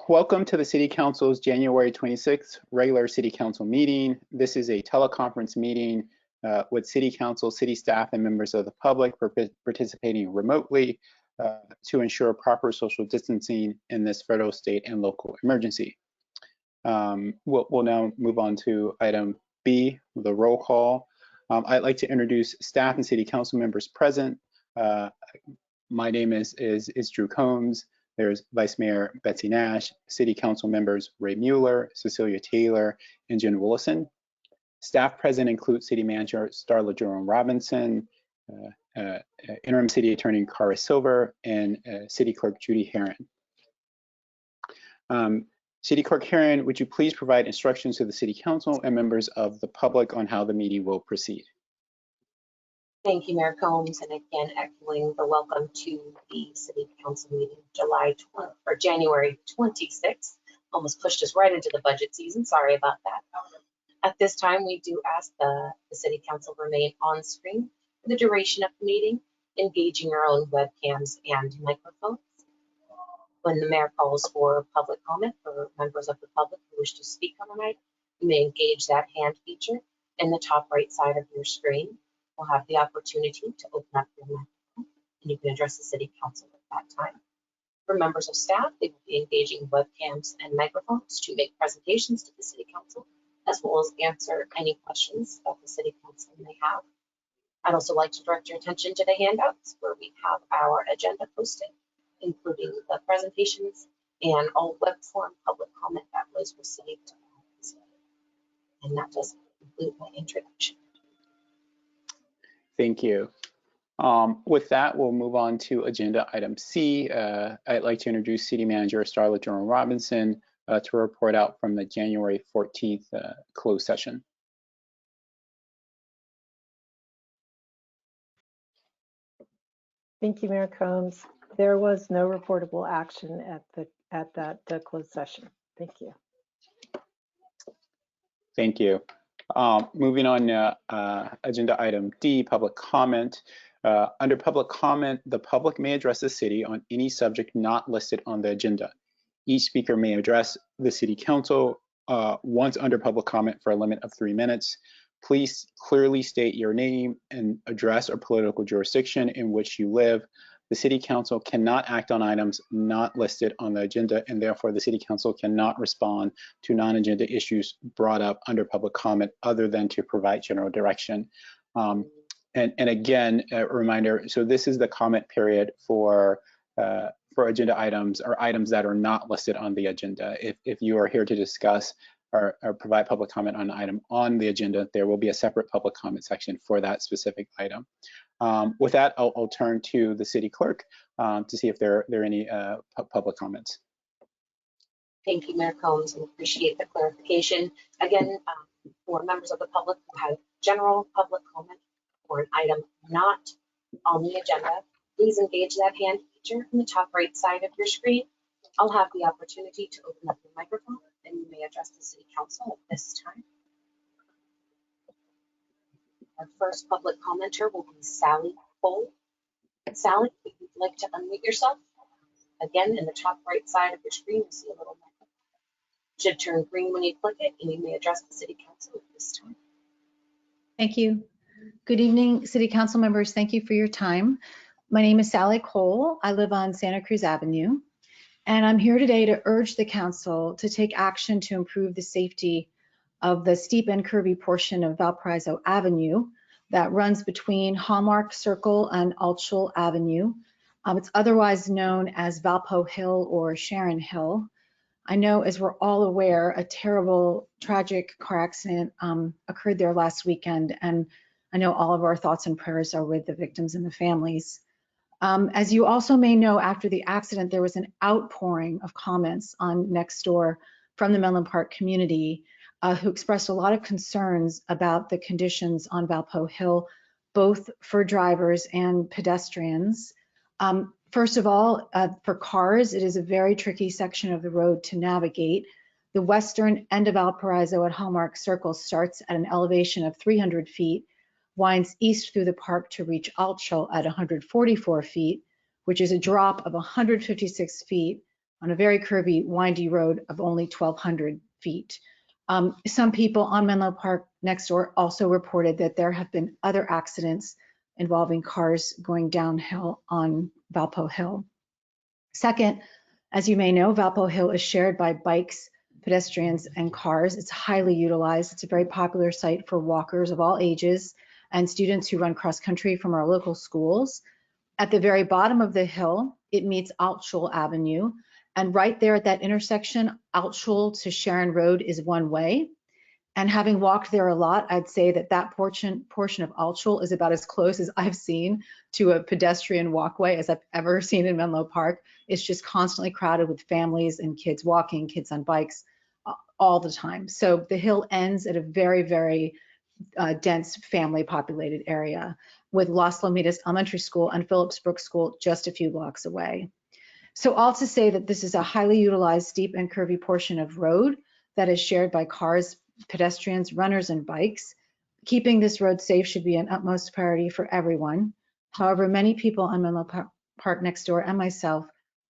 Welcome to the City Council's January 26th regular City Council meeting. This is a teleconference meeting with City Council, city staff, and members of the public participating remotely to ensure proper social distancing in this federal, state, and local emergency. We'll now move on to item B, the roll call. I'd like to introduce staff and City Council members present. My name is Drew Combs. There's Vice Mayor Betsy Nash, City Council members Ray Mueller, Cecilia Taylor, and Jen Willison. Staff present include City Manager Starla Jerome Robinson, Interim City Attorney Cara Silver, and City Clerk Judy Heron. City Clerk Heron, would you please provide instructions to the City Council and members of the public on how the meeting will proceed? Thank you, Mayor Combs, and again echoing the welcome to the City Council meeting January 26th. Almost pushed us right into the budget season. Sorry about that. At this time, we do ask the City Council remain on screen for the duration of the meeting, engaging your own webcams and microphones. When the Mayor calls for public comment for members of the public who wish to speak on the night, you may engage that hand feature in the top right side of your screen. We'll have the opportunity to open up your microphone and you can address the City Council at that time. For members of staff, they will be engaging webcams and microphones to make presentations to the City Council, as well as answer any questions that the City Council may have. I'd also like to direct your attention to the handouts where we have our agenda posted, including the presentations and all web form public comment that was received. And that does conclude my introduction. Thank you. With that, we'll move on to agenda item C. I'd like to introduce City Manager Starla Jerome Robinson to report out from the January 14th closed session. Thank you, Mayor Combs. There was no reportable action at that closed session. Thank you. Thank you. Moving on, agenda item D, public comment. Under public comment, the public may address the city on any subject not listed on the agenda. Each speaker may address the City Council once under public comment for a limit of 3 minutes. Please clearly state your name and address or political jurisdiction in which you live. The City Council cannot act on items not listed on the agenda, and therefore the City Council cannot respond to non-agenda issues brought up under public comment other than to provide general direction. And again, a reminder, so this is the comment period for agenda items or items that are not listed on the agenda. If you are here to discuss or provide public comment on an item on the agenda, there will be a separate public comment section for that specific item. With that, I'll turn to the City Clerk to see if there are any public comments. Thank you, Mayor Combs, and appreciate the clarification. Again, for members of the public who have general public comment for an item not on the agenda, please engage that hand feature in the top right side of your screen. I'll have the opportunity to open up your microphone and you may address the City Council at this time. Our first public commenter will be Sally Cole. Sally, if you'd like to unmute yourself, again, in the top right side of your screen, you'll see a little microphone. It should turn green when you click it, and you may address the City Council at this time. Thank you. Good evening, City Council members. Thank you for your time. My name is Sally Cole. I live on Santa Cruz Avenue, and I'm here today to urge the Council to take action to improve the safety of the steep and curvy portion of Valparaiso Avenue that runs between Hallmark Circle and Altschul Avenue. It's otherwise known as Valpo Hill or Sharon Hill. I know, as we're all aware, a terrible, tragic car accident occurred there last weekend, and I know all of our thoughts and prayers are with the victims and the families. As you also may know, after the accident, there was an outpouring of comments on Nextdoor from the Menlo Park community who expressed a lot of concerns about the conditions on Valpo Hill, both for drivers and pedestrians. First of all, for cars, it is a very tricky section of the road to navigate. The western end of Valparaiso at Hallmark Circle starts at an elevation of 300 feet, winds east through the park to reach Altschul at 144 feet, which is a drop of 156 feet on a very curvy, windy road of only 1,200 feet. Some people on Menlo Park next door also reported that there have been other accidents involving cars going downhill on Valpo Hill. Second, as you may know, Valpo Hill is shared by bikes, pedestrians, and cars. It's highly utilized. It's a very popular site for walkers of all ages and students who run cross country from our local schools. At the very bottom of the hill, it meets Altschul Avenue. And right there at that intersection, Altschul to Sharon Road is one way. And having walked there a lot, I'd say that that portion of Altschul is about as close as I've seen to a pedestrian walkway as I've ever seen in Menlo Park. It's just constantly crowded with families and kids walking, kids on bikes all the time. So the hill ends at a very, very dense family populated area with Las Lomitas Elementary School and Phillips Brooks School just a few blocks away. So all to say that this is a highly utilized steep and curvy portion of road that is shared by cars, pedestrians, runners, and bikes. Keeping this road safe should be an utmost priority for everyone. However, many people on Menlo Park next door and myself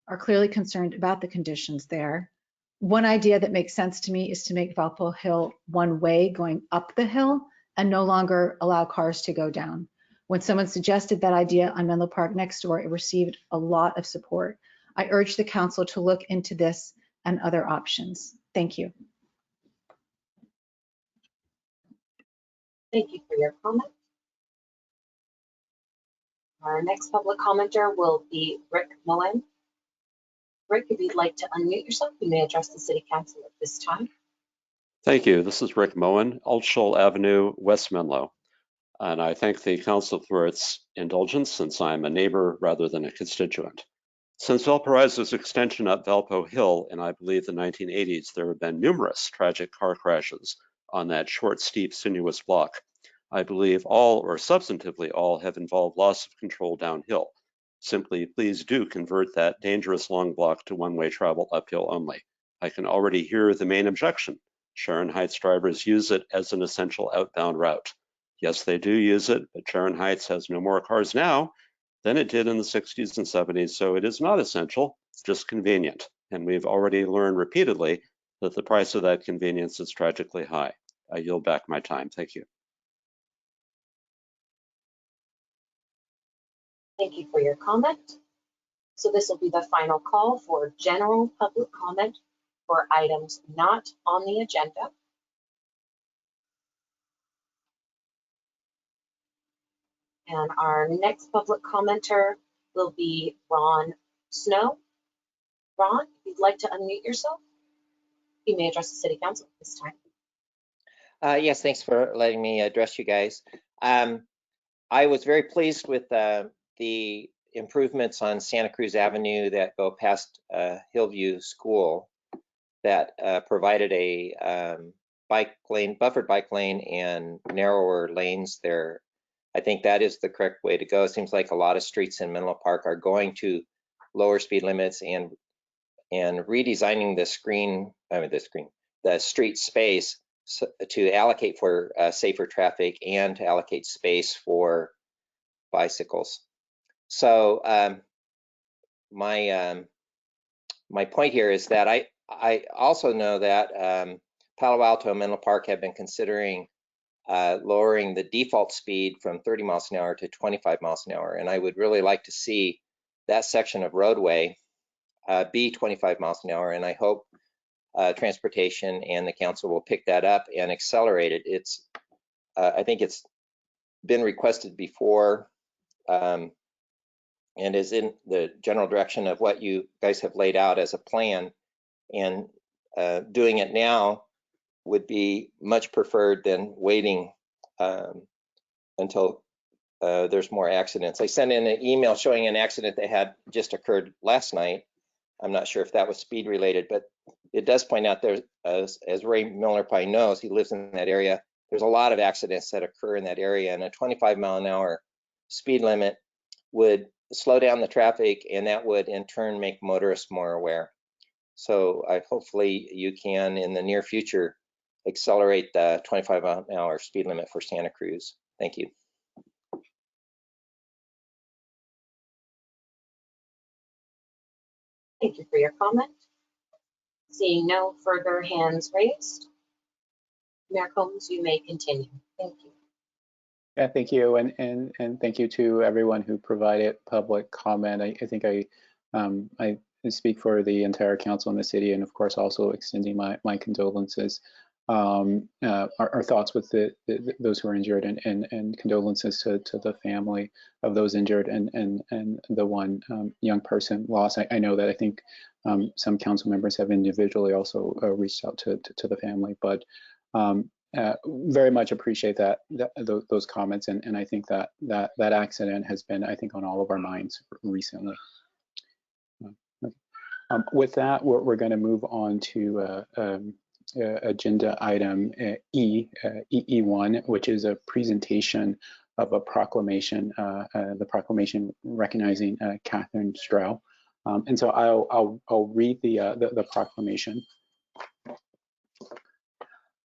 are clearly concerned about the conditions there. One idea that makes sense to me is to make Valpo Hill one way going up the hill and no longer allow cars to go down. When someone suggested that idea on Menlo Park next door, it received a lot of support. I urge the council to look into this and other options. Thank you. Thank you for your comment. Our next public commenter will be Rick Moen. Rick, if you'd like to unmute yourself, you may address the City Council at this time. Thank you. This is Rick Moen, Altschul Avenue, West Menlo. And I thank the council for its indulgence since I'm a neighbor rather than a constituent. Since Valparaiso's extension up Valpo Hill in, I believe, the 1980s, there have been numerous tragic car crashes on that short, steep, sinuous block. I believe all, or substantively all, have involved loss of control downhill. Simply, please do convert that dangerous long block to one-way travel uphill only. I can already hear the main objection. Sharon Heights drivers use it as an essential outbound route. Yes, they do use it, but Sharon Heights has no more cars now than it did in the 60s and 70s, so it is not essential, it's just convenient. And we've already learned repeatedly that the price of that convenience is tragically high. I yield back my time. Thank you. Thank you for your comment. So this will be the final call for general public comment for items not on the agenda. And our next public commenter will be Ron Snow. Ron, if you'd like to unmute yourself, you may address the City Council at this time. Yes, thanks for letting me address you guys. I was very pleased with the improvements on Santa Cruz Avenue that go past Hillview School that provided a buffered bike lane and narrower lanes there. I think that is the correct way to go. It seems like a lot of streets in Menlo Park are going to lower speed limits and redesigning the street space to allocate for safer traffic and to allocate space for bicycles. So my point here is that I also know that Palo Alto and Menlo Park have been considering lowering the default speed from 30 miles an hour to 25 miles an hour. And I would really like to see that section of roadway be 25 miles an hour. And I hope transportation and the council will pick that up and accelerate it. I think it's been requested before and is in the general direction of what you guys have laid out as a plan. And doing it now would be much preferred than waiting until there's more accidents. I sent in an email showing an accident that had just occurred last night. I'm not sure if that was speed related, but it does point out there, as Ray Mueller probably knows, he lives in that area, there's a lot of accidents that occur in that area, and a 25 mile an hour speed limit would slow down the traffic, and that would in turn make motorists more aware. So hopefully you can, in the near future, accelerate the 25 mile an hour speed limit for Santa Cruz. Thank you. Thank you for your comment. Seeing no further hands raised, Mayor Combs, you may continue. Thank you. Yeah, thank you, and thank you to everyone who provided public comment. I think I speak for the entire council in the city, and of course also extending my condolences. Our thoughts with those who are injured, and condolences to the family of those injured, and the one young person lost. I know that I think some council members have individually also reached out to the family, but very much appreciate those comments, and I think that accident has been, I think, on all of our minds recently. With that, we're going to move on to agenda item EE1, which is a presentation of a proclamation, the proclamation recognizing Catherine Stroh. And so I'll read the proclamation.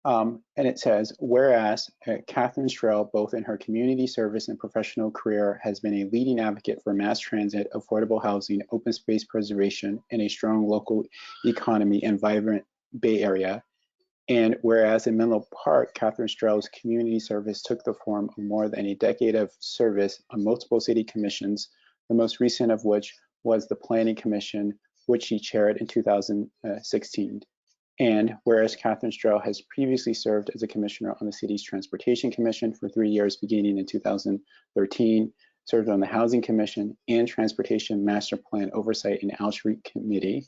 And it says, whereas Catherine Stroh, both in her community service and professional career, has been a leading advocate for mass transit, affordable housing, open space preservation, and a strong local economy and vibrant Bay Area. And whereas in Menlo Park, Catherine Stroh's community service took the form of more than a decade of service on multiple city commissions, the most recent of which was the Planning Commission, which she chaired in 2016. And whereas Catherine Stroh has previously served as a commissioner on the city's Transportation Commission for 3 years, beginning in 2013, served on the Housing Commission and Transportation Master Plan Oversight and Outreach Committee.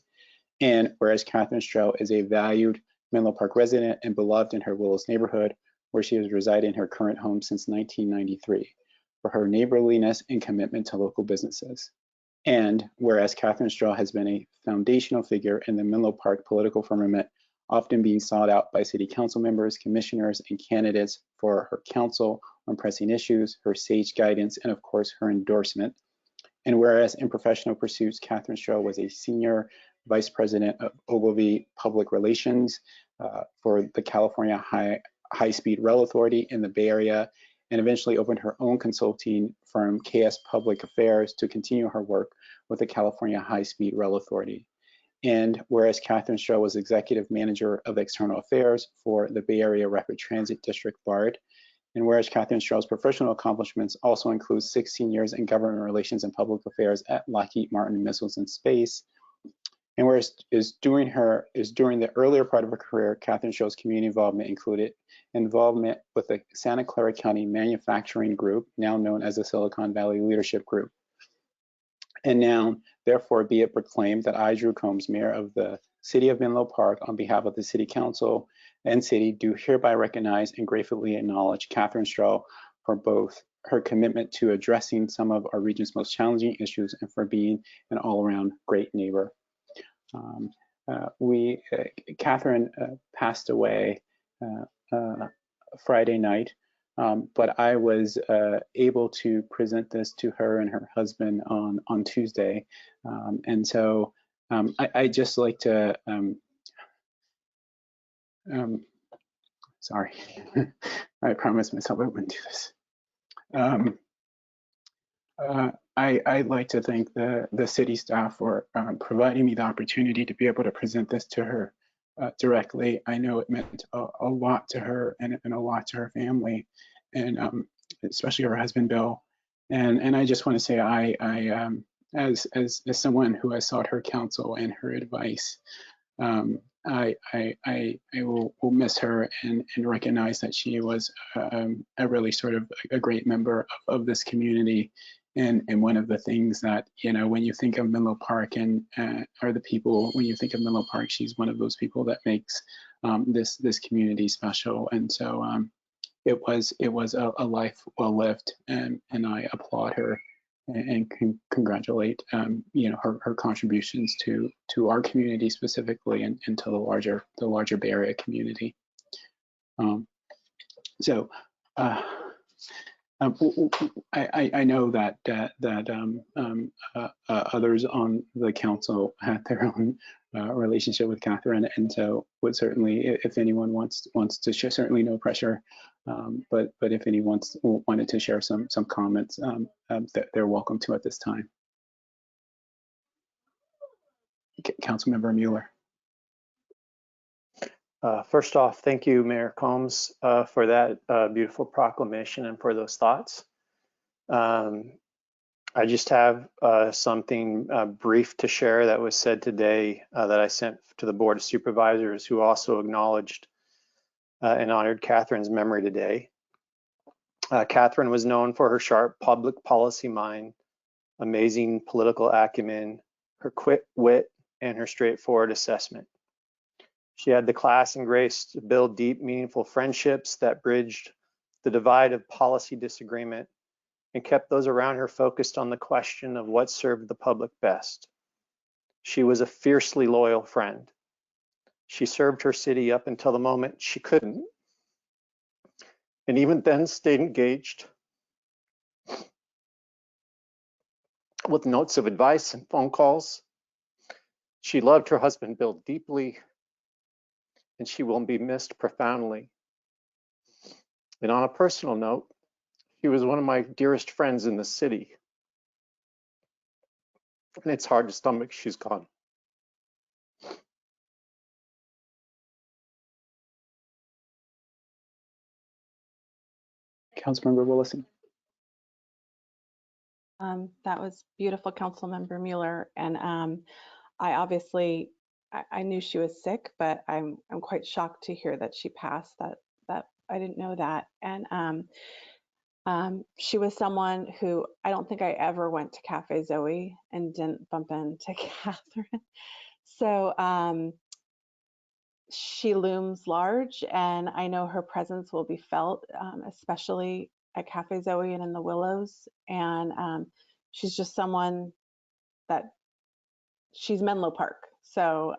And whereas Catherine Stroh is a valued Menlo Park resident and beloved in her Willows neighborhood, where she has resided in her current home since 1993, for her neighborliness and commitment to local businesses. And whereas Catherine Stroh has been a foundational figure in the Menlo Park political firmament, often being sought out by city council members, commissioners, and candidates for her counsel on pressing issues, her sage guidance, and of course, her endorsement. And whereas in professional pursuits, Catherine Stroh was a senior vice president of Ogilvy Public Relations for the California High-Speed Rail Authority in the Bay Area, and eventually opened her own consulting firm, KS Public Affairs, to continue her work with the California High-Speed Rail Authority. And whereas Catherine Stroh was executive manager of external affairs for the Bay Area Rapid Transit District BARD, and whereas Catherine Stroh's professional accomplishments also include 16 years in government relations and public affairs at Lockheed Martin Missiles and Space, and whereas during the earlier part of her career, Catherine Stroh's community involvement included involvement with the Santa Clara County Manufacturing Group, now known as the Silicon Valley Leadership Group. And now, therefore, be it proclaimed that I, Drew Combs, Mayor of the City of Menlo Park, on behalf of the City Council and City, do hereby recognize and gratefully acknowledge Catherine Stroh for both her commitment to addressing some of our region's most challenging issues and for being an all-around great neighbor. Catherine passed away Friday night. But I was able to present this to her and her husband on Tuesday. And so I just like to, sorry, I promised myself I wouldn't do this. I'd like to thank the city staff for providing me the opportunity to be able to present this to her directly. I know it meant a lot to her and a lot to her family, and especially her husband Bill. And I just want to say, as someone who has sought her counsel and her advice, I will miss her and recognize that she was a really sort of a great member of this community. And one of the things that, you know, when you think of Menlo Park and when you think of Menlo Park, she's one of those people that makes this community special. And so it was a life well lived, and I applaud her and congratulate you know, her contributions to our community specifically, and to the larger Bay Area community. I know that others on the council had their own relationship with Catherine, and so would certainly, if anyone wants to share, certainly no pressure, but if anyone wanted to share some comments, they're welcome to at this time. Councilmember Mueller. First off, thank you, Mayor Combs, for that beautiful proclamation and for those thoughts. I just have something brief to share that was said today that I sent to the Board of Supervisors, who also acknowledged and honored Catherine's memory today. Catherine was known for her sharp public policy mind, amazing political acumen, her quick wit, and her straightforward assessment. She had the class and grace to build deep, meaningful friendships that bridged the divide of policy disagreement and kept those around her focused on the question of what served the public best. She was a fiercely loyal friend. She served her city up until the moment she couldn't, and even then stayed engaged with notes of advice and phone calls. She loved her husband Bill deeply, and she will be missed profoundly. And on a personal note, he was one of my dearest friends in the city. And it's hard to stomach she's gone. Councilmember Willison. That was beautiful, Councilmember Mueller. And I obviously, I knew she was sick, but I'm quite shocked to hear that she passed. That I didn't know that. And she was someone who I don't think I ever went to Cafe Zoe and didn't bump into Catherine. So she looms large, and I know her presence will be felt, especially at Cafe Zoe and in the Willows. And she's just someone that she's Menlo Park. So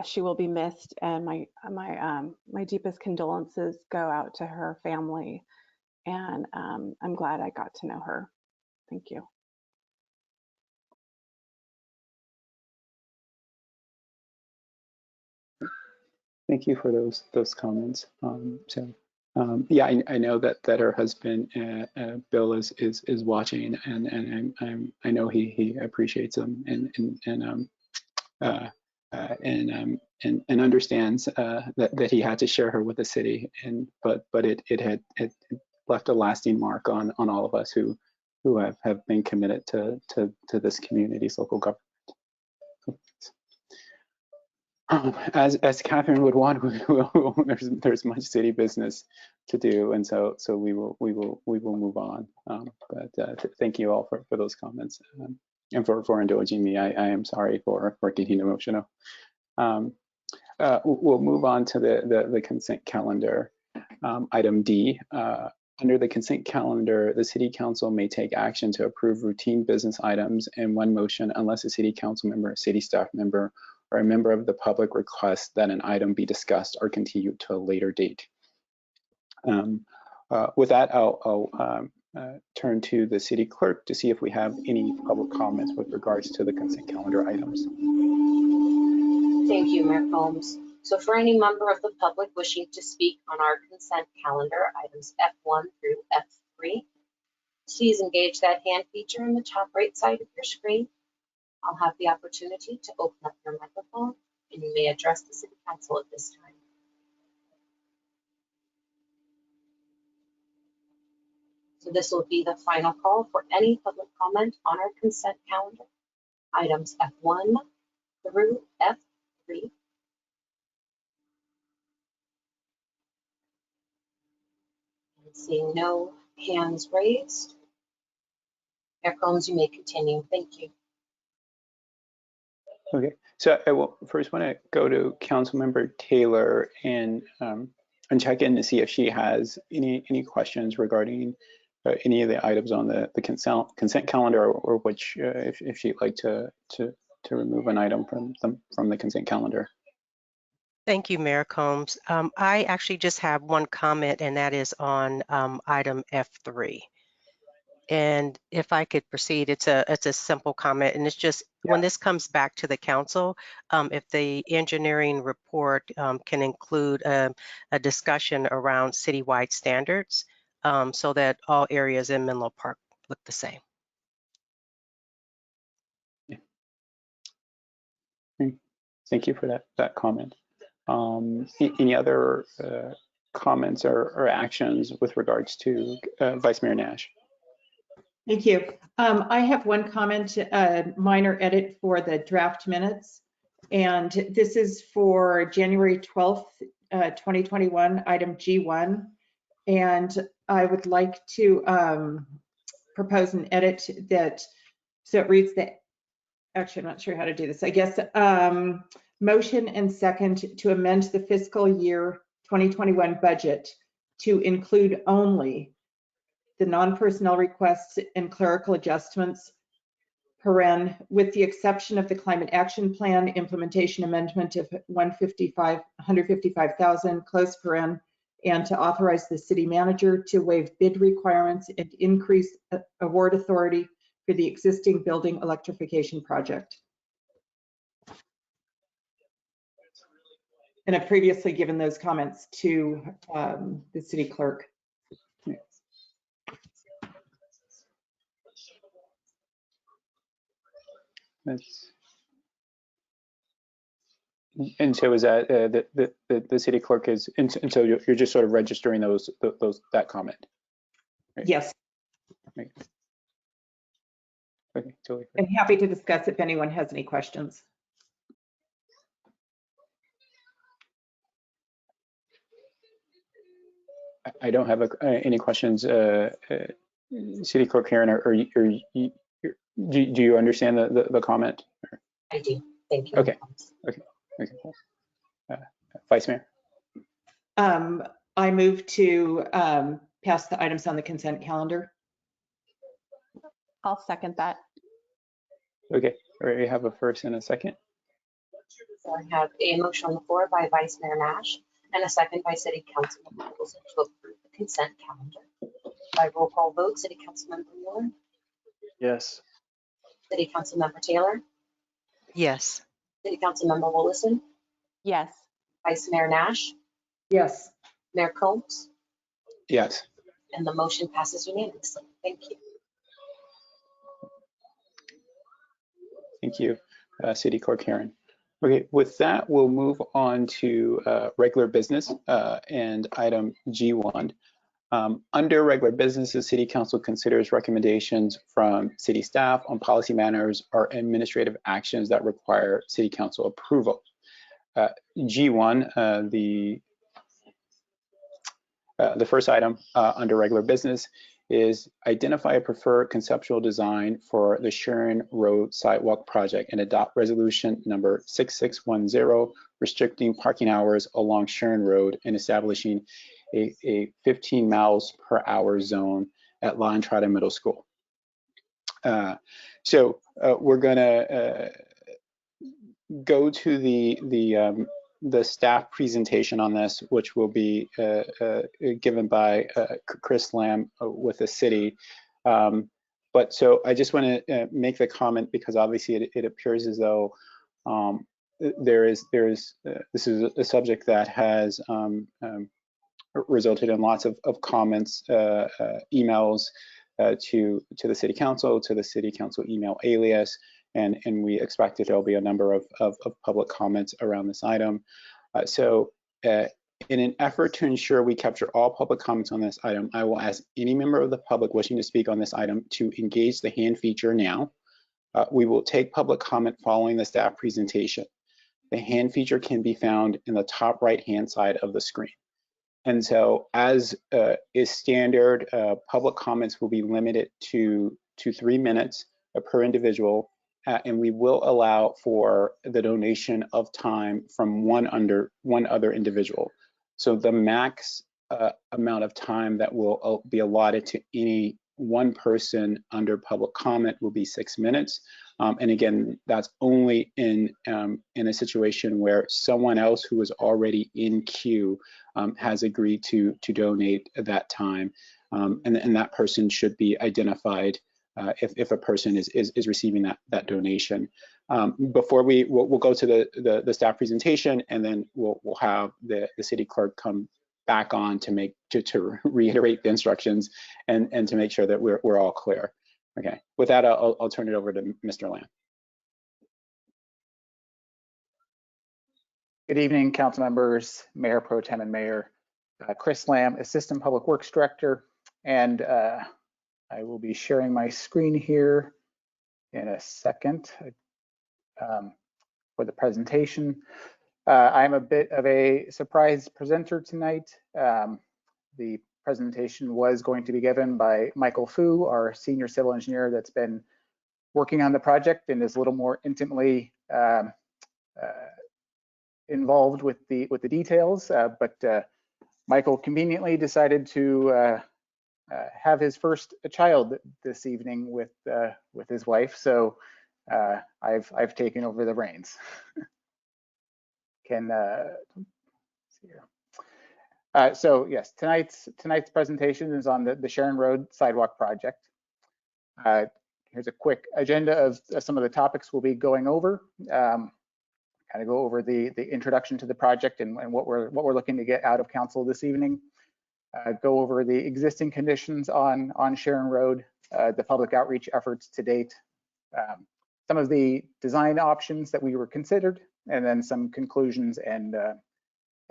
she will be missed, and my deepest condolences go out to her family. And I'm glad I got to know her. Thank you. Thank you for those comments. Yeah, I know that her husband Bill is watching, and I know he appreciates them and understands that he had to share her with the city, but it left a lasting mark on all of us who have been committed to this community's local government. As Catherine would want, there's much city business to do, and so we will move on. But thank you all for those comments, and for indulging me. I am sorry for getting emotional. We'll move on to the consent calendar. Item D. Under the consent calendar, the City Council may take action to approve routine business items in one motion unless a City Council member, city staff member, or a member of the public requests that an item be discussed or continued to a later date. With that, I'll turn to the City Clerk to see if we have any public comments with regards to the consent calendar items. Thank you, Mayor Combs. So for any member of the public wishing to speak on our consent calendar, items F1 through F3, please engage that hand feature in the top right side of your screen. I'll have the opportunity to open up your microphone, and you may address the City Council at this time. So this will be the final call for any public comment on our consent calendar, items F1 through F3. And seeing no hands raised, Mayor Combs, you may continue. Thank you. Okay, so I will first want to go to Councilmember Taylor and check in to see if she has any questions regarding any of the items on the consent calendar, or which if she'd like to remove an item from the consent calendar. Thank you, Mayor Combs. I actually just have one comment, and that is on item F3. And if I could proceed, it's a simple comment, and it's just when this comes back to the council, if the engineering report can include a discussion around citywide standards so that all areas in Menlo Park look the same. Thank you for that comment. Any other comments or actions with regards to Vice Mayor Nash? Thank you. I have one comment, a minor edit for the draft minutes. And this is for January 12th, 2021, item G1. And I would like to propose an edit that, so it reads that, actually, I'm not sure how to do this. I guess motion and second to amend the fiscal year 2021 budget to include only the non-personnel requests and clerical adjustments, with the exception of the climate action plan implementation amendment of 155,000, close paren, and to authorize the city manager to waive bid requirements and increase award authority for the existing building electrification project. And I've previously given those comments to the city clerk. And so is that the city clerk is, and so you're just sort of registering that comment? Right? Yes. Right. Okay, totally. I'm happy to discuss if anyone has any questions. I don't have any questions. City Clerk Sharon, do you understand the comment? I do. Thank you. Okay. Okay. Vice Mayor. I move to pass the items on the consent calendar. I'll second that. Okay. We have a first and a second. So I have a motion on the floor by Vice Mayor Nash and a second by City Councilmember Wilson to approve the consent calendar. By roll call vote, City Councilmember Mueller. Yes. City Councilmember Taylor. Yes. City Councilmember Willison. Yes. Vice Mayor Nash. Yes. Mayor Combs. Yes. And the motion passes unanimously. Thank you. Thank you, City Clerk Sharon. Okay, with that, we'll move on to regular business and item G1. Under regular business, the City Council considers recommendations from city staff on policy matters or administrative actions that require City Council approval. G1, the first item under regular business is identify a preferred conceptual design for the Sharon Road Sidewalk Project and adopt resolution number 6610 restricting parking hours along Sharon Road and establishing a 15 miles per hour zone at La Entrada Middle School. So we're gonna go to the staff presentation on this, which will be given by Chris Lamb with the city. But so I just want to make the comment because obviously it appears as though this is a subject that has resulted in lots of comments, emails to the city council email alias. And we expect that there'll be a number of public comments around this item. So in an effort to ensure we capture all public comments on this item, I will ask any member of the public wishing to speak on this item to engage the hand feature now. We will take public comment following the staff presentation. The hand feature can be found in the top right-hand side of the screen. And so as is standard, public comments will be limited to 3 minutes per individual. And we will allow for the donation of time from one other individual. So the max amount of time that will be allotted to any one person under public comment will be 6 minutes. And again, that's only in a situation where someone else who is already in queue has agreed to donate that time. And that person should be identified if a person is receiving that donation. Before we'll go to the staff presentation, and then we'll have the city clerk come back on to reiterate the instructions and to make sure that we're all clear. Okay, with that, I'll turn it over to Mr. Lamb. Good evening, council members, Mayor Pro Tem and Mayor. Chris Lamb, Assistant Public Works Director, and I will be sharing my screen here in a second for the presentation. I'm a bit of a surprise presenter tonight. The presentation was going to be given by Michael Fu, our senior civil engineer that's been working on the project and is a little more intimately involved with the details, but Michael conveniently decided to have his first child this evening with his wife, so I've taken over the reins. Can see here. So yes, tonight's presentation is on the Sharon Road sidewalk project. Here's a quick agenda of some of the topics we'll be going over. Kind of go over the introduction to the project and what we're looking to get out of council this evening. Go over the existing conditions on Sharon Road, the public outreach efforts to date, some of the design options that we were considered, and then some conclusions and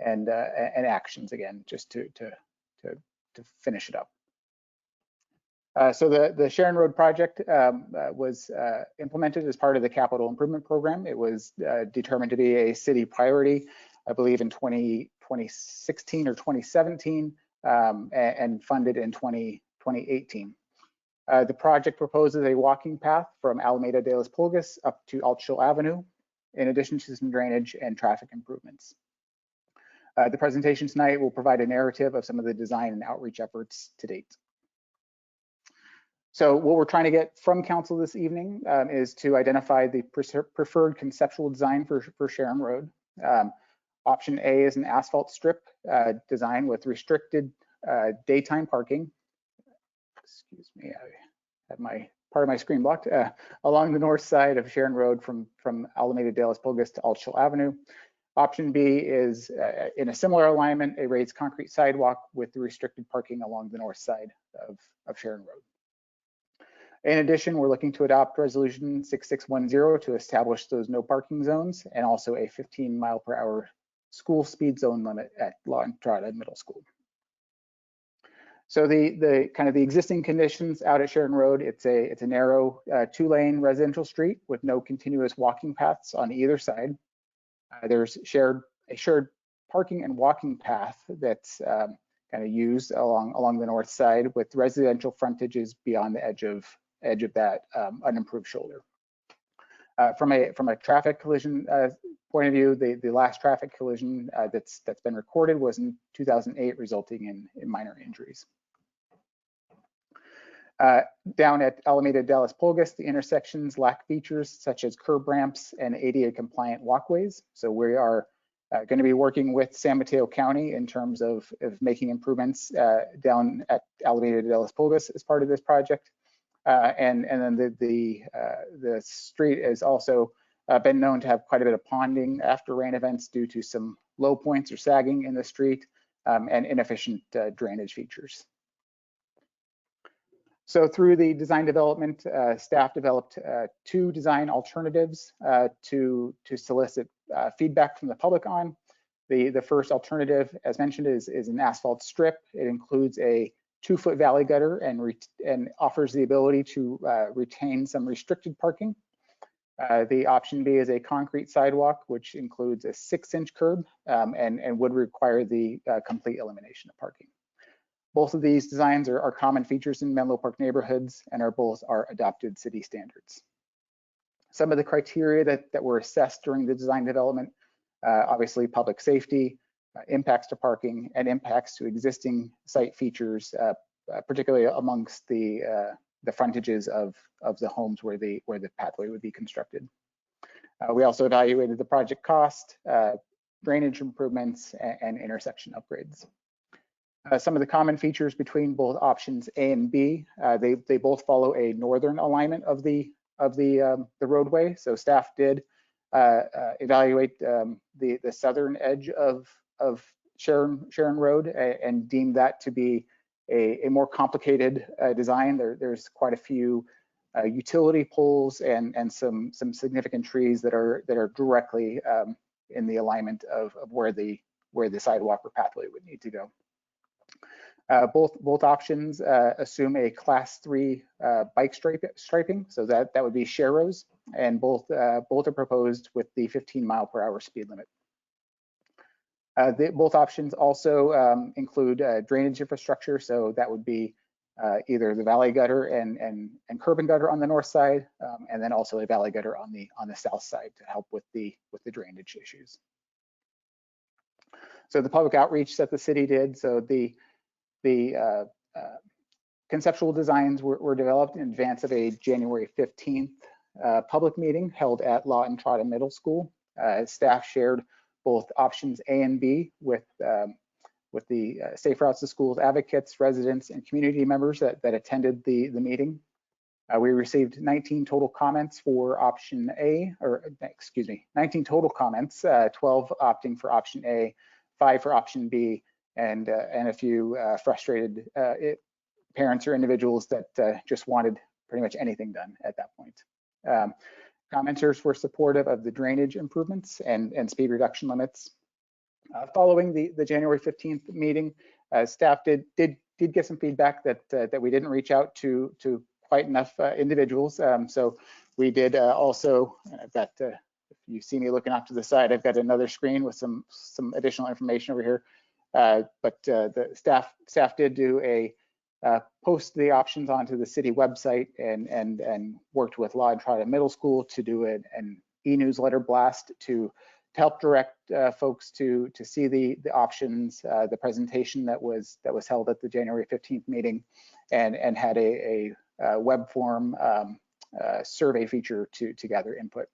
actions again, just to finish it up. So the Sharon Road project was implemented as part of the capital improvement program. It was determined to be a city priority, I believe in 2016 or 2017, and funded in 2018. The project proposes a walking path from Alameda de las Pulgas up to Altschul Avenue, in addition to some drainage and traffic improvements. The presentation tonight will provide a narrative of some of the design and outreach efforts to date. So what we're trying to get from council this evening is to identify the preferred conceptual design for Sharon Road. Option A is an asphalt strip design with restricted daytime parking. Excuse me, I had part of my screen blocked. Along the north side of Sharon Road from Alameda de las Pulgas to Altschul Avenue. Option B is in a similar alignment, a raised concrete sidewalk with the restricted parking along the north side of Sharon Road. In addition, we're looking to adopt Resolution 6610 to establish those no parking zones and also a 15-mile-per-hour school speed zone limit at La Entrada Middle School. So the kind of the existing conditions out at Sharon Road, it's a narrow two-lane residential street with no continuous walking paths on either side. There's a shared parking and walking path that's kind of used along the north side with residential frontages beyond the edge of that unimproved shoulder. From a traffic collision point of view, the last traffic collision that's been recorded was in 2008, resulting in minor injuries. Down at Alameda de las Pulgas, the intersections lack features such as curb ramps and ADA compliant walkways. So we are going to be working with San Mateo County in terms of making improvements down at Alameda de las Pulgas as part of this project. And then the street has also been known to have quite a bit of ponding after rain events due to some low points or sagging in the street and inefficient drainage features. So through the design development, staff developed two design alternatives to solicit feedback from the public on. The first alternative, as mentioned, is an asphalt strip. It includes a 2-foot valley gutter and offers the ability to retain some restricted parking. The option B is a concrete sidewalk, which includes a 6-inch curb and would require the complete elimination of parking. Both of these designs are common features in Menlo Park neighborhoods and both are adopted city standards. Some of the criteria that were assessed during the design development, obviously public safety, impacts to parking, and impacts to existing site features, particularly amongst the frontages of the homes where the pathway would be constructed. We also evaluated the project cost, drainage improvements, and intersection upgrades. Some of the common features between both options A and B, they both follow a northern alignment of the roadway. So staff did evaluate the southern edge of Sharon Road and deemed that to be a more complicated design. There's quite a few utility poles and some significant trees that are directly in the alignment of where the sidewalk or pathway would need to go. Both options assume a class 3 bike striping, so that would be sharrows, and both are proposed with the 15-mile-per-hour speed limit. Both options also include drainage infrastructure, so that would be either the valley gutter and curb and gutter on the north side, and then also a valley gutter on the south side to help with the drainage issues. So the public outreach that the city did, so the conceptual designs were developed in advance of a January 15th public meeting held at Law and Trotta Middle School. Staff shared both options A and B with the Safe Routes to Schools advocates, residents, and community members that attended the meeting. We received 19 total comments for option A, or excuse me, 19 total comments, 12 opting for option A, 5 for option B, and a few frustrated parents or individuals that just wanted pretty much anything done at that point. Commenters were supportive of the drainage improvements and speed reduction limits. Following the January 15th meeting, staff did get some feedback that we didn't reach out to quite enough individuals. So we did also, I've got, if you see me looking off to the side, I've got another screen with some additional information over here. But the staff did do a post the options onto the city website and worked with Law and Trotta Middle School to do an e-newsletter blast to help direct folks to see the options, the presentation that was held at the January 15th meeting, and had a web form survey feature to gather input.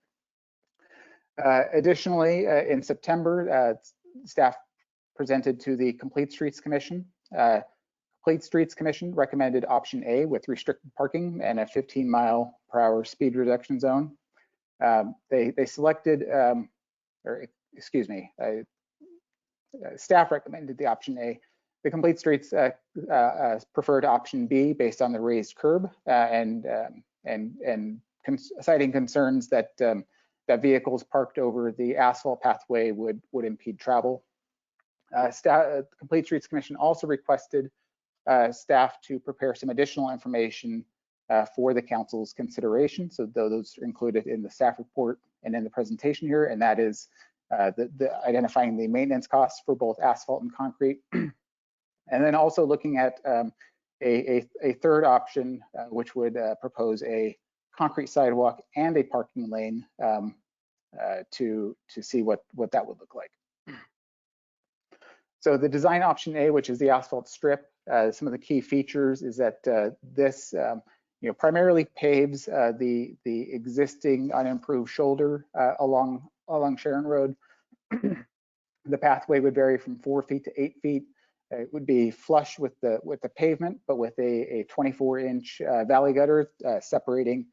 Additionally, in September, staff presented to the Complete Streets Commission. Complete Streets Commission recommended option A with restricted parking and a 15-mile-per-hour speed reduction zone. They selected, or excuse me, staff recommended the option A. The Complete Streets preferred option B based on the raised curb and citing concerns that vehicles parked over the asphalt pathway would impede travel. Complete Streets Commission also requested staff to prepare some additional information for the council's consideration. So those are included in the staff report and in the presentation here, and that is identifying the maintenance costs for both asphalt and concrete. And then also looking at a third option, which would propose a concrete sidewalk and a parking lane to see what that would look like. So the design option A, which is the asphalt strip, some of the key features is that this primarily paves the existing unimproved shoulder along Sharon Road. The pathway would vary from 4 feet to 8 feet. It would be flush with the pavement, but with a 24-inch valley gutter separating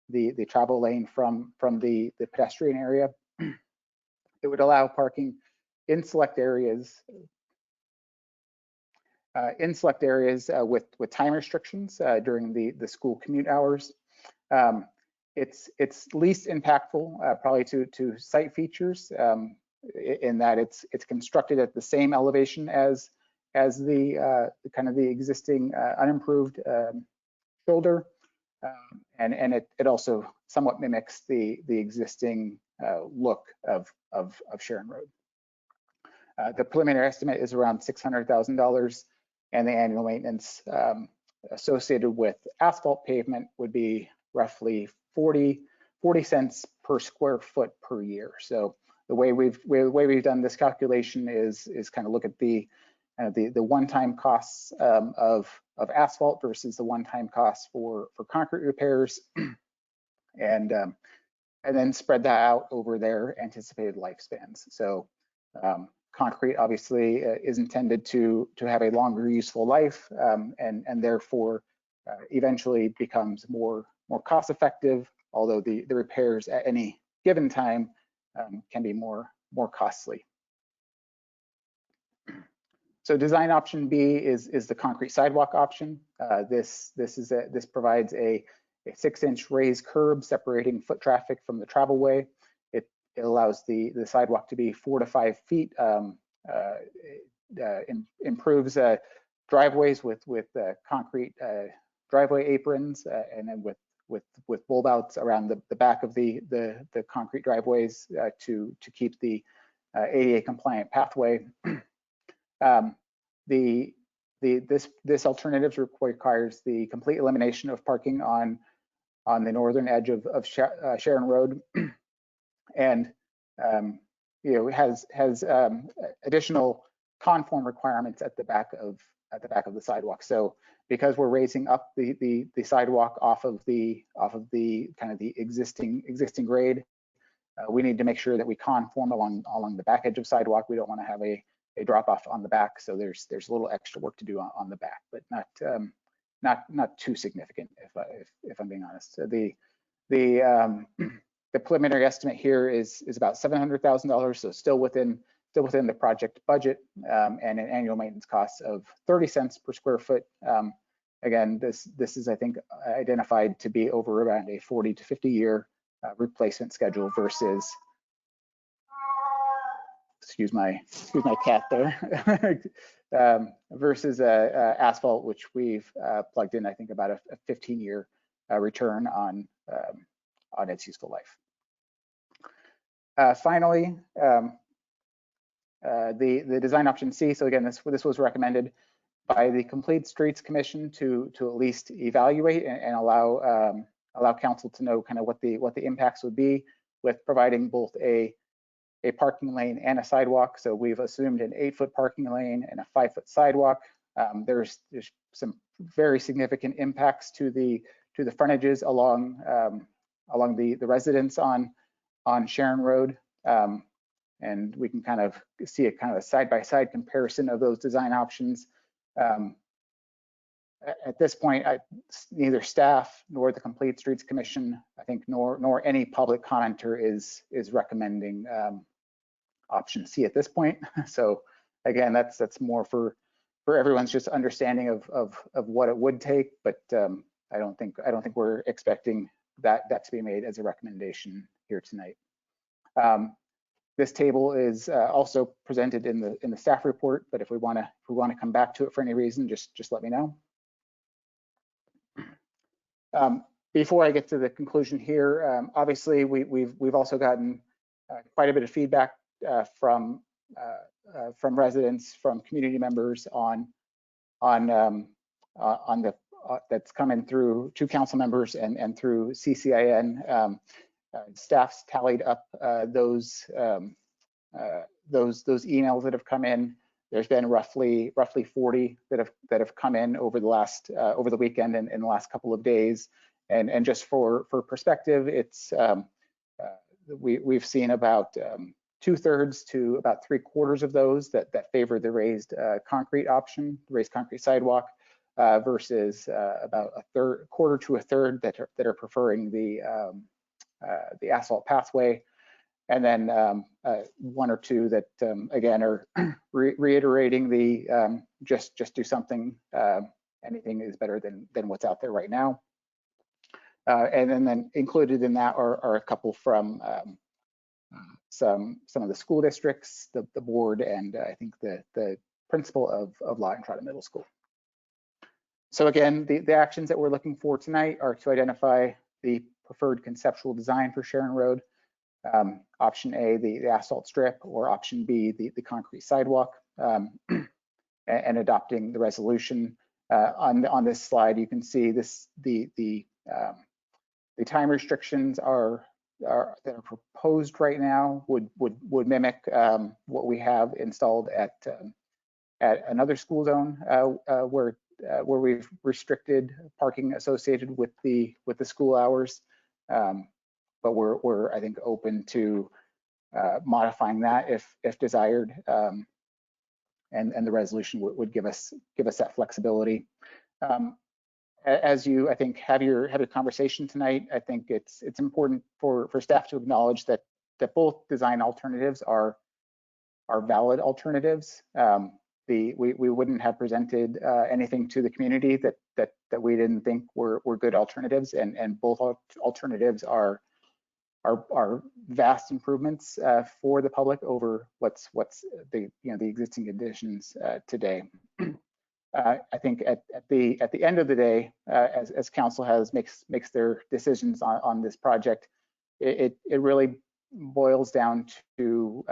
the travel lane from the pedestrian area. It would allow parking in select areas with time restrictions during the school commute hours. It's least impactful probably to site features in that it's constructed at the same elevation as the kind of the existing unimproved shoulder, and it also somewhat mimics the existing look of Sharon Road. The preliminary estimate is around $600,000, and the annual maintenance associated with asphalt pavement would be roughly 40 cents per square foot per year. So the way we've done this calculation is kind of look at the one-time costs of asphalt versus the one-time costs for concrete repairs, and then spread that out over their anticipated lifespans. So concrete obviously is intended to have a longer useful life, and therefore eventually becomes more cost effective, although the repairs at any given time can be more costly. So design option B is the concrete sidewalk option. This provides a 6-inch raised curb separating foot traffic from the travelway. it allows the sidewalk to be 4 to 5 feet, improves driveways with concrete driveway aprons, and then with bulb outs around the back of the concrete driveways to keep the ADA compliant pathway. This alternative requires the complete elimination of parking on the northern edge of Sharon Road, and has additional conform requirements at the back of the sidewalk. So because we're raising up the sidewalk off of the kind of the existing grade, we need to make sure that we conform along the back edge of sidewalk. We don't want to have a drop off on the back, so there's a little extra work to do on the back, but not too significant, if I'm being honest. So the preliminary estimate here is about $700,000, so still within the project budget, and an annual maintenance cost of 30 cents per square foot. Again, this is, I think, identified to be over around a 40 to 50 year replacement schedule versus, excuse my cat there, versus asphalt, which we've plugged in, I think, about a 15-year return on its useful life. Finally, the design option C. So again, this was recommended by the Complete Streets Commission to at least evaluate and allow council to know kind of what the impacts would be with providing both a parking lane and a sidewalk. So we've assumed an 8-foot parking lane and a 5-foot sidewalk. There's some very significant impacts to the frontages along the residence on Sharon Road. And we can kind of see a kind of a side-by-side comparison of those design options. At this point, neither staff nor the Complete Streets Commission, I think, nor any public commenter is recommending option C at this point. So again, that's more for everyone's just understanding of what it would take, but I don't think we're expecting that to be made as a recommendation here tonight. This table is also presented in the staff report, but if we want to come back to it for any reason, just let me know. Before I get to the conclusion here, obviously we've also gotten quite a bit of feedback from residents, from community members on that's coming through to council members and through CCIN. Staff's tallied up those emails that have come in. There's been roughly 40 that have come in over the weekend and in the last couple of days. And just for perspective, it's we've seen about 2/3 to about 3/4 of those that favor the raised concrete option, the raised concrete sidewalk, versus about a quarter to a third that are preferring the asphalt pathway, and then 1 or 2 that again are reiterating the just do something. Anything is better than what's out there right now. And then included in that are a couple from some of the school districts, the board, and I think the principal of Lawton Trotter Middle School. So again, the actions that we're looking for tonight are to identify the preferred conceptual design for Sharon Road. Option A, the asphalt strip, or option B, the concrete sidewalk, and adopting the resolution. On this slide, you can see the time restrictions that are proposed right now would mimic what we have installed at another school zone where we've restricted parking associated with the school hours. But we're I think open to modifying that if desired, and the resolution would give us that flexibility. As you, I think, have your conversation tonight, I think it's important for staff to acknowledge that both design alternatives are valid alternatives. We wouldn't have presented anything to the community that we didn't think were good alternatives, and both alternatives are are vast improvements for the public over what's the the existing conditions today. I think at the end of the day, as council makes their decisions on this project, it really boils down to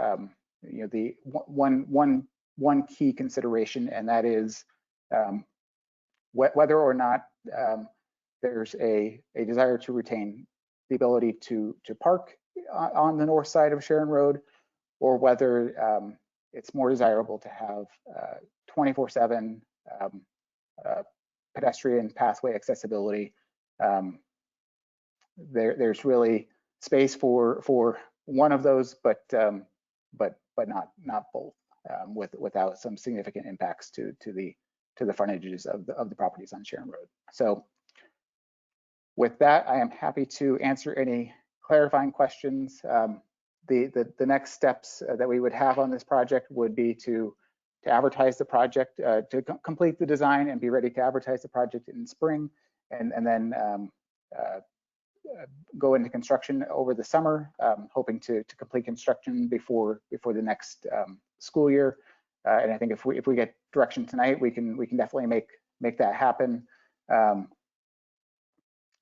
the one key consideration, and that is whether or not there's a desire to retain the ability to park on the north side of Sharon Road, or whether it's more desirable to have 24/7 pedestrian pathway accessibility. There's really space for one of those, but not both, without some significant impacts to the frontages of the properties on Sharon Road. So with that, I am happy to answer any clarifying questions. The next steps that we would have on this project would be to advertise the project, to complete the design and be ready to advertise the project in spring, and then go into construction over the summer, hoping to complete construction before the next school year. And I think if we get direction tonight, we can definitely make that happen.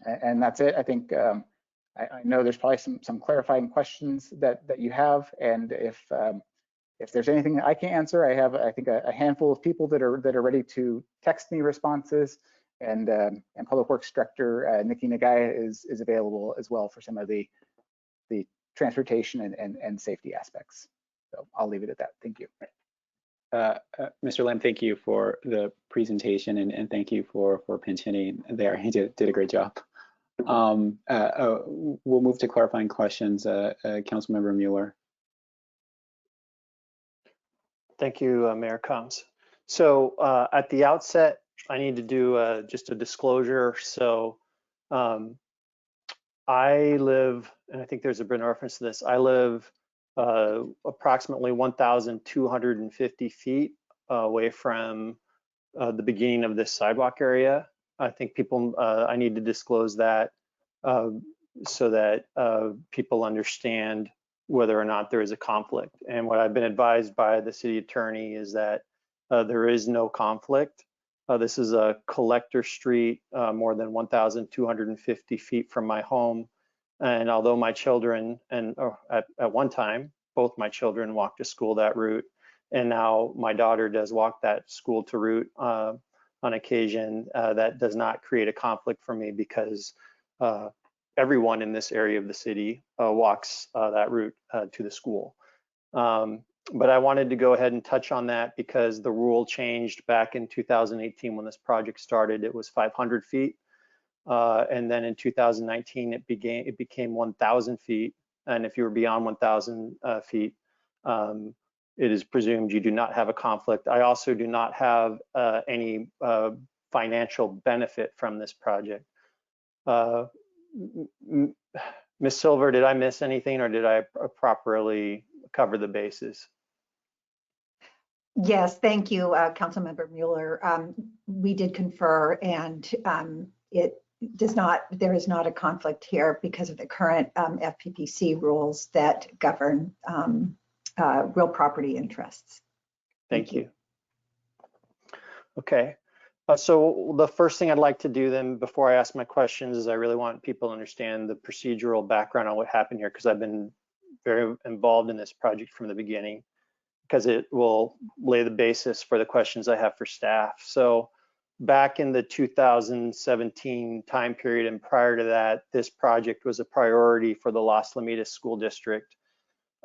And that's it. I think I know there's probably some clarifying questions that you have, and if there's anything I can answer, I have, I think, a handful of people that are ready to text me responses, and Public Works Director Nikki Nagaya is available as well for some of the transportation and safety aspects. So I'll leave it at that. Thank you. Mr. Lim, thank you for the presentation, and thank you for pinch hitting there. He did a great job. We'll move to clarifying questions. Councilmember Mueller. Thank you, Mayor Combs. So at the outset, I need to do just a disclosure. So I live, and I think there's been a reference to this, I live approximately 1,250 feet away from the beginning of this sidewalk area. I think people, I need to disclose that so that people understand whether or not there is a conflict. And what I've been advised by the city attorney is that there is no conflict. This is a collector street, more than 1,250 feet from my home. And although my children, and at one time, both my children walked to school that route, and now my daughter does walk that school to route on occasion, that does not create a conflict for me, because everyone in this area of the city walks that route to the school. But I wanted to go ahead and touch on that because the rule changed back in 2018 when this project started. It was 500 feet. And then in 2019, it became 1,000 feet. And if you were beyond 1,000 feet, it is presumed you do not have a conflict. I also do not have any financial benefit from this project. Ms. Silver, did I miss anything, or did I properly cover the bases? Yes, thank you, Councilmember Mueller. We did confer, and there is not a conflict here because of the current FPPC rules that govern real property interests. Thank you. Okay. So the first thing I'd like to do then before I ask my questions is I really want people to understand the procedural background on what happened here, because I've been very involved in this project from the beginning, because it will lay the basis for the questions I have for staff. So back in the 2017 time period and prior to that, this project was a priority for the Las Lomitas School District,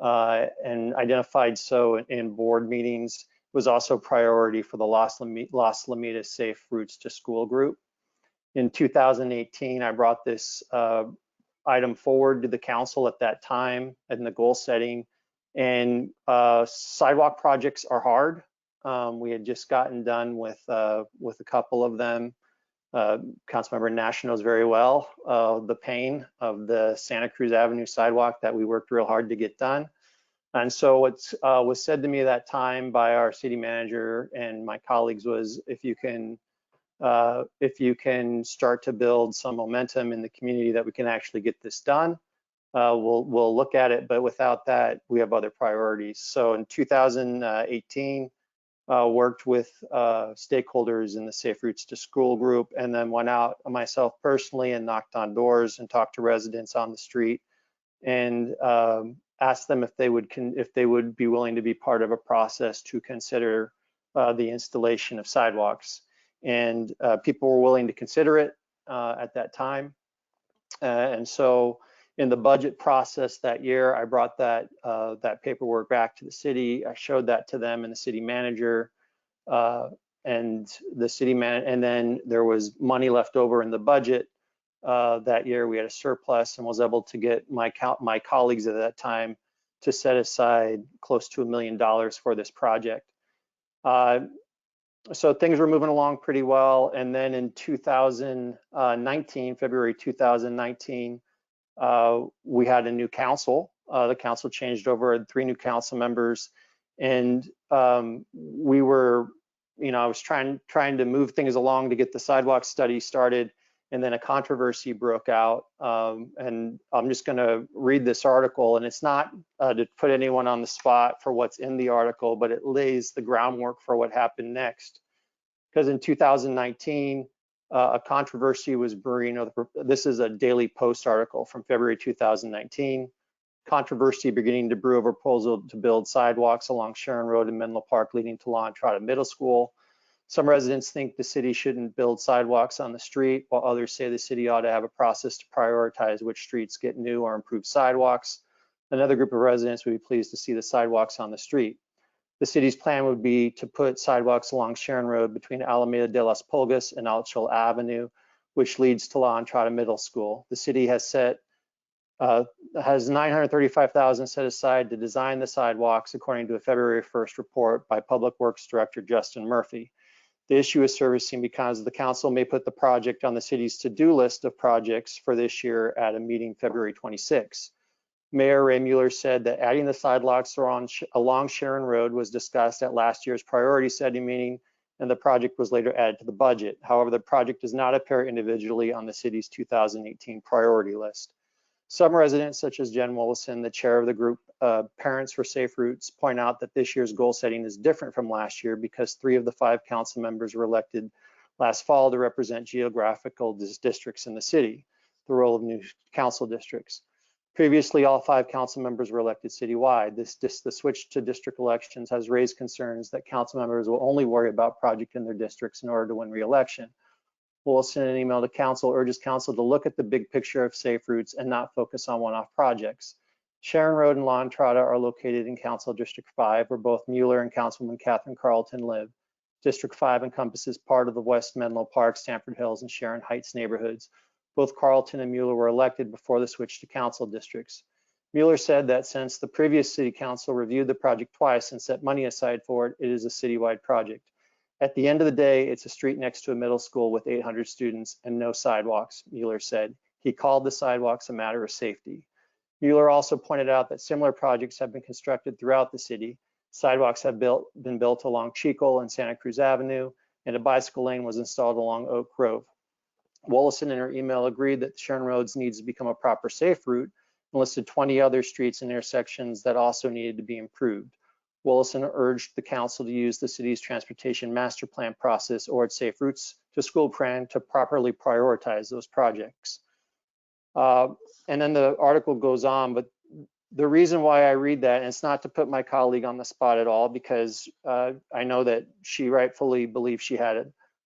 and identified so in board meetings. Was also priority for the Las Lomitas Safe Routes to School group. In 2018, I brought this item forward to the council at that time in the goal setting. And sidewalk projects are hard. We had just gotten done with a couple of them. Councilmember Nash knows very well the pain of the Santa Cruz Avenue sidewalk that we worked real hard to get done. And so what was said to me at that time by our city manager and my colleagues was, if you can start to build some momentum in the community that we can actually get this done, we'll look at it, but without that, we have other priorities. So in 2018, worked with stakeholders in the Safe Routes to School group, and then went out myself personally and knocked on doors and talked to residents on the street and asked them if they would be willing to be part of a process to consider the installation of sidewalks. And people were willing to consider it at that time. And so in the budget process that year, I brought that paperwork back to the city. I showed that to them and the city manager. And then there was money left over in the budget that year. We had a surplus and was able to get my colleagues at that time to set aside close to $1 million for this project. So things were moving along pretty well. And then in 2019, February 2019, we had a new council. The council changed over, 3 new council members, and we were, I was trying to move things along to get the sidewalk study started, and then a controversy broke out. And I'm just going to read this article, and it's not to put anyone on the spot for what's in the article, but it lays the groundwork for what happened next. Because in 2019, a controversy was brewing. This is a Daily Post article from February 2019. Controversy beginning to brew over proposal to build sidewalks along Sharon Road and Menlo Park leading to La Entrada Middle School. Some residents think the city shouldn't build sidewalks on the street, while others say the city ought to have a process to prioritize which streets get new or improved sidewalks. Another group of residents would be pleased to see the sidewalks on the street. The city's plan would be to put sidewalks along Sharon Road between Alameda de las Pulgas and Altschul Avenue, which leads to La Entrada Middle School. The city has $935,000 set aside to design the sidewalks, according to a February 1st report by Public Works Director Justin Murphy. The issue is servicing because the council may put the project on the city's to-do list of projects for this year at a meeting February 26. Mayor Ray Mueller said that adding the sidewalks along Sharon Road was discussed at last year's priority setting meeting, and the project was later added to the budget. However, the project does not appear individually on the city's 2018 priority list. Some residents, such as Jen Willison, the chair of the group Parents for Safe Routes, point out that this year's goal setting is different from last year because 3 of the 5 council members were elected last fall to represent geographical districts in the city, the role of new council districts. Previously, all 5 council members were elected citywide. The switch to district elections has raised concerns that council members will only worry about projects in their districts in order to win re-election. Willison, in an email to council, urges council to look at the big picture of safe routes and not focus on one-off projects. Sharon Road and La Entrada are located in Council District 5, where both Mueller and Councilwoman Catherine Carlton live. District 5 encompasses part of the West Menlo Park, Stamford Hills, and Sharon Heights neighborhoods. Both Carlton and Mueller were elected before the switch to council districts. Mueller said that since the previous city council reviewed the project twice and set money aside for it, it is a citywide project. At the end of the day, it's a street next to a middle school with 800 students and no sidewalks, Mueller said. He called the sidewalks a matter of safety. Mueller also pointed out that similar projects have been constructed throughout the city. Sidewalks have been built along Chico and Santa Cruz Avenue, and a bicycle lane was installed along Oak Grove. Willison in her email agreed that Sharon Roads needs to become a proper safe route and listed 20 other streets and intersections that also needed to be improved. Willison urged the council to use the city's transportation master plan process or its Safe Routes to School plan to properly prioritize those projects. And then the article goes on, but the reason why I read that, and it's not to put my colleague on the spot at all, because I know that she rightfully believes she had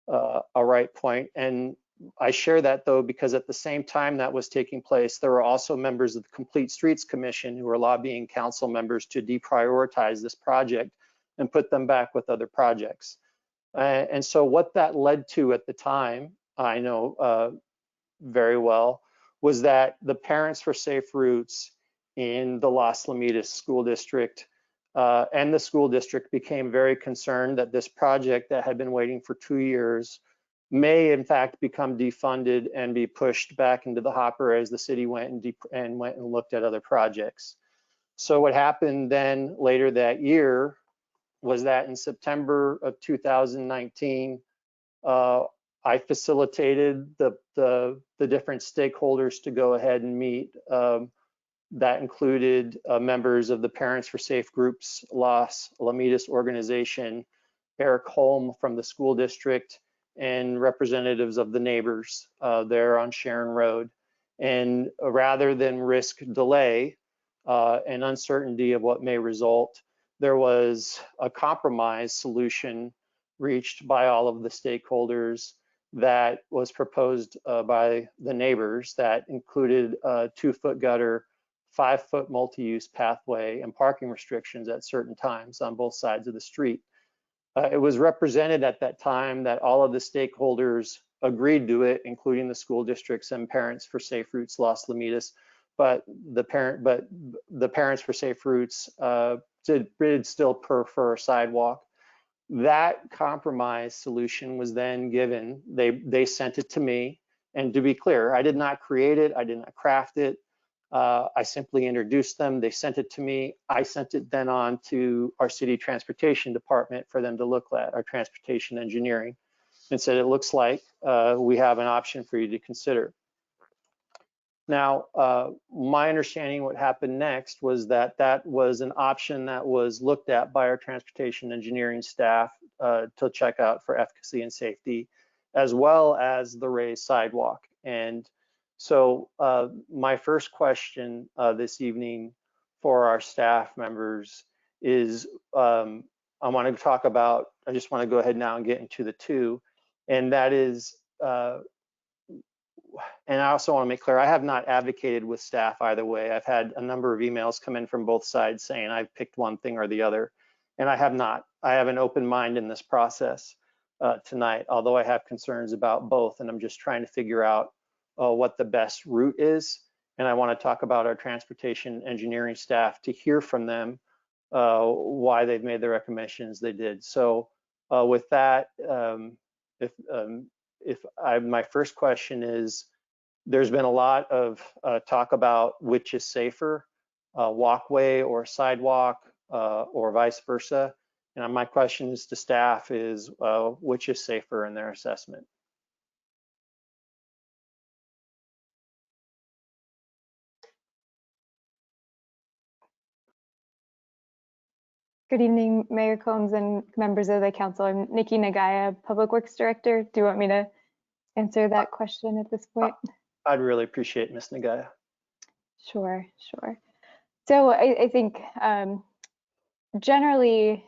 a right point. And I share that though, because at the same time that was taking place, there were also members of the Complete Streets Commission who were lobbying council members to deprioritize this project and put them back with other projects. And so what that led to at the time, I know very well, was that the Parents for Safe Routes in the Los Lomitas School District and the school district became very concerned that this project that had been waiting for 2 years may in fact become defunded and be pushed back into the hopper as the city went and looked at other projects. So what happened then later that year was that in September of 2019, I facilitated the different stakeholders to go ahead and meet That included members of the Parents for Safe Groups, Los Alamitos organization, Eric Holm from the school district, and representatives of the neighbors there on Sharon Road. And rather than risk delay and uncertainty of what may result, there was a compromise solution reached by all of the stakeholders that was proposed by the neighbors that included a 2-foot gutter, 5-foot multi-use pathway, and parking restrictions at certain times on both sides of the street. It was represented at that time that all of the stakeholders agreed to it, including the school districts and Parents for Safe Routes Los Alamitos, but the Parents for Safe Routes did still prefer a sidewalk. That compromise solution was then given. They sent it to me, and to be clear, I did not create it, I did not craft it. I simply introduced them. They sent it to me. I sent it then on to our city transportation department for them to look at, our transportation engineering, and said, it looks like we have an option for you to consider. Now, my understanding what happened next was that that was an option that was looked at by our transportation engineering staff to check out for efficacy and safety, as well as the raised sidewalk. And so my first question this evening for our staff members is, I want to talk about, I just want to go ahead now and get into the two, and that is, and I also want to make clear, I have not advocated with staff either way. I've had a number of emails come in from both sides saying I've picked one thing or the other, and I have not. I have an open mind in this process tonight, although I have concerns about both, and I'm just trying to figure out what the best route is. And I want to talk about our transportation engineering staff to hear from them why they've made the recommendations they did. So with that, my first question is, there's been a lot of talk about which is safer, walkway or sidewalk, or vice versa. And my questions to staff is, which is safer in their assessment? Good evening, Mayor Combs and members of the council. I'm Nikki Nagaya, Public Works Director. Do you want me to answer that question at this point? I'd really appreciate Ms. Nagaya. Sure. So I think generally,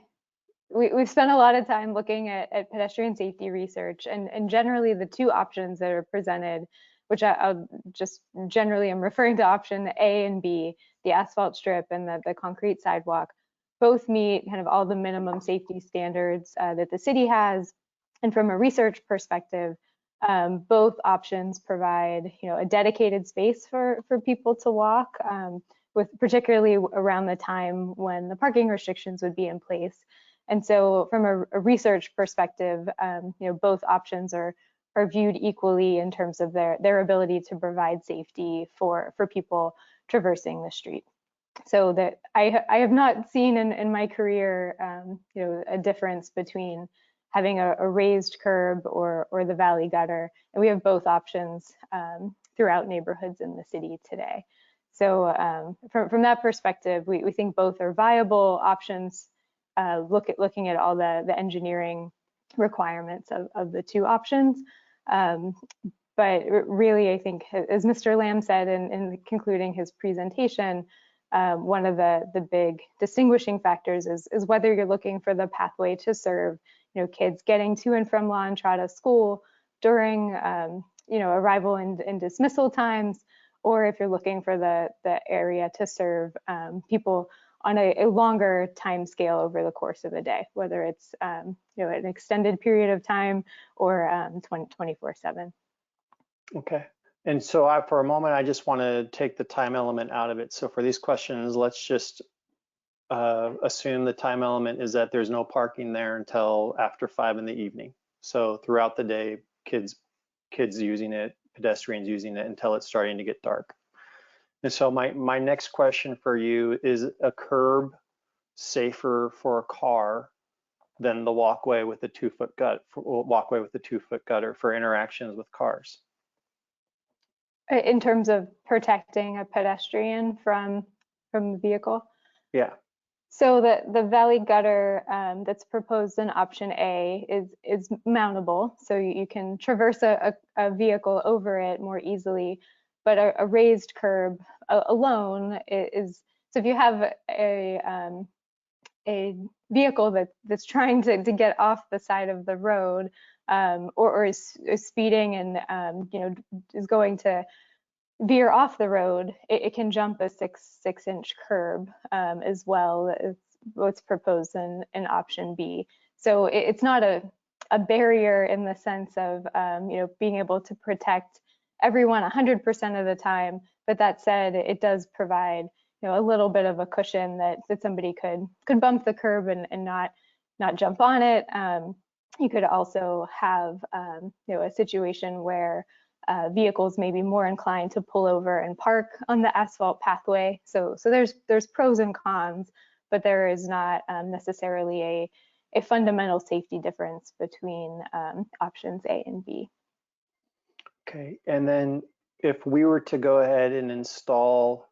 we've spent a lot of time looking at pedestrian safety research, and generally the two options that are presented, which I'll just generally I'm referring to option A and B, the asphalt strip and the concrete sidewalk, both meet kind of all the minimum safety standards that the city has. And from a research perspective, both options provide, a dedicated space for people to walk, with particularly around the time when the parking restrictions would be in place. And so from a research perspective, both options are viewed equally in terms of their ability to provide safety for people traversing the street. So that I have not seen in my career, a difference between having a raised curb or the valley gutter. And we have both options throughout neighborhoods in the city today. So from that perspective, we think both are viable options, looking at all the engineering requirements of the two options. But really, I think, as Mr. Lamb said in concluding his presentation, one of the big distinguishing factors is whether you're looking for the pathway to serve, kids getting to and from La Entrada school during, arrival and dismissal times, or if you're looking for the area to serve people on a longer time scale over the course of the day, whether it's an extended period of time or 24/7. Okay. And so for a moment, I just want to take the time element out of it. So for these questions, let's just assume the time element is that there's no parking there until after 5 in the evening. So throughout the day, kids using it, pedestrians using it until it's starting to get dark. And so my next question for you is, a curb safer for a car than the walkway with the 2-foot gutter for interactions with cars? In terms of protecting a pedestrian from the vehicle. Yeah. So the valley gutter that's proposed in option A is mountable, so you can traverse a vehicle over it more easily. But a raised curb alone is, so if you have a vehicle that's trying to get off the side of the road, or is speeding and is going to veer off the road, it can jump a 6-inch curb as well. It's what's proposed in option B. So it's not a barrier in the sense of being able to protect everyone 100% of the time. But that said, it does provide a little bit of a cushion that somebody could bump the curb and not jump on it. You could also have a situation where vehicles may be more inclined to pull over and park on the asphalt pathway. So there's pros and cons, but there is not necessarily a fundamental safety difference between options A and B. Okay, and then if we were to go ahead and install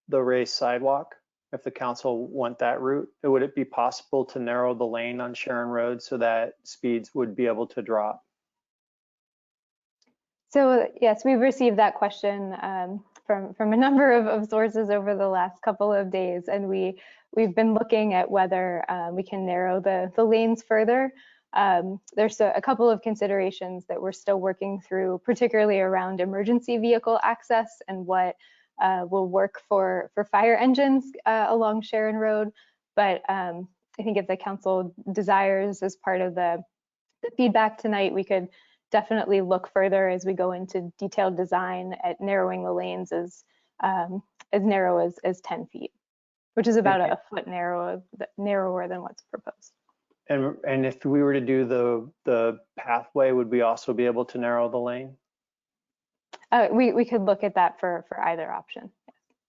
the raised sidewalk, if the council want that route, would it be possible to narrow the lane on Sharon Road so that speeds would be able to drop? So yes, we've received that question from a number of sources over the last couple of days, and we've been looking at whether we can narrow the lanes further. There's a couple of considerations that we're still working through, particularly around emergency vehicle access and what will work for fire engines along Sharon Road. But I think if the council desires, as part of the feedback tonight, we could definitely look further as we go into detailed design at narrowing the lanes as narrow as 10 feet, which is about a foot narrower than what's proposed. And if we were to do the pathway, would we also be able to narrow the lane? We could look at that for either option.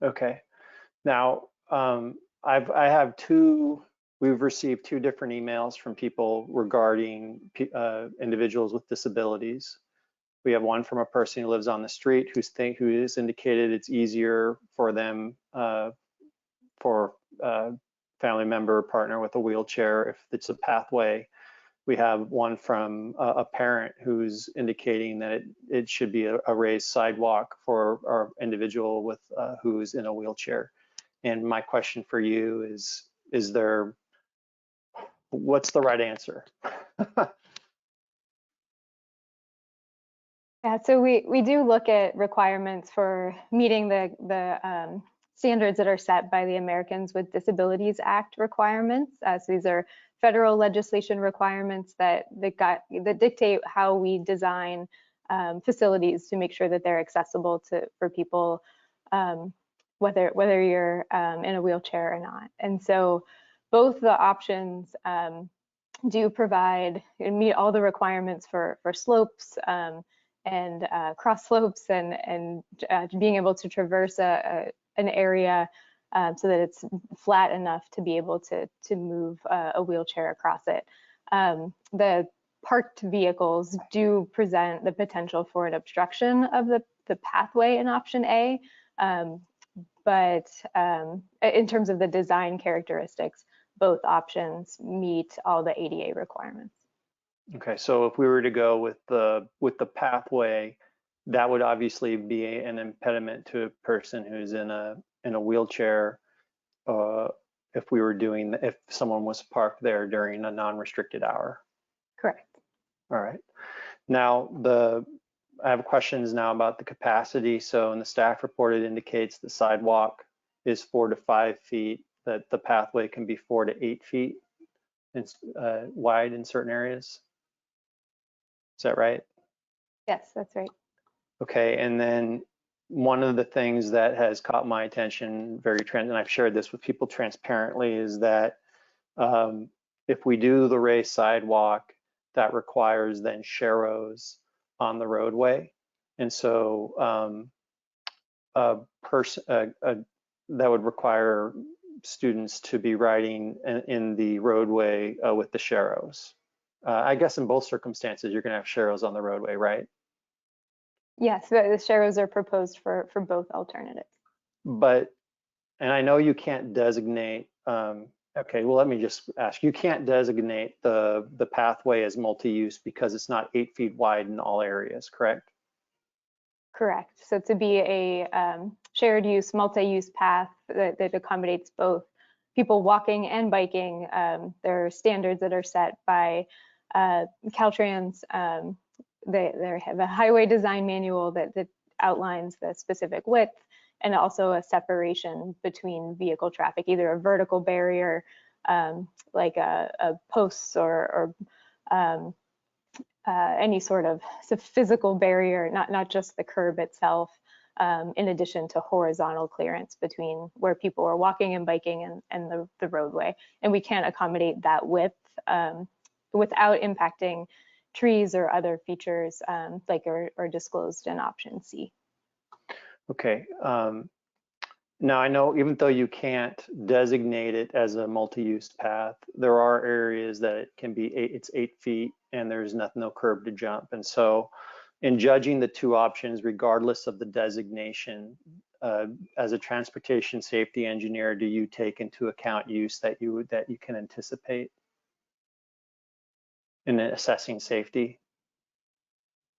Okay. Now, we've received two different emails from people regarding individuals with disabilities. We have one from a person who lives on the street who has indicated it's easier for them, for a family member or partner with a wheelchair if it's a pathway. We have one from a parent who's indicating that it should be a raised sidewalk for our individual with who's in a wheelchair. And my question for you is what's the right answer? Yeah, so we do look at requirements for meeting the standards that are set by the Americans with Disabilities Act requirements. So these are federal legislation requirements that dictate how we design facilities to make sure that they're accessible for people, whether you're in a wheelchair or not. And so both the options do provide and meet all the requirements for slopes and cross slopes and being able to traverse an area so that it's flat enough to be able to move a wheelchair across it. The parked vehicles do present the potential for an obstruction of the pathway in option A, but in terms of the design characteristics, both options meet all the ADA requirements. Okay, so if we were to go with the pathway, that would obviously be an impediment to a person who's in a wheelchair. If someone was parked there during a non-restricted hour. Correct. All right. Now I have questions now about the capacity. So in the staff report, it indicates the sidewalk is 4 to 5 feet, that the pathway can be 4 to 8 feet wide in certain areas. Is that right? Yes, that's right. Okay, and then one of the things that has caught my attention and I've shared this with people transparently, is that if we do the raised sidewalk, that requires then sharrows on the roadway. And so that would require students to be riding in the roadway with the sharrows. I guess in both circumstances, you're going to have sharrows on the roadway, right? Yes, the sharrows are proposed for both alternatives. But, and I know you can't designate, okay, well, let me just ask, you can't designate the pathway as multi-use because it's not 8 feet wide in all areas, correct? Correct. So to be a shared use, multi-use path that accommodates both people walking and biking, there are standards that are set by Caltrans. They have a highway design manual that outlines the specific width and also a separation between vehicle traffic, either a vertical barrier like a posts or any sort of physical barrier, not just the curb itself, in addition to horizontal clearance between where people are walking and biking and the roadway. And we can't accommodate that width without impacting trees or other features like are disclosed in option C. Okay. Now I know even though you can't designate it as a multi-use path, there are areas that it can be it's 8 feet and there's no curb to jump. And so in judging the two options, regardless of the designation, as a transportation safety engineer, do you take into account use that you can anticipate in assessing safety?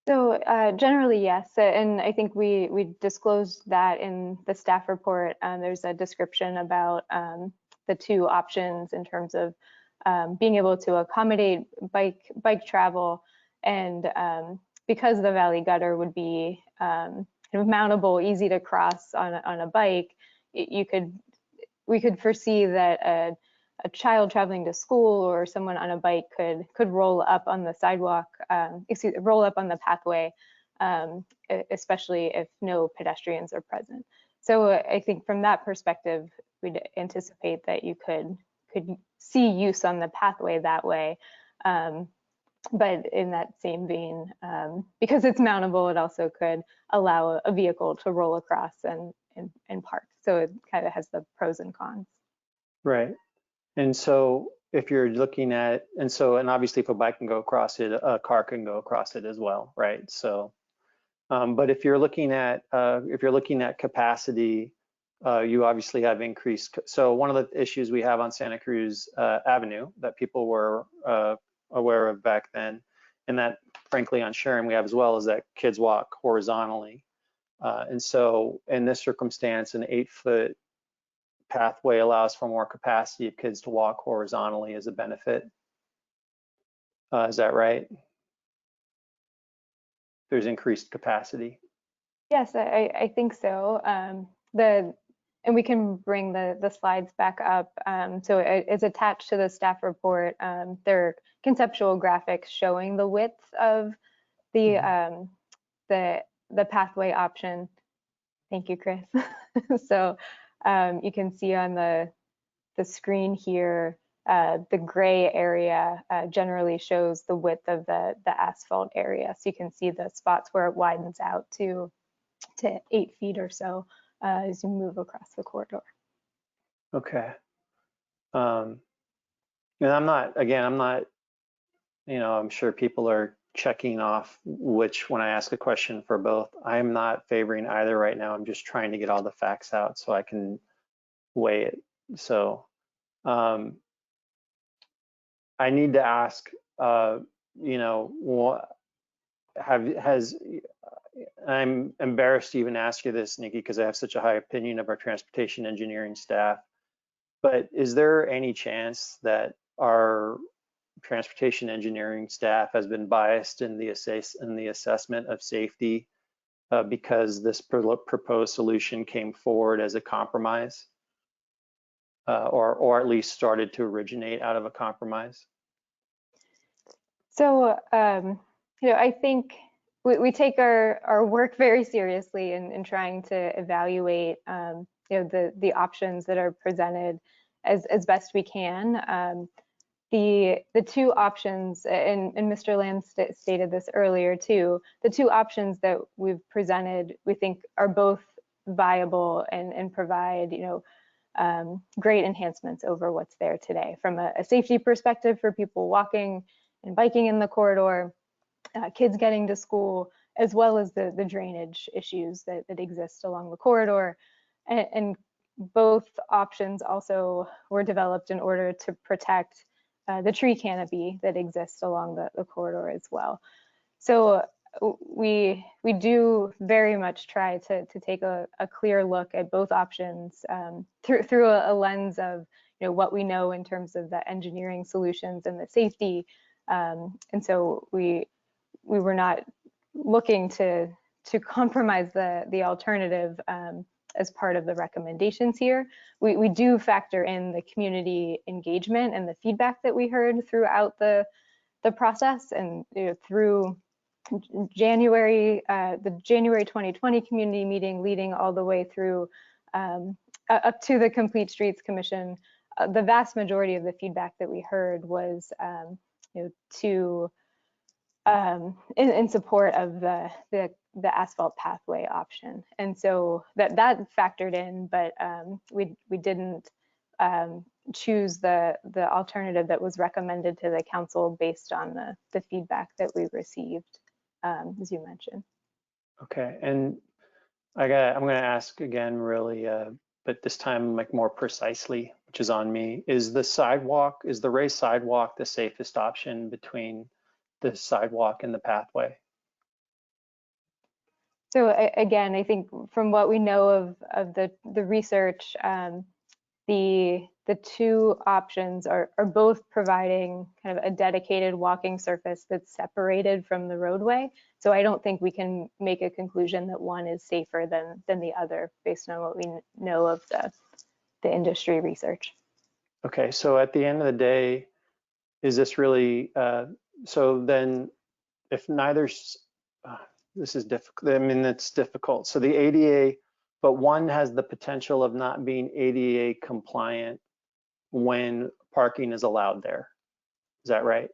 So generally, yes, and I think we disclosed that in the staff report. There's a description about the two options in terms of being able to accommodate bike travel, and because the valley gutter would be kind of mountable, easy to cross on a bike, we could foresee that a child traveling to school or someone on a bike could roll up on the sidewalk, roll up on the pathway, especially if no pedestrians are present. So I think from that perspective, we'd anticipate that you could see use on the pathway that way. But in that same vein, because it's mountable, it also could allow a vehicle to roll across and park. So it kind of has the pros and cons. Right. And so if you're looking at, and obviously if a bike can go across it, a car can go across it as well, right? So, but if you're looking at capacity, you obviously have increased. So one of the issues we have on Santa Cruz Avenue that people were aware of back then, and that frankly on Sharon we have as well, is that kids walk horizontally. And so in this circumstance, an 8-foot pathway allows for more capacity of kids to walk horizontally as a benefit. Is that right? There's increased capacity. Yes, I think so. And we can bring the slides back up. So it's attached to the staff report. There are conceptual graphics showing the width of the pathway option. Thank you, Chris. So you can see on the screen here, the gray area generally shows the width of the asphalt area. So you can see the spots where it widens out to 8 feet or so as you move across the corridor. Okay. And I'm not, I'm sure people are checking off which, when I ask a question for both, I'm not favoring either right now. I'm just trying to get all the facts out so I can weigh it. So I need to ask, I'm embarrassed to even ask you this, Nikki, because I have such a high opinion of our transportation engineering staff. But is there any chance that our transportation engineering staff has been biased in the assessment of safety because this proposed solution came forward as a compromise, or at least started to originate out of a compromise? So, I think we take our work very seriously in trying to evaluate, the options that are presented as best we can. The two options, and Mr. Lamb stated this earlier too, the two options that we've presented, we think are both viable and provide, great enhancements over what's there today from a safety perspective for people walking and biking in the corridor, kids getting to school, as well as the drainage issues that exist along the corridor. And both options also were developed in order to protect the tree canopy that exists along the corridor as well. So we do very much try to take a clear look at both options through a lens of what we know in terms of the engineering solutions and the safety. And so we were not looking to compromise the alternative as part of the recommendations here. We do factor in the community engagement and the feedback that we heard throughout the process, and through January, the January 2020 community meeting leading all the way through up to the Complete Streets Commission. The vast majority of the feedback that we heard was in support of the asphalt pathway option, and so that factored in, but we didn't choose the alternative that was recommended to the council based on the feedback that we received, as you mentioned. Okay, and I'm going to ask again, really, but this time like more precisely, which is on me. Is the raised sidewalk the safest option between the sidewalk and the pathway? So again, I think from what we know of the research, the two options are both providing kind of a dedicated walking surface that's separated from the roadway. So I don't think we can make a conclusion that one is safer than the other based on what we know of the industry research. Okay, so at the end of the day, is this really, so then if neither's, this is difficult, I mean, it's difficult. So the ADA, but one has the potential of not being ADA compliant when parking is allowed there. Is that right?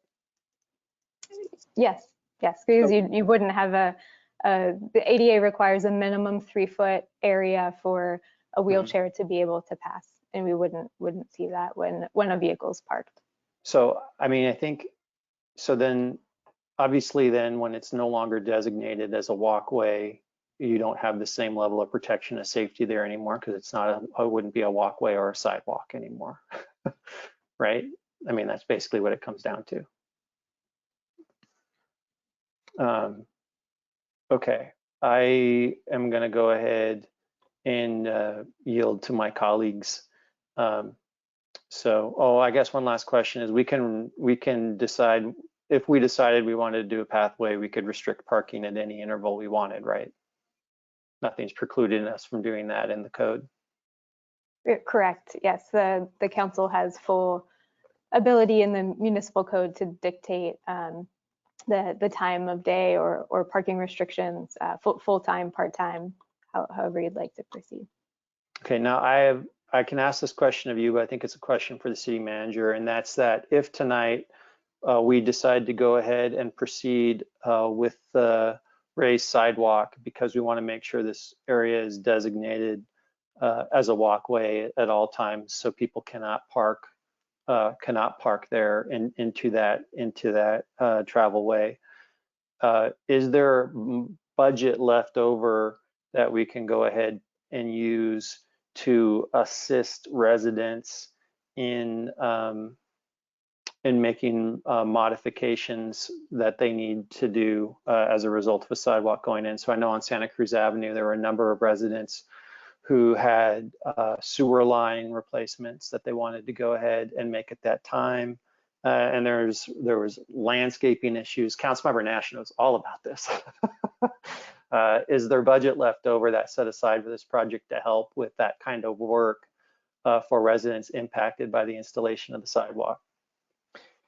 Yes, because you wouldn't have the ADA requires a minimum 3-foot area for a wheelchair to be able to pass, and we wouldn't see that when a vehicle's parked. So, I mean, I think, so then obviously then when it's no longer designated as a walkway, you don't have the same level of protection and safety there anymore, because it's not it wouldn't be a walkway or a sidewalk anymore, right? I mean, that's basically what it comes down to. Okay, I am going to go ahead and yield to my colleagues. I guess one last question is we can decide, if we decided we wanted to do a pathway, we could restrict parking at any interval we wanted, right? Nothing's precluding us from doing that in the code. Correct, yes, the council has full ability in the municipal code to dictate the time of day or parking restrictions, full-time, part-time, however you'd like to proceed. Okay, now I can ask this question of you, but I think it's a question for the city manager, and that's that if tonight we decide to go ahead and proceed with the raised sidewalk because we want to make sure this area is designated as a walkway at all times so people cannot park there into that travel way. Is there budget left over that we can go ahead and use to assist residents in making modifications that they need to do as a result of a sidewalk going in? So I know on Santa Cruz Avenue there were a number of residents who had sewer line replacements that they wanted to go ahead and make at that time. And there was landscaping issues. Councilmember Nash knows all about this. Is there budget left over that's set aside for this project to help with that kind of work for residents impacted by the installation of the sidewalk?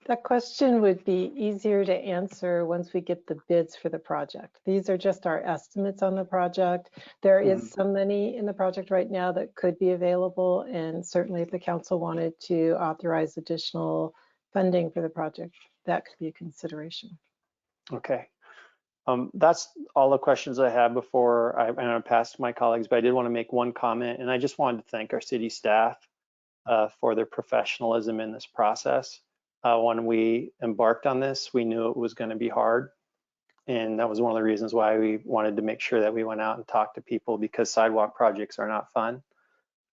That question would be easier to answer once we get the bids for the project. These are just our estimates on the project. There is some money in the project right now that could be available, and certainly if the council wanted to authorize additional funding for the project, that could be a consideration. Okay. That's all the questions I have before I'm going to pass to my colleagues, but I did want to make one comment, and I just wanted to thank our city staff for their professionalism in this process. When we embarked on this, we knew it was going to be hard, And that was one of the reasons why we wanted to make sure that we went out and talked to people, because sidewalk projects are not fun.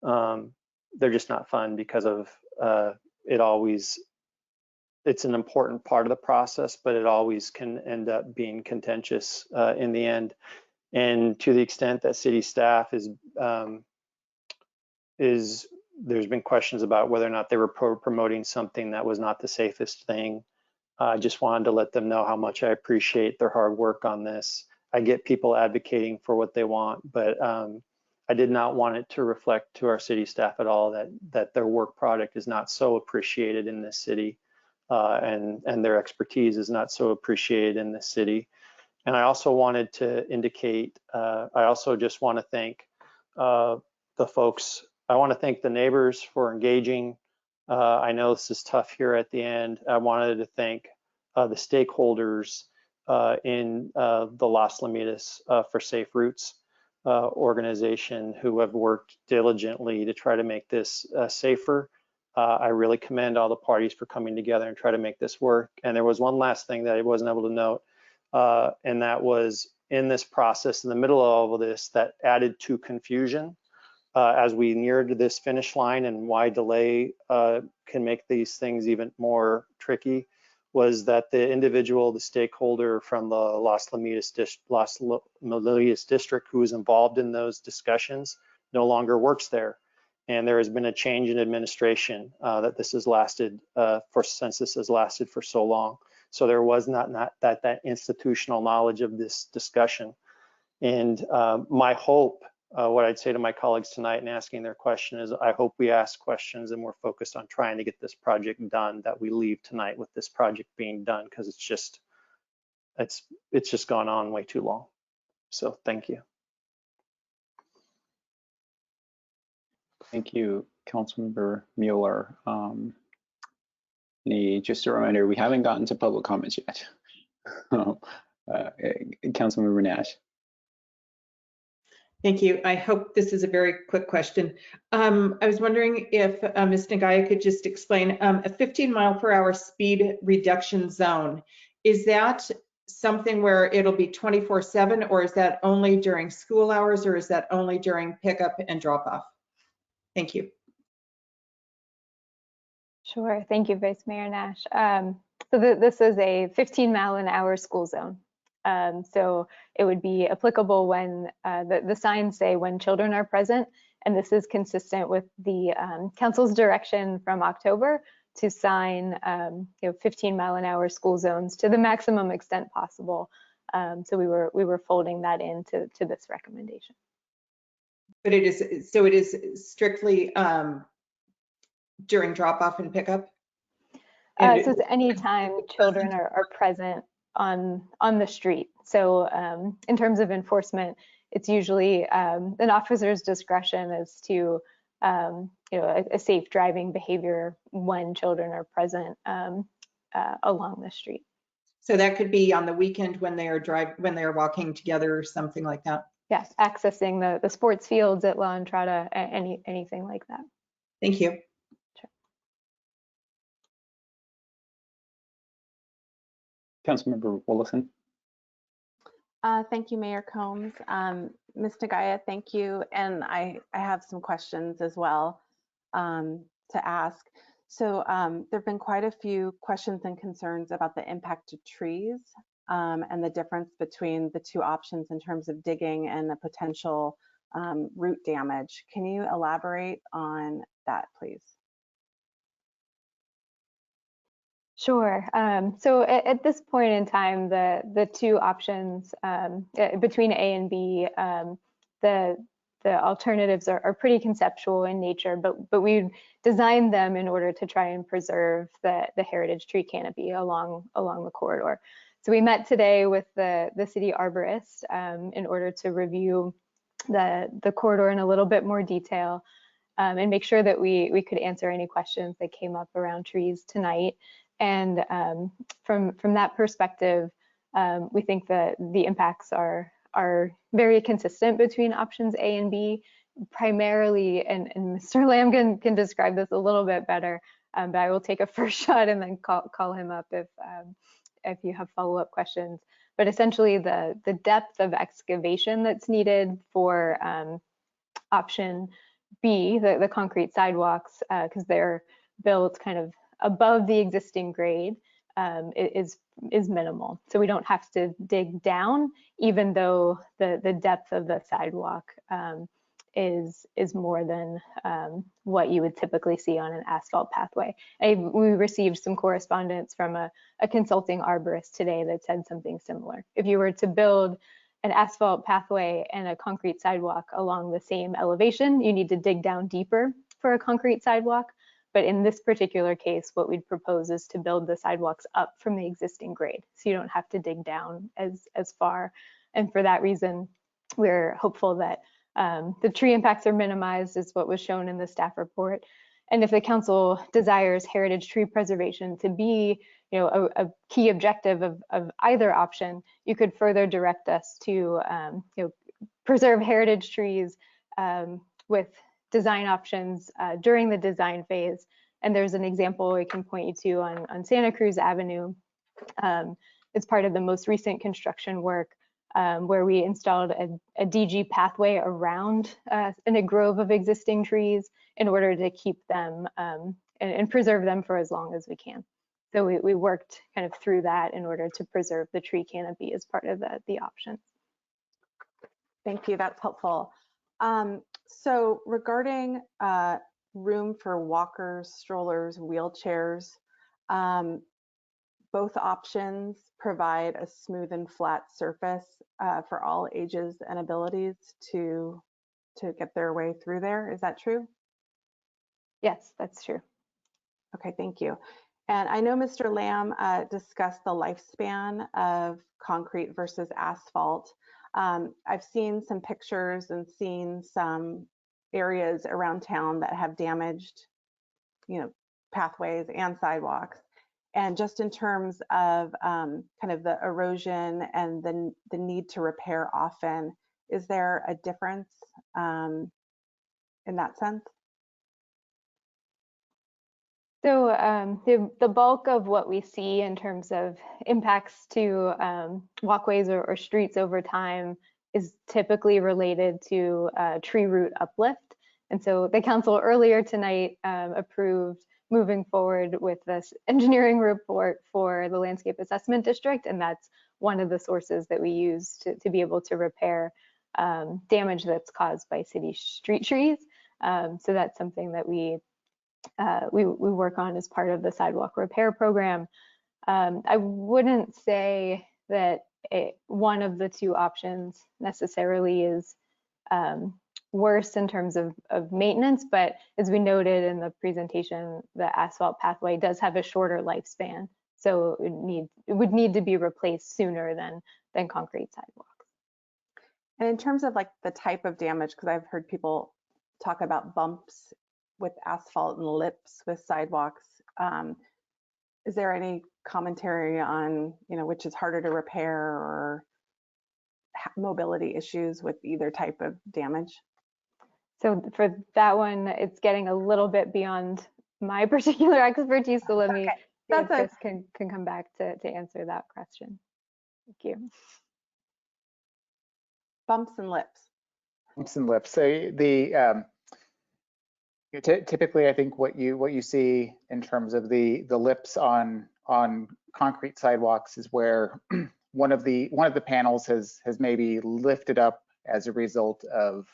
They're just not fun because of it's an important part of the process, but it always can end up being contentious in the end. And to the extent that city staff there's been questions about whether or not they were promoting something that was not the safest thing. I just wanted to let them know how much I appreciate their hard work on this. I get people advocating for what they want, but I did not want it to reflect to our city staff at all that their work product is not so appreciated in this city, and their expertise is not so appreciated in this city. And I also wanted to indicate, I also just want to thank the folks. I want to thank the neighbors for engaging. I know this is tough here at the end. I wanted to thank the stakeholders in the Las Lomitas for Safe Routes organization, who have worked diligently to try to make this safer. I really commend all the parties for coming together and try to make this work. And there was one last thing that I wasn't able to note, and that was in this process, in the middle of all of this, that added to confusion as we neared this finish line, and why delay can make these things even more tricky, was that the individual, the stakeholder from the Las Lomitas district who was involved in those discussions no longer works there. And there has been a change in administration that this has lasted since this has lasted for so long. So there was not that institutional knowledge of this discussion. And my hope, what I'd say to my colleagues tonight in asking their question is, I hope we ask questions and we're focused on trying to get this project done, that we leave tonight with this project being done, because it's just gone on way too long. So thank you. Thank you, Councilmember Mueller. Just a reminder, we haven't gotten to public comments yet. Councilmember Nash. Thank you. I hope this is a very quick question. I was wondering if Ms. Nagaya could just explain a 15-mile-per-hour speed reduction zone. Is that something where it'll be 24/7, or is that only during school hours, or is that only during pickup and drop-off? Thank you. Sure. Thank you, Vice Mayor Nash. This is a 15-mile-an-hour school zone. So it would be applicable when the signs say when children are present, and this is consistent with the council's direction from October to sign 15-mile-an-hour school zones to the maximum extent possible. So we were folding that into this recommendation. But it is strictly during drop-off and pickup? So it's anytime children are present on the street. So in terms of enforcement, it's usually an officer's discretion as to a safe driving behavior when children are present along the street. So that could be on the weekend when they are walking together or something like that. Yes, accessing the sports fields at La Entrada, anything like that. Thank you. Councilmember Willison. Thank you, Mayor Combs. Ms. Nagaya, thank you. And I have some questions as well to ask. So there have been quite a few questions and concerns about the impact to trees and the difference between the two options in terms of digging and the potential root damage. Can you elaborate on that, please? Sure. So at this point in time, the two options between A and B, the alternatives are pretty conceptual in nature, but we designed them in order to try and preserve the heritage tree canopy along the corridor. So we met today with the city arborist in order to review the corridor in a little bit more detail and make sure that we could answer any questions that came up around trees tonight. And from that perspective, we think that the impacts are very consistent between options A and B, primarily, and Mr. Lamb can describe this a little bit better, but I will take a first shot and then call him up if you have follow-up questions. but essentially the depth of excavation that's needed for option B, the concrete sidewalks, because they're built kind of above the existing grade, is minimal. So we don't have to dig down, even though the depth of the sidewalk is more than what you would typically see on an asphalt pathway. We received some correspondence from a consulting arborist today that said something similar. If you were to build an asphalt pathway and a concrete sidewalk along the same elevation, you need to dig down deeper for a concrete sidewalk. But in this particular case, what we'd propose is to build the sidewalks up from the existing grade, so you don't have to dig down as far. And for that reason, we're hopeful that the tree impacts are minimized, is what was shown in the staff report. And if the council desires heritage tree preservation to be, a key objective of either option, you could further direct us to, preserve heritage trees with design options during the design phase. And there's an example we can point you to on Santa Cruz Avenue. It's part of the most recent construction work where we installed a DG pathway around in a grove of existing trees in order to keep them and preserve them for as long as we can. So we worked kind of through that in order to preserve the tree canopy as part of the options. Thank you, that's helpful. So regarding room for walkers, strollers, wheelchairs, both options provide a smooth and flat surface for all ages and abilities to get their way through there. Is that true? Yes, that's true. Okay, thank you. And I know Mr. Lamb discussed the lifespan of concrete versus asphalt. I've seen some pictures and seen some areas around town that have damaged, pathways and sidewalks. And just in terms of kind of the erosion and the need to repair often, is there a difference in that sense? So the bulk of what we see in terms of impacts to walkways or streets over time is typically related to tree root uplift. And so the council earlier tonight approved moving forward with this engineering report for the landscape assessment district. And that's one of the sources that we use to be able to repair damage that's caused by city street trees. So that's something that we work on as part of the sidewalk repair program. I wouldn't say that one of the two options necessarily is worse in terms of maintenance, but as we noted in the presentation, the asphalt pathway does have a shorter lifespan, so it would need to be replaced sooner than concrete sidewalks. And in terms of like the type of damage, because I've heard people talk about bumps with asphalt and lips with sidewalks, is there any commentary on which is harder to repair or mobility issues with either type of damage? So for that one, it's getting a little bit beyond my particular expertise, so let me see if Chris can come back to answer that question. Thank you. Bumps and lips. Bumps and lips. So typically, I think what you see in terms of the lips on concrete sidewalks is where one of the panels has maybe lifted up as a result of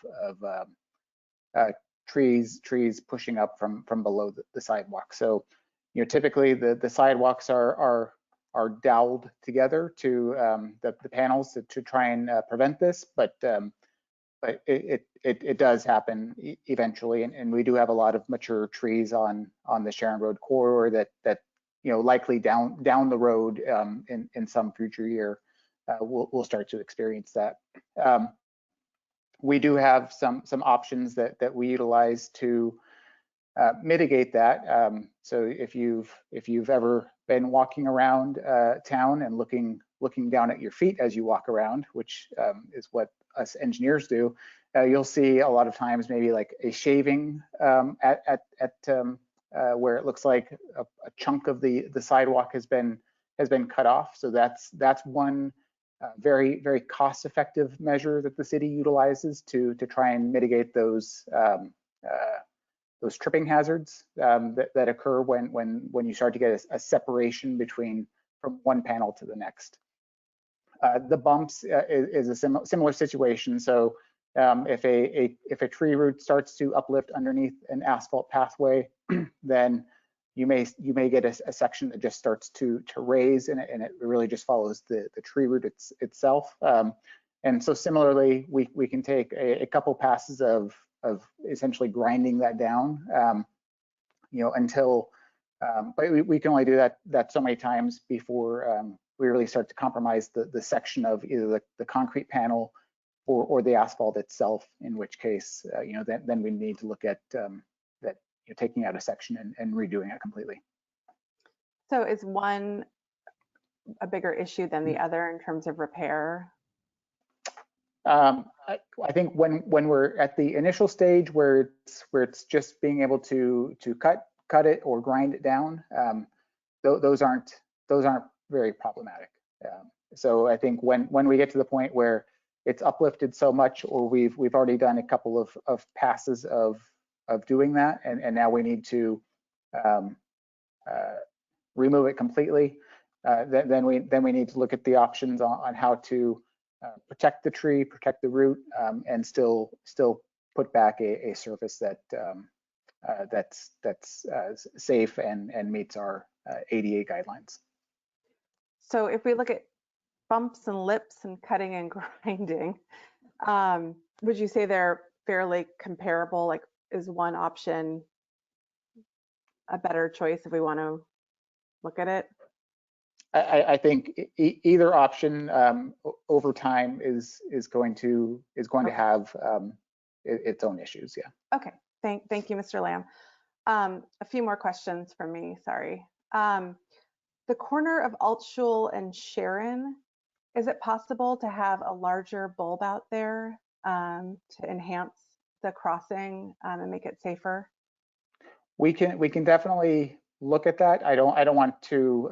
trees pushing up from below the sidewalk. So typically the sidewalks are doweled together to the panels to try and prevent this, but it does happen eventually, and we do have a lot of mature trees on the Sharon Road corridor that likely down the road in some future year we'll start to experience that. We do have some options that we utilize to mitigate that. So if you've ever been walking around town and looking down at your feet as you walk around, which is what us engineers do, you'll see a lot of times maybe like a shaving at where it looks like a chunk of the sidewalk has been cut off. So that's one very, very cost-effective measure that the city utilizes to try and mitigate those tripping hazards that occur when you start to get a separation from one panel to the next. The bumps is a similar situation. So if a tree root starts to uplift underneath an asphalt pathway, then you may get a section that just starts to raise, and it really just follows the tree root itself. And so similarly, we can take a couple passes of essentially grinding that down, until, but we can only do that so many times before we really start to compromise the section of either the concrete panel or the asphalt itself, in which case, then we need to look at that, taking out a section and redoing it completely. So is one a bigger issue than the other in terms of repair? I think when we're at the initial stage where it's just being able to cut it or grind it down, those aren't very problematic. So I think when we get to the point where it's uplifted so much, or we've already done a couple of passes of doing that, and now we need to remove it completely, then we need to look at the options on how to protect the tree, protect the root, and still put back a surface that's safe and meets our ADA guidelines. So if we look at bumps and lips and cutting and grinding, would you say they're fairly comparable? Like, is one option a better choice if we want to look at it? I think either option over time is going to have its own issues. Yeah. Okay. Thank you, Mr. Lamb. A few more questions from me. Sorry. The corner of Altschul and Sharon, is it possible to have a larger bulb out there to enhance the crossing and make it safer? We can definitely look at that. I don't want to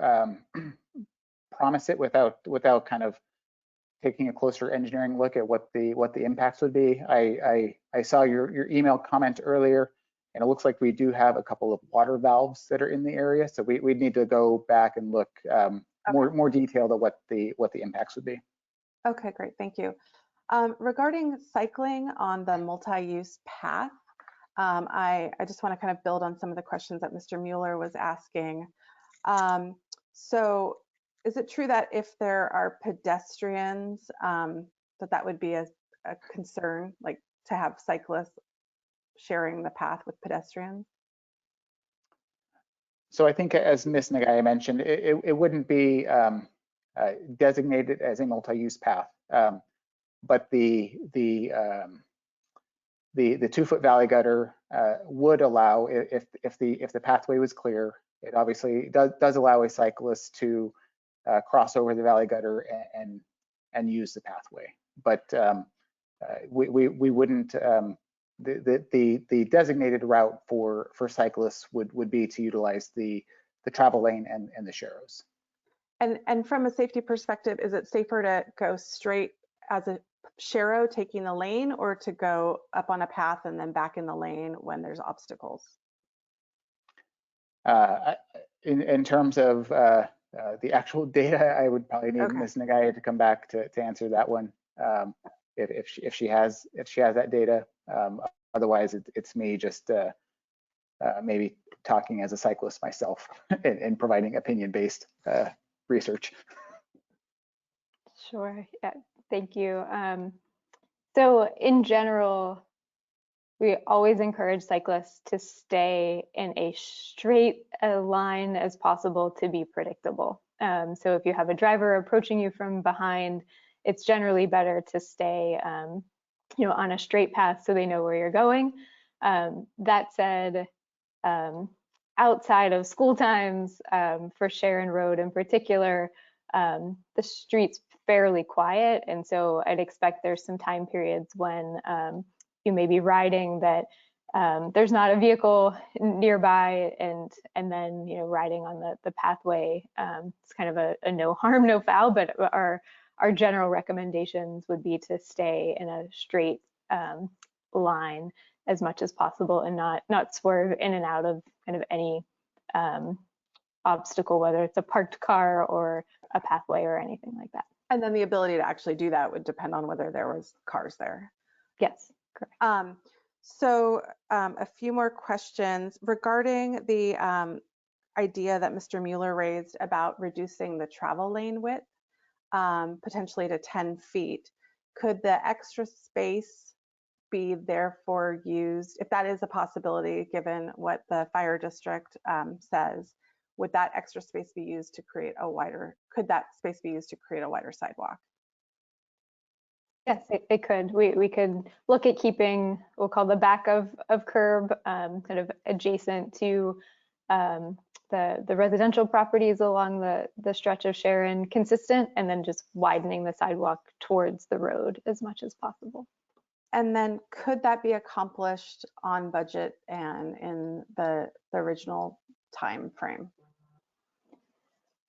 promise it without kind of taking a closer engineering look at what the impacts would be. I saw your email comment earlier, and it looks like we do have a couple of water valves that are in the area. So we'd need to go back and look more detailed at what the impacts would be. Okay, great, thank you. Regarding cycling on the multi-use path, I just want to kind of build on some of the questions that Mr. Mueller was asking. So is it true that if there are pedestrians, that would be a concern, like to have cyclists sharing the path with pedestrians? So I think, as Ms. Nagai mentioned, it wouldn't be designated as a multi-use path, but the 2-foot valley gutter would allow, if the pathway was clear, it obviously does allow a cyclist to cross over the valley gutter and use the pathway. But we wouldn't. The designated route for cyclists would be to utilize the travel lane and the sharrows. And from a safety perspective, is it safer to go straight as a sharrow taking the lane, or to go up on a path and then back in the lane when there's obstacles? In terms of the actual data, I would probably need Ms. Nagai to come back to answer that one. If she has that data. Otherwise, it's me just maybe talking as a cyclist myself and providing opinion-based research. Sure. Yeah. Thank you. So in general, we always encourage cyclists to stay in a straight line as possible to be predictable. So if you have a driver approaching you from behind, it's generally better to stay on a straight path so they know where you're going. That said, outside of school times, for Sharon Road in particular, the street's fairly quiet, and so I'd expect there's some time periods when you may be riding that there's not a vehicle nearby, and then riding on the pathway. It's kind of a no harm, no foul, but our our general recommendations would be to stay in a straight line as much as possible and not swerve in and out of kind of any obstacle, whether it's a parked car or a pathway or anything like that. And then the ability to actually do that would depend on whether there was cars there. Yes, correct. So a few more questions regarding the idea that Mr. Mueller raised about reducing the travel lane width, potentially to 10 feet. Could the extra space be therefore used, if that is a possibility, given what the fire district says, would that extra space be used to create a wider, could that space be used to create a wider sidewalk? Yes, it could. We could look at keeping, we'll call the back of curb kind of adjacent to the residential properties along the stretch of Sharon consistent, and then just widening the sidewalk towards the road as much as possible. And then could that be accomplished on budget and in the original time frame?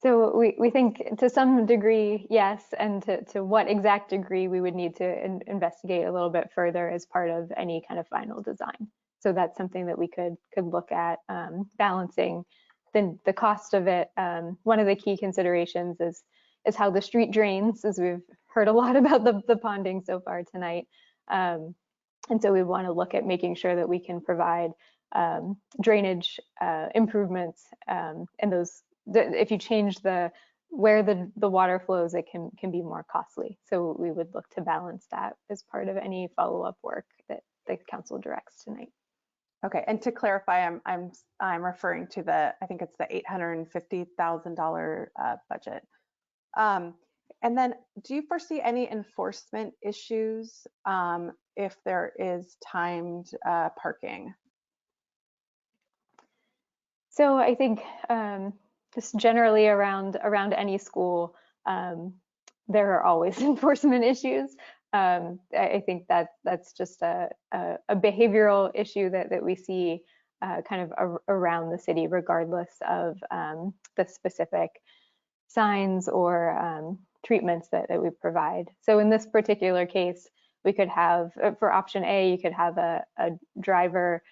So we think to some degree, yes, and to what exact degree we would need to investigate a little bit further as part of any kind of final design. So that's something that we could look at, balancing the cost of it. One of the key considerations is how the street drains, as we've heard a lot about the ponding so far tonight. And so we want to look at making sure that we can provide drainage improvements, and those, if you change where the water flows, it can be more costly. So we would look to balance that as part of any follow-up work that the council directs tonight. Okay, and to clarify, I'm referring to I think it's the $850,000 budget. And then, do you foresee any enforcement issues if there is timed parking? So I think just generally around any school, there are always enforcement issues. I think that's just a behavioral issue that we see kind of around the city, regardless of the specific signs or treatments that we provide. So in this particular case, we could have, for option A, you could have a driver,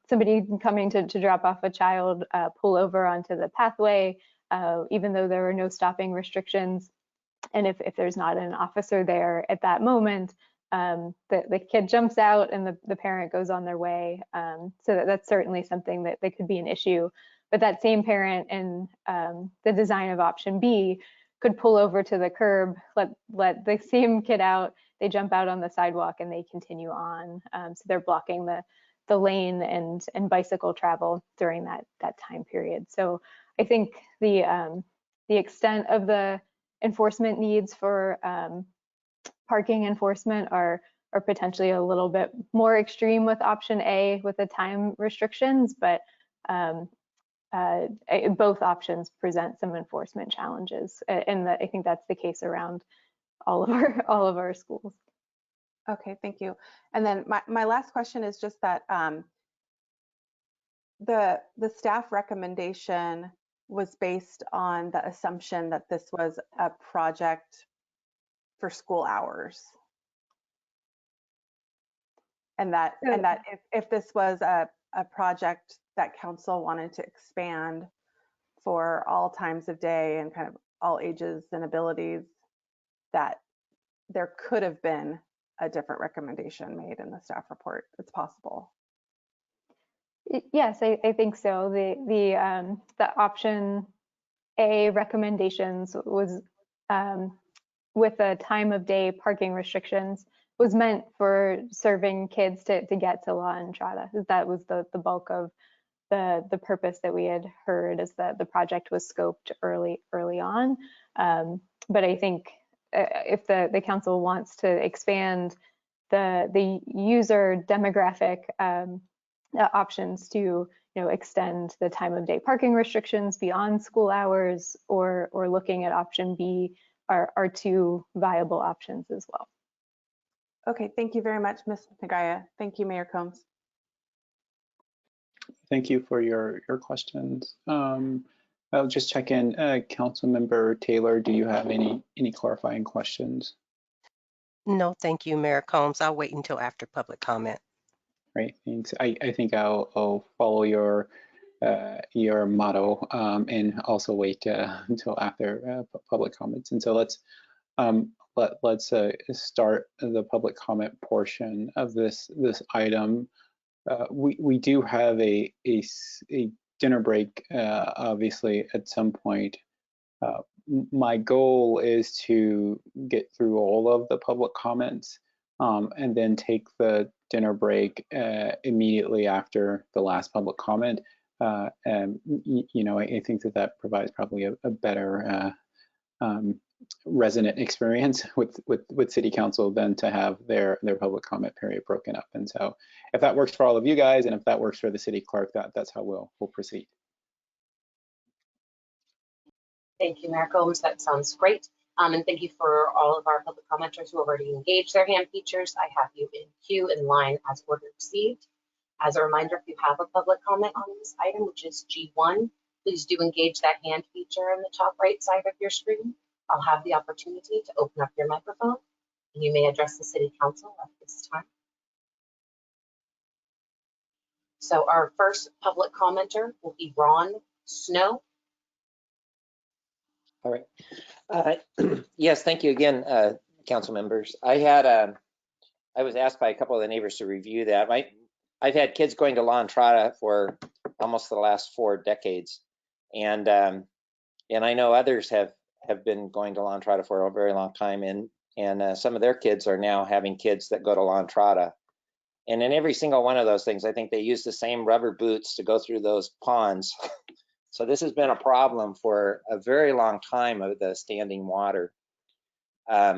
somebody coming to drop off a child, pull over onto the pathway, even though there are no stopping restrictions. And if there's not an officer there at that moment, the kid jumps out and the parent goes on their way. So that's certainly something that could be an issue. But that same parent in the design of option B could pull over to the curb, let the same kid out, they jump out on the sidewalk and they continue on. So they're blocking the lane and bicycle travel during that time period. So I think the extent of the enforcement needs for parking enforcement are potentially a little bit more extreme with option A with the time restrictions, but both options present some enforcement challenges, and I think that's the case around all of our schools. Okay, thank you. And then my last question is just that the staff recommendation was based on the assumption that this was a project for school hours, and that if this was a project that council wanted to expand for all times of day and kind of all ages and abilities, that there could have been a different recommendation made in the staff report. It's possible. Yes, I think so. The option A recommendations was with a time of day parking restrictions was meant for serving kids to get to La Entrada. That was the bulk of the purpose that we had heard as the project was scoped early on. But I think if the council wants to expand the user demographic options to extend the time of day parking restrictions beyond school hours, or looking at option B are two viable options as well. Okay, thank you very much, Ms. Nagaya. Thank you, Mayor Combs. Thank you for your questions. I'll just check in. Councilmember Taylor, do you have any clarifying questions? No, thank you, Mayor Combs. I'll wait until after public comment. Great, thanks. I think I'll follow your motto and also wait until after public comments. And so let's start the public comment portion of this item. We do have a dinner break, obviously, at some point. My goal is to get through all of the public comments and then take the dinner break immediately after the last public comment. And you know, I think that provides probably a better resonant experience with City Council than to have their public comment period broken up. And so, if that works for all of you guys, and if that works for the city clerk, that's how we'll proceed. Thank you, Mayor Combs. That sounds great. And thank you for all of our public commenters who already engaged their hand features. I have you in queue in line as order received. As a reminder, if you have a public comment on this item, which is G1, please do engage that hand feature on the top right side of your screen. I'll have the opportunity to open up your microphone and you may address the City Council at this time. So our first public commenter will be Ron Snow. All right. Yes, thank you again, council members. I was asked by a couple of the neighbors to review that. I've had kids going to La Entrada for almost the last 4 decades, and I know others have been going to La Entrada for a very long time, and some of their kids are now having kids that go to La Entrada. And in every single one of those things, I think they use the same rubber boots to go through those ponds. So this has been a problem for a very long time of the standing water. I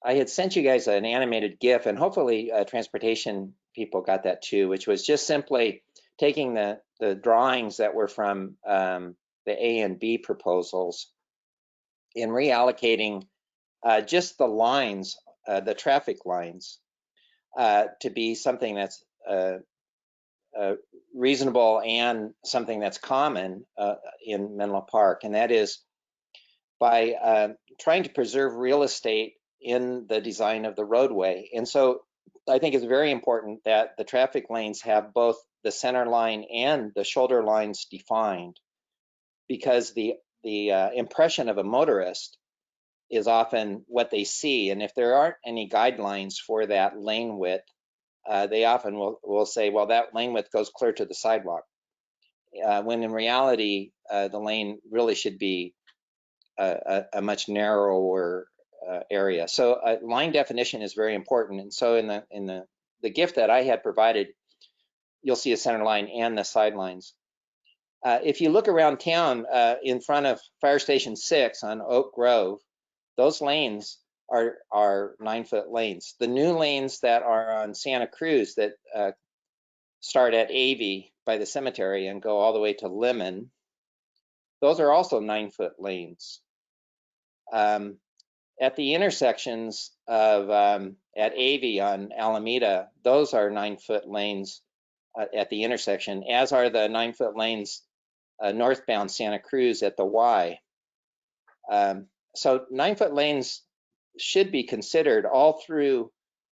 had sent you guys an animated GIF, and hopefully transportation people got that too, which was just simply taking the drawings that were from the A and B proposals and reallocating just the lines, the traffic lines, to be something that's reasonable and something that's common in Menlo Park, and that is by trying to preserve real estate in the design of the roadway. And so I think it's very important that the traffic lanes have both the center line and the shoulder lines defined, because the impression of a motorist is often what they see. And if there aren't any guidelines for that lane width, they often will say, well, that lane width goes clear to the sidewalk, when in reality, the lane really should be a much narrower area. So line definition is very important. And so in the GIF that I had provided, you'll see a center line and the sidelines. If you look around town in front of Fire Station 6 on Oak Grove, those lanes are 9-foot lanes. The new lanes that are on Santa Cruz that start at Avey by the cemetery and go all the way to Lemon, those are also 9-foot lanes. At the intersections of at Avey on Alameda, those are 9-foot lanes at the intersection, as are the 9-foot lanes northbound Santa Cruz at the Y. So 9-foot lanes should be considered all through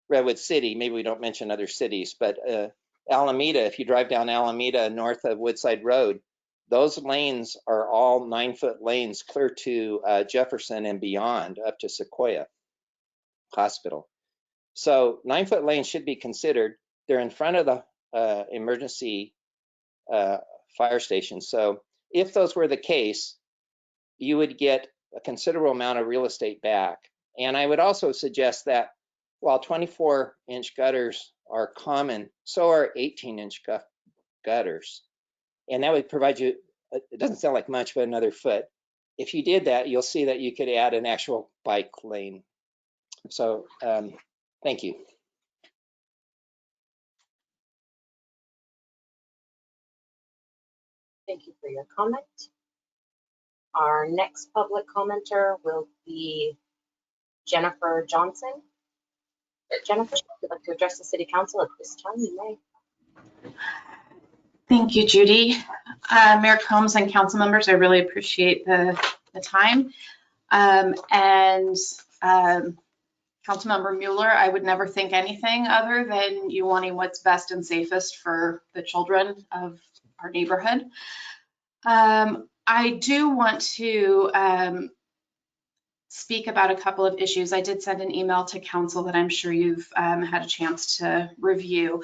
Redwood City. Maybe we don't mention other cities, but Alameda, if you drive down Alameda north of Woodside Road, those lanes are all 9-foot lanes clear to Jefferson and beyond, up to Sequoia Hospital. So 9-foot lanes should be considered. They're in front of the emergency fire station. So if those were the case, you would get a considerable amount of real estate back. And I would also suggest that while 24-inch gutters are common, so are 18-inch gutters. And that would provide you, it doesn't sound like much, but another foot. If you did that, you'll see that you could add an actual bike lane. So thank you. Thank you for your comment. Our next public commenter will be Jennifer Johnson. Jennifer, if you'd like to address the City Council at this time, you may. Thank you, Judy. Mayor Combs and council members, I really appreciate the time. Councilmember Mueller, I would never think anything other than you wanting what's best and safest for the children of our neighborhood. I do want to speak about a couple of issues. I did send an email to council that I'm sure you've had a chance to review.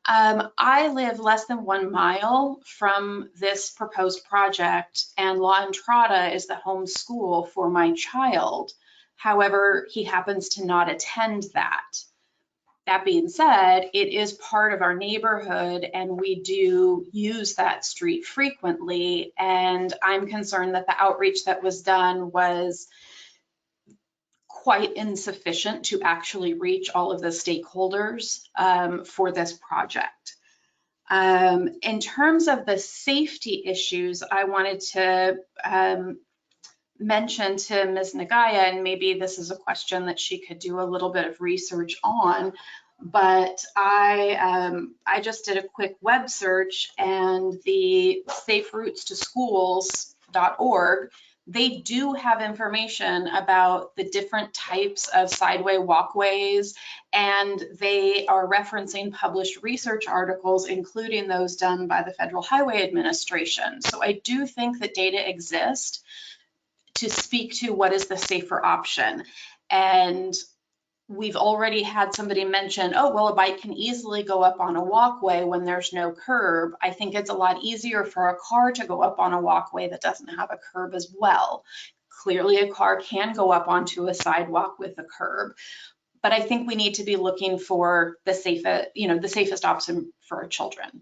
I live less than 1 mile from this proposed project, and La Entrada is the home school for my child. However, he happens to not attend that. That being said, it is part of our neighborhood and we do use that street frequently. And I'm concerned that the outreach that was done was quite insufficient to actually reach all of the stakeholders for this project. In terms of the safety issues, I wanted to mention to Ms. Nagaya, and maybe this is a question that she could do a little bit of research on, but I just did a quick web search, and the saferoutestoschools.org, they do have information about the different types of sideway walkways, and they are referencing published research articles, including those done by the Federal Highway Administration. So I do think that data exists to speak to what is the safer option. And we've already had somebody mention, oh, well, a bike can easily go up on a walkway when there's no curb. I think it's a lot easier for a car to go up on a walkway that doesn't have a curb as well. Clearly, a car can go up onto a sidewalk with a curb, but I think we need to be looking for the safest option for our children.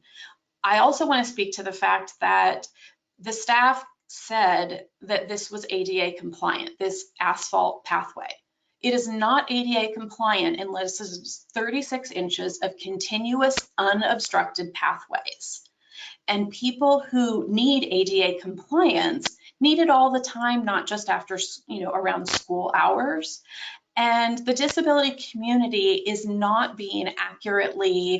I also want to speak to the fact that the staff said that this was ADA compliant, this asphalt pathway. It is not ADA compliant unless it's 36 inches of continuous unobstructed pathways. And people who need ADA compliance need it all the time, not just after, around school hours. And the disability community is not being accurately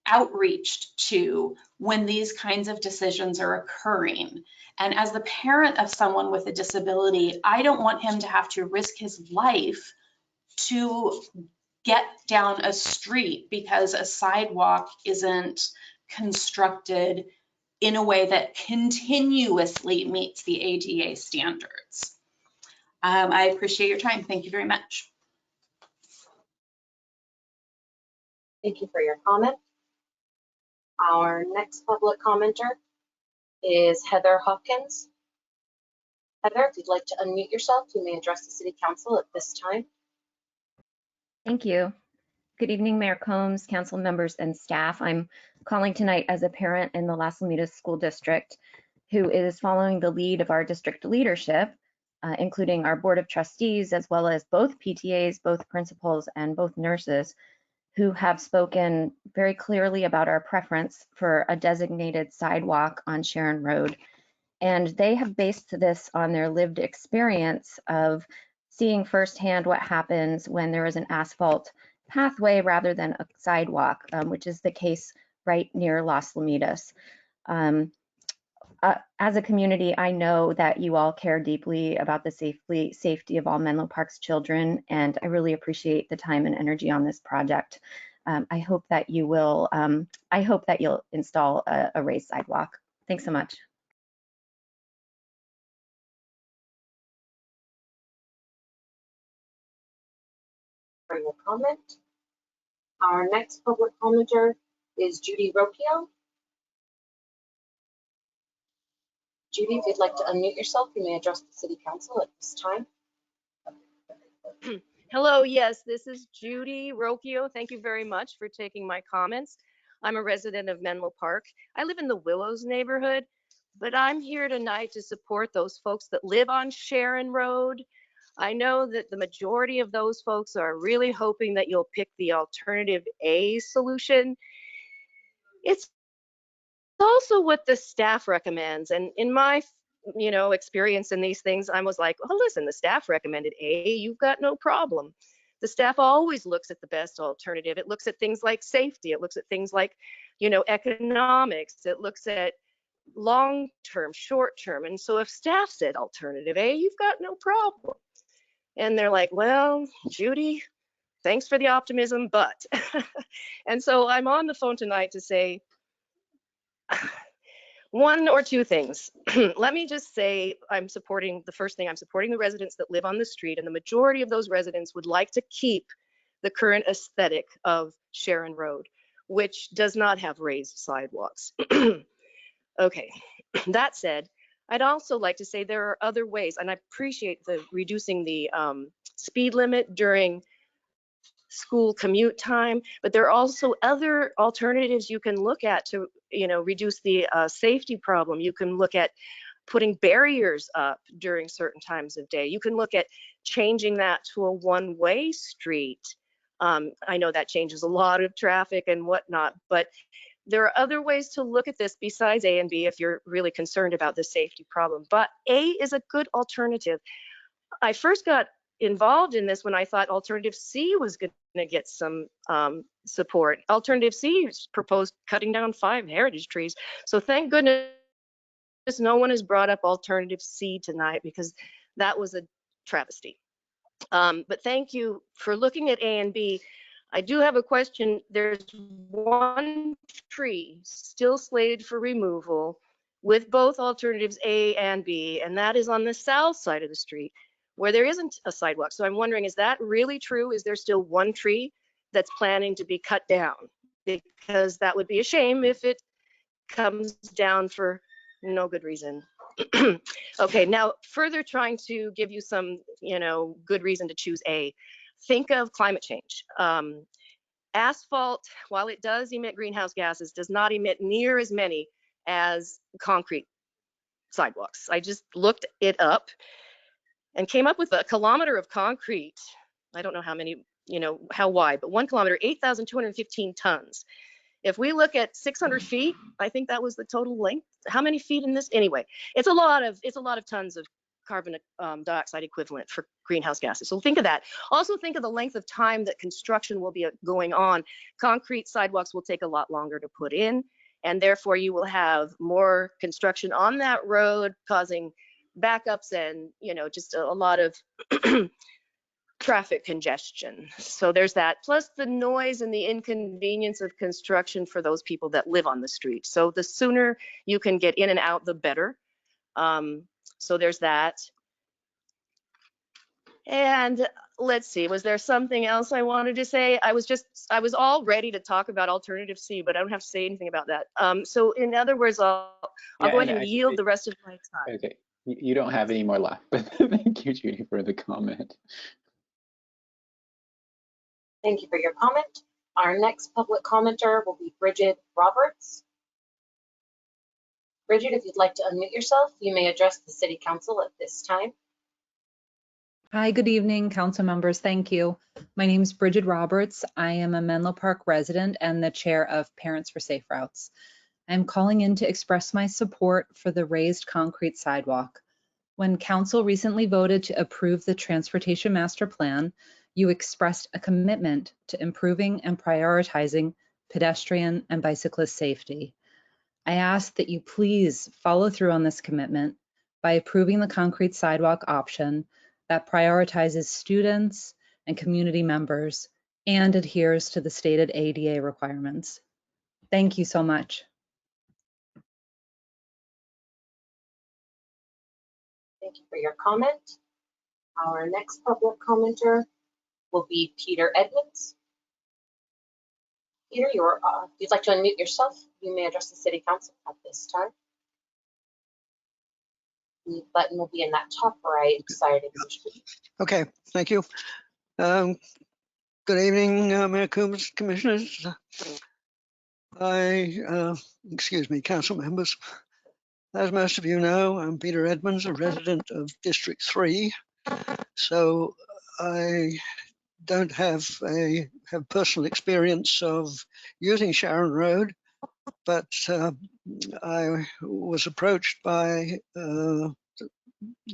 outreached to when these kinds of decisions are occurring. And as the parent of someone with a disability, I don't want him to have to risk his life to get down a street because a sidewalk isn't constructed in a way that continuously meets the ADA standards. I appreciate your time. Thank you very much. Thank you for your comment. Our next public commenter is Heather Hawkins. Heather, if you'd like to unmute yourself, you may address the City Council at this time. Thank you. Good evening, Mayor Combs, council members, and staff. I'm calling tonight as a parent in the Las Lomitas School District who is following the lead of our district leadership, including our Board of Trustees, as well as both PTAs, both principals, and both nurses, who have spoken very clearly about our preference for a designated sidewalk on Sharon Road. And they have based this on their lived experience of seeing firsthand what happens when there is an asphalt pathway rather than a sidewalk, which is the case right near Las Lomitas. As a community, I know that you all care deeply about the safety of all Menlo Park's children, and I really appreciate the time and energy on this project. I hope that you will. I hope that you'll install a raised sidewalk. Thanks so much. For your comment. Our next public commenter is Judy Rocchio. Judy, if you'd like to unmute yourself, you may address the City Council at this time. Hello, yes, this is Judy Rocchio. Thank you very much for taking my comments. I'm a resident of Menlo Park. I live in the Willows neighborhood, but I'm here tonight to support those folks that live on Sharon Road. I know that the majority of those folks are really hoping that you'll pick the alternative A solution. It's also what the staff recommends, and in my experience in these things, I was like, oh, listen, the staff recommended A, you've got no problem. The staff always looks at the best alternative. It looks at things like safety. It looks at things like, economics. It looks at long-term, short-term. And so if staff said alternative A, you've got no problem. And they're like, well, Judy, thanks for the optimism, but. And so I'm on the phone tonight to say one or two things. Let me just say the first thing, I'm supporting the residents that live on the street, and the majority of those residents would like to keep the current aesthetic of Sharon Road, which does not have raised sidewalks. Okay, that said, I'd also like to say there are other ways, and I appreciate the reducing the speed limit during school commute time, but there are also other alternatives you can look at to, reduce the safety problem. You can look at putting barriers up during certain times of day. You can look at changing that to a one-way street. I know that changes a lot of traffic and whatnot, but there are other ways to look at this besides A and B if you're really concerned about the safety problem. But A is a good alternative. I first got involved in this when I thought alternative C was going to get some support. Alternative C proposed cutting down 5 heritage trees. So thank goodness no one has brought up alternative C tonight, because that was a travesty. But thank you for looking at A and B. I do have a question. There's one tree still slated for removal with both alternatives A and B, and that is on the south side of the street where there isn't a sidewalk. So I'm wondering, is that really true? Is there still one tree that's planning to be cut down? Because that would be a shame if it comes down for no good reason. Okay, now further trying to give you some, good reason to choose A. Think of climate change. Asphalt, while it does emit greenhouse gases, does not emit near as many as concrete sidewalks. I just looked it up and came up with a kilometer of concrete. I don't know how many, how wide, but 1 kilometer, 8,215 tons. If we look at 600 feet, I think that was the total length. How many feet in this? Anyway, it's a lot of tons of carbon dioxide equivalent for greenhouse gases. So think of that. Also think of the length of time that construction will be going on. Concrete sidewalks will take a lot longer to put in, and therefore you will have more construction on that road, causing backups and, just a lot of traffic congestion. So there's that, plus the noise and the inconvenience of construction for those people that live on the street. So the sooner you can get in and out, the better. So there's that. And let's see, was there something else I wanted to say? I was all ready to talk about alternative C, but I don't have to say anything about that. So in other words, I'll go ahead and yield the rest of my time. Okay, you don't have any more left, but thank you, Judy, for the comment. Thank you for your comment. Our next public commenter will be Bridget Roberts. Bridget, if you'd like to unmute yourself, you may address the City Council at this time. Hi, good evening, council members. Thank you. My name is Bridget Roberts. I am a Menlo Park resident and the chair of Parents for Safe Routes. I'm calling in to express my support for the raised concrete sidewalk. When council recently voted to approve the Transportation Master Plan, you expressed a commitment to improving and prioritizing pedestrian and bicyclist safety. I ask that you please follow through on this commitment by approving the concrete sidewalk option that prioritizes students and community members and adheres to the stated ADA requirements. Thank you so much. Thank you for your comment. Our next public commenter will be Peter Edmonds. Peter, if you'd like to unmute yourself, you may address the City Council at this time. The button will be in that top right side of your screen. Okay, thank you. Good evening, Mayor Coombs, commissioners. Excuse me, council members. As most of you know, I'm Peter Edmonds, a resident of District 3. So I don't have personal experience of using Sharon Road, but I was approached by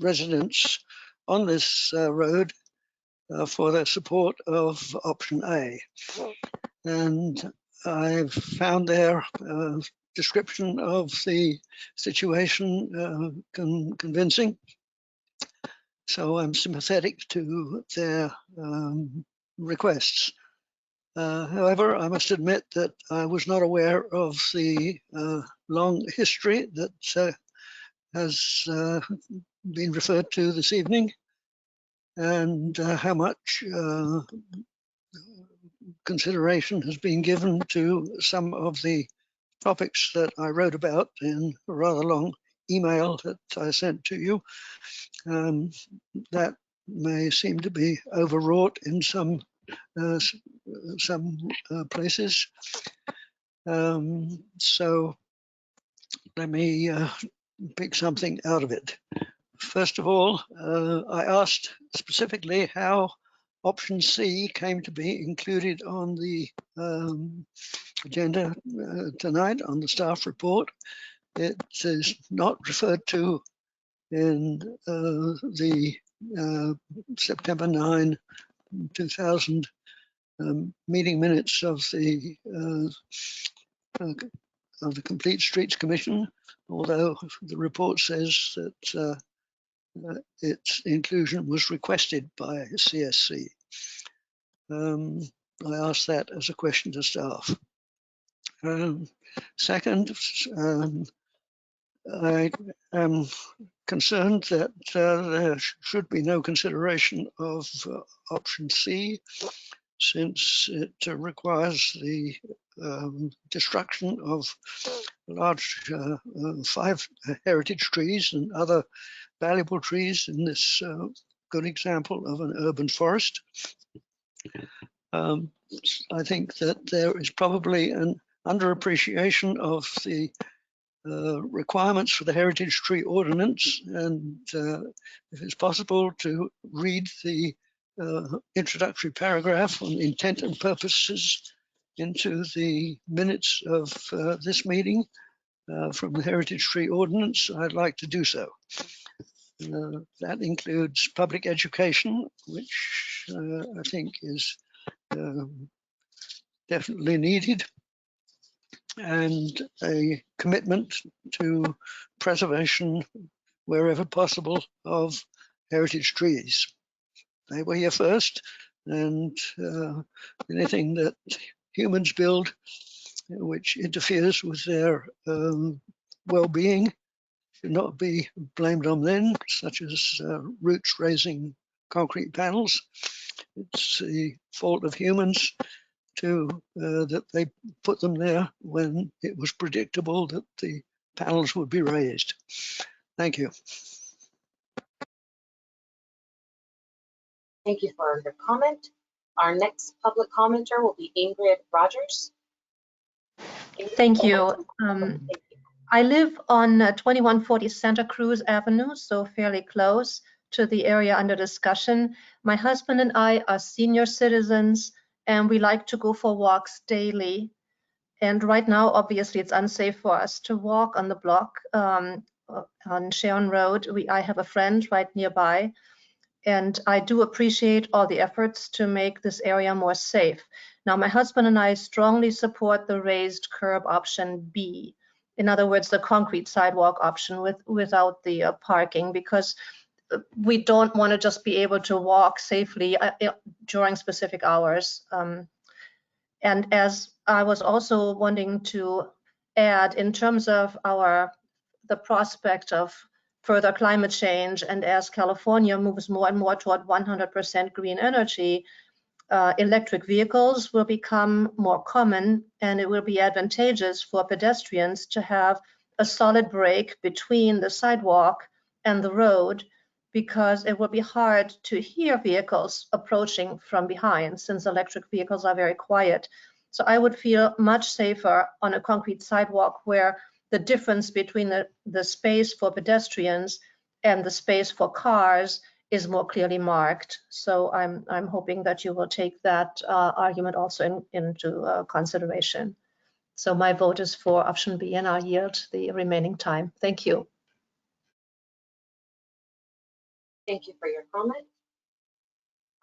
residents on this road for their support of option A. And I've found their description of the situation convincing. So I'm sympathetic to their requests. However, I must admit that I was not aware of the long history that has been referred to this evening, and how much consideration has been given to some of the topics that I wrote about in a rather long email that I sent to you. That may seem to be overwrought in some places. So let me pick something out of it. First of all, I asked specifically how option C came to be included on the agenda tonight on the staff report. It is not referred to in the September 9, 2000 meeting minutes of the Complete Streets Commission, although the report says that its inclusion was requested by CSC. I asked that as a question to staff. Second, I am concerned that there should be no consideration of option C, since it requires the destruction of large 5 heritage trees and other valuable trees in this good example of an urban forest. I think that there is probably an underappreciation of the requirements for the heritage tree ordinance, and if it's possible to read the introductory paragraph on intent and purposes into the minutes of this meeting from the heritage tree ordinance, I'd like to do so. That includes public education, which I think is definitely needed, and a commitment to preservation wherever possible of heritage trees. They were here first, and anything that humans build which interferes with their well-being should not be blamed on them, such as roots raising concrete panels. It's the fault of humans that they put them there when it was predictable that the panels would be raised. Thank you. Thank you for your comment. Our next public commenter will be Ingrid Rogers. Ingrid, Thank you. I live on 2140 Santa Cruz Avenue, so fairly close to the area under discussion. My husband and I are senior citizens, and we like to go for walks daily. And right now, obviously, it's unsafe for us to walk on the block on Sharon Road. I have a friend right nearby, and I do appreciate all the efforts to make this area more safe. Now, my husband and I strongly support the raised curb option B. In other words, the concrete sidewalk option without the parking, because we don't want to just be able to walk safely during specific hours. And as I was also wanting to add, in terms of the prospect of further climate change, and as California moves more and more toward 100% green energy, electric vehicles will become more common, and it will be advantageous for pedestrians to have a solid break between the sidewalk and the road, because it will be hard to hear vehicles approaching from behind, since electric vehicles are very quiet. So I would feel much safer on a concrete sidewalk where the difference between the space for pedestrians and the space for cars is more clearly marked. So I'm hoping that you will take that argument also into consideration. So my vote is for option B, and I'll yield the remaining time. Thank you. Thank you for your comment.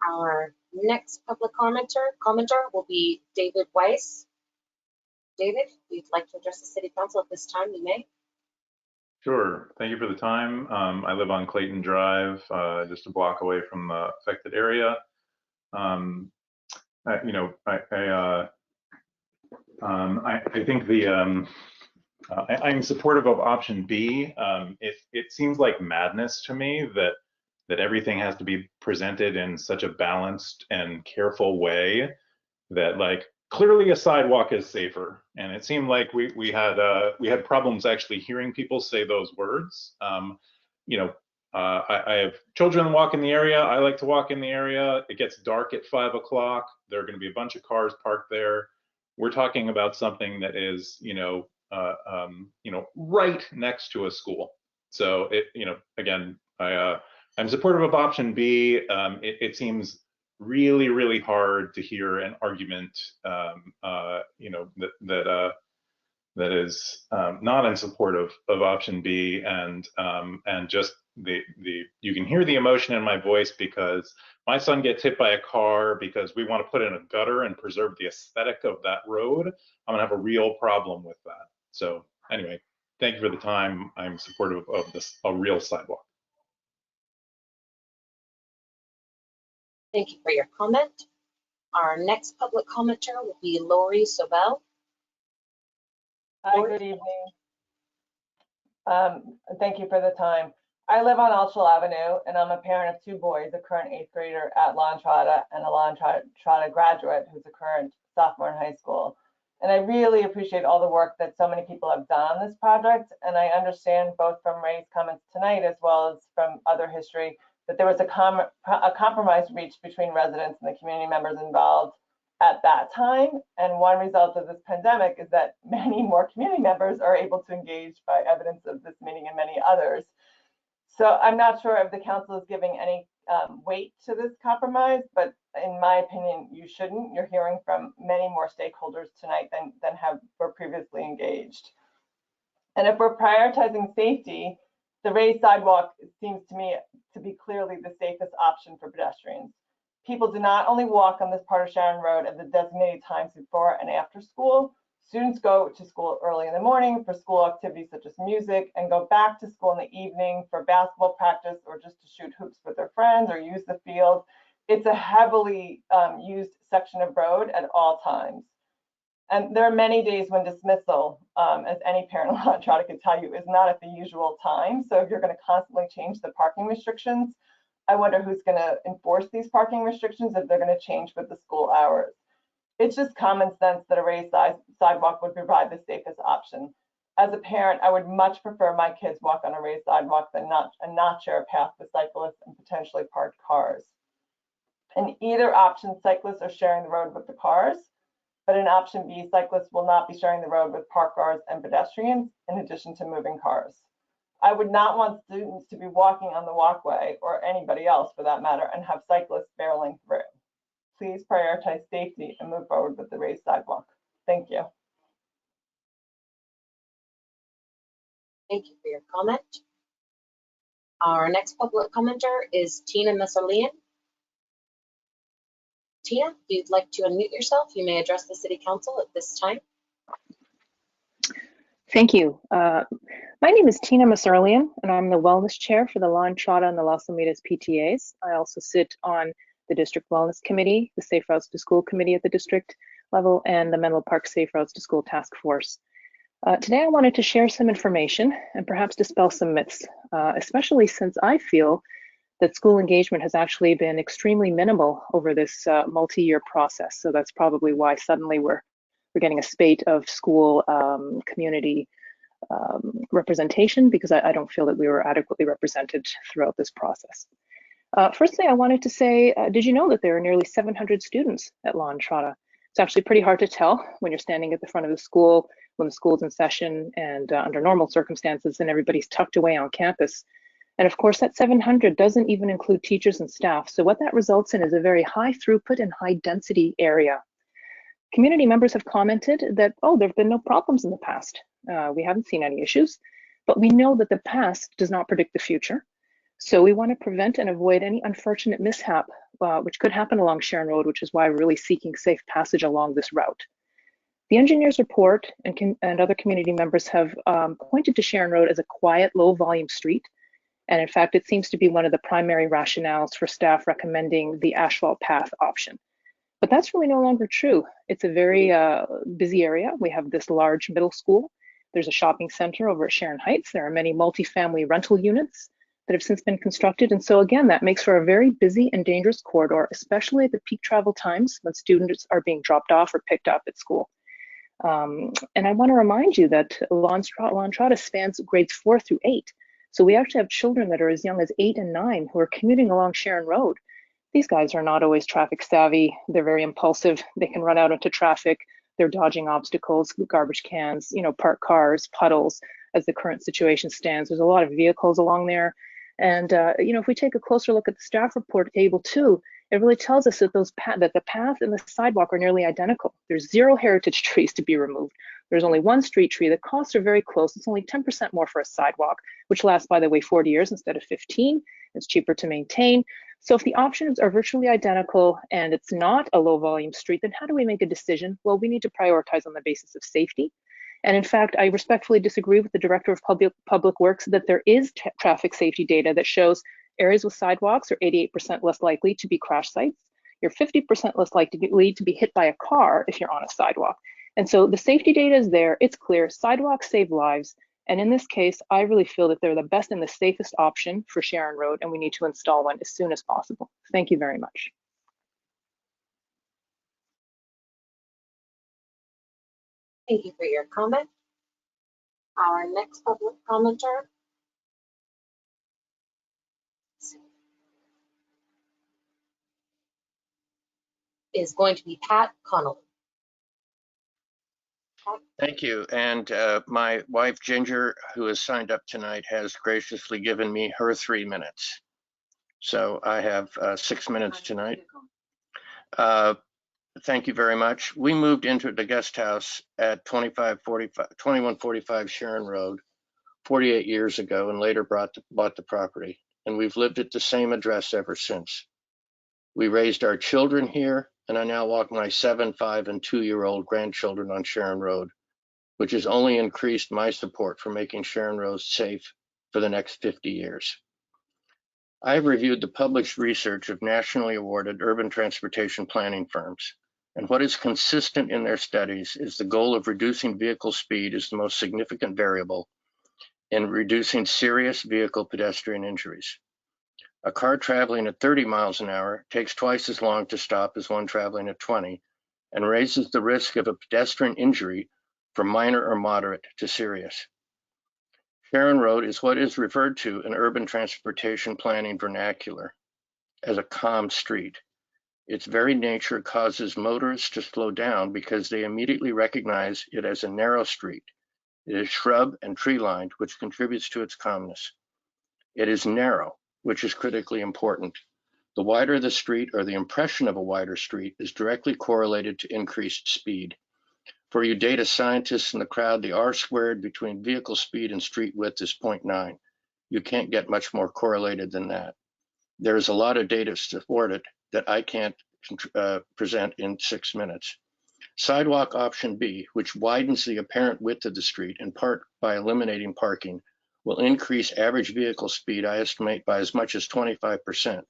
Our next public commenter will be David Weiss. David, if you'd like to address the City Council at this time, you may. Sure. Thank you for the time. I live on Clayton Drive, just a block away from the affected area. I think I'm supportive of option B. It seems like madness to me that everything has to be presented in such a balanced and careful way that, like, clearly a sidewalk is safer. And it seemed like we had problems actually hearing people say those words. I have children walk in the area. I like to walk in the area. It gets dark at 5 o'clock. There are going to be a bunch of cars parked there. We're talking about something that is, right next to a school. So again, I'm supportive of option B. It seems really, really hard to hear an argument, that is not in support of option B, and just you can hear the emotion in my voice because my son gets hit by a car because we want to put in a gutter and preserve the aesthetic of that road. I'm gonna have a real problem with that. So anyway, thank you for the time. I'm supportive of a real sidewalk. Thank you for your comment. Our next public commenter will be Lori Sobel. Hi, good evening. Thank you for the time. I live on Altschul Avenue, and I'm a parent of 2 boys, a current 8th grader at La Entrada and a La Entrada graduate who's a current sophomore in high school. And I really appreciate all the work that so many people have done on this project. And I understand both from Ray's comments tonight as well as from other history that there was a compromise reached between residents and the community members involved at that time. And one result of this pandemic is that many more community members are able to engage by evidence of this meeting and many others. So I'm not sure if the council is giving any weight to this compromise, but in my opinion, you shouldn't. You're hearing from many more stakeholders tonight than were previously engaged. And if we're prioritizing safety, the raised sidewalk seems to me to be clearly the safest option for pedestrians. People do not only walk on this part of Sharon Road at the designated times before and after school. Students go to school early in the morning for school activities such as music and go back to school in the evening for basketball practice or just to shoot hoops with their friends or use the field. It's a heavily used section of road at all times. And there are many days when dismissal, as any parent in La Entrada could tell you, is not at the usual time. So if you're going to constantly change the parking restrictions, I wonder who's going to enforce these parking restrictions if they're going to change with the school hours. It's just common sense that a raised sidewalk would provide the safest option. As a parent, I would much prefer my kids walk on a raised sidewalk than not share a path with cyclists and potentially parked cars. In either option, cyclists are sharing the road with the cars, but in option B, cyclists will not be sharing the road with parked cars and pedestrians, in addition to moving cars. I would not want students to be walking on the walkway, or anybody else for that matter, and have cyclists barreling through. Please prioritize safety and move forward with the raised sidewalk. Thank you. Thank you for your comment. Our next public commenter is Tina Messerlian. Tina, if you'd like to unmute yourself, you may address the City Council at this time. Thank you. My name is Tina Messerlian, and I'm the Wellness Chair for the La Entrada and the Las Lomitas PTAs. I also sit on the District Wellness Committee, the Safe Routes to School Committee at the district level, and the Menlo Park Safe Routes to School Task Force. Today I wanted to share some information and perhaps dispel some myths, especially since I feel that school engagement has actually been extremely minimal over this multi-year process. So that's probably why suddenly we're getting a spate of school community representation, because I don't feel that we were adequately represented throughout this process. Firstly, I wanted to say, did you know that there are nearly 700 students at La Entrada? It's actually pretty hard to tell when you're standing at the front of the school, when the school's in session and under normal circumstances and everybody's tucked away on campus. And of course, that 700 doesn't even include teachers and staff. So what that results in is a very high throughput and high density area. Community members have commented that, oh, there have been no problems in the past. We haven't seen any issues, but we know that the past does not predict the future. So we want to prevent and avoid any unfortunate mishap, which could happen along Sharon Road, which is why we're really seeking safe passage along this route. The engineer's report and other community members have pointed to Sharon Road as a quiet, low volume street. And in fact, it seems to be one of the primary rationales for staff recommending the asphalt path option. But that's really no longer true. It's a very busy area. We have this large middle school. There's a shopping center over at Sharon Heights. There are many multifamily rental units that have since been constructed. And so again, that makes for a very busy and dangerous corridor, especially at the peak travel times when students are being dropped off or picked up at school. And I want to remind you that La Entrada spans grades 4 through 8. So we actually have children that are as young as 8 and 9 who are commuting along Sharon Road. These guys are not always traffic savvy. They're very impulsive. They can run out into traffic. They're dodging obstacles, garbage cans, parked cars, puddles, as the current situation stands. There's a lot of vehicles along there. And, if we take a closer look at the staff report, table 2, it really tells us that that the path and the sidewalk are nearly identical. There's 0 heritage trees to be removed. There's only 1 street tree. The costs are very close. It's only 10% more for a sidewalk, which lasts, by the way, 40 years instead of 15. It's cheaper to maintain. So if the options are virtually identical and it's not a low volume street, then how do we make a decision? Well, we need to prioritize on the basis of safety. And in fact, I respectfully disagree with the Director of Public Works that there is traffic safety data that shows areas with sidewalks are 88% less likely to be crash sites. You're 50% less likely to be hit by a car if you're on a sidewalk. And so the safety data is there. It's clear. Sidewalks save lives. And in this case, I really feel that they're the best and the safest option for Sharon Road, and we need to install one as soon as possible. Thank you very much. Thank you for your comment. Our next public commenter is going to be Pat Connolly. Thank you. And my wife, Ginger, who has signed up tonight, has graciously given me her 3 minutes. So I have 6 minutes tonight. Thank you very much. We moved into the guest house at 2145 Sharon Road 48 years ago and later bought the property. And we've lived at the same address ever since. We raised our children here, and I now walk my 7, 5, and 2-year-old grandchildren on Sharon Road, which has only increased my support for making Sharon Road safe for the next 50 years. I have reviewed the published research of nationally awarded urban transportation planning firms, and what is consistent in their studies is the goal of reducing vehicle speed is the most significant variable in reducing serious vehicle pedestrian injuries. A car traveling at 30 miles an hour takes twice as long to stop as one traveling at 20 and raises the risk of a pedestrian injury from minor or moderate to serious. Sharon Road is what is referred to in urban transportation planning vernacular as a calm street. Its very nature causes motorists to slow down because they immediately recognize it as a narrow street. It is shrub and tree lined, which contributes to its calmness. It is narrow, which is critically important. The wider the street, or the impression of a wider street, is directly correlated to increased speed. For you data scientists in the crowd, the R squared between vehicle speed and street width is 0.9. You can't get much more correlated than that. There is a lot of data to support it that I can't present in 6 minutes. Sidewalk option B, which widens the apparent width of the street, in part by eliminating parking, will increase average vehicle speed, I estimate, by as much as 25%,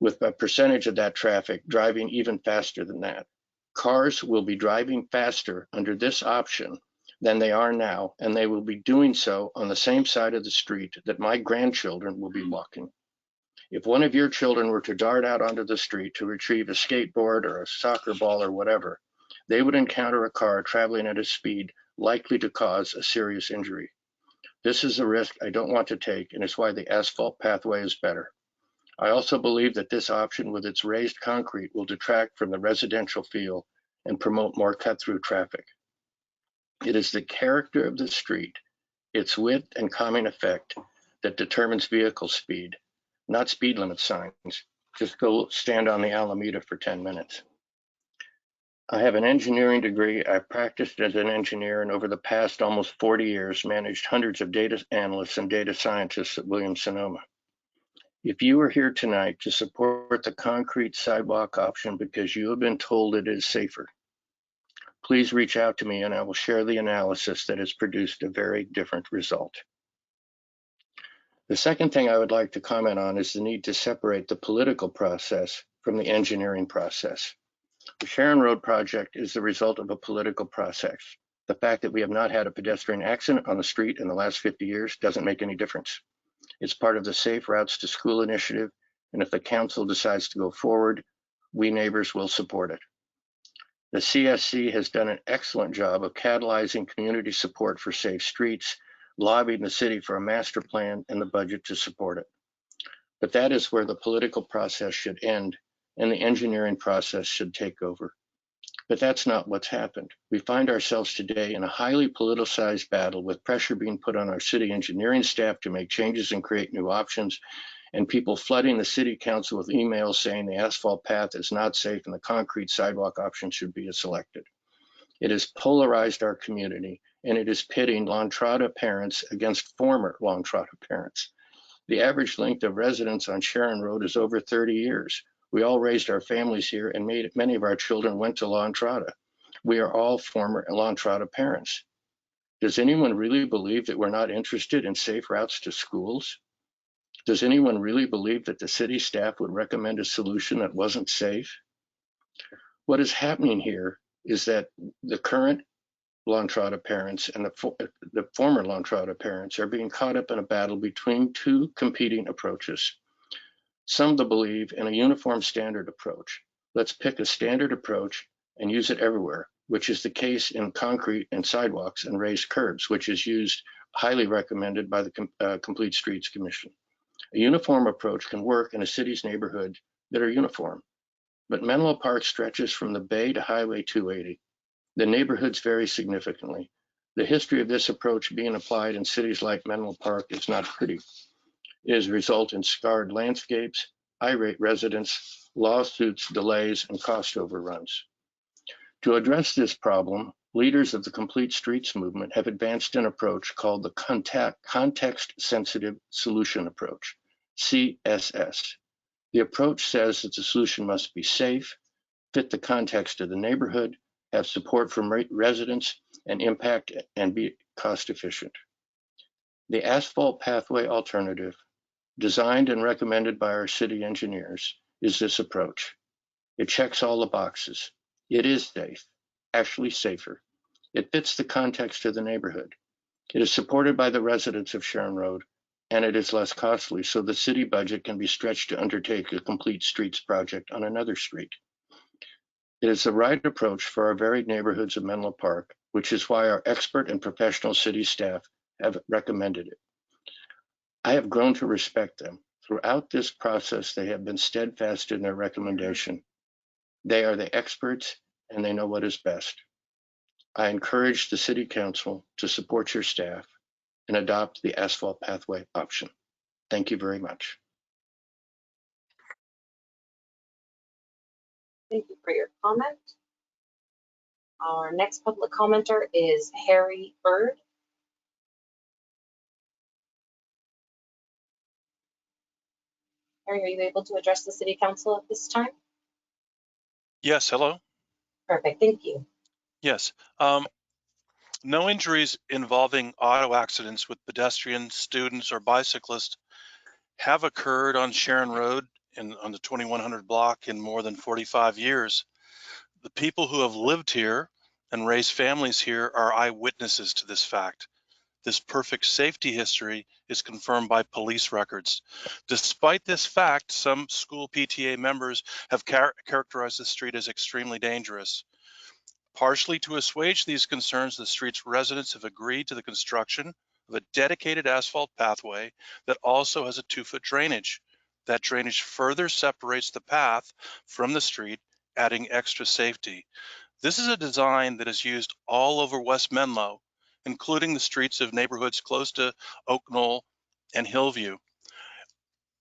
with a percentage of that traffic driving even faster than that. Cars will be driving faster under this option than they are now, and they will be doing so on the same side of the street that my grandchildren will be walking. If one of your children were to dart out onto the street to retrieve a skateboard or a soccer ball or whatever, they would encounter a car traveling at a speed likely to cause a serious injury. This is a risk I don't want to take, and it's why the asphalt pathway is better. I also believe that this option with its raised concrete will detract from the residential feel and promote more cut-through traffic. It is the character of the street, its width and calming effect, that determines vehicle speed, not speed limit signs. Just go stand on the Alameda for 10 minutes. I have an engineering degree. I've practiced as an engineer and over the past almost 40 years managed hundreds of data analysts and data scientists at Williams-Sonoma. If you are here tonight to support the concrete sidewalk option because you have been told it is safer, Please reach out to me and I will share the analysis that has produced a very different result. The second thing I would like to comment on is the need to separate the political process from the engineering process. The Sharon Road project is the result of a political process. The fact that we have not had a pedestrian accident on the street in the last 50 years doesn't make any difference. It's part of the Safe Routes to School initiative, and if the council decides to go forward, we neighbors will support it. The CSC has done an excellent job of catalyzing community support for safe streets, lobbying the city for a master plan and the budget to support it. But that is where the political process should end and the engineering process should take over. But that's not what's happened. We find ourselves today in a highly politicized battle with pressure being put on our city engineering staff to make changes and create new options, and people flooding the city council with emails saying the asphalt path is not safe and the concrete sidewalk option should be selected. It has polarized our community, and it is pitting Lantrada parents against former Lantrada parents. The average length of residence on Sharon Road is over 30 years. We all raised our families here, and many of our children went to Lantrada. We are all former Lantrada parents. Does anyone really believe that we're not interested in safe routes to schools? Does anyone really believe that the city staff would recommend a solution that wasn't safe? What is happening here is that the current Lantrada parents and the former Lantrada parents are being caught up in a battle between two competing approaches. Some believe in a uniform standard approach. Let's pick a standard approach and use it everywhere, which is the case in concrete and sidewalks and raised curbs, which is used, highly recommended by the Complete Streets Commission. A uniform approach can work in a city's neighborhood that are uniform, but Menlo Park stretches from the Bay to Highway 280. The neighborhoods vary significantly. The history of this approach being applied in cities like Menlo Park is not pretty. It has resulted in scarred landscapes, irate residents, lawsuits, delays, and cost overruns. To address this problem, leaders of the Complete Streets movement have advanced an approach called the Context-Sensitive Solution Approach, CSS. The approach says that the solution must be safe, fit the context of the neighborhood, have support from residents, and impact and be cost efficient. The asphalt pathway alternative, designed and recommended by our city engineers, is this approach. It checks all the boxes. It is safe, actually safer. It fits the context of the neighborhood. It is supported by the residents of Sharon Road, and it is less costly, so the city budget can be stretched to undertake a complete streets project on another street. It is the right approach for our varied neighborhoods of Menlo Park, which is why our expert and professional city staff have recommended it. I have grown to respect them. Throughout this process, they have been steadfast in their recommendation. They are the experts and they know what is best. I encourage the City Council to support your staff and adopt the asphalt pathway option. Thank you very much. Thank you for your comment. Our next public commenter is Harry Bird. Harry, are you able to address the City Council at this time? Yes, hello. Perfect, thank you. Yes. No injuries involving auto accidents with pedestrians, students, or bicyclists have occurred on Sharon Road on the 2100 block in more than 45 years. The people who have lived here and raised families here are eyewitnesses to this fact. This perfect safety history is confirmed by police records. Despite this fact, some school PTA members have characterized the street as extremely dangerous. Partially to assuage these concerns, the street's residents have agreed to the construction of a dedicated asphalt pathway that also has a 2-foot drainage. That drainage further separates the path from the street, adding extra safety. This is a design that is used all over West Menlo, including the streets of neighborhoods close to Oak Knoll and Hillview.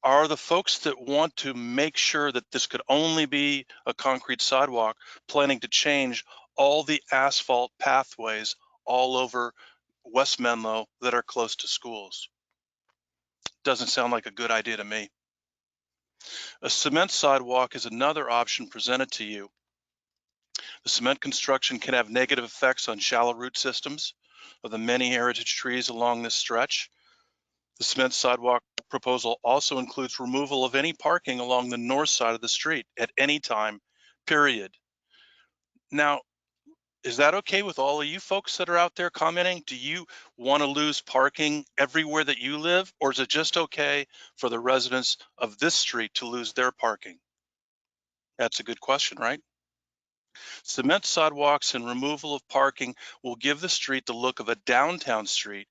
Are the folks that want to make sure that this could only be a concrete sidewalk planning to change all the asphalt pathways all over West Menlo that are close to schools? Doesn't sound like a good idea to me. A cement sidewalk is another option presented to you. The cement construction can have negative effects on shallow root systems of the many heritage trees along this stretch. The cement sidewalk proposal also includes removal of any parking along the north side of the street at any time, period. Now, is that okay with all of you folks that are out there commenting? Do you want to lose parking everywhere that you live, or is it just okay for the residents of this street to lose their parking? That's a good question, right? Cement sidewalks and removal of parking will give the street the look of a downtown street,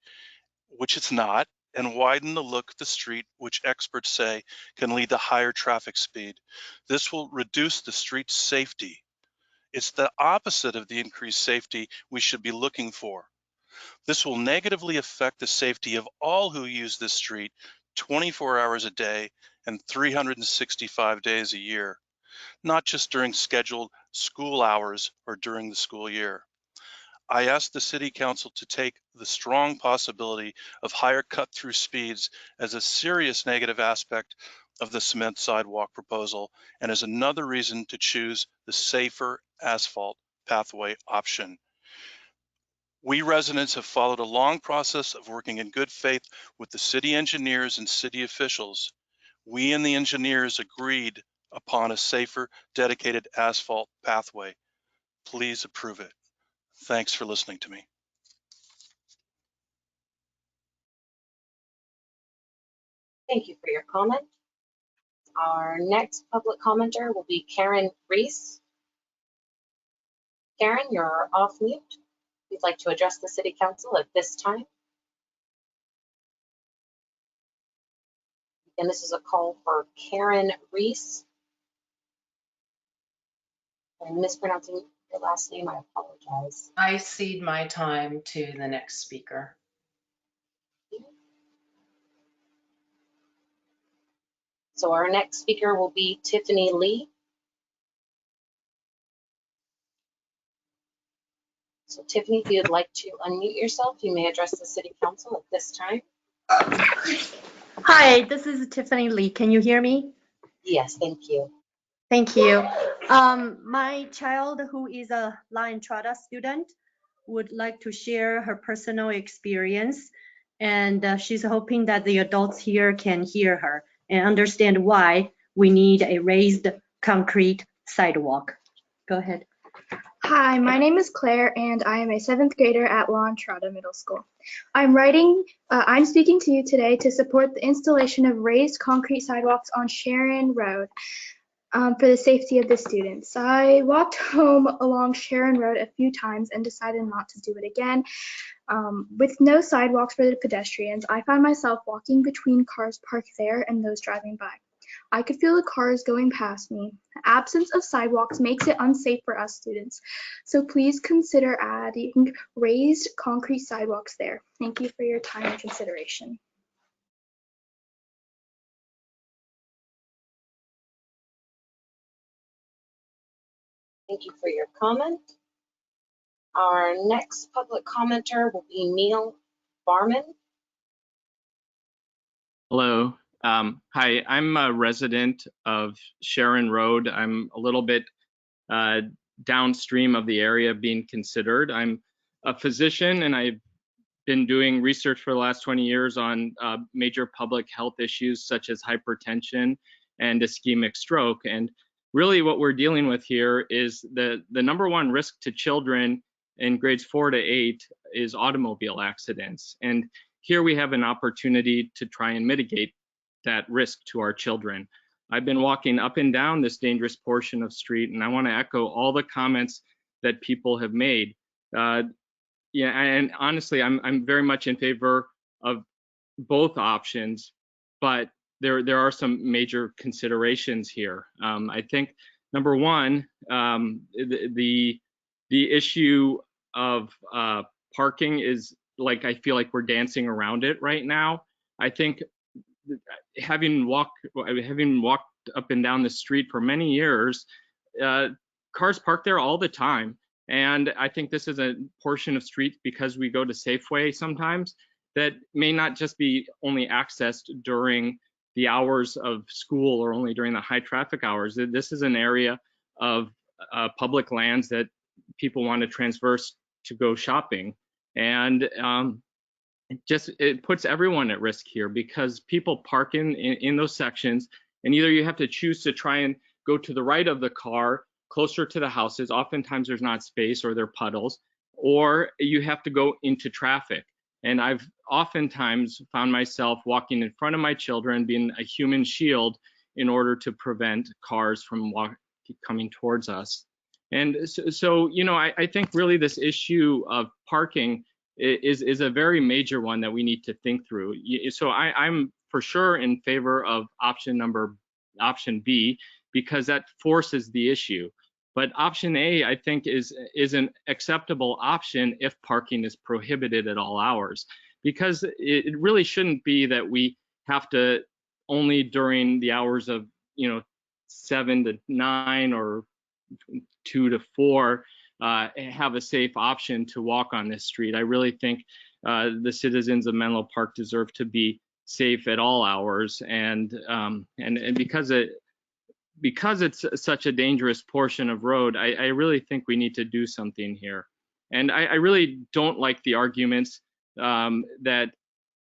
which it's not, and widen the look of the street, which experts say can lead to higher traffic speed. This will reduce the street's safety. It's the opposite of the increased safety we should be looking for. This will negatively affect the safety of all who use this street 24 hours a day and 365 days a year, not just during scheduled school hours or during the school year. I asked the City Council to take the strong possibility of higher cut-through speeds as a serious negative aspect of the cement sidewalk proposal and as another reason to choose the safer asphalt pathway option. We residents have followed a long process of working in good faith with the city engineers and city officials. We and the engineers agreed upon a safer, dedicated asphalt pathway. Please approve it. Thanks for listening to me. Thank you for your comment. Our next public commenter will be Karen Reese. Karen, you're off mute. If you'd like to address the City Council at this time. And this is a call for Karen Reese. I'm mispronouncing your last name, I apologize. I cede my time to the next speaker. So our next speaker will be Tiffany Lee. So Tiffany, if you'd like to unmute yourself, you may address the City Council at this time. Hi, this is Tiffany Lee. Can you hear me? Yes, thank you. Thank you. My child, who is a La Entrada student, would like to share her personal experience, and she's hoping that the adults here can hear her and understand why we need a raised concrete sidewalk. Go ahead. Hi, my name is Claire, and I am a 7th grader at La Entrada Middle School. I'm speaking to you today to support the installation of raised concrete sidewalks on Sharon Road for the safety of the students. I walked home along Sharon Road a few times and decided not to do it again. With no sidewalks for the pedestrians, I found myself walking between cars parked there and those driving by. I could feel the cars going past me. The absence of sidewalks makes it unsafe for us students. So please consider adding raised concrete sidewalks there. Thank you for your time and consideration. Thank you for your comment. Our next public commenter will be Neil Barman. Hello. Hi, I'm a resident of Sharon Road. I'm a little bit downstream of the area being considered. I'm a physician and I've been doing research for the last 20 years on major public health issues such as hypertension and ischemic stroke. And really what we're dealing with here is the number one risk to children in grades 4 to 8 is automobile accidents. And here we have an opportunity to try and mitigate that risk to our children. I've been walking up and down this dangerous portion of street, and I want to echo all the comments that people have made. Yeah, and honestly, I'm very much in favor of both options, but there are some major considerations here. I think number one, the issue of parking is like, I feel like we're dancing around it right now. I think having walked up and down the street for many years, cars park there all the time. And I think this is a portion of street, because we go to Safeway sometimes, that may not just be only accessed during the hours of school or only during the high traffic hours. This is an area of public lands that people want to transverse to go shopping. And it puts everyone at risk here, because people park in those sections, and either you have to choose to try and go to the right of the car closer to the houses. Oftentimes there's not space or there are puddles, or you have to go into traffic. And I've oftentimes found myself walking in front of my children, being a human shield in order to prevent cars from coming towards us. And so you know, I think really this issue of parking is a very major one that we need to think through. So I'm for sure in favor of option B, because that forces the issue. But option A, I think, is an acceptable option if parking is prohibited at all hours, because it really shouldn't be that we have to only during the hours of 7 to 9 or 2 to 4 have a safe option to walk on this street. I really think the citizens of Menlo Park deserve to be safe at all hours, and because it's such a dangerous portion of road, I really think we need to do something here. And I really don't like the arguments that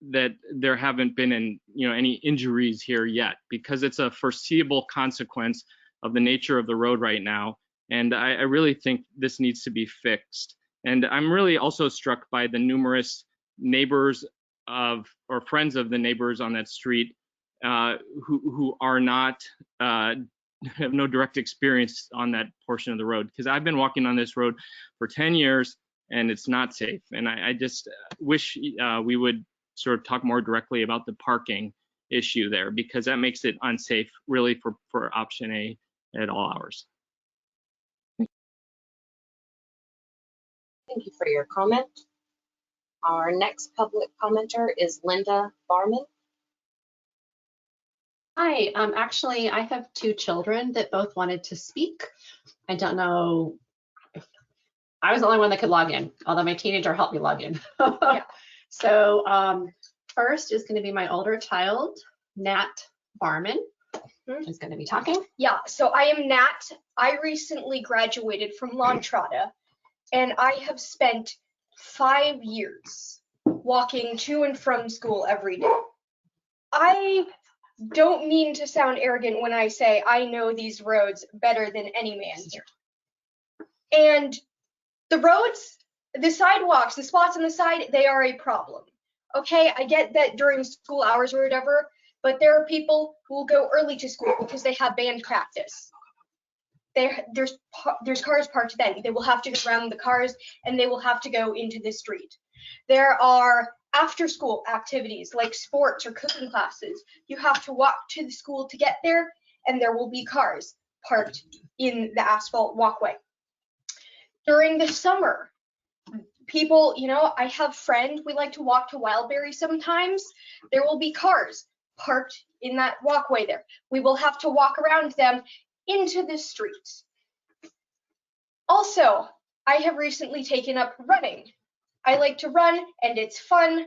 there haven't been any injuries here yet, because it's a foreseeable consequence of the nature of the road right now. And I really think this needs to be fixed. And I'm really also struck by the numerous neighbors or friends of the neighbors on that street who are not have no direct experience on that portion of the road, because I've been walking on this road for 10 years and it's not safe. And I just wish we would sort of talk more directly about the parking issue there, because that makes it unsafe really for option A at all hours. Thank you for your comment. Our next public commenter is Linda Barman. Hi, actually, I have 2 children that both wanted to speak. I don't know if I was the only one that could log in, although my teenager helped me log in. Yeah. So first is going to be my older child, Nat Barman, is going to be talking. Yeah, so I am Nat. I recently graduated from La Entrada, and I have spent 5 years walking to and from school every day. I don't mean to sound arrogant when I say I know these roads better than any man here. And the roads, the sidewalks, the spots on the side, they are a problem. Okay, I get that during school hours or whatever, but there are people who will go early to school because they have band practice. There's cars parked then. They will have to go around the cars and they will have to go into the street. There are after school activities like sports or cooking classes. You have to walk to the school to get there, and there will be cars parked in the asphalt walkway. During the summer, people, I have friends, we like to walk to Wildberry sometimes. There will be cars parked in that walkway there. We will have to walk around them into the streets. Also, I have recently taken up running. I like to run and it's fun,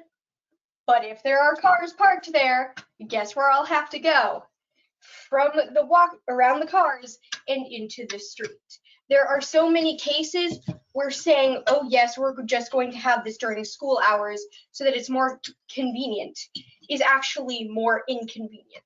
but if there are cars parked there, guess where I'll have to go? From the walk around the cars and into the street. There are so many cases we're saying, oh yes, we're just going to have this during school hours so that it's more convenient, is actually more inconvenient.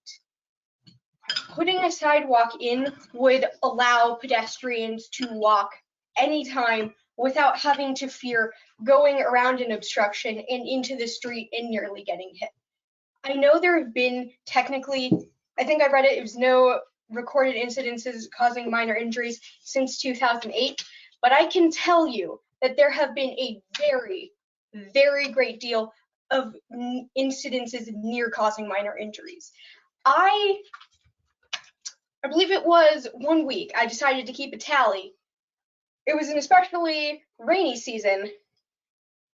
Putting a sidewalk in would allow pedestrians to walk anytime without having to fear going around an obstruction and into the street and nearly getting hit. I know there have been technically, I think I read it was no recorded incidences causing minor injuries since 2008, but I can tell you that there have been a very, very great deal of incidences near causing minor injuries. I believe it was 1 week, I decided to keep a tally. It was an especially rainy season.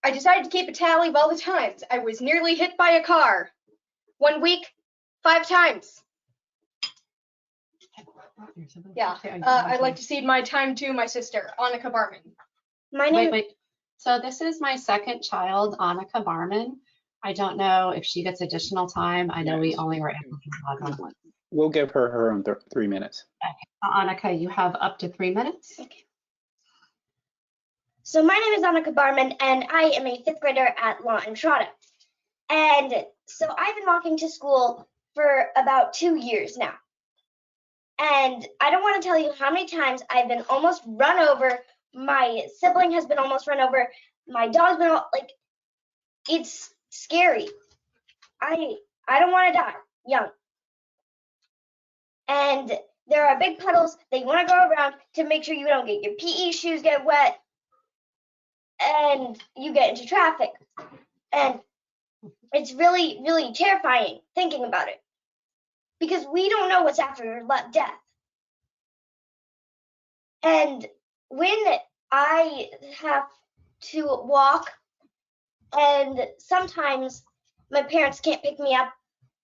I decided to keep a tally of all the times I was nearly hit by a car. 1 week, 5 times. Yeah, I'd like to cede my time to my sister, Annika Barman. Wait. So this is my second child, Annika Barman. I don't know if she gets additional time. I know we only were able to log on once. we'll give her her own 3 minutes. Annika, you have up to 3 minutes. Okay. So my name is Annika Barman, and I am a 5th grader at La Entrada. And so I've been walking to school for about 2 years now. And I don't want to tell you how many times I've been almost run over. My sibling has been almost run over. My dog's been like, it's scary. I don't want to die young. And there are big puddles that you want to go around to make sure you don't get your PE shoes get wet and you get into traffic. And it's really, really terrifying thinking about it because we don't know what's after death. And when I have to walk, and sometimes my parents can't pick me up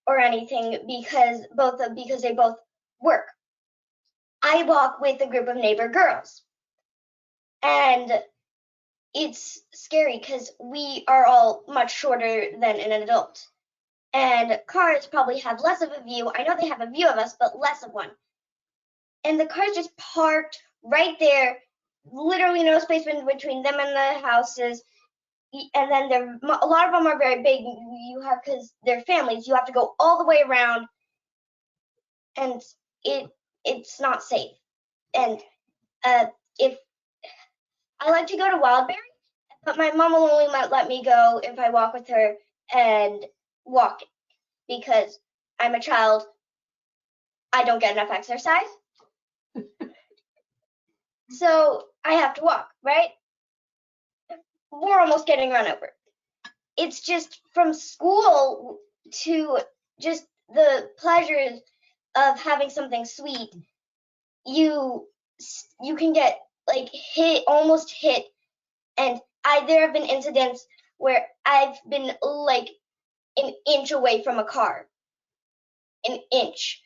or anything because they both work, I walk with a group of neighbor girls. And it's scary because we are all much shorter than an adult. And cars probably have less of a view. I know they have a view of us, but less of one. And the cars just parked right there, literally no space in between them and the houses. And then a lot of them are very big. Because they're families, you have to go all the way around, and it's not safe. And if I like to go to Wildberry, but my mom will only let me go if I walk with her and walk because I'm a child. I don't get enough exercise. So I have to walk, right? We're almost getting run over. It's just from school to just the pleasures of having something sweet. You can get like almost hit, and there have been incidents where I've been like an inch away from a car, an inch.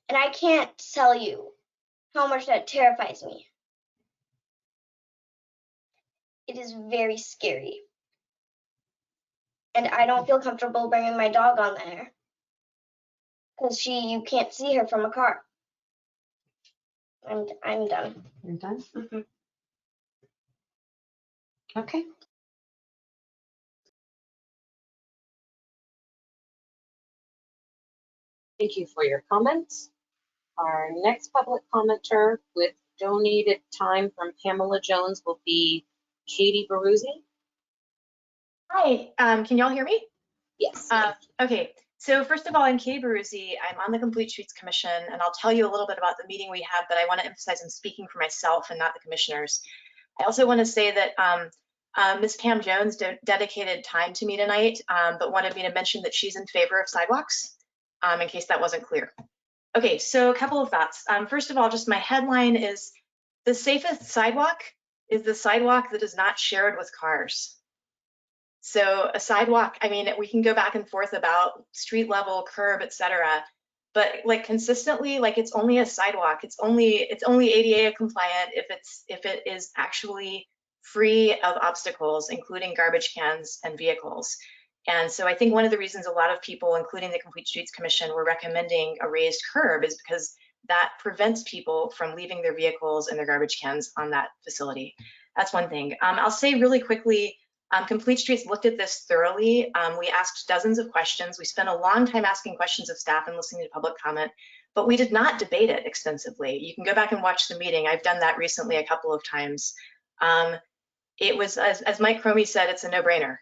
And I can't tell you how much that terrifies me. It is very scary. And I don't feel comfortable bringing my dog on there because you can't see her from a car. I'm done. You're done? Mm-hmm. Okay. Thank you for your comments. Our next public commenter with donated time from Pamela Jones will be Katie Baruzzi. Hi, can y'all hear me? Yes. Okay, so first of all, I'm Katie Baruzzi. I'm on the Complete Streets Commission, and I'll tell you a little bit about the meeting we had, but I want to emphasize I'm speaking for myself and not the commissioners. I also want to say that Ms. Pam Jones dedicated time to me tonight, but wanted me to mention that she's in favor of sidewalks, in case that wasn't clear. Okay, so a couple of thoughts. First of all, just my headline is, the safest sidewalk is the sidewalk that is not shared with cars. So a sidewalk, I mean, we can go back and forth about street level, curb, etc. But like consistently, like it's only a sidewalk. It's only ADA compliant if it is actually free of obstacles, including garbage cans and vehicles. And so I think one of the reasons a lot of people, including the Complete Streets Commission, were recommending a raised curb is because that prevents people from leaving their vehicles and their garbage cans on that facility. That's one thing. I'll say really quickly, Complete Streets looked at this thoroughly. We asked dozens of questions. We spent a long time asking questions of staff and listening to public comment, but we did not debate it extensively. You can go back and watch the meeting. I've done that recently a couple of times. It was, as Mike Cromie said, it's a no-brainer.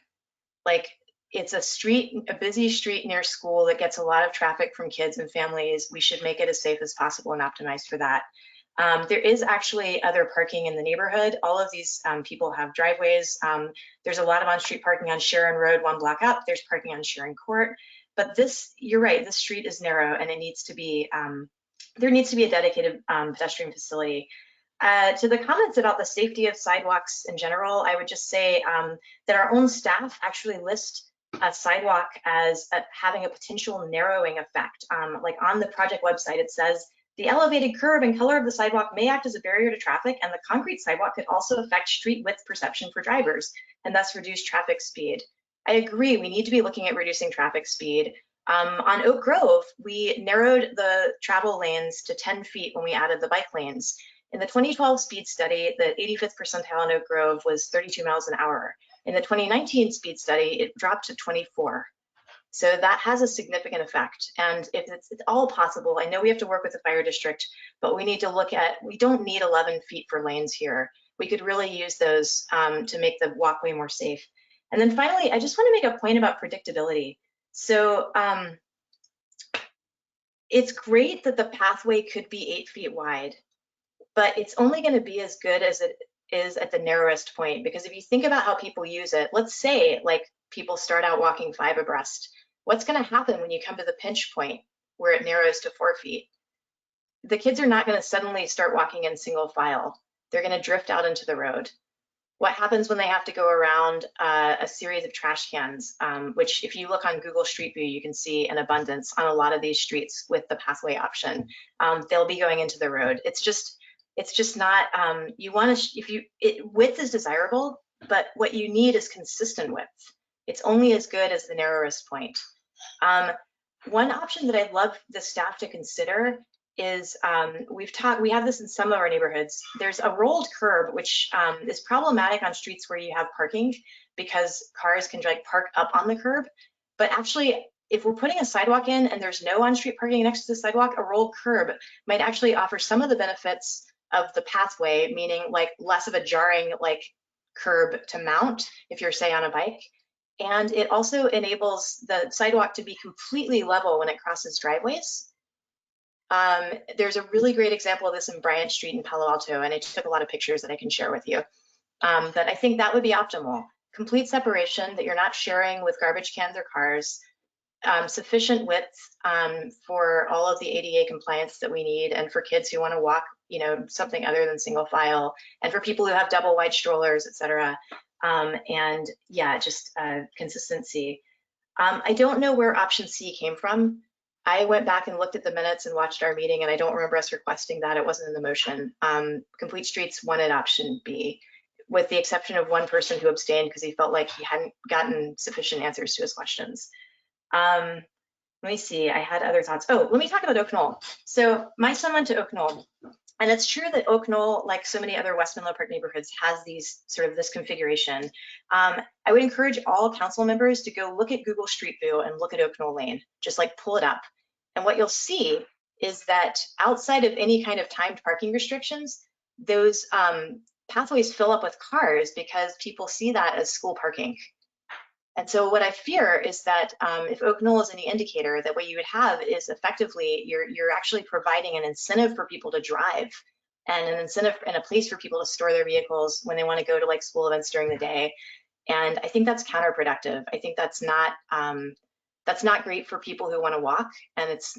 Like, it's a busy street near school that gets a lot of traffic from kids and families. We should make it as safe as possible and optimized for that. There is actually other parking in the neighborhood. All of these people have driveways. There's a lot of on-street parking on Sharon Road, 1 block up. There's parking on Sharon Court. But this, you're right, this street is narrow and it needs to be, there needs to be a dedicated pedestrian facility. To the comments about the safety of sidewalks in general, I would just say that our own staff actually list a sidewalk as having a potential narrowing effect. Like on the project website, it says, the elevated curve and color of the sidewalk may act as a barrier to traffic, and the concrete sidewalk could also affect street width perception for drivers and thus reduce traffic speed. I agree, we need to be looking at reducing traffic speed. On Oak Grove, we narrowed the travel lanes to 10 feet when we added the bike lanes. In the 2012 speed study, the 85th percentile in Oak Grove was 32 miles an hour. In the 2019 speed study, it dropped to 24. So that has a significant effect. And if it's all possible, I know we have to work with the fire district, but we need to look at, we don't need 11 feet for lanes here. We could really use those to make the walkway more safe. And then finally, I just want to make a point about predictability. So it's great that the pathway could be 8 feet wide, but it's only going to be as good as it is at the narrowest point. Because if you think about how people use it, let's say like people start out walking 5 abreast. What's going to happen when you come to the pinch point where it narrows to 4 feet? The kids are not going to suddenly start walking in single file. They're going to drift out into the road. What happens when they have to go around a series of trash cans, which if you look on Google Street View, you can see an abundance on a lot of these streets with the pathway option. They'll be going into the road. It's just not, you want to, width is desirable, but what you need is consistent width. It's only as good as the narrowest point. One option that I'd love the staff to consider is we have this in some of our neighborhoods. There's a rolled curb, which is problematic on streets where you have parking because cars can like park up on the curb. But actually, if we're putting a sidewalk in and there's no on-street parking next to the sidewalk, a rolled curb might actually offer some of the benefits of the pathway, meaning like less of a jarring like curb to mount if you're say on a bike. And it also enables the sidewalk to be completely level when it crosses driveways. There's a really great example of this in Bryant Street in Palo Alto, and I took a lot of pictures that I can share with you. But I think that would be optimal. Complete separation that you're not sharing with garbage cans or cars, sufficient width for all of the ADA compliance that we need, and for kids who want to walk, something other than single file, and for people who have double wide strollers, etc. And yeah, just consistency. I don't know where option C came from. I went back and looked at the minutes and watched our meeting, and I don't remember us requesting that. It wasn't in the motion. Complete Streets wanted option B, with the exception of one person who abstained because he felt like he hadn't gotten sufficient answers to his questions. Let me see, I had other thoughts. Oh, let me talk about Oak Knoll. So my son went to Oak Knoll. And it's true that Oak Knoll, like so many other West Menlo Park neighborhoods, has these this configuration. I would encourage all council members to go look at Google Street View and look at Oak Knoll Lane, just like pull it up. And what you'll see is that outside of any kind of timed parking restrictions, those pathways fill up with cars because people see that as school parking. And so what I fear is that if Oak Knoll is any indicator, that what you would have is effectively you're actually providing an incentive for people to drive and an incentive and a place for people to store their vehicles when they want to go to like school events during the day. And I think that's counterproductive. I think that's not great for people who want to walk, and it's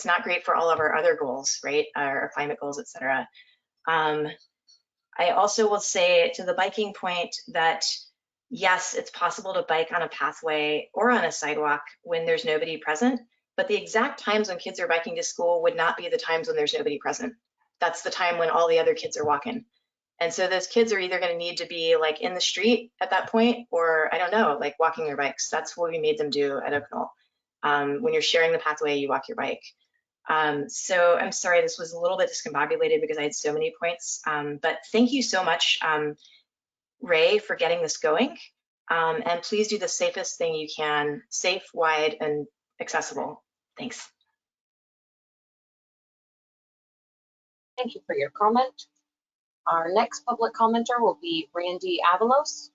not great for all of our other goals, right? Our climate goals, etc. I also will say to the biking point that yes, it's possible to bike on a pathway or on a sidewalk when there's nobody present, but the exact times when kids are biking to school would not be the times when there's nobody present. That's the time when all the other kids are walking. And so those kids are either going to need to be like in the street at that point, or I don't know, like walking their bikes. That's what we made them do at Oak Knoll. When you're sharing the pathway, you walk your bike. So I'm sorry, this was a little bit discombobulated because I had so many points, but thank you so much, Ray, for getting this going, and please do the safest thing you can, safe, wide, and accessible. Thanks. Thank you for your comment. Our next public commenter will be Randy Avalos.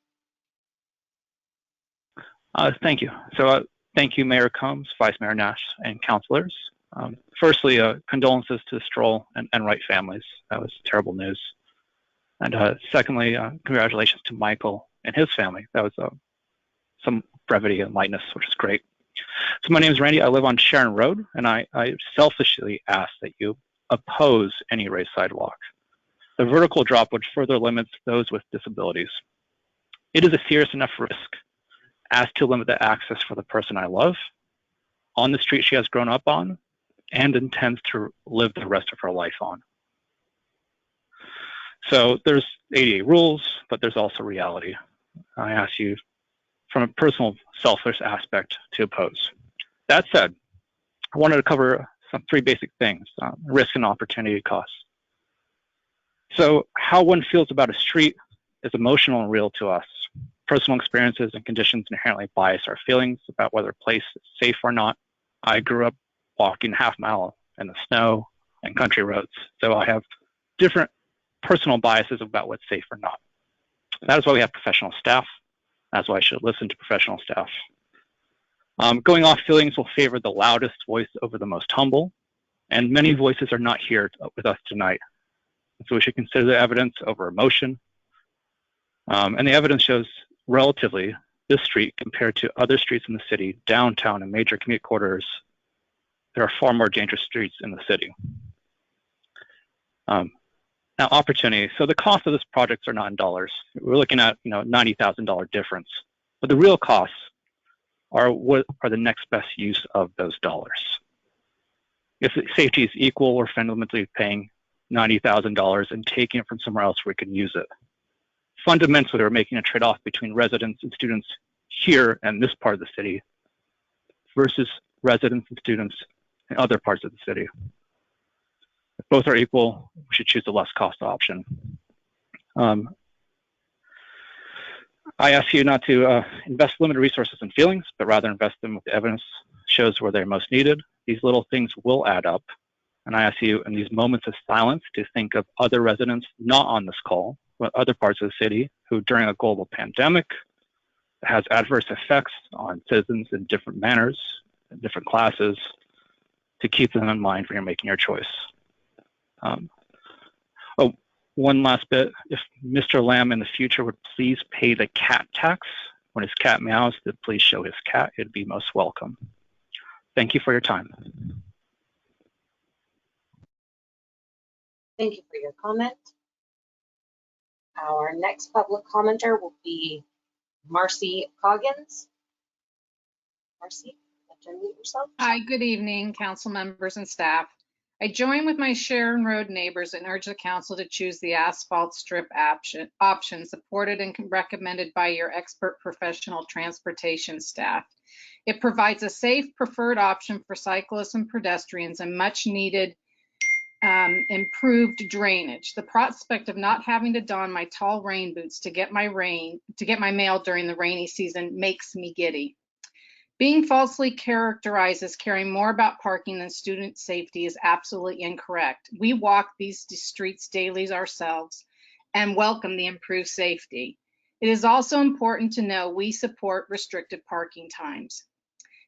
Thank you. So thank you, Mayor Combs, Vice Mayor Nash, and councilors. Firstly, condolences to the Stroll and Wright families. That was terrible news. And secondly, congratulations to Michael and his family. That was some brevity and lightness, which is great. So my name is Randy. I live on Sharon Road, and I selfishly ask that you oppose any raised sidewalk. The vertical drop would further limit those with disabilities. It is a serious enough risk as to limit the access for the person I love on the street she has grown up on and intends to live the rest of her life on. So there's ADA rules, but there's also reality. I ask you from a personal selfish aspect to oppose. That said, I wanted to cover three basic things, risk and opportunity costs. So how one feels about a street is emotional and real to us. Personal experiences and conditions inherently bias our feelings about whether a place is safe or not. I grew up walking half mile in the snow and country roads, so I have different personal biases about what's safe or not. That is why we have professional staff. That's why I should listen to professional staff. Going off feelings will favor the loudest voice over the most humble, and many voices are not here with us tonight. So we should consider the evidence over emotion. And the evidence shows relatively this street compared to other streets in the city, downtown and major commute corridors, there are far more dangerous streets in the city. Now, opportunity. So the cost of this project are not in dollars. We're looking at $90,000 difference, but the real costs are what are the next best use of those dollars. If safety is equal, we're fundamentally paying $90,000 and taking it from somewhere else where we can use it. Fundamentally, we're making a trade-off between residents and students here in this part of the city versus residents and students in other parts of the city. If both are equal, we should choose the less cost option. I ask you not to invest limited resources in feelings, but rather invest them with the evidence shows where they're most needed. These little things will add up. And I ask you in these moments of silence to think of other residents not on this call, but other parts of the city who during a global pandemic has adverse effects on citizens in different manners, in different classes, to keep them in mind when you're making your choice. One last bit, if Mr. Lamb in the future would please pay the cat tax when his cat meows, then please show his cat, it'd be most welcome. Thank you for your time. Thank you for your comment. Our next public commenter will be Marcy Coggins. Marcy, unmute yourself. Hi, good evening, council members and staff. I join with my Sharon Road neighbors and urge the council to choose the asphalt strip option supported and recommended by your expert professional transportation staff. It provides a safe, preferred option for cyclists and pedestrians and much needed improved drainage. The prospect of not having to don my tall rain boots to get my mail during the rainy season makes me giddy. Being falsely characterized as caring more about parking than student safety is absolutely incorrect. We walk these streets daily ourselves and welcome the improved safety. It is also important to know we support restricted parking times.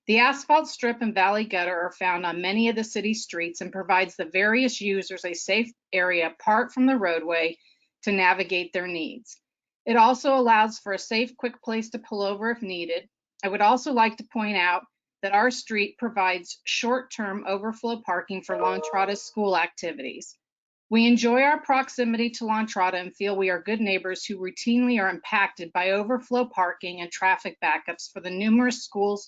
The asphalt strip and valley gutter are found on many of the city streets and provides the various users a safe area apart from the roadway to navigate their needs. It also allows for a safe, quick place to pull over if needed. I would also like to point out that our street provides short-term overflow parking for Lantrada's school activities. We enjoy our proximity to Lantrada and feel we are good neighbors who routinely are impacted by overflow parking and traffic backups for the numerous schools,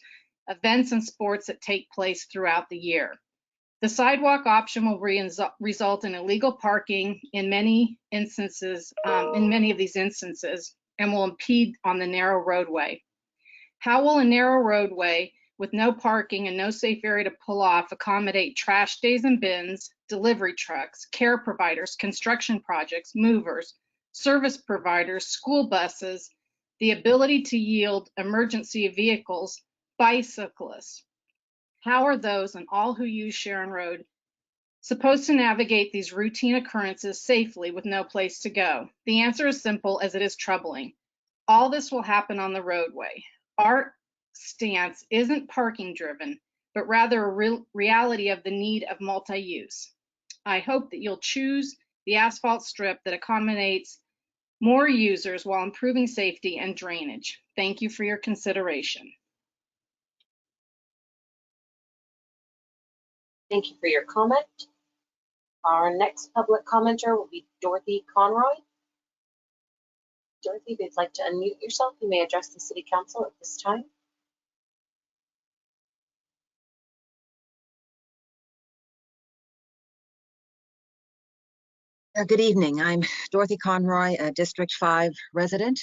events, and sports that take place throughout the year. The sidewalk option will result in illegal parking in many instances, of these instances, and will impede on the narrow roadway. How will a narrow roadway with no parking and no safe area to pull off accommodate trash days and bins, delivery trucks, care providers, construction projects, movers, service providers, school buses, the ability to yield emergency vehicles, bicyclists? How are those and all who use Sharon Road supposed to navigate these routine occurrences safely with no place to go? The answer is simple as it is troubling. All this will happen on the roadway. Our stance isn't parking driven, but rather a reality of the need of multi-use. I hope that you'll choose the asphalt strip that accommodates more users while improving safety and drainage. Thank you for your consideration. Thank you for your comment. Our next public commenter will be Dorothy Conroy. Dorothy, if you'd like to unmute yourself, you may address the City Council at this time. Good evening. I'm Dorothy Conroy, a District 5 resident.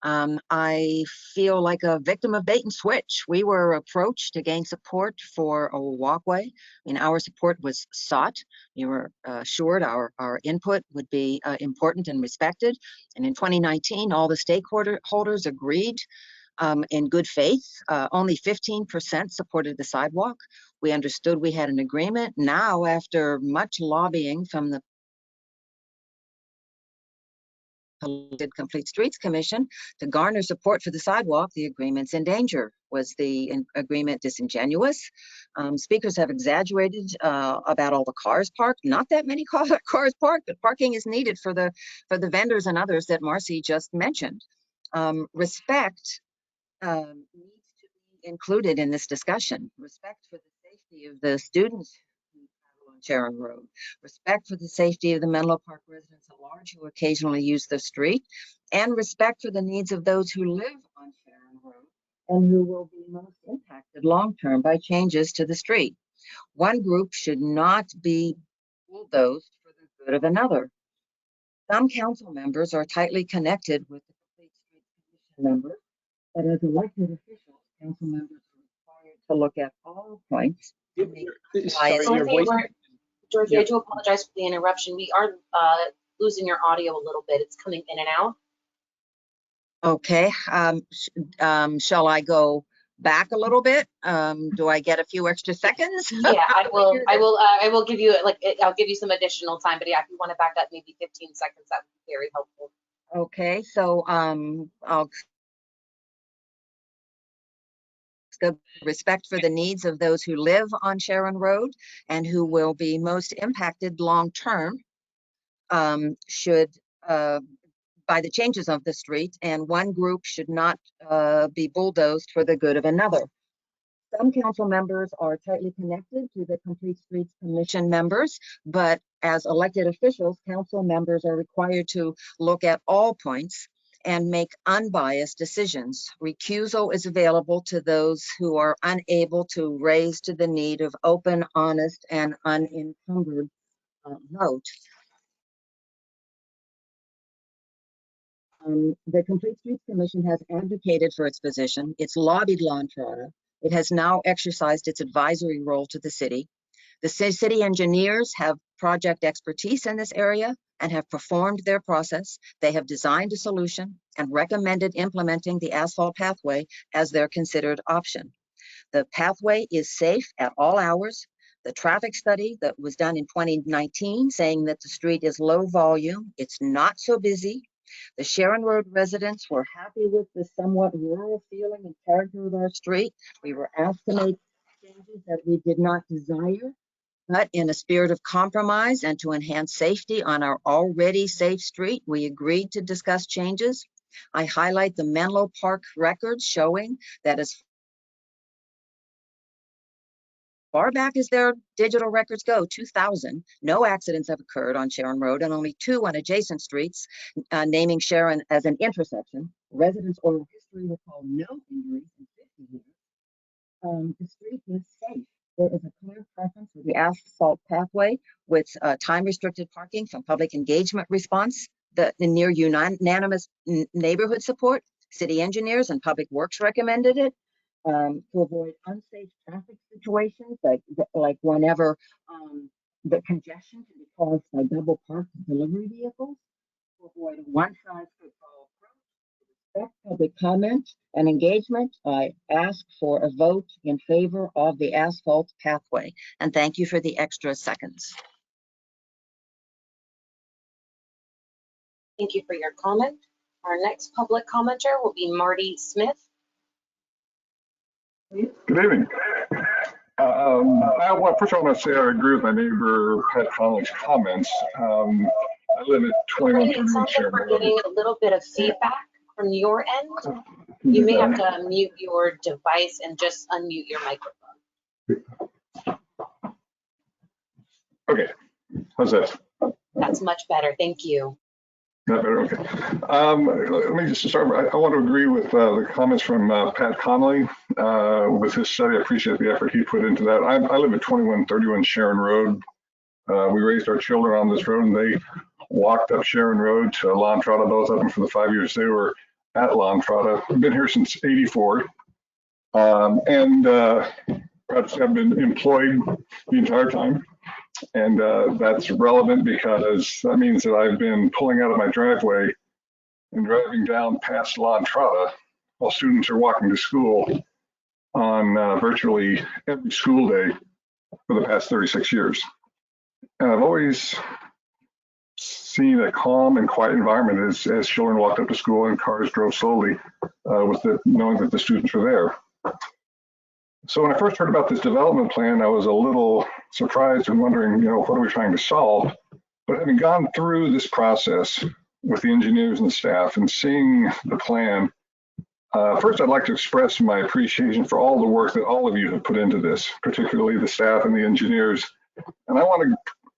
I feel like a victim of bait and switch. We were approached to gain support for a walkway, and our support was sought. We were assured our input would be important and respected. And in 2019, all the stakeholders agreed in good faith. Only 15% supported the sidewalk. We understood we had an agreement. Now, after much lobbying from the Complete Streets Commission to garner support for the sidewalk, the agreement's in danger. Was the agreement disingenuous? Speakers have exaggerated about all the cars parked. Not that many cars parked, but parking is needed for the vendors and others that Marcy just mentioned. Respect needs to be included in this discussion. Respect for the safety of the students who travel on Sharon Road. Respect for the safety of the Menlo Park residents at large who occasionally use the street. And respect for the needs of those who live on Sharon Road and who will be most impacted long-term by changes to the street. One group should not be bulldozed for the good of another. Some council members are tightly connected with the Complete Streets Commission members, but as elected officials, council members are required to look at all points. Sorry, your voice. Georgie, Yeah. I do apologize for the interruption. We are losing your audio a little bit. It's coming in and out. Okay. Shall I go back a little bit? Do I get a few extra seconds? Yeah, I will give you I'll give you some additional time, but yeah, if you want to back up maybe 15 seconds, that would be very helpful. Okay, so I'll respect for the needs of those who live on Sharon Road and who will be most impacted long term should by the changes of the street, and one group should not be bulldozed for the good of another. Some council members are tightly connected to the Complete Streets Commission members, but as elected officials, council members are required to look at all points and make unbiased decisions. Recusal is available to those who are unable to raise to the need of open, honest, and unencumbered vote. The Complete Streets Commission has advocated for its position. It's lobbied Lawn Trada. It has now exercised its advisory role to the city. The city engineers have project expertise in this area and have performed their process. They have designed a solution and recommended implementing the asphalt pathway as their considered option. The pathway is safe at all hours. The traffic study that was done in 2019 saying that the street is low volume, it's not so busy. The Sharon Road residents were happy with the somewhat rural feeling and character of our street. We were asked to make changes that we did not desire, but in a spirit of compromise and to enhance safety on our already safe street, we agreed to discuss changes. I highlight the Menlo Park records showing that as far back as their digital records go, 2000, no accidents have occurred on Sharon Road and only 2 on adjacent streets, naming Sharon as an intersection. Residents' oral history recall no injuries in 50 years. The street is safe. There is a clear preference for the asphalt pathway with time-restricted parking from public engagement response, the near unanimous neighborhood support. City engineers and public works recommended it. To avoid unsafe traffic situations, like whenever the congestion can be caused by double parked delivery vehicles, to avoid a one-size-fits-all approach, to respect public comment and engagement, I ask for a vote in favor of the asphalt pathway. And thank you for the extra seconds. Thank you for your comment. Our next public commenter will be Marty Smith. Good evening. First I want to say I agree with my neighbor Pat Connolly's comments. I live at 2131 Sharon Road. We're getting a little bit of feedback from your end. You may have to mute your device and just unmute your microphone. Okay, how's that? That's much better, thank you. Not better, okay. Let me just start. I want to agree with the comments from Pat Connolly with his study. I appreciate the effort he put into that. I live at 2131 Sharon Road. We raised our children on this road and they walked up Sharon Road to Lawn Trada, both of them for the 5 years they were at La Entrada. I've been here since '84, and I've been employed the entire time. And that's relevant because that means that I've been pulling out of my driveway and driving down past La Entrada while students are walking to school on virtually every school day for the past 36 years. And I've always seen a calm and quiet environment as children walked up to school and cars drove slowly knowing that the students were there. So when I first heard about this development plan, I was a little surprised and wondering, what are we trying to solve? But having gone through this process with the engineers and the staff and seeing the plan, first I'd like to express my appreciation for all the work that all of you have put into this, particularly the staff and the engineers. And I want to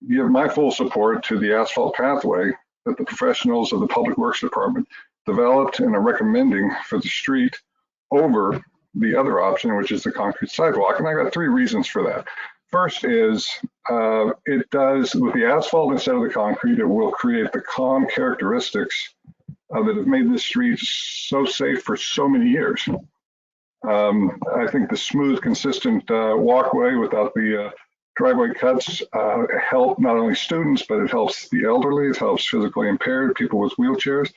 give my full support to the asphalt pathway that the professionals of the Public Works Department developed and are recommending for the street over the other option, which is the concrete sidewalk. And I got 3 reasons for that. First is it does, with the asphalt instead of the concrete, it will create the calm characteristics that have made this street so safe for so many years. I think the smooth, consistent walkway without the driveway cuts help not only students, but it helps the elderly, it helps physically impaired, people with wheelchairs.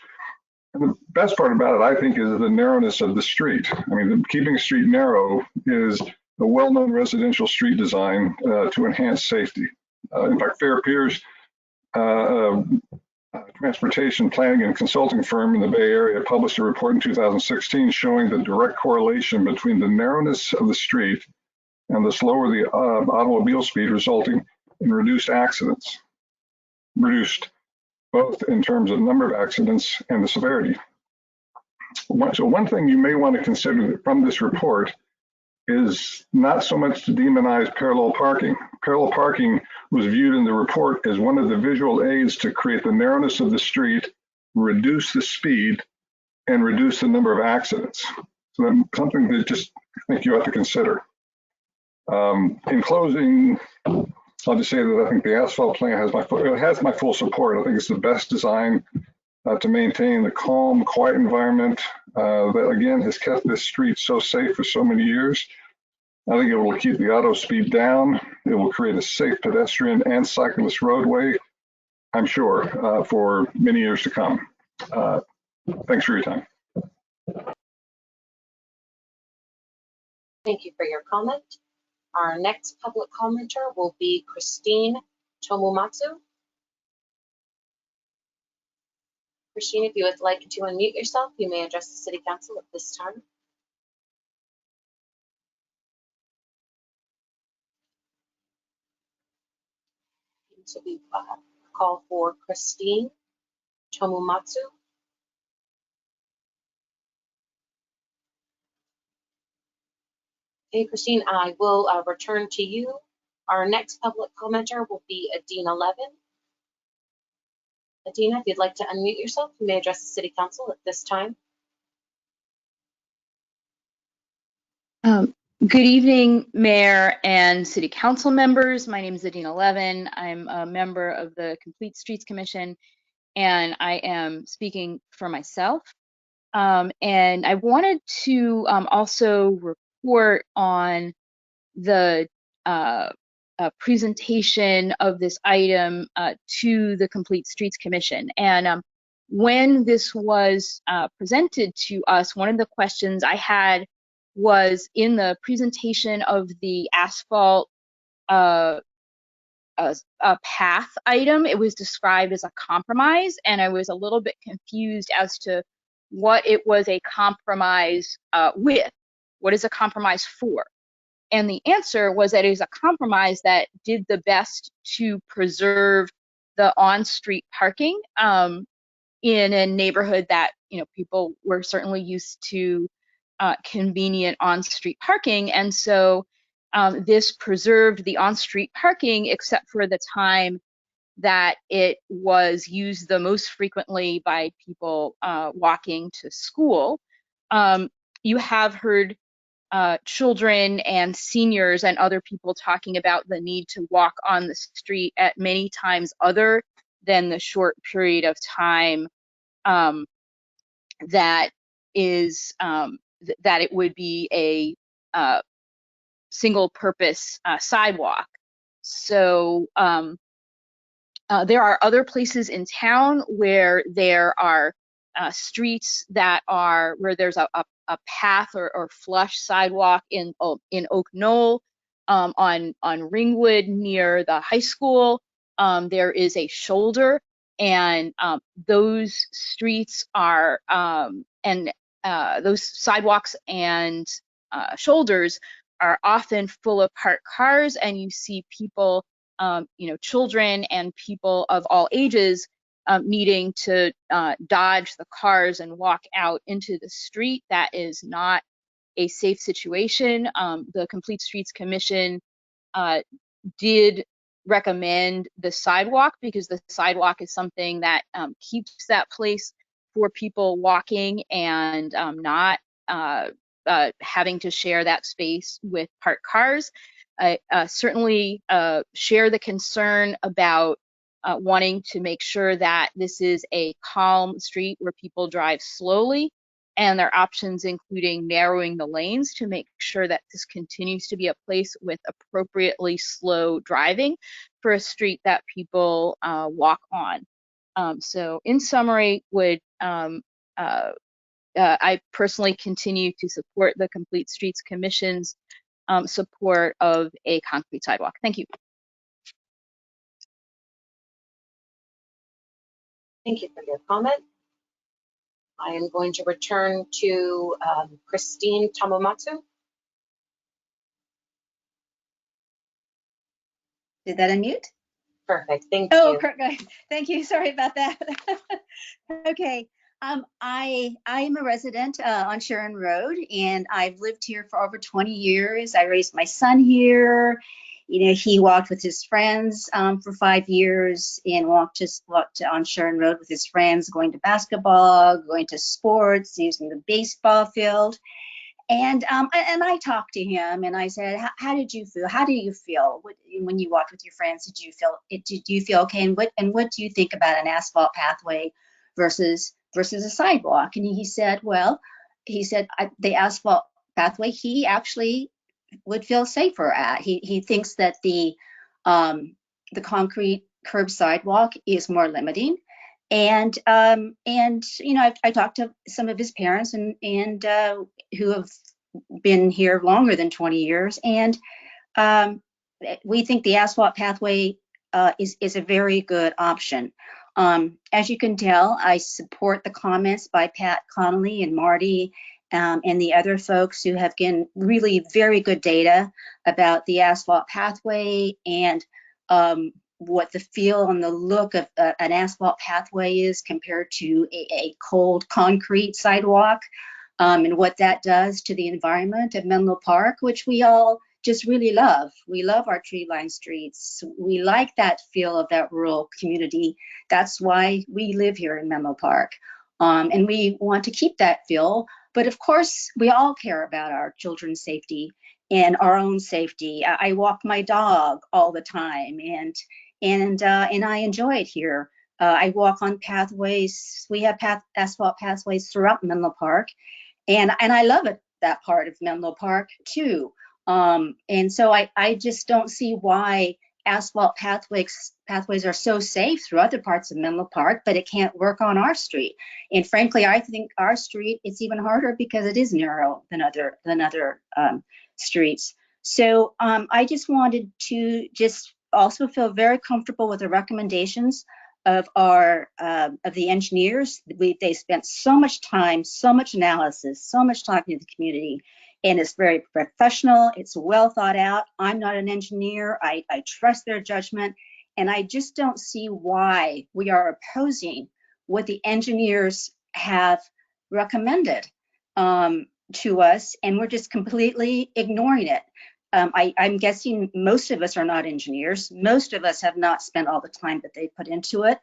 And the best part about it, I think, is the narrowness of the street. I mean, keeping a street narrow is a well-known residential street design to enhance safety. In fact, Fair Piers, transportation planning and consulting firm in the Bay Area, published a report in 2016 showing the direct correlation between the narrowness of the street and the slower the automobile speed, resulting in reduced accidents, reduced both in terms of number of accidents and the severity. So one thing you may want to consider from this report is not so much to demonize parallel parking. Parallel parking was viewed in the report as one of the visual aids to create the narrowness of the street, reduce the speed, and reduce the number of accidents. So that's something that just I think you have to consider. In closing, I'll just say that I think the asphalt plan has my full support. I think it's the best design to maintain the calm, quiet environment that again has kept this street so safe for so many years. I think it will keep the auto speed down. It will create a safe pedestrian and cyclist roadway, I'm sure, for many years to come. Thanks for your time. Thank you for your comment. Our next public commenter will be Christine Tomomatsu. Christine, if you would like to unmute yourself, you may address the City Council at this time. So we call for Christine Tomomatsu. Okay, Christine, I will return to you. Our next public commenter will be Adina Levin. Adina, if you'd like to unmute yourself, you may address the City Council at this time. Good evening, Mayor and City Council members. My name is Adina Levin. I'm a member of the Complete Streets Commission, and I am speaking for myself. And I wanted to also report on the presentation of this item to the Complete Streets Commission. And when this was presented to us, one of the questions I had was in the presentation of the asphalt path item, it was described as a compromise, and I was a little bit confused as to what it was a compromise with. What is a compromise for? And the answer was that it is a compromise that did the best to preserve the on-street parking in a neighborhood that, people were certainly used to convenient on-street parking. And so this preserved the on-street parking except for the time that it was used the most frequently by people walking to school. You have heard children and seniors and other people talking about the need to walk on the street at many times other than the short period of time that is that it would be a single purpose sidewalk. So there are other places in town where there are streets that are where there's a path or flush sidewalk in Oak Knoll, on Ringwood near the high school. There is a shoulder, and those streets are those sidewalks and shoulders are often full of parked cars, and you see people, children and people of all ages needing to dodge the cars and walk out into the street. That is not a safe situation. The Complete Streets Commission did recommend the sidewalk because the sidewalk is something that keeps that place for people walking and not having to share that space with parked cars. I certainly share the concern about wanting to make sure that this is a calm street where people drive slowly, and their options including narrowing the lanes to make sure that this continues to be a place with appropriately slow driving for a street that people walk on. So in summary, I personally continue to support the Complete Streets Commission's support of a concrete sidewalk. Thank you. Thank you for your comment. I am going to return to Christine Tamamatsu. Did that unmute? Perfect, thank Oh, you. good. Thank you. Sorry about that. Okay. I am a resident on Sharon Road, and I've lived here for over 20 years. I raised my son here. He walked with his friends for 5 years and walked on Sharon Road with his friends, going to basketball, going to sports, using the baseball field. And I talked to him and I said, how did you feel? How do you feel when you walked with your friends? Did you feel okay? And what do you think about an asphalt pathway versus a sidewalk? And he said, the asphalt pathway, he actually would feel safer at. He thinks that the concrete curb sidewalk is more limiting. And I talked to some of his parents and who have been here longer than 20 years, and we think the asphalt pathway is a very good option. As you can tell, I support the comments by Pat Connolly and Marty and the other folks who have given really very good data about the asphalt pathway and what the feel and the look of an asphalt pathway is compared to a cold concrete sidewalk, and what that does to the environment of Menlo Park, which we all just really love. We love our tree-lined streets. We like that feel of that rural community. That's why we live here in Menlo Park. And we want to keep that feel. But of course, we all care about our children's safety and our own safety. I walk my dog all the time, and I enjoy it here. I walk on pathways. We have asphalt pathways throughout Menlo Park, and I love it, that part of Menlo Park too. And so I just don't see why asphalt pathways are so safe through other parts of Menlo Park, but it can't work on our street. And frankly, I think our street, it's even harder because it is narrow than other streets. So I just wanted to just also feel very comfortable with the recommendations of the engineers. They spent so much time, so much analysis, so much talking to the community, and it's very professional. It's well thought out. I'm not an engineer. I trust their judgment, and I just don't see why we are opposing what the engineers have recommended to us, and we're just completely ignoring it. I'm guessing most of us are not engineers. Most of us have not spent all the time that they put into it.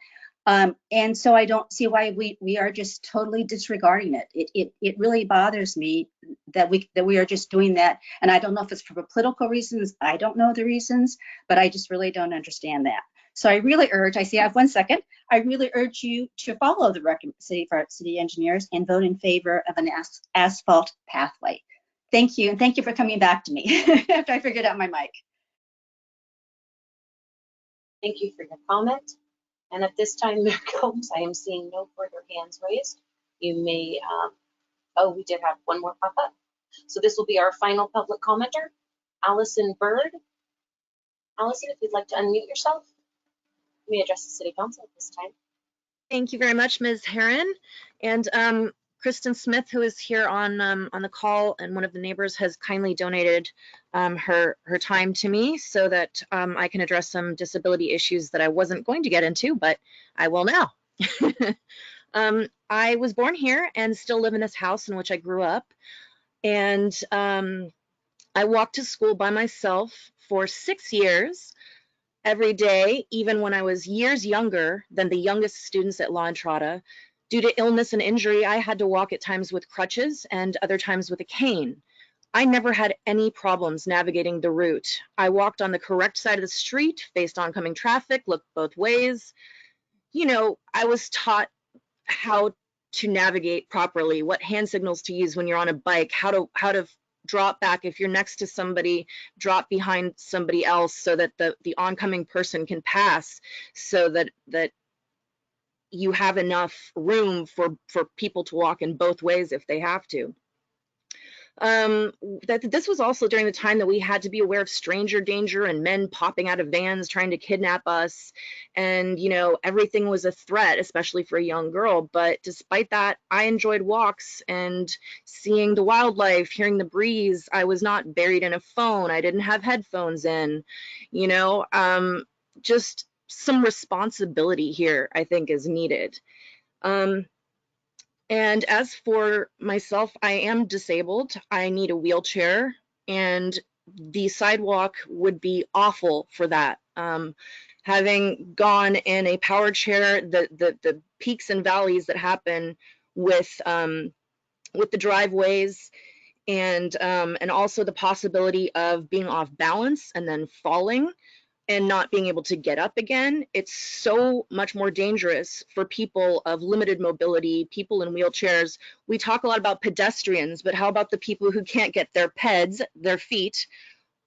And so I don't see why we are just totally disregarding it. It really bothers me that we are just doing that. And I don't know if it's for political reasons. I don't know the reasons, but I just really don't understand that. So I really urge, I see I have 1 second, I really urge you to follow the city engineers and vote in favor of an asphalt pathway. Thank you, and thank you for coming back to me after I figured out my mic. Thank you for your comment. And at this time, Mayor Combs, I am seeing no further hands raised. You may, oh, we did have one more pop up. So this will be our final public commenter, Allison Bird. Allison, if you'd like to unmute yourself, you may address the City Council at this time. Thank you very much, Ms. Heron. And Kristen Smith, who is here on the call, and one of the neighbors has kindly donated her time to me so that I can address some disability issues that I wasn't going to get into, but I will now. I was born here and still live in this house in which I grew up. And I walked to school by myself for 6 years every day, even when I was years younger than the youngest students at La Entrada. Due to illness and injury, I had to walk at times with crutches and other times with a cane. I never had any problems navigating the route. I walked on the correct side of the street, faced oncoming traffic, looked both ways. You know, I was taught how to navigate properly, what hand signals to use when you're on a bike, how to drop back if you're next to somebody, drop behind somebody else so that the oncoming person can pass, so that you have enough room for people to walk in both ways if they have to. This was also during the time that we had to be aware of stranger danger and men popping out of vans trying to kidnap us. And, you know, everything was a threat, especially for a young girl. But despite that, I enjoyed walks and seeing the wildlife, hearing the breeze. I was not buried in a phone. I didn't have headphones in, you know, just some responsibility here, I think, is needed. And as for myself, I am disabled. I need a wheelchair, and the sidewalk would be awful for that. Having gone in a power chair, the peaks and valleys that happen with the driveways, and also the possibility of being off balance and then falling and not being able to get up again, it's so much more dangerous for people of limited mobility, people in wheelchairs. We talk a lot about pedestrians, but how about the people who can't get their peds, their feet,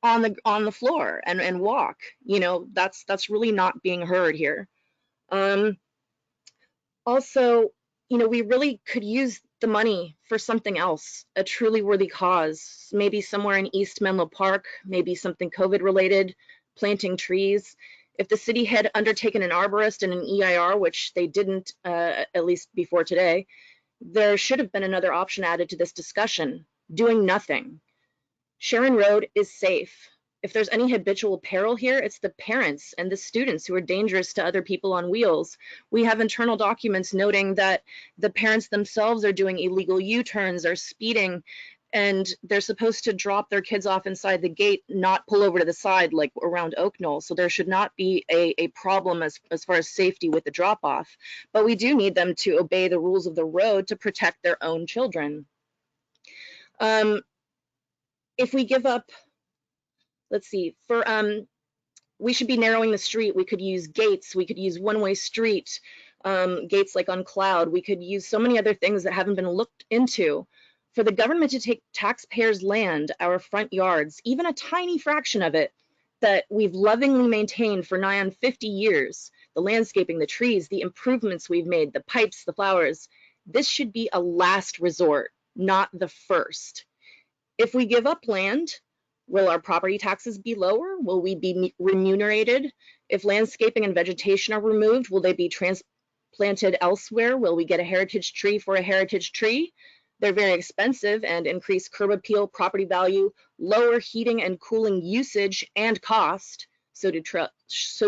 on the floor and walk? You know, that's really not being heard here. Also, you know, we really could use the money for something else, a truly worthy cause, maybe somewhere in East Menlo Park, maybe something COVID related, planting trees. If the city had undertaken an arborist and an EIR, which they didn't, at least before today, there should have been another option added to this discussion: doing nothing. Sharon Road is safe. If there's any habitual peril here, it's the parents and the students who are dangerous to other people on wheels. We have internal documents noting that the parents themselves are doing illegal U-turns, are speeding, and they're supposed to drop their kids off inside the gate, not pull over to the side like around Oak Knoll. So there should not be a problem as far as safety with the drop off. But we do need them to obey the rules of the road to protect their own children. If we give up, let's see, we should be narrowing the street. We could use gates. We could use one-way street, gates like on Cloud. We could use so many other things that haven't been looked into. For the government to take taxpayers' land, our front yards, even a tiny fraction of it that we've lovingly maintained for nigh on 50 years, the landscaping, the trees, the improvements we've made, the pipes, the flowers, this should be a last resort, not the first. If we give up land, will our property taxes be lower? Will we be remunerated? If landscaping and vegetation are removed, will they be transplanted elsewhere? Will we get a heritage tree for a heritage tree? They're very expensive and increase curb appeal, property value, lower heating and cooling usage and cost. So do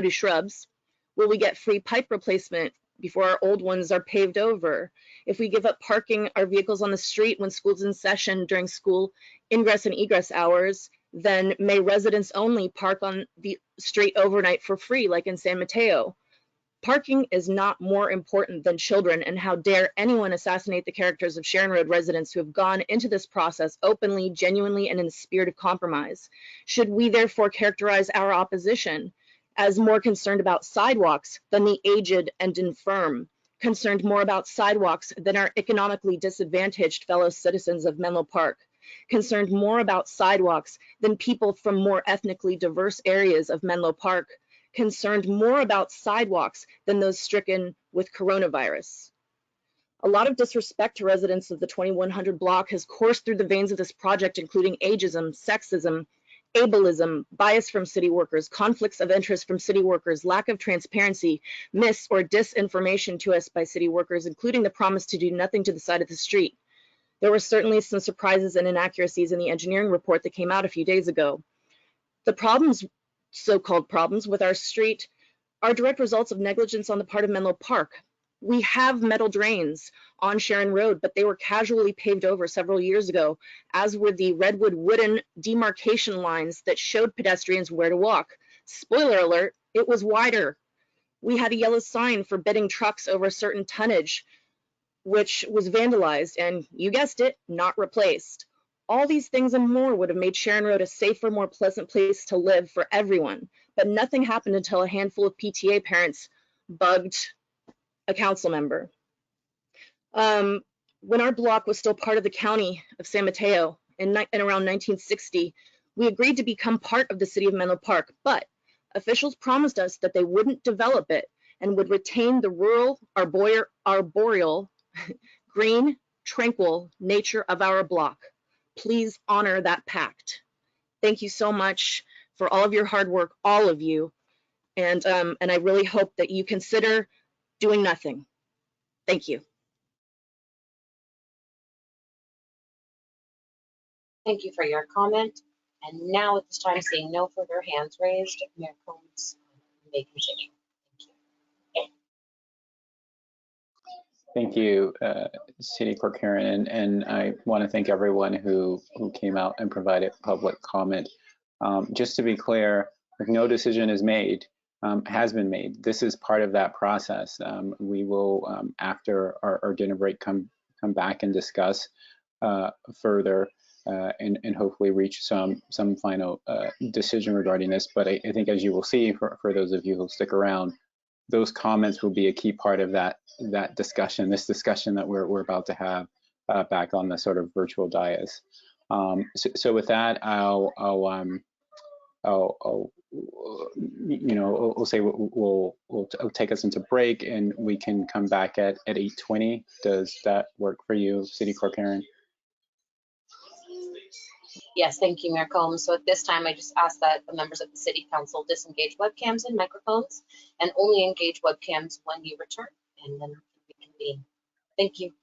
shrubs. Will we get free pipe replacement before our old ones are paved over? If we give up parking our vehicles on the street when school's in session during school ingress and egress hours, then may residents only park on the street overnight for free, like in San Mateo. Parking is not more important than children, and how dare anyone assassinate the characters of Sharon Road residents who have gone into this process openly, genuinely, and in the spirit of compromise. Should we therefore characterize our opposition as more concerned about sidewalks than the aged and infirm, concerned more about sidewalks than our economically disadvantaged fellow citizens of Menlo Park, concerned more about sidewalks than people from more ethnically diverse areas of Menlo Park, concerned more about sidewalks than those stricken with coronavirus. A lot of disrespect to residents of the 2100 block has coursed through the veins of this project, including ageism, sexism, ableism, bias from city workers, conflicts of interest from city workers, lack of transparency, mis or disinformation to us by city workers, including the promise to do nothing to the side of the street. There were certainly some surprises and inaccuracies in the engineering report that came out a few days ago. The problems, so-called problems, with our street are direct results of negligence on the part of Menlo Park. We have metal drains on Sharon Road, but they were casually paved over several years ago, as were the redwood wooden demarcation lines that showed pedestrians where to walk. Spoiler alert, it was wider. We had a yellow sign forbidding trucks over a certain tonnage, which was vandalized and, you guessed it, not replaced. All these things and more would have made Sharon Road a safer, more pleasant place to live for everyone, but nothing happened until a handful of PTA parents bugged a council member. When our block was still part of the county of San Mateo in around 1960, we agreed to become part of the city of Menlo Park, but officials promised us that they wouldn't develop it and would retain the rural, arboreal, green, tranquil nature of our block. Please honor that pact. Thank you so much for all of your hard work, all of you, and I really hope that you consider doing nothing. Thank you. Thank you for your comment. And now at this time, seeing no further hands raised, Mayor Combs may continue. Thank you, City Clerk Sharon, and I want to thank everyone who came out and provided public comment. Just to be clear, if no decision is made, has been made, this is part of that process. We will, after our dinner break, come back and discuss further and hopefully reach some final decision regarding this. But I think, as you will see, for those of you who stick around, those comments will be a key part of that discussion, this discussion that we're about to have back on the sort of virtual dais. So with that, I'll say we'll take us into break, and we can come back at 8:20. Does that work for you, City Clerk Sharon? Yes, thank you, Mayor Combs. So at this time, I just ask that the members of the City Council disengage webcams and microphones and only engage webcams when you return, and then we convene. Thank you.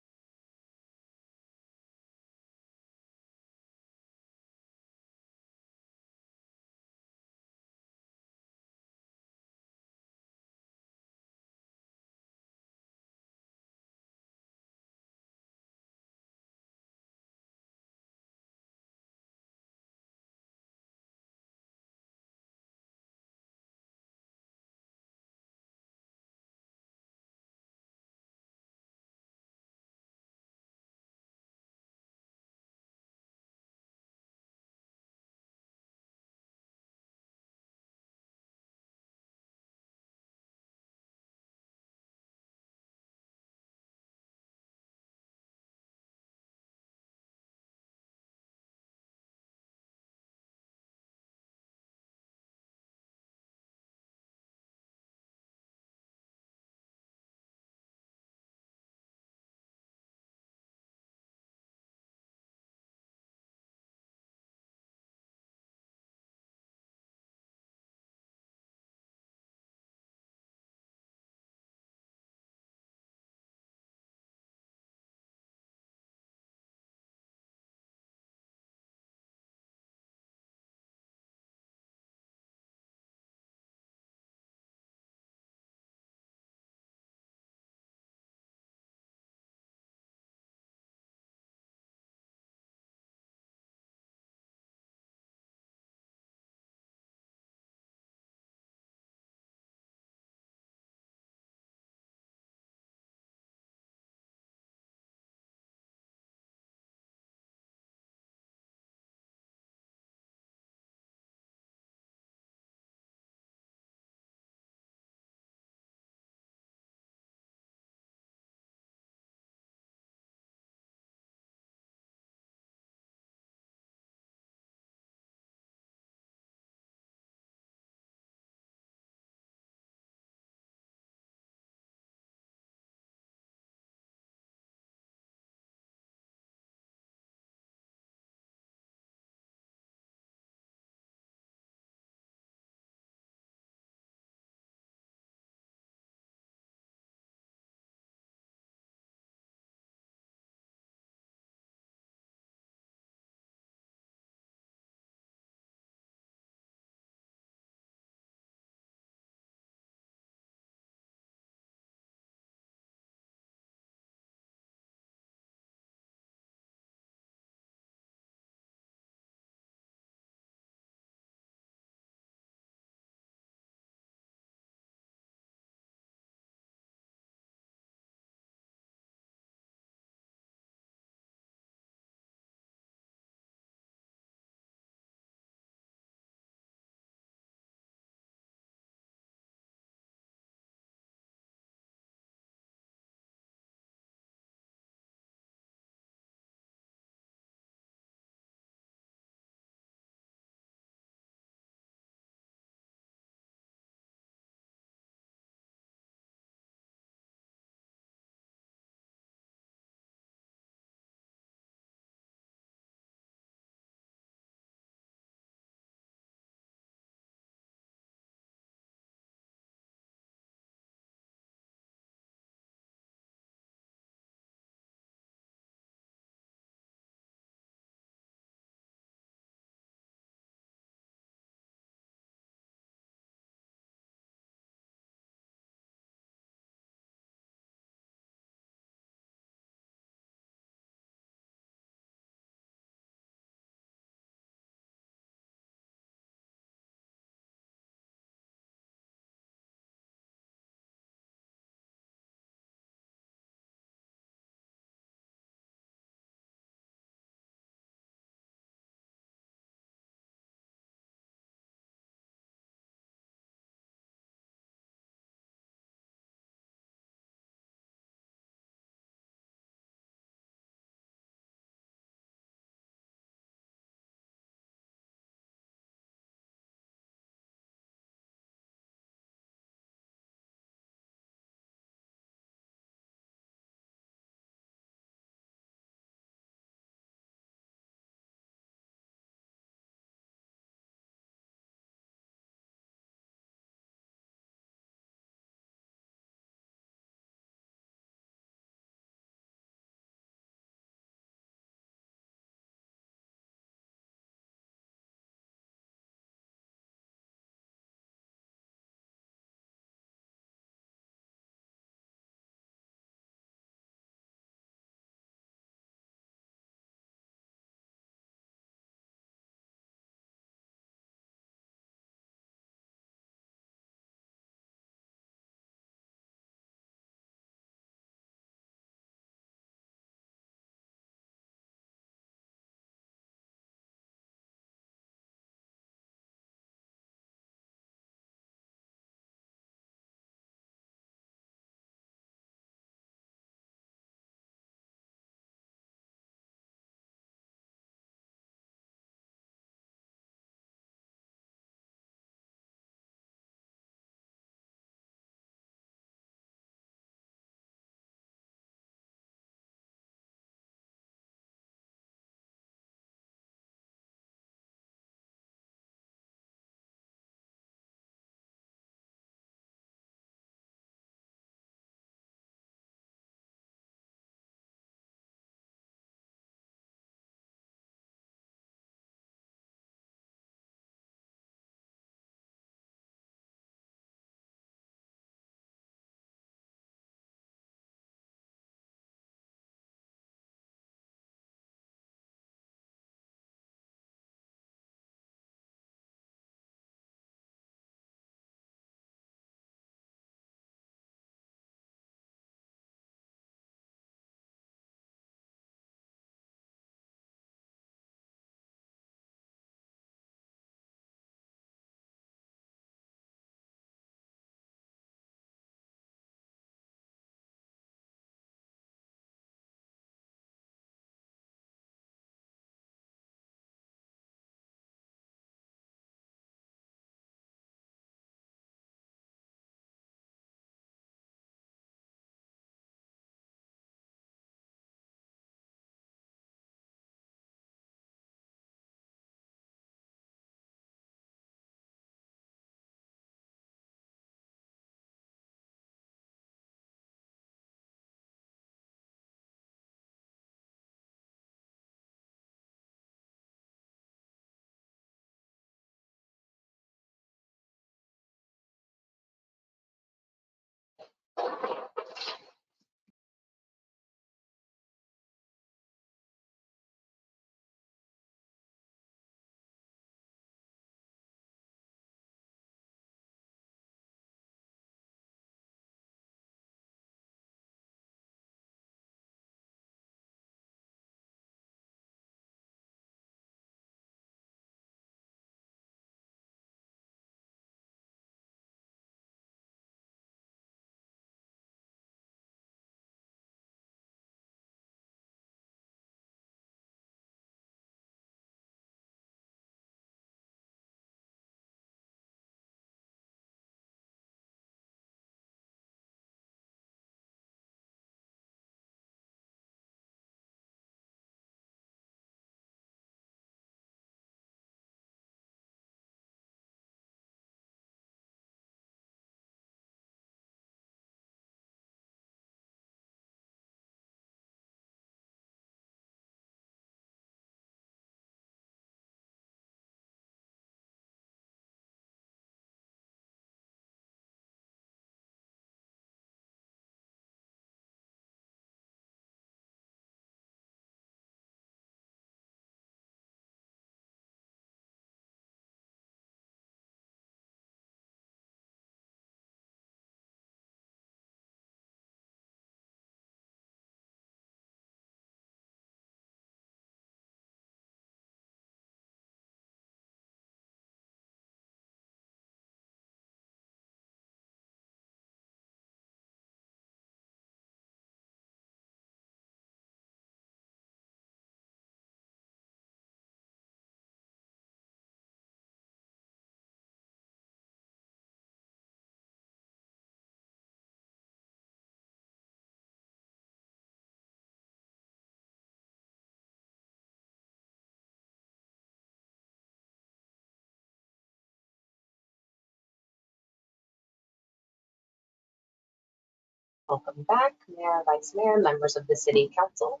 Welcome back, Mayor, Vice Mayor, members of the City Council.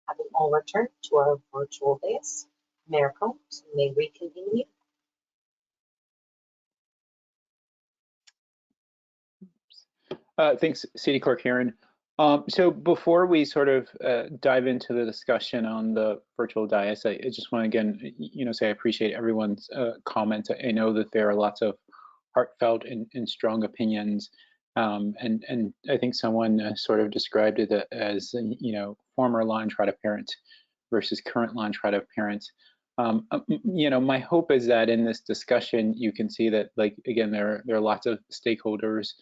Having all returned to our virtual dais, Mayor Combs, you may reconvene the meeting. Thanks, City Clerk Sharon. So before we sort of dive into the discussion on the virtual dais, I just want to again, say I appreciate everyone's comments. I know that there are lots of heartfelt and strong opinions, and I think someone sort of described it as former Law and Trada parents versus current Law and Trada parents. My hope is that in this discussion you can see that, like, again, there are lots of stakeholders.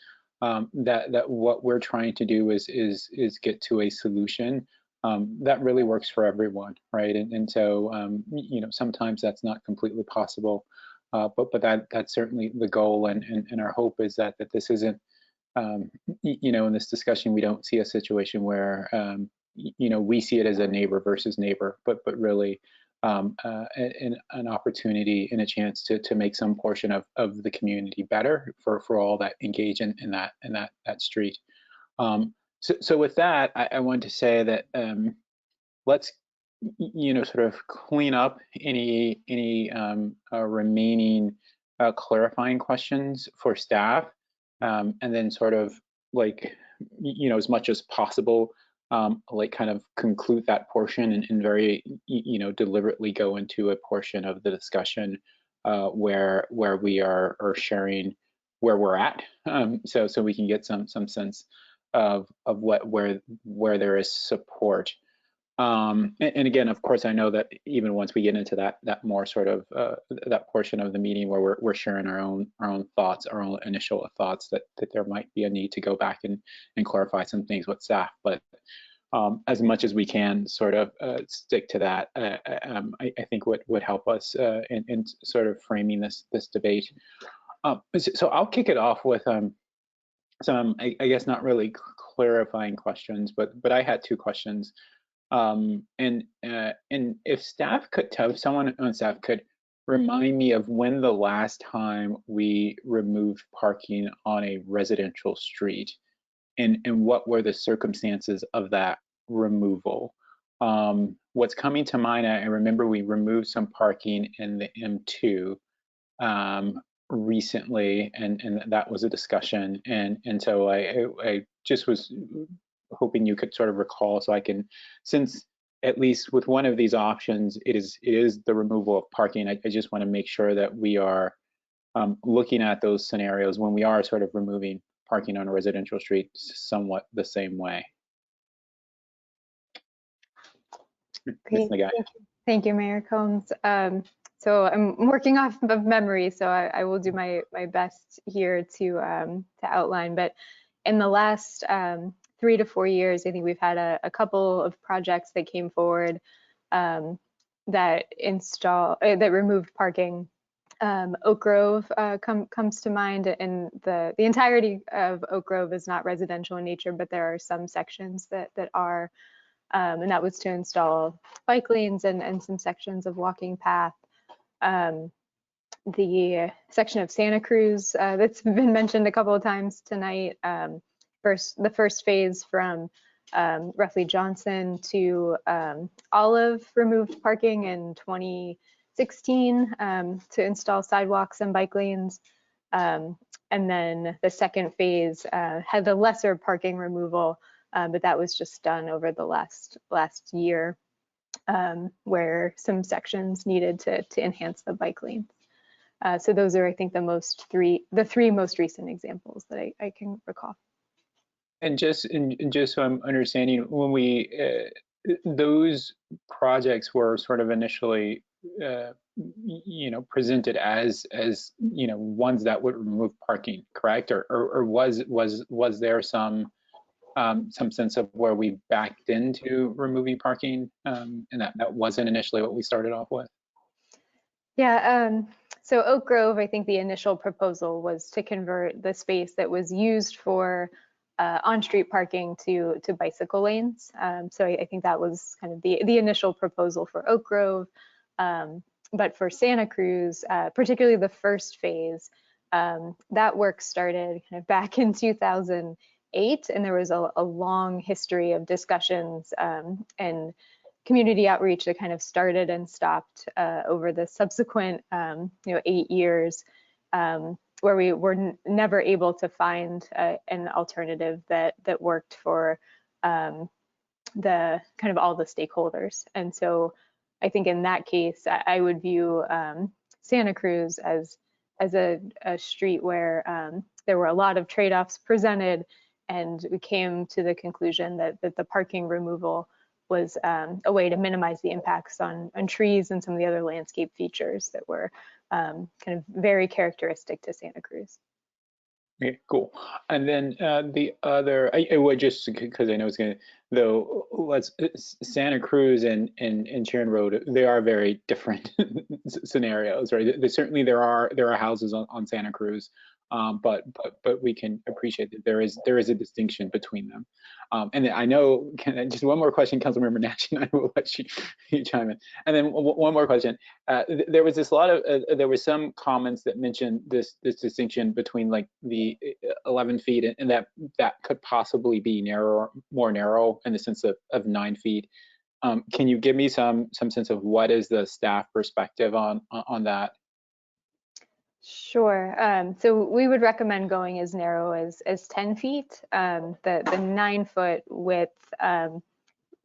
That what we're trying to do is get to a solution that really works for everyone, right? And so sometimes that's not completely possible, but that's certainly the goal, and our hope is that this isn't in this discussion we don't see a situation where we see it as a neighbor versus neighbor, but really an opportunity and a chance to make some portion of the community better for all that engage in that street. So with that, I want to say that let's sort of clean up any remaining clarifying questions for staff, and then sort of like as much as possible like kind of conclude that portion and very deliberately go into a portion of the discussion where we are sharing where we're at, so we can get some sense of where there is support. And again, of course, I know that even once we get into that more sort of that portion of the meeting where we're sharing our own thoughts, our own initial thoughts, that there might be a need to go back and clarify some things with staff. But as much as we can sort of stick to that, I think would help us in sort of framing this debate. So I'll kick it off with some, I guess, not really clarifying questions, but I had two questions. And if staff could tell, if someone on staff could remind me of when the last time we removed parking on a residential street, and what were the circumstances of that removal. What's coming to mind, I remember we removed some parking in the M2 recently, and that was a discussion, and so I just was hoping you could sort of recall, so I can, since at least with one of these options it is the removal of parking, I just want to make sure that we are looking at those scenarios when we are sort of removing parking on a residential street somewhat the same way. Okay, thank you, Mayor Combs. So I'm working off of memory, so I will do my best here to outline. But in the last 3 to 4 years, I think we've had a couple of projects that came forward that removed parking. Oak Grove comes to mind, and the entirety of Oak Grove is not residential in nature, but there are some sections that are, and that was to install bike lanes and some sections of walking path. The section of Santa Cruz that's been mentioned a couple of times tonight, the first phase from roughly Johnson to Olive removed parking in 2016 to install sidewalks and bike lanes. And then the second phase had the lesser parking removal, but that was just done over the last year, where some sections needed to enhance the bike lanes. So those are, I think, the three most recent examples that I can recall. And just so I'm understanding, when we those projects were sort of initially presented as ones that would remove parking, correct? Or was there some sense of where we backed into removing parking, and that wasn't initially what we started off with? Yeah, so Oak Grove, I think the initial proposal was to convert the space that was used for on-street parking to bicycle lanes. So I think that was kind of the initial proposal for Oak Grove. But for Santa Cruz, particularly the first phase, that work started kind of back in 2018 2008, and there was a long history of discussions and community outreach that kind of started and stopped over the subsequent 8 years, where we were never able to find an alternative that worked for the kind of all the stakeholders. And so I think in that case, I would view Santa Cruz as a street where there were a lot of trade-offs presented, and we came to the conclusion that the parking removal was a way to minimize the impacts on trees and some of the other landscape features that were kind of very characteristic to Santa Cruz. Okay, cool. And then the other, I would just, because I know it's going to, though, Santa Cruz and Sharon Road, they are very different scenarios, right? Certainly there are houses on Santa Cruz, but we can appreciate that there is a distinction between them. And then I know, just one more question, Councilmember Nash, and I will let you chime in. And then one more question. There was there were some comments that mentioned this distinction between like the 11 feet and that could possibly be more narrow in the sense of 9 feet. Can you give me some sense of what is the staff perspective on that? Sure. So we would recommend going as narrow as 10 feet. The 9 foot width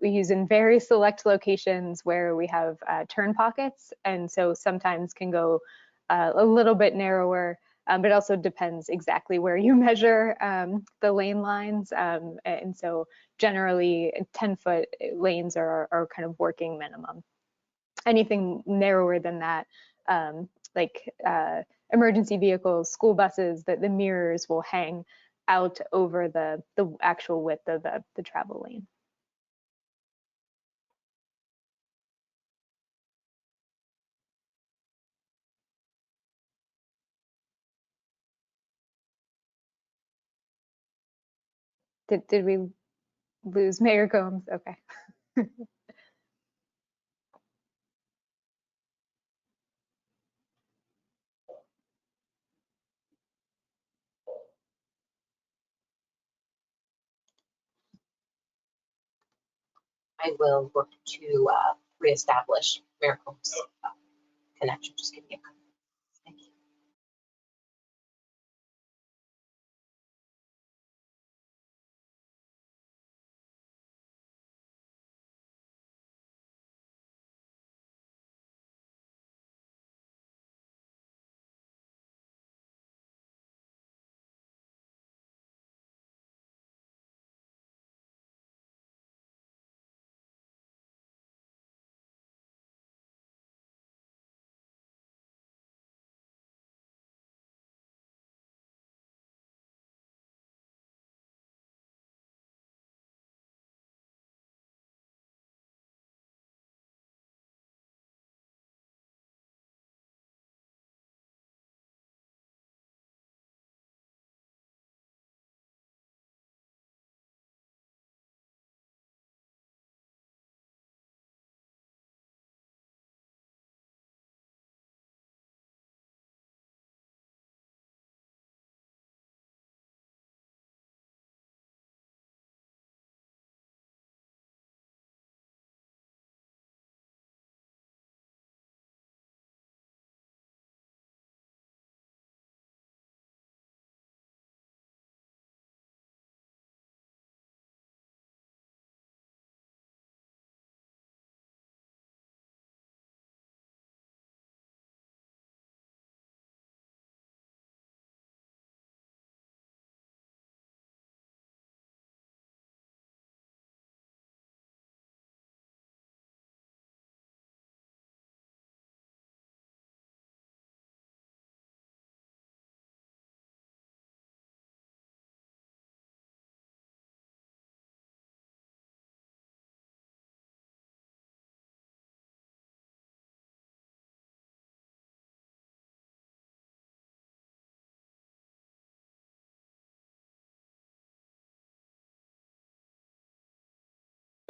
we use in very select locations where we have turn pockets, and so sometimes can go a little bit narrower, but it also depends exactly where you measure the lane lines. And so generally 10-foot lanes are kind of working minimum. Anything narrower than that, like emergency vehicles, school buses, the mirrors will hang out over the actual width of the travel lane. Did we lose Mayor Combs? Okay. I will work to reestablish Mayor Combs' connection. Just give me a couple. Thank you.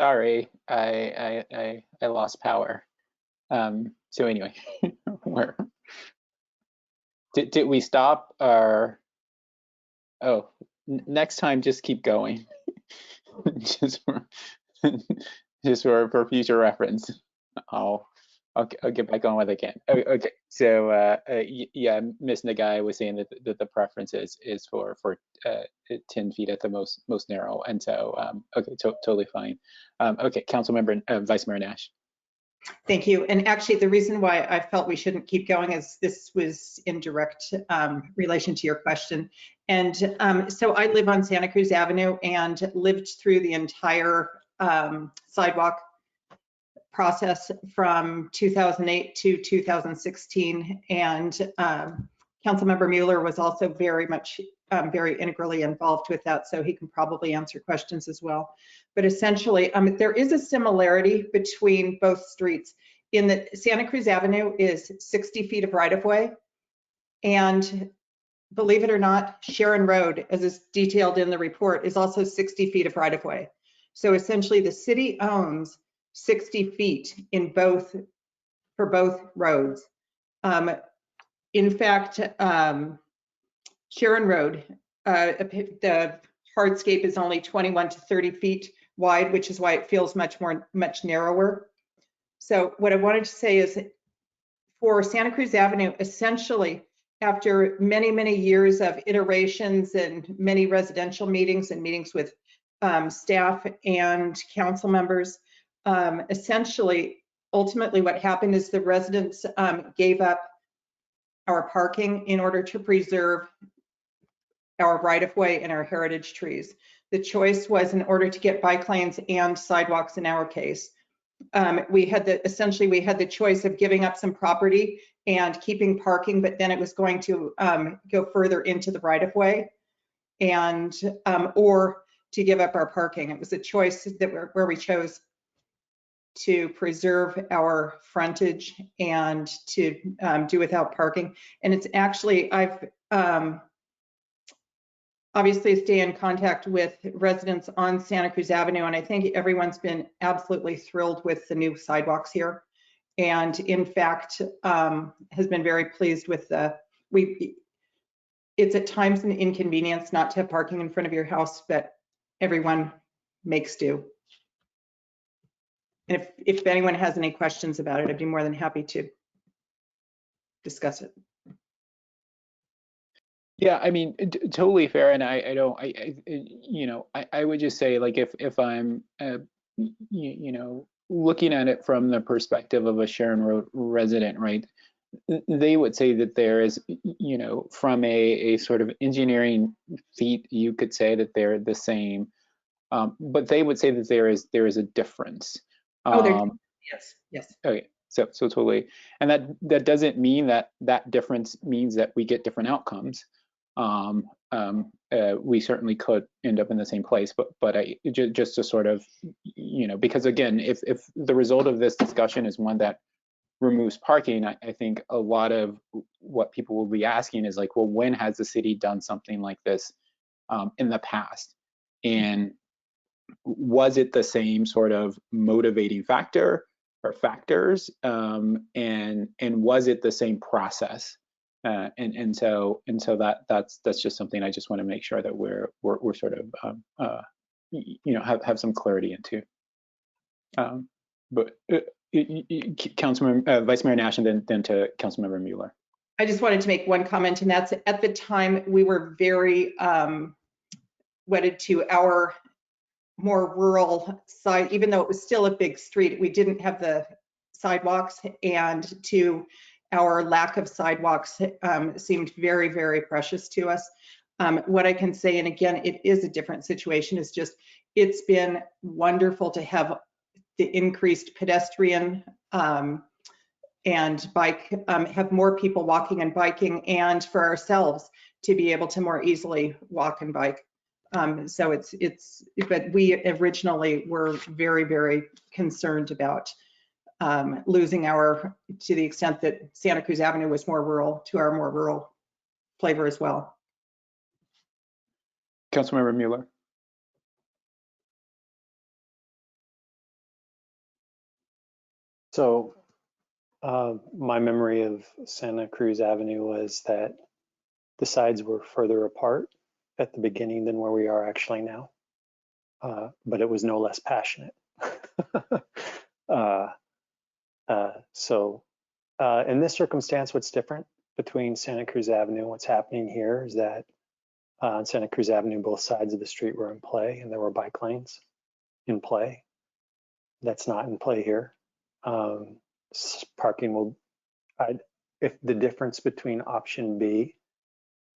Sorry, I lost power. So anyway, did we stop or? Oh, next time, just keep going. just for, just for future reference. I'll get back on what I can. Okay, so yeah, Ms. Nagai was saying that the preference is for 10 feet at the most narrow, and so okay, totally fine. Okay, Councilmember Vice Mayor Nash. Thank you. And actually, the reason why I felt we shouldn't keep going is this was in direct relation to your question. And so I live on Santa Cruz Avenue and lived through the entire sidewalk process from 2008 to 2016. And Councilmember Mueller was also very much, very integrally involved with that, so he can probably answer questions as well. But essentially, there is a similarity between both streets in that Santa Cruz Avenue is 60 feet of right-of-way. And believe it or not, Sharon Road, as is detailed in the report, is also 60 feet of right-of-way. So essentially, the city owns 60 feet in both, for both roads. In fact, Sharon Road, the hardscape is only 21 to 30 feet wide, which is why it feels much narrower. So what I wanted to say is for Santa Cruz Avenue, essentially, after many, many years of iterations and many residential meetings and meetings with staff and council members, essentially, ultimately what happened is the residents gave up our parking in order to preserve our right-of-way and our heritage trees. The choice was in order to get bike lanes and sidewalks in our case. We had the choice of giving up some property and keeping parking, but then it was going to go further into the right-of-way and or to give up our parking. It was a choice that where we chose to preserve our frontage and to do without parking. And it's actually, I've obviously stay in contact with residents on Santa Cruz Avenue, and I think everyone's been absolutely thrilled with the new sidewalks here. And in fact, has been very pleased with it's at times an inconvenience not to have parking in front of your house, but everyone makes do. And if anyone has any questions about it, I'd be more than happy to discuss it. Yeah, I mean, totally fair, and I don't, you know, I would just say, like, if I'm, you know, looking at it from the perspective of a Sharon Road resident, right, they would say that there is, you know, from a sort of engineering feat, you could say that they're the same, but they would say that there is a difference. Yes. Okay, so totally, and that doesn't mean that difference means that we get different outcomes. We certainly could end up in the same place, but just to sort of, you know, because again, if the result of this discussion is one that removes parking, I think a lot of what people will be asking is like, well, when has the city done something like this in the past? And was it the same sort of motivating factor or factors? And was it the same process? And so that's just something I just want to make sure that we're sort of you know, have some clarity into. But Councilmember Vice Mayor Nash, and then to Councilmember Mueller. I just wanted to make one comment, and that's at the time we were very wedded to our more rural side, even though it was still a big street, we didn't have the sidewalks, and to our lack of sidewalks seemed very, very precious to us. What I can say, and again, it is a different situation, is just it's been wonderful to have the increased pedestrian and bike, have more people walking and biking, and for ourselves to be able to more easily walk and bike. So but we originally were very, very concerned about losing to the extent that Santa Cruz Avenue was more rural, to our more rural flavor as well. Councilmember Mueller. So my memory of Santa Cruz Avenue was that the sides were further apart at the beginning than where we are actually now, but it was no less passionate. So in this circumstance, what's different between Santa Cruz Avenue and what's happening here is that on Santa Cruz Avenue, both sides of the street were in play and there were bike lanes in play. That's not in play here. Parking will, if the difference between option B,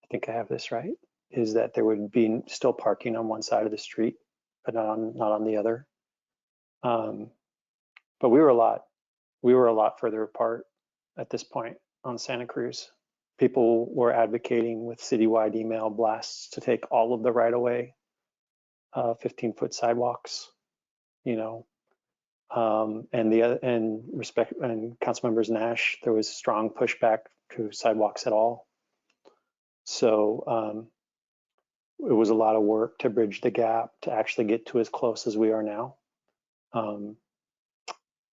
I think I have this right, is that there would be still parking on one side of the street, but not on the other. But we were a lot further apart at this point on Santa Cruz. People were advocating with citywide email blasts to take all of the right-of-way 15-foot sidewalks, you know, and Councilmembers Nash, there was strong pushback to sidewalks at all. So it was a lot of work to bridge the gap to actually get to as close as we are now.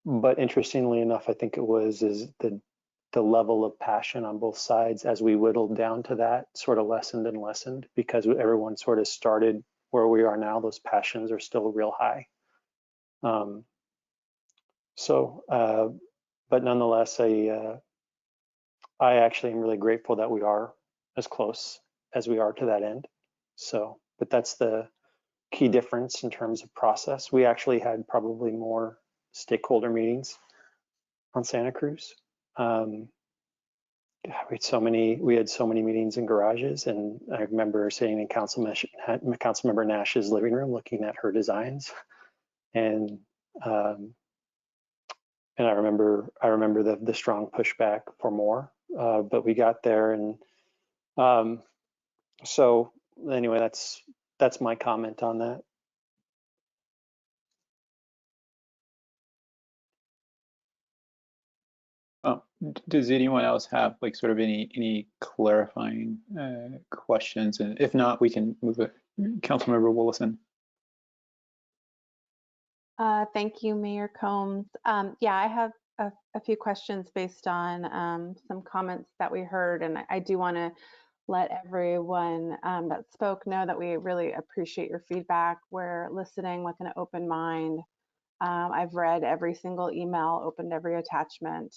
But interestingly enough, I think the level of passion on both sides as we whittled down to that sort of lessened and lessened because everyone sort of started where we are now. Those passions are still real high. But nonetheless, I actually am really grateful that we are as close as we are to that end. So, but that's the key difference in terms of process. We actually had probably more stakeholder meetings on Santa Cruz. We had so many meetings in garages, and I remember sitting in Councilmember Nash's living room looking at her designs, and I remember the strong pushback for more, but we got there, and so anyway, that's my comment on that. Does anyone else have like sort of any clarifying questions? And if not, we can move it. Councilmember Willison. Thank you, Mayor Combs. Yeah, I have a few questions based on some comments that we heard, and I do want to let everyone that spoke know that we really appreciate your feedback. We're listening with an open mind. I've read every single email, opened every attachment.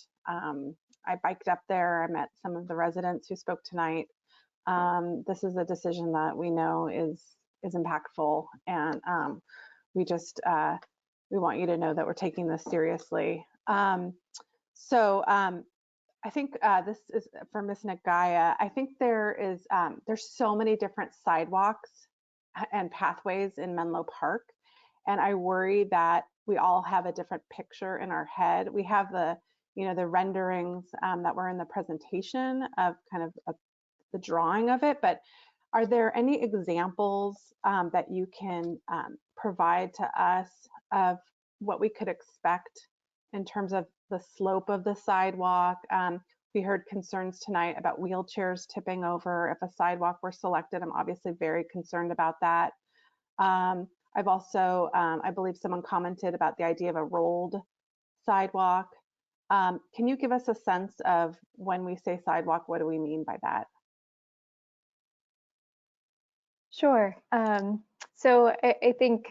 I biked up there. I met some of the residents who spoke tonight. This is a decision that we know is impactful, and we want you to know that we're taking this seriously. I think this is for Ms. Nagaya. I think there's so many different sidewalks and pathways in Menlo Park, and I worry that we all have a different picture in our head. We have the renderings that were in the presentation of kind of the drawing of it, but are there any examples that you can provide to us of what we could expect in terms of the slope of the sidewalk? We heard concerns tonight about wheelchairs tipping over if a sidewalk were selected. I'm obviously very concerned about that. I've also, I believe someone commented about the idea of a rolled sidewalk. Can you give us a sense of when we say sidewalk, what do we mean by that? Sure. So I think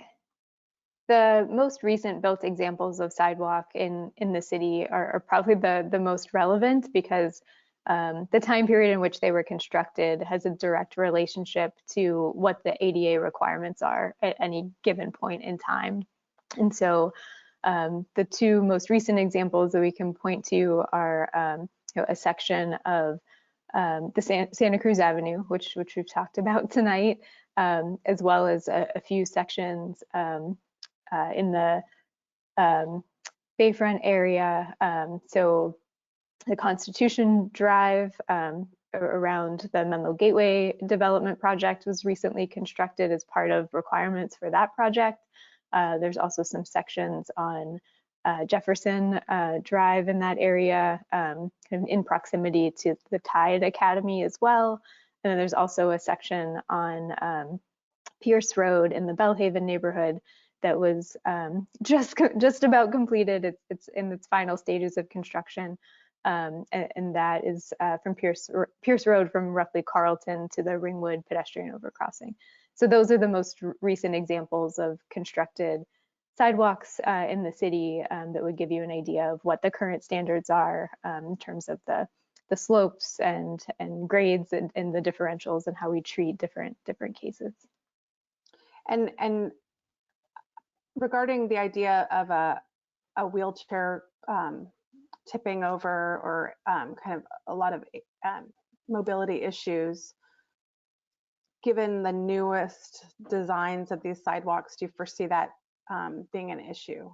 the most recent built examples of sidewalk in the city are probably the most relevant because the time period in which they were constructed has a direct relationship to what the ADA requirements are at any given point in time. And so the two most recent examples that we can point to are a section of the Santa Cruz Avenue, which we've talked about tonight, as well as a few sections in the Bayfront area. So the Constitution Drive around the Menlo Gateway development project was recently constructed as part of requirements for that project. There's also some sections on Jefferson Drive in that area, kind of in proximity to the Tide Academy as well. And then there's also a section on Pierce Road in the Bellhaven neighborhood that was just about completed. It's in its final stages of construction. and that is from Pierce Road from roughly Carlton to the Ringwood pedestrian overcrossing. So those are the most recent examples of constructed sidewalks in the city that would give you an idea of what the current standards are in terms of the slopes and grades and the differentials and how we treat different cases. And regarding the idea of a wheelchair tipping over or kind of a lot of mobility issues, given the newest designs of these sidewalks, do you foresee that being an issue?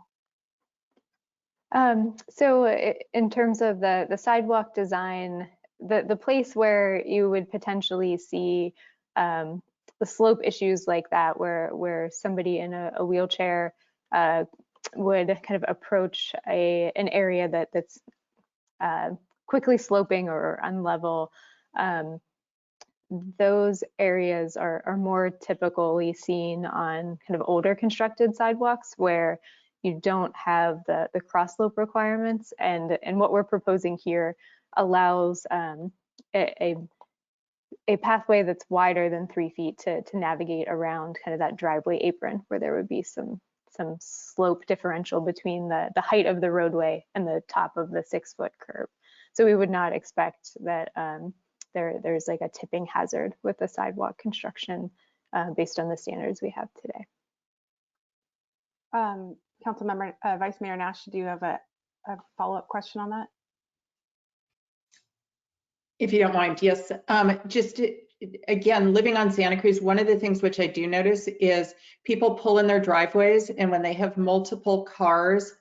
So in terms of the sidewalk design, the place where you would potentially see the slope issues like that, where somebody in a wheelchair would kind of approach an area that's quickly sloping or unlevel, those areas are more typically seen on kind of older constructed sidewalks where you don't have the cross slope requirements, and what we're proposing here allows a pathway that's wider than 3 feet to navigate around kind of that driveway apron where there would be some slope differential between the height of the roadway and the top of the 6-foot curb. So we would not expect that there's like a tipping hazard with the sidewalk construction based on the standards we have today. Councilmember Vice Mayor Nash, do you have a follow-up question on that? If you don't mind, yes. Just again, living on Santa Cruz, one of the things which I do notice is people pull in their driveways, and when they have multiple cars,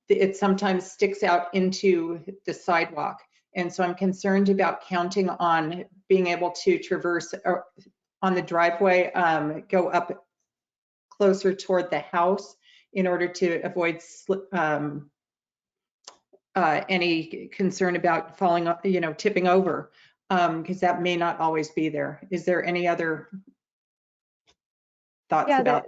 it sometimes sticks out into the sidewalk. And so I'm concerned about counting on being able to traverse on the driveway, go up closer toward the house in order to avoid any concern about falling, tipping over, because that may not always be there. Is there any other thoughts about?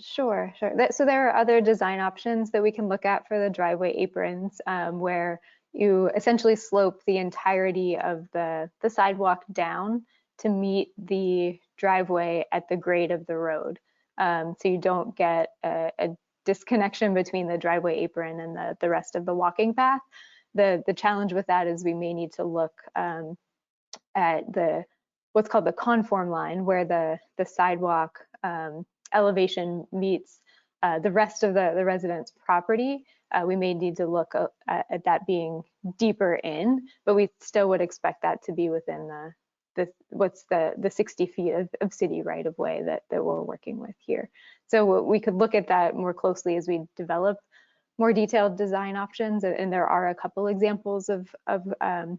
Sure. So there are other design options that we can look at for the driveway aprons, where you essentially slope the entirety of the sidewalk down to meet the driveway at the grade of the road. So you don't get a disconnection between the driveway apron and the rest of the walking path. The challenge with that is we may need to look at what's called the conform line, where the sidewalk elevation meets the rest of the resident's property. We may need to look at that being deeper in, but we still would expect that to be within the 60 feet of city right of way that we're working with here. So we could look at that more closely as we develop more detailed design options, and there are a couple examples of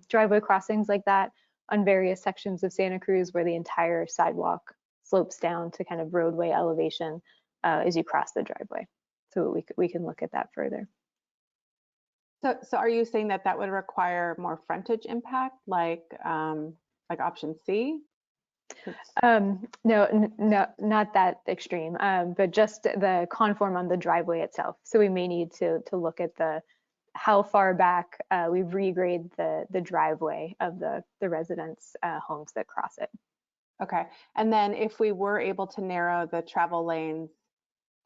driveway crossings like that on various sections of Santa Cruz where the entire sidewalk slopes down to kind of roadway elevation as you cross the driveway. So we can look at that further. So are you saying that would require more frontage impact, like option C? No, not that extreme, but just the conform on the driveway itself. So we may need to look at how far back we regrade the driveway of the residents' homes that cross it. Okay, and then if we were able to narrow the travel lanes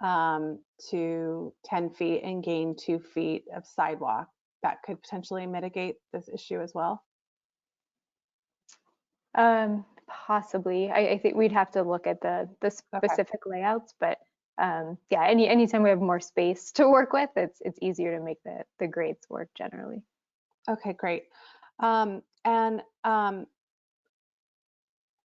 to 10 feet and gain 2 feet of sidewalk, that could potentially mitigate this issue as well? Possibly. I think we'd have to look at the specific layouts, but yeah, anytime we have more space to work with, it's easier to make the grades work generally. Okay, great.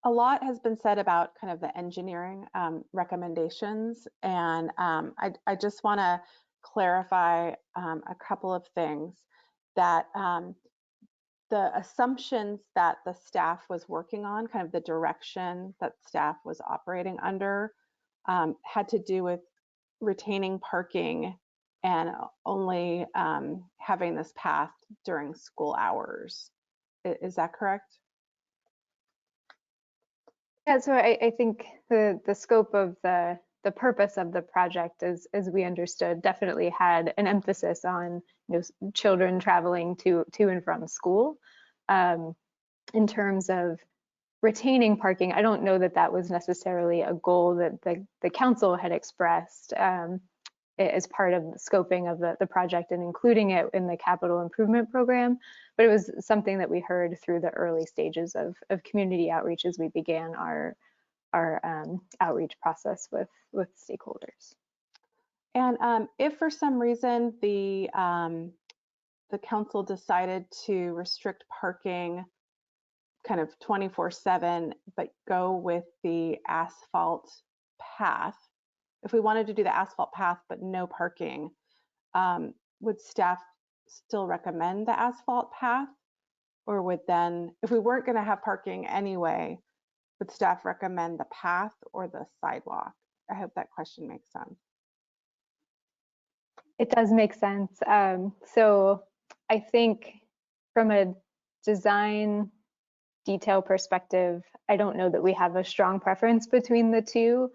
A lot has been said about kind of the engineering recommendations, and I just want to clarify a couple of things. That the assumptions that the staff was working on, kind of the direction that staff was operating under, had to do with retaining parking and only having this path during school hours. Is that correct? Yeah, so I think the scope of the purpose of the project, as we understood, definitely had an emphasis on children traveling to and from school. In terms of retaining parking, I don't know that that was necessarily a goal that the council had expressed as part of the scoping of the project and including it in the capital improvement program, but it was something that we heard through the early stages of community outreach as we began our outreach process with stakeholders. And if for some reason the council decided to restrict parking kind of 24/7, but go with the asphalt path, if we wanted to do the asphalt path but no parking, would staff still recommend the asphalt path? Or would then, if we weren't going to have parking anyway, would staff recommend the path or the sidewalk? I hope that question makes sense. It does make sense. So I think from a design detail perspective, I don't know that we have a strong preference between the two.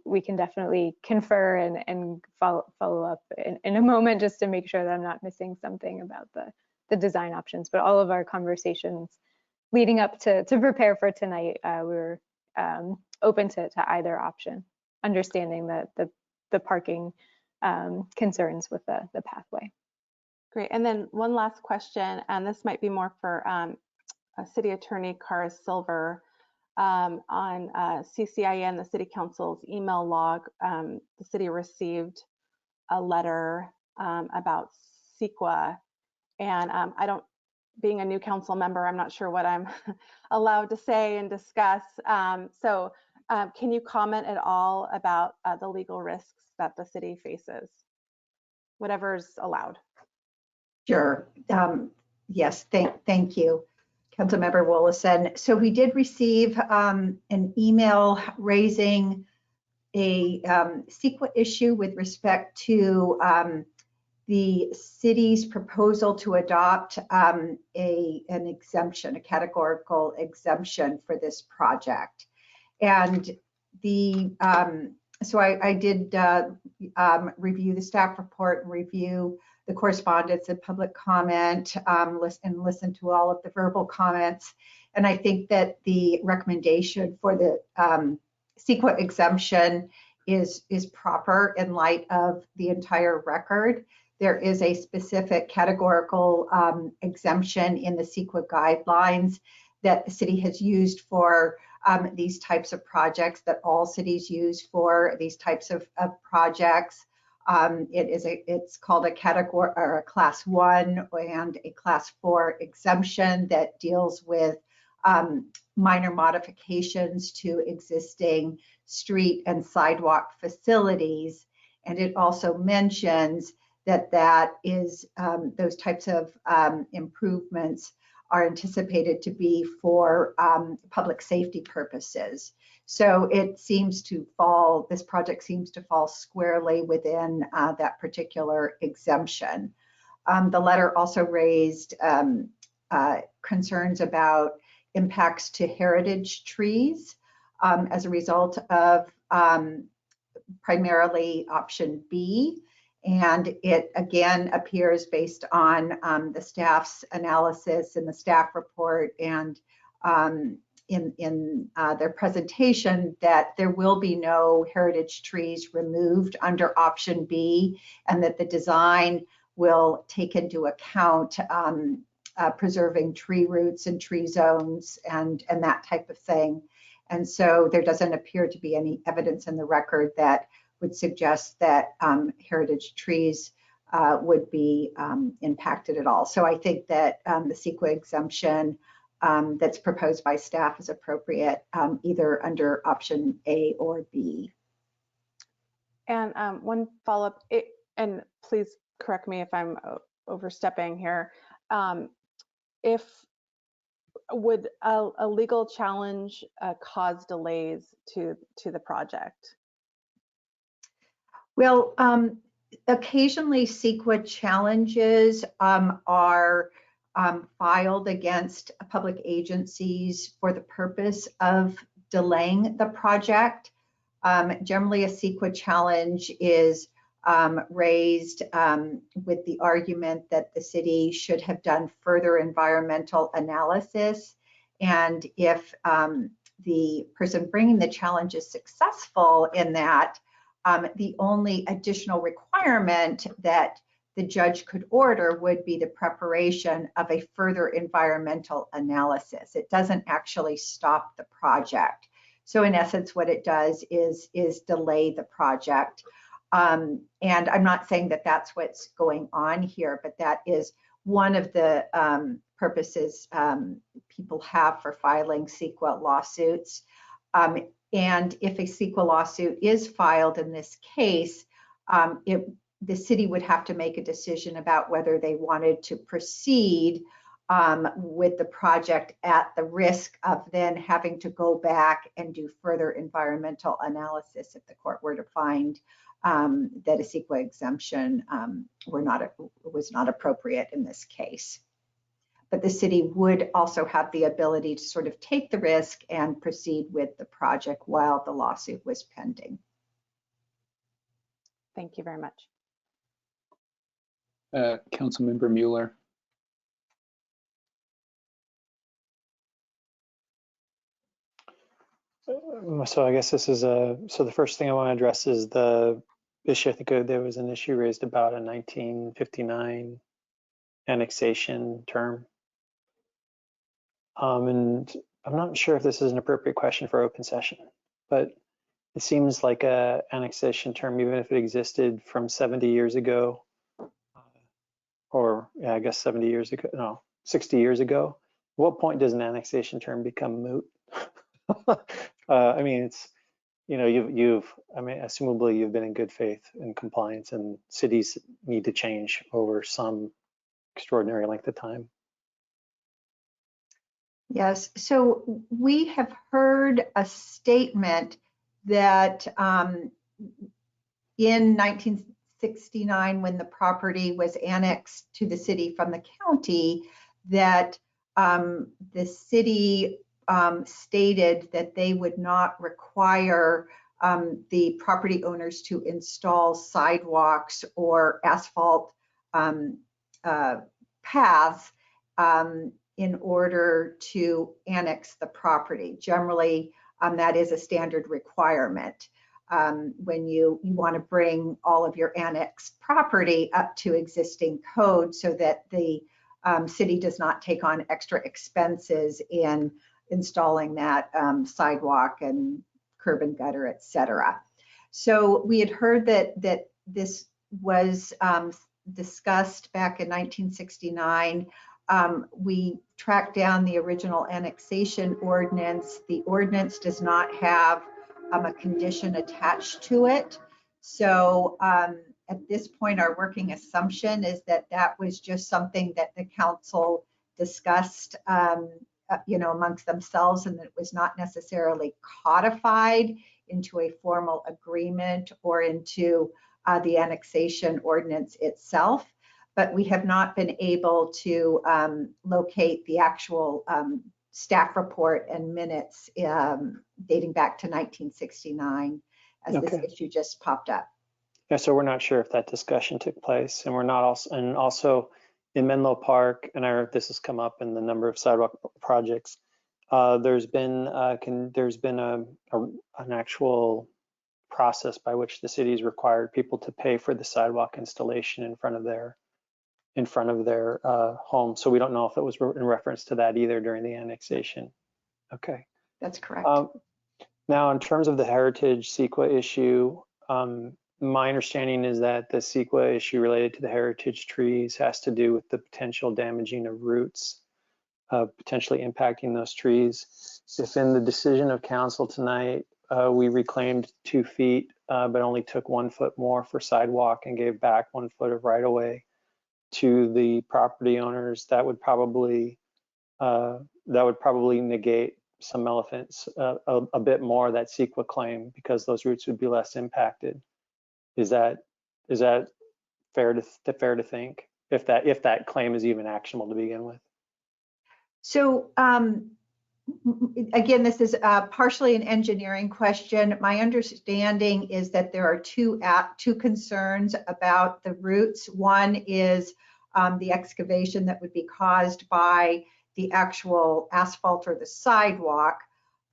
We can definitely confer and follow up in a moment just to make sure that I'm not missing something about the design options. But all of our conversations leading up to prepare for tonight, we were open to either option, understanding that the parking concerns with the pathway. Great. And then one last question, and this might be more for City Attorney Cara Silver. On CCIN, the City Council's email log, the city received a letter about CEQA, and being a new council member, I'm not sure what I'm allowed to say and discuss. So can you comment at all about the legal risks that the city faces? Whatever's allowed. Sure. Yes, thank you, Councilmember Willison. So we did receive an email raising a CEQA issue with respect to the city's proposal to adopt an exemption, a categorical exemption for this project. And so I did review the staff report and review the correspondence and public comment, and listen to all of the verbal comments. And I think that the recommendation for the CEQA exemption is proper in light of the entire record. There is a specific categorical exemption in the CEQA guidelines that the city has used for these types of projects, that all cities use for these types of projects. It's called a category or a class 1 and a class 4 exemption that deals with minor modifications to existing street and sidewalk facilities. And it also mentions that is those types of improvements are anticipated to be for public safety purposes. So it seems to fall, this project seems to fall squarely within that particular exemption. The letter also raised concerns about impacts to heritage trees as a result of primarily option B. And it again appears based on the staff's analysis in the staff report and in their presentation that there will be no heritage trees removed under option B, and that the design will take into account preserving tree roots and tree zones and that type of thing. And so there doesn't appear to be any evidence in the record that would suggest that heritage trees would be impacted at all. So I think that the CEQA exemption that's proposed by staff is appropriate either under option A or B. And one follow-up, and please correct me if I'm overstepping here. Would a legal challenge cause delays to the project? Well, occasionally CEQA challenges are filed against public agencies for the purpose of delaying the project. Generally, a CEQA challenge is raised with the argument that the city should have done further environmental analysis. And if the person bringing the challenge is successful in that, the only additional requirement that the judge could order would be the preparation of a further environmental analysis. It doesn't actually stop the project. So in essence, what it does is delay the project. And I'm not saying that that's what's going on here, but that is one of the purposes people have for filing CEQA lawsuits. And if a CEQA lawsuit is filed in this case, the city would have to make a decision about whether they wanted to proceed with the project at the risk of then having to go back and do further environmental analysis if the court were to find that a CEQA exemption was not appropriate in this case. But the city would also have the ability to sort of take the risk and proceed with the project while the lawsuit was pending. Thank you very much. Councilmember Mueller. So I guess this is so the first thing I want to address is the issue. I think there was an issue raised about a 1959 annexation term. And I'm not sure if this is an appropriate question for open session, but it seems like a annexation term, even if it existed from 70 years ago, or yeah, I guess 70 years ago, no, 60 years ago. At what point does an annexation term become moot? I mean, it's, you know, I mean, assumably you've been in good faith and compliance, and cities need to change over some extraordinary length of time. Yes, so we have heard a statement that in 1969, when the property was annexed to the city from the county, that the city stated that they would not require the property owners to install sidewalks or asphalt paths in order to annex the property. Generally, that is a standard requirement. When you want to bring all of your annexed property up to existing code so that the city does not take on extra expenses in installing that sidewalk and curb and gutter, et cetera. So we had heard that this was discussed back in 1969. We tracked down the original annexation ordinance. The ordinance does not have a condition attached to it. So at this point, our working assumption is that that was just something that the council discussed you know, amongst themselves, and that it was not necessarily codified into a formal agreement or into the annexation ordinance itself. But we have not been able to locate the actual staff report and minutes dating back to 1969 as this issue just popped up. Yeah, so we're not sure if that discussion took place, and we're not also in Menlo Park, and I heard this has come up in the number of sidewalk projects. There's been an actual process by which the city's required people to pay for the sidewalk installation in front of their home. So we don't know if it was in reference to that either during the annexation. Okay. That's correct. Now, in terms of the heritage CEQA issue, my understanding is that the CEQA issue related to the heritage trees has to do with the potential damaging of roots, potentially impacting those trees. If in the decision of council tonight, we reclaimed 2 feet, but only took 1 foot more for sidewalk and gave back 1 foot of right of way to the property owners, that would probably negate some elephants a bit more, that CEQA claim, because those roots would be less impacted. Is that fair to think, if that claim is even actionable to begin with? So Again, this is partially an engineering question. My understanding is that there are two concerns about the routes. One is the excavation that would be caused by the actual asphalt or the sidewalk.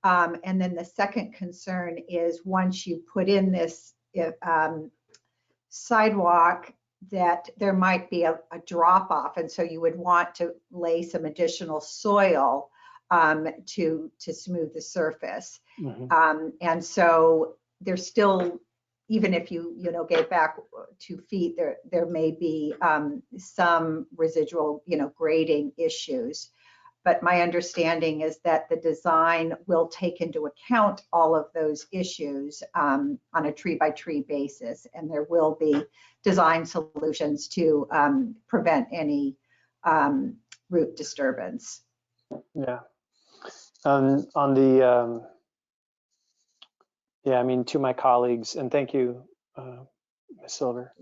And then the second concern is once you put in this sidewalk, that there might be a drop off. And so you would want to lay some additional soil to smooth the surface. Mm-hmm. And so there's still, even if you get back 2 feet, there may be some residual grading issues. But my understanding is that the design will take into account all of those issues on a tree by tree basis, and there will be design solutions to prevent any root disturbance. Yeah. On the yeah, I mean, to my colleagues, and thank you, Ms. Silver.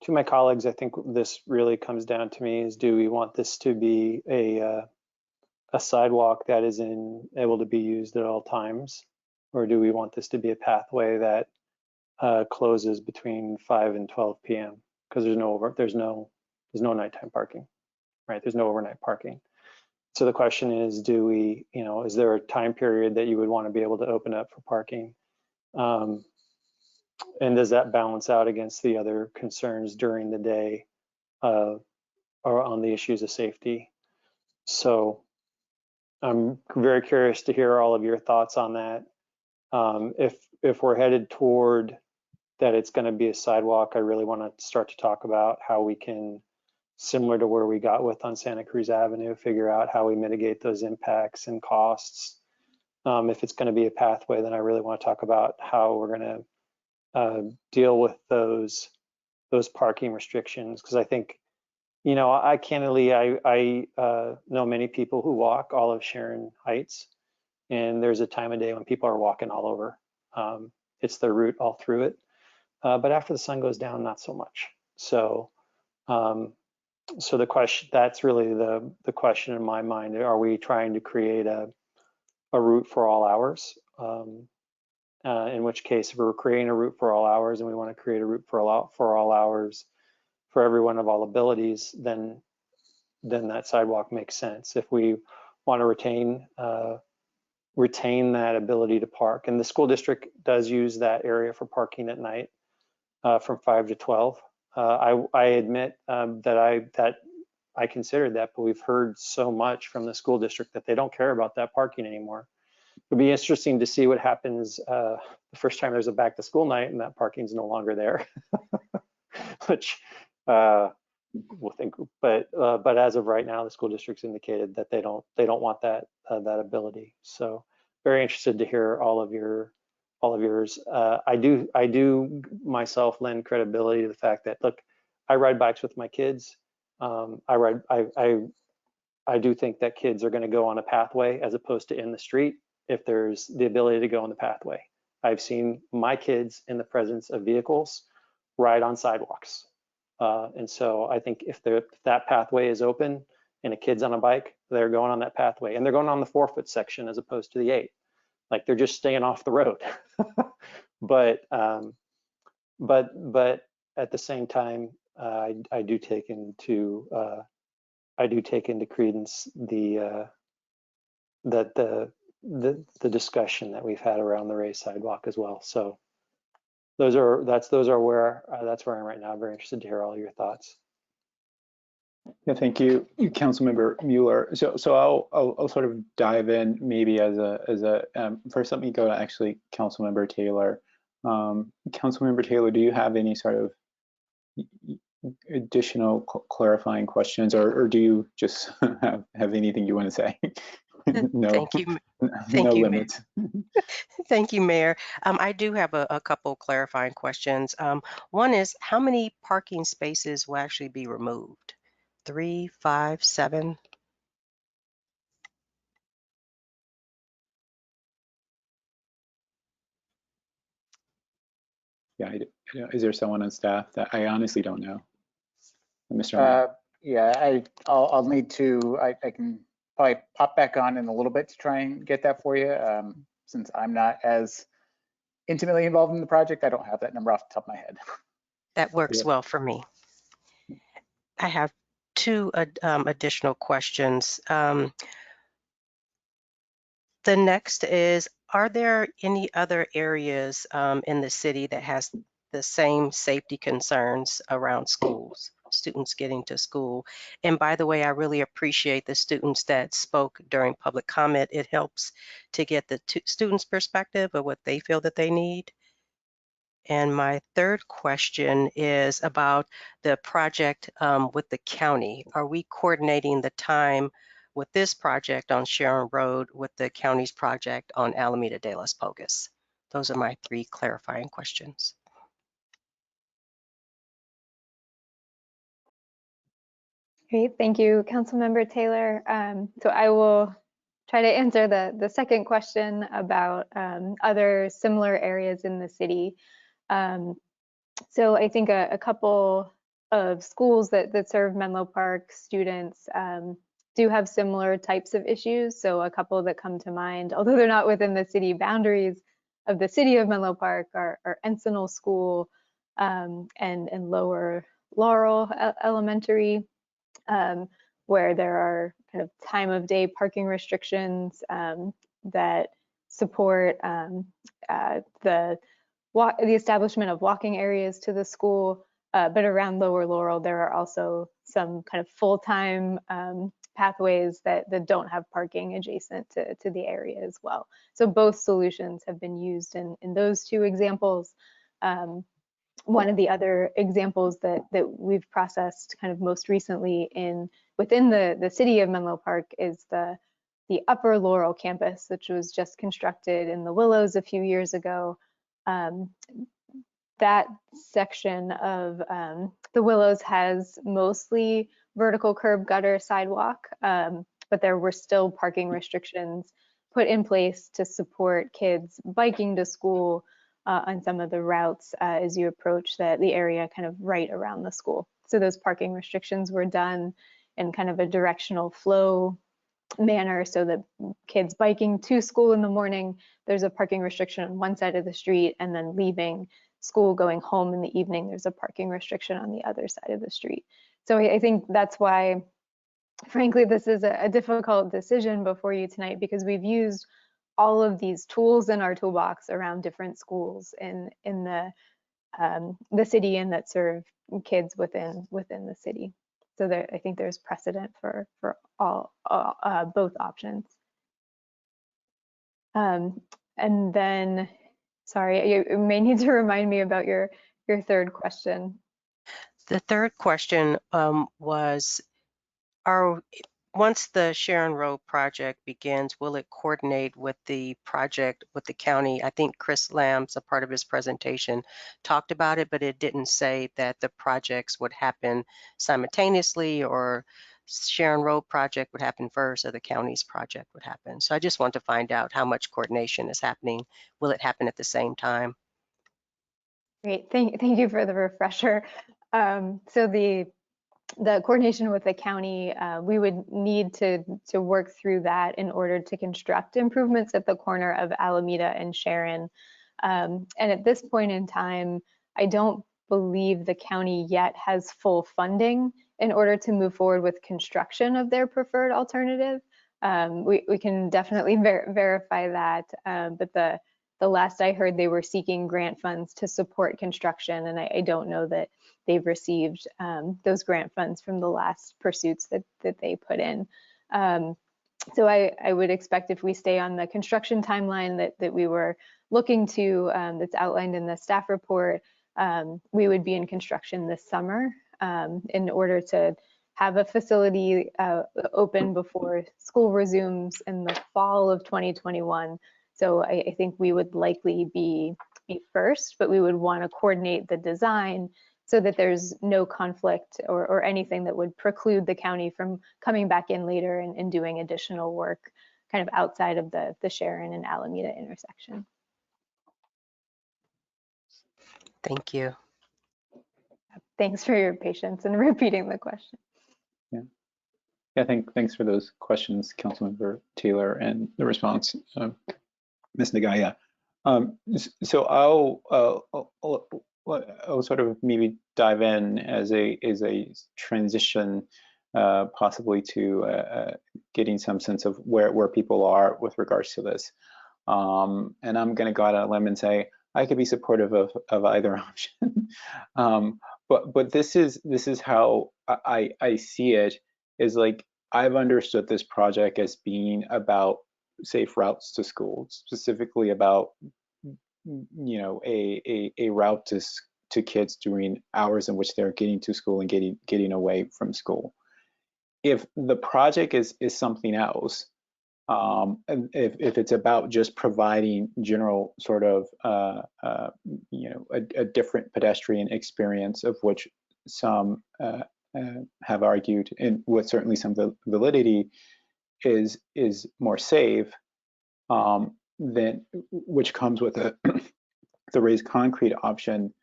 To my colleagues, I think this really comes down to me is, do we want this to be a sidewalk that is able to be used at all times, or do we want this to be a pathway that closes between 5 and 12 p.m. because there's no nighttime parking, right? There's no overnight parking. So the question is, do we, is there a time period that you would want to be able to open up for parking? And does that balance out against the other concerns during the day or on the issues of safety? So I'm very curious to hear all of your thoughts on that. If we're headed toward that it's going to be a sidewalk, I really want to start to talk about how we can, similar to where we got with on Santa Cruz Avenue, figure out how we mitigate those impacts and costs. If it's going to be a pathway, then I really want to talk about how we're going to deal with those parking restrictions, because I think, I candidly, I know many people who walk all of Sharon Heights, and there's a time of day when people are walking all over. It's their route all through it. But after the sun goes down, not so much. So, so the question, that's really the question in my mind. Are we trying to create a route for all hours? In which case, if we're creating a route for all hours and we want to create a route for all hours for everyone of all abilities, then that sidewalk makes sense. If we want to retain that ability to park, and the school district does use that area for parking at night from 5 to 12. I admit that I considered that, but we've heard so much from the school district that they don't care about that parking anymore. It'll be interesting to see what happens the first time there's a back to school night and that parking's no longer there, which we'll think. But as of right now, the school district's indicated that they don't want that ability. So very interested to hear all of yours. I do myself lend credibility to the fact that, look, I ride bikes with my kids. I do think that kids are going to go on a pathway as opposed to in the street if there's the ability to go on the pathway. I've seen my kids in the presence of vehicles ride on sidewalks. And so I think if that pathway is open and a kid's on a bike, they're going on that pathway, and they're going on the 4-foot section as opposed to the 8. Like, they're just staying off the road. But at the same time, I do take into credence the discussion that we've had around the raised sidewalk as well. So that's where I'm right now. I'm very interested to hear all your thoughts. Yeah, thank you, Councilmember Mueller. So I'll sort of dive in maybe as a first. Let me go to actually Councilmember Taylor. Councilmember Taylor, do you have any sort of additional clarifying questions, or do you just have anything you want to say? No. Thank you. No limits. Thank you, Mayor. I do have a couple clarifying questions. One is, how many parking spaces will actually be removed? 3, 5, 7? Yeah, is there someone on staff that I honestly don't know? Mr. Yeah, I'll need to. I can probably pop back on in a little bit to try and get that for you. Since I'm not as intimately involved in the project, I don't have that number off the top of my head. That works Yeah. well for me. I have two additional questions. The next is, are there any other areas in the city that has the same safety concerns around schools, students getting to school? And by the way, I really appreciate the students that spoke during public comment. It helps to get the students' perspective of what they feel that they need. And my third question is about the project with the county. Are we coordinating the time with this project on Sharon Road with the county's project on Alameda de las Pocas? Those are my three clarifying questions. Great, thank you, Councilmember Taylor. So I will try to answer the second question about other similar areas in the city. So I think a couple of schools that serve Menlo Park students do have similar types of issues. So a couple that come to mind, although they're not within the city boundaries of the city of Menlo Park, are Encinal School and Lower Laurel Elementary, where there are kind of time of day parking restrictions that support the establishment of walking areas to the school, but around Lower Laurel, there are also some kind of full-time pathways that don't have parking adjacent to the area as well. So both solutions have been used in those two examples. One of the other examples that we've processed kind of most recently within the city of Menlo Park is the Upper Laurel campus, which was just constructed in the Willows a few years ago. That section of the Willows has mostly vertical curb gutter sidewalk, but there were still parking restrictions put in place to support kids biking to school on some of the routes as you approach the area kind of right around the school. So those parking restrictions were done in kind of a directional flow manner so that kids biking to school in the morning, there's a parking restriction on one side of the street, and then leaving school going home in the evening, there's a parking restriction on the other side of the street. So I think that's why, frankly, this is a difficult decision before you tonight, because we've used all of these tools in our toolbox around different schools in the city and that serve kids within the city. So I think there's precedent for both options. And then, sorry, you may need to remind me about your third question. The third question was, once the Sharon Road project begins, will it coordinate with the project with the county? I think Chris Lamb's, a part of his presentation, talked about it, but it didn't say that the projects would happen simultaneously, or Sharon Road project would happen first or the county's project would happen. So I just want to find out how much coordination is happening. Will it happen at the same time? Great, thank you for the refresher. So the coordination with the county, we would need to work through that in order to construct improvements at the corner of Alameda and Sharon. And at this point in time, I don't believe the county yet has full funding in order to move forward with construction of their preferred alternative. We can definitely verify that, but the last I heard, they were seeking grant funds to support construction, and I don't know that they've received those grant funds from the last pursuits that they put in. So I would expect, if we stay on the construction timeline that we were looking to, that's outlined in the staff report, we would be in construction this summer in order to have a facility open before school resumes in the fall of 2021. So I think we would likely be first, but we would want to coordinate the design so that there's no conflict or anything that would preclude the county from coming back in later and doing additional work kind of outside of the Sharon and Alameda intersection. Thank you. Thanks for your patience and repeating the question. Yeah. Yeah, thanks for those questions, Councilmember Taylor, and the response, Ms. Nagaya. So I'll sort of maybe dive in as a transition, possibly to getting some sense of where people are with regards to this. And I'm going to go out on a limb and say I could be supportive of either option. But this is how I see it, is like I've understood this project as being about safe routes to school, specifically about a route to kids during hours in which they're getting to school and getting away from school. If the project is something else, if it's about just providing general sort of a different pedestrian experience, of which some have argued, and with certainly some validity, is more safe, then which comes with the raised concrete option,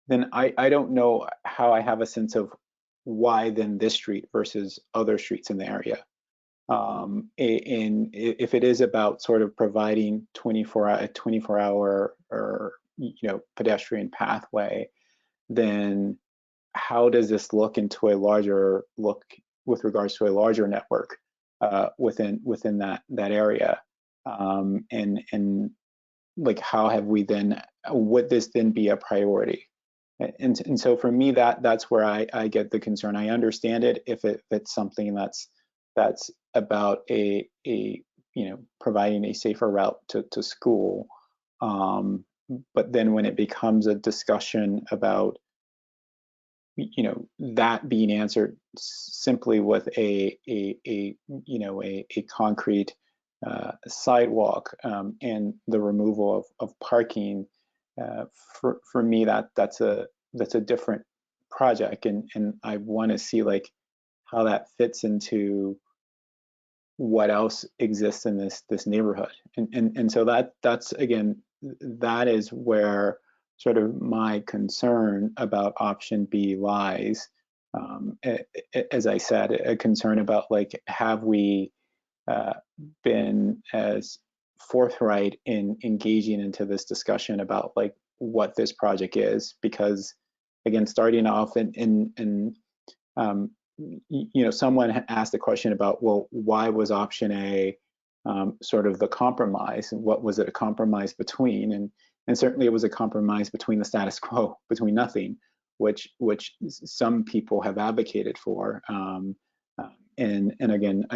then I don't know how I have a sense of why then this street versus other streets in the area. And if it is about sort of providing 24-hour or pedestrian pathway, then how does this look into a larger look with regards to a larger network within that area? And like, how have we then, would this then be a priority? And so for me, that's where I get the concern. I understand it if it's something that's about a providing a safer route to school, but then when it becomes a discussion about that being answered simply with a concrete sidewalk and the removal of parking, for me that's a different project, and I want to see like how that fits into what else exists in this neighborhood, and so that's again, that is where sort of my concern about option B lies. As I said, a concern about like, have we been as forthright in engaging into this discussion about like what this project is? Because again, starting off in someone asked a question about, well, why was option A sort of the compromise, and what was it a compromise between? And certainly it was a compromise between the status quo, between nothing, which some people have advocated for, and again,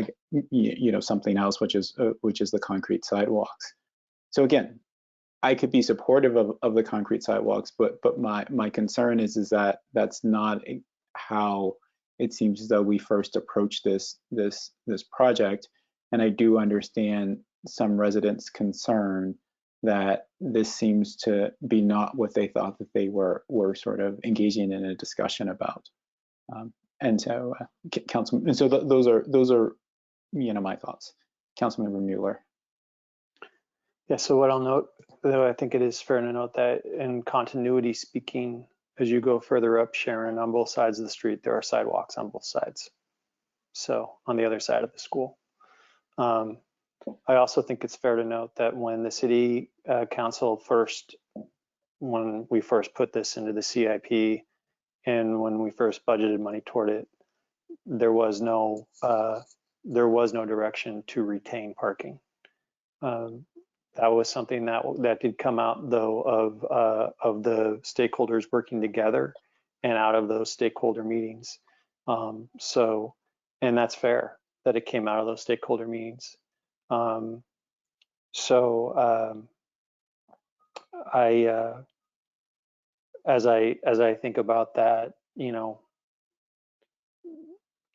something else, which is the concrete sidewalks. So again, I could be supportive of the concrete sidewalks, but my concern is that that's not how it seems as though we first approached this project. And I do understand some residents' concern that this seems to be not what they thought that they were sort of engaging in a discussion about. And so, Councilman, and so those are my thoughts. Councilmember Mueller. Yeah, so what I'll note, though, I think it is fair to note that in continuity speaking, as you go further up Sharon, on both sides of the street, there are sidewalks on both sides. So on the other side of the school. I also think it's fair to note that when the city council when we first put this into the CIP, and when we first budgeted money toward it, there was no direction to retain parking. That was something that did come out, though, of the stakeholders working together and out of those stakeholder meetings. And that's fair that it came out of those stakeholder meetings. As I think about that,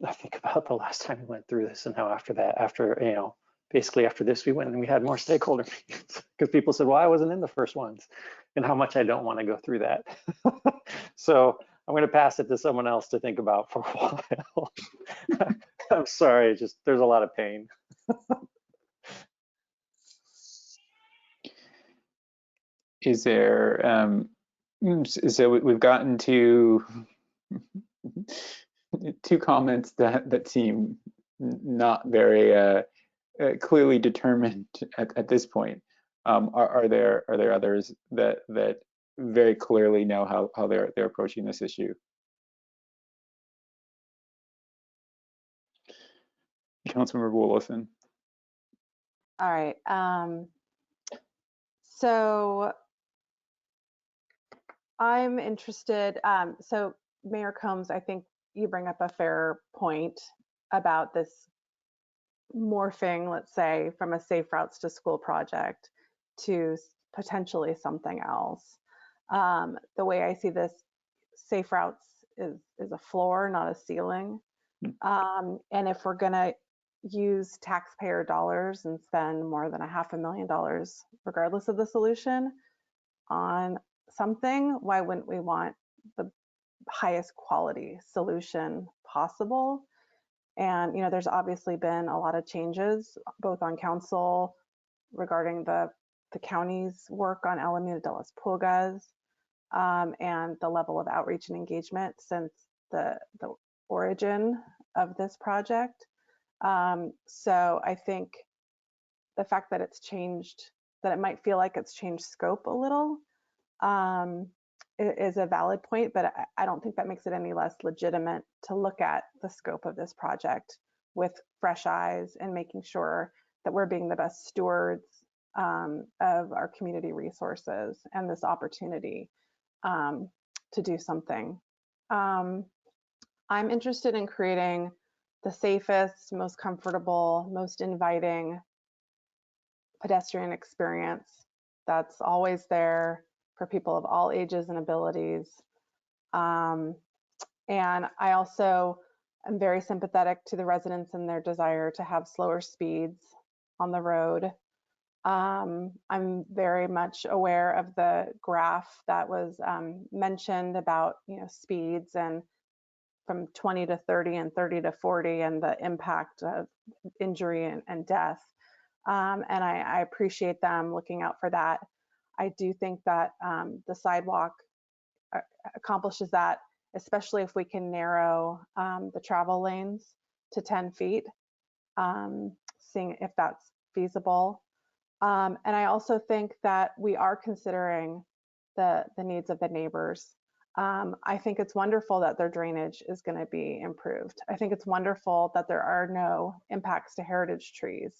I think about the last time we went through this, and how basically after this, we went and we had more stakeholder meetings because people said, well, I wasn't in the first ones, and how much I don't want to go through that. So I'm going to pass it to someone else to think about for a while. I'm sorry, there's a lot of pain. Is there, so we've gotten to two comments that seem not very clearly determined at this point. Are there others that very clearly know how they're approaching this issue? Councilmember Willison. All right. So I'm interested. So Mayor Combs, I think you bring up a fair point about this morphing, let's say, from a Safe Routes to School project to potentially something else. The way I see this, Safe Routes is a floor, not a ceiling. And if we're gonna use taxpayer dollars and spend more than $500,000, regardless of the solution, on something, why wouldn't we want the highest quality solution possible? And there's obviously been a lot of changes, both on council regarding the county's work on Alameda de las Pulgas, and the level of outreach and engagement since the origin of this project. So I think the fact that it's changed, that it might feel like it's changed scope a little, is a valid point, but I don't think that makes it any less legitimate to look at the scope of this project with fresh eyes and making sure that we're being the best stewards of our community resources and this opportunity to do something. I'm interested in creating the safest, most comfortable, most inviting pedestrian experience that's always there for people of all ages and abilities. And I also am very sympathetic to the residents and their desire to have slower speeds on the road. I'm very much aware of the graph that was mentioned about speeds and from 20 to 30 and 30 to 40 and the impact of injury and death. And I appreciate them looking out for that. I do think that the sidewalk accomplishes that, especially if we can narrow the travel lanes to 10 feet, seeing if that's feasible. And I also think that we are considering the needs of the neighbors. I think it's wonderful that their drainage is going to be improved. I think it's wonderful that there are no impacts to heritage trees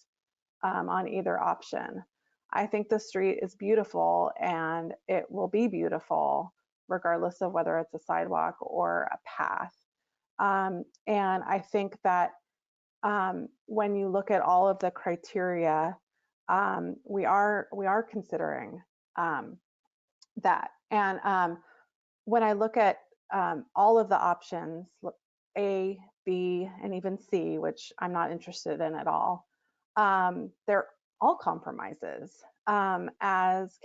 on either option. I think the street is beautiful and it will be beautiful regardless of whether it's a sidewalk or a path. And I think that when you look at all of the criteria, we are considering that. And when I look at all of the options, A, B, and even C, which I'm not interested in at all, they're all compromises. As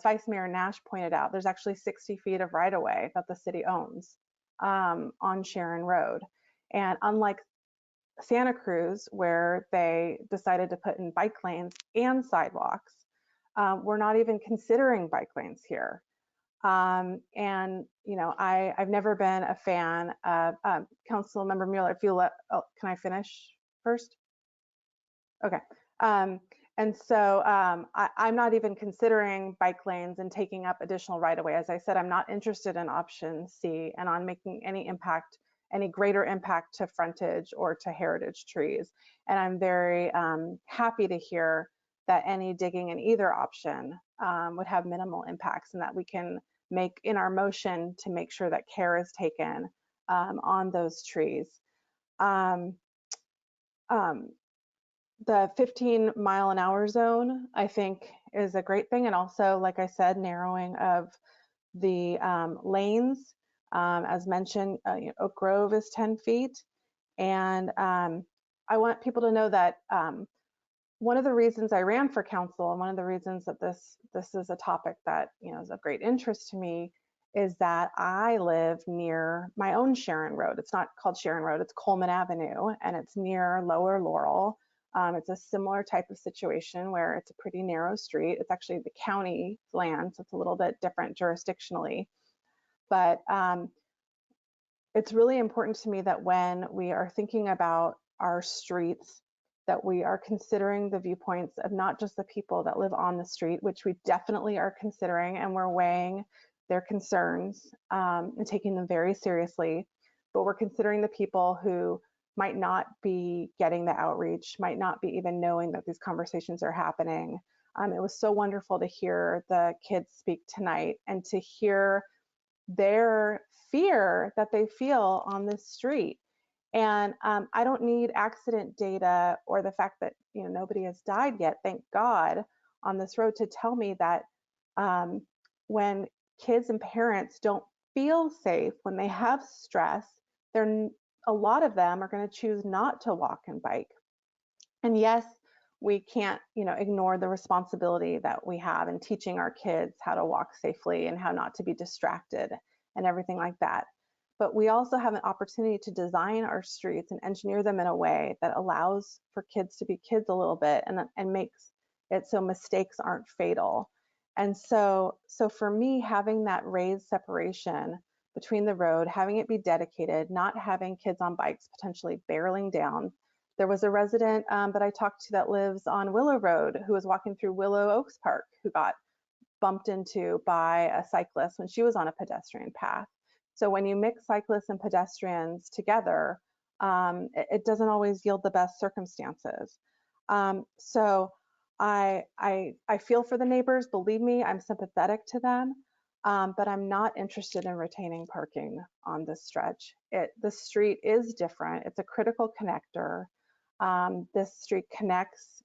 Vice Mayor Nash pointed out, there's actually 60 feet of right-of-way that the city owns on Sharon Road. And unlike Santa Cruz, where they decided to put in bike lanes and sidewalks, we're not even considering bike lanes here. And I've never been a fan of Councilmember Mueller. If you let, can I finish first? Okay. And so I'm not even considering bike lanes and taking up additional right-of-way. As I said, I'm not interested in option C and on making any greater impact to frontage or to heritage trees. And I'm very happy to hear that any digging in either option would have minimal impacts, and that we can make in our motion to make sure that care is taken on those trees. The 15-mile-an-hour zone, I think, is a great thing. And also, like I said, narrowing of the lanes. As mentioned, Oak Grove is 10 feet. And I want people to know that one of the reasons I ran for council and one of the reasons that this is a topic that is of great interest to me is that I live near my own Sharon Road. It's not called Sharon Road, it's Coleman Avenue, and it's near Lower Laurel. It's a similar type of situation where it's a pretty narrow street. It's actually the county land, so it's a little bit different jurisdictionally. But it's really important to me that when we are thinking about our streets, that we are considering the viewpoints of not just the people that live on the street, which we definitely are considering, and we're weighing their concerns and taking them very seriously, but we're considering the people who might not be getting the outreach, might not be even knowing that these conversations are happening. It was so wonderful to hear the kids speak tonight and to hear their fear that they feel on this street. And I don't need accident data or the fact that nobody has died yet, thank God, on this road to tell me that when kids and parents don't feel safe, when they have stress, a lot of them are going to choose not to walk and bike. And yes, we can't ignore the responsibility that we have in teaching our kids how to walk safely and how not to be distracted and everything like that. But we also have an opportunity to design our streets and engineer them in a way that allows for kids to be kids a little bit and makes it so mistakes aren't fatal. And so for me, having that raised separation between the road, having it be dedicated, not having kids on bikes potentially barreling down. There was a resident that I talked to that lives on Willow Road who was walking through Willow Oaks Park who got bumped into by a cyclist when she was on a pedestrian path. So when you mix cyclists and pedestrians together, it doesn't always yield the best circumstances. So I feel for the neighbors, believe me, I'm sympathetic to them, but I'm not interested in retaining parking on this stretch. The street is different. It's a critical connector. This street connects,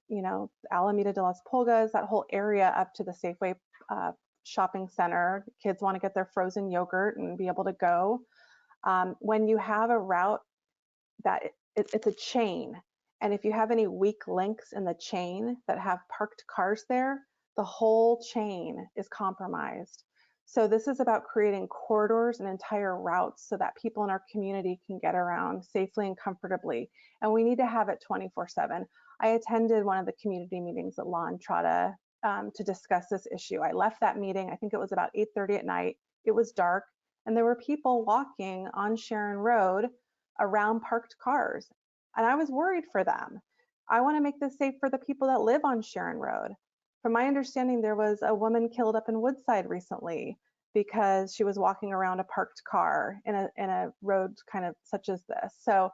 Alameda de las Pulgas, that whole area up to the Safeway shopping center. Kids want to get their frozen yogurt and be able to go. When you have a route that it's a chain, and if you have any weak links in the chain that have parked cars there, the whole chain is compromised. So this is about creating corridors and entire routes so that people in our community can get around safely and comfortably. And we need to have it 24/7. I attended one of the community meetings at La Entrada to discuss this issue. I left that meeting, I think it was about 8:30 at night. It was dark, and there were people walking on Sharon Road around parked cars. And I was worried for them. I want to make this safe for the people that live on Sharon Road. From my understanding, there was a woman killed up in Woodside recently because she was walking around a parked car in a road kind of such as this. So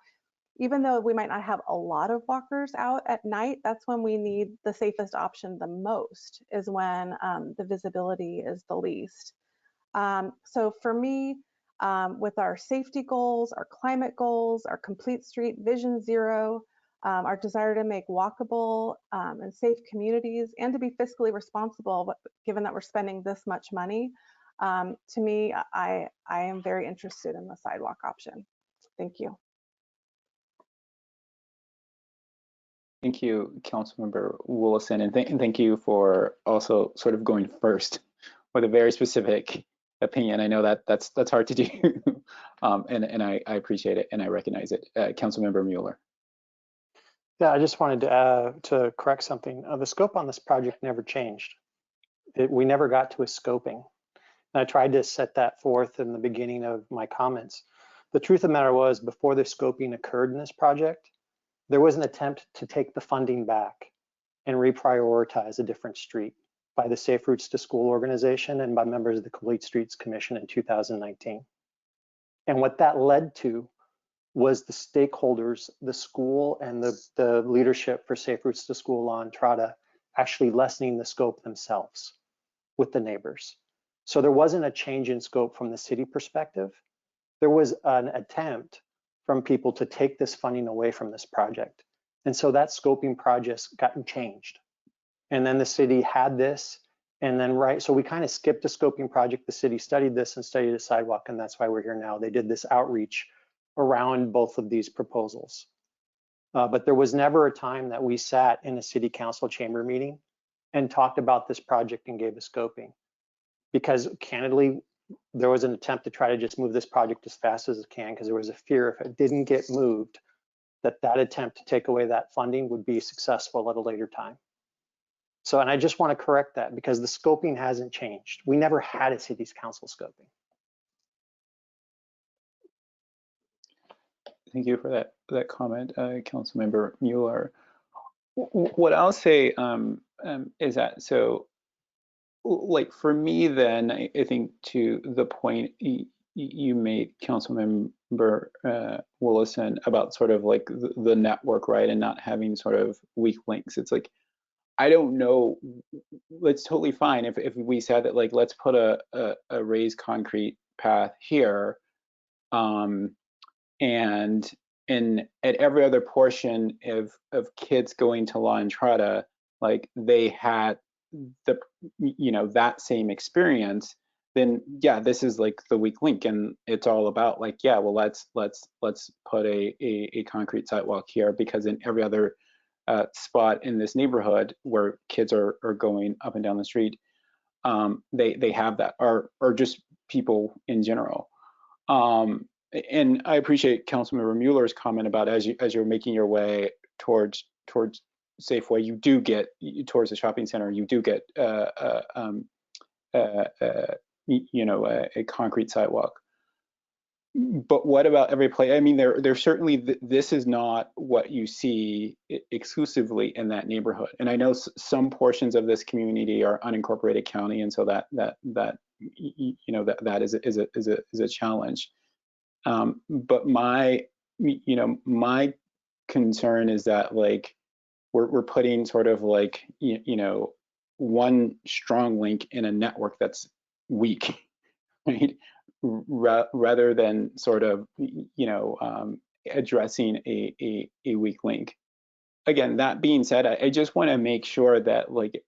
even though we might not have a lot of walkers out at night, that's when we need the safest option the most, is when the visibility is the least. So for me, with our safety goals, our climate goals, our complete street vision zero, our desire to make walkable and safe communities, and to be fiscally responsible, given that we're spending this much money, to me, I am very interested in the sidewalk option. Thank you. Thank you, Councilmember Willison, and thank you for also sort of going first with a very specific opinion. I know that's hard to do, and I appreciate it and I recognize it. Councilmember Mueller. Yeah, I just wanted to correct something. The scope on this project never changed. We never got to a scoping. And I tried to set that forth in the beginning of my comments. The truth of the matter was, before the scoping occurred in this project, there was an attempt to take the funding back and reprioritize a different street by the Safe Routes to School organization and by members of the Complete Streets Commission in 2019. And what that led to was the stakeholders, the school and the leadership for Safe Routes to School La Entrada actually lessening the scope themselves with the neighbors. So there wasn't a change in scope from the city perspective. There was an attempt from people to take this funding away from this project. And so that scoping project got changed. And then the city had this, and then so we kind of skipped a scoping project. The city studied this and studied the sidewalk, and that's why we're here now. They did this outreach around both of these proposals. But there was never a time that we sat in a city council chamber meeting and talked about this project and gave a scoping. Because candidly, there was an attempt to try to just move this project as fast as it can, because there was a fear if it didn't get moved, that attempt to take away that funding would be successful at a later time. So, and I just want to correct that because the scoping hasn't changed. We never had a city's council scoping. Thank you for that comment, Councilmember Mueller. What I'll say is that, so like for me then, I think to the point you made, Councilmember Willison, about sort of like the network, right, and not having sort of weak links. It's like, I don't know, it's totally fine if we said that, like, let's put a raised concrete path here, and at every other portion of kids going to La Entrada, like they had the, you know, that same experience, then yeah, this is like the weak link, and it's all about like, yeah, well, let's put a concrete sidewalk here, because in every other spot in this neighborhood where kids are going up and down the street, they have that, or just people in general. And I appreciate Councilmember Mueller's comment about as you're making your way towards Safeway, you do get towards the shopping center, you do get you know, a concrete sidewalk. But what about every place? I mean, there certainly, this is not what you see exclusively in that neighborhood. And I know some portions of this community are unincorporated county, and so that you know, that is a challenge. But my concern is that, like, we're putting sort of like, you know, one strong link in a network that's weak, right? Rather than sort of, you know, addressing a weak link. Again, that being said, I just want to make sure that, like,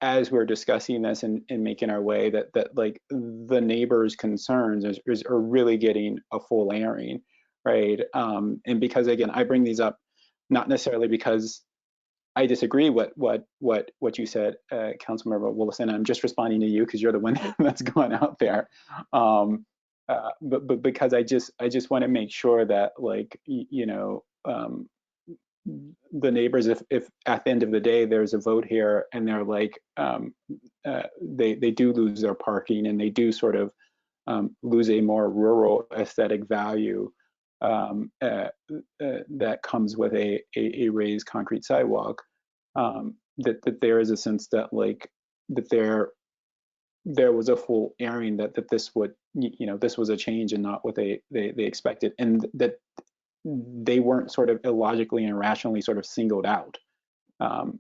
as we're discussing this and making our way, that like the neighbors' concerns are really getting a full airing, right? And because, again, I bring these up not necessarily because I disagree what you said, Councilmember Willison. I'm just responding to you because you're the one that's going out there. But because I just want to make sure that, like, you know, the neighbors, if at the end of the day there's a vote here and they're like, they do lose their parking, and they do sort of lose a more rural aesthetic value that comes with a raised concrete sidewalk, that there is a sense that, like, that there was a full airing that this would, you know, this was a change and not what they expected, and that they weren't sort of illogically and irrationally sort of singled out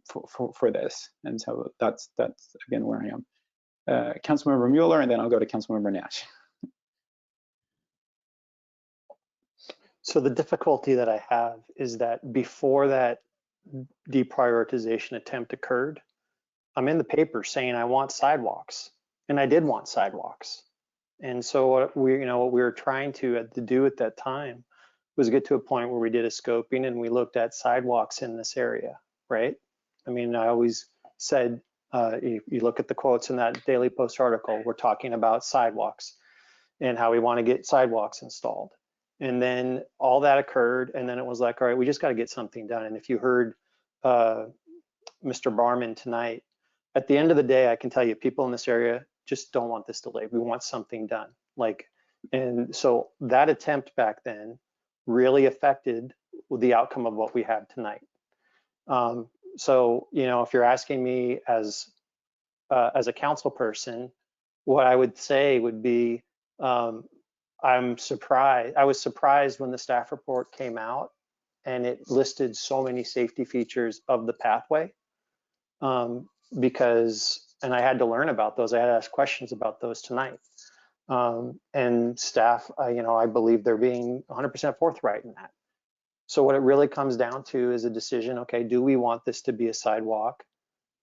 for this. And so that's again where I am. Councilmember Mueller, and then I'll go to Councilmember Nash. So the difficulty that I have is that before that deprioritization attempt occurred, I'm in the paper saying I want sidewalks, and I did want sidewalks. And so what we were trying to do at that time was get to a point where we did a scoping and we looked at sidewalks in this area, right? I mean, I always said, you look at the quotes in that Daily Post article, we're talking about sidewalks and how we want to get sidewalks installed. And then all that occurred, and then it was like, all right, we just got to get something done. And if you heard Mr. Barman tonight, at the end of the day, I can tell you, people in this area just don't want this delayed. We want something done. Like, and so that attempt back then really affected the outcome of what we have tonight. So, you know, if you're asking me as a council person, what I would say would be, I was surprised when the staff report came out and it listed so many safety features of the pathway, because, and I had to learn about those. I had to ask questions about those tonight. And staff, you know, I believe they're being 100% forthright in that. So what it really comes down to is a decision, okay, do we want this to be a sidewalk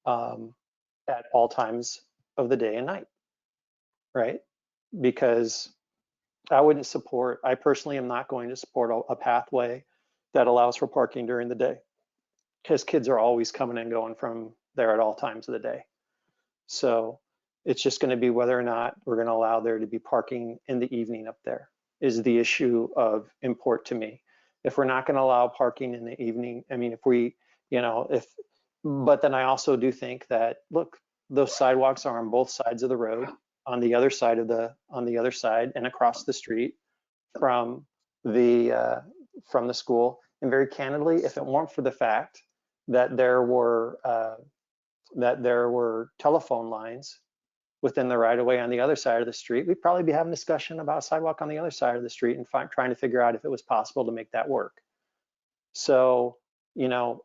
at all times of the day and night, right? Because I personally am not going to support a pathway that allows for parking during the day, because kids are always coming and going from there at all times of the day. So it's just going to be whether or not we're going to allow there to be parking in the evening up there is the issue of import to me. If we're not going to allow parking in the evening, I mean, if we, you know, but then I also do think that, look, those sidewalks are on both sides of the road, on the other side and across the street from the from the school. And very candidly, if it weren't for the fact that there were telephone lines within the right of way on the other side of the street, we'd probably be having a discussion about a sidewalk on the other side of the street and trying to figure out if it was possible to make that work. So, you know,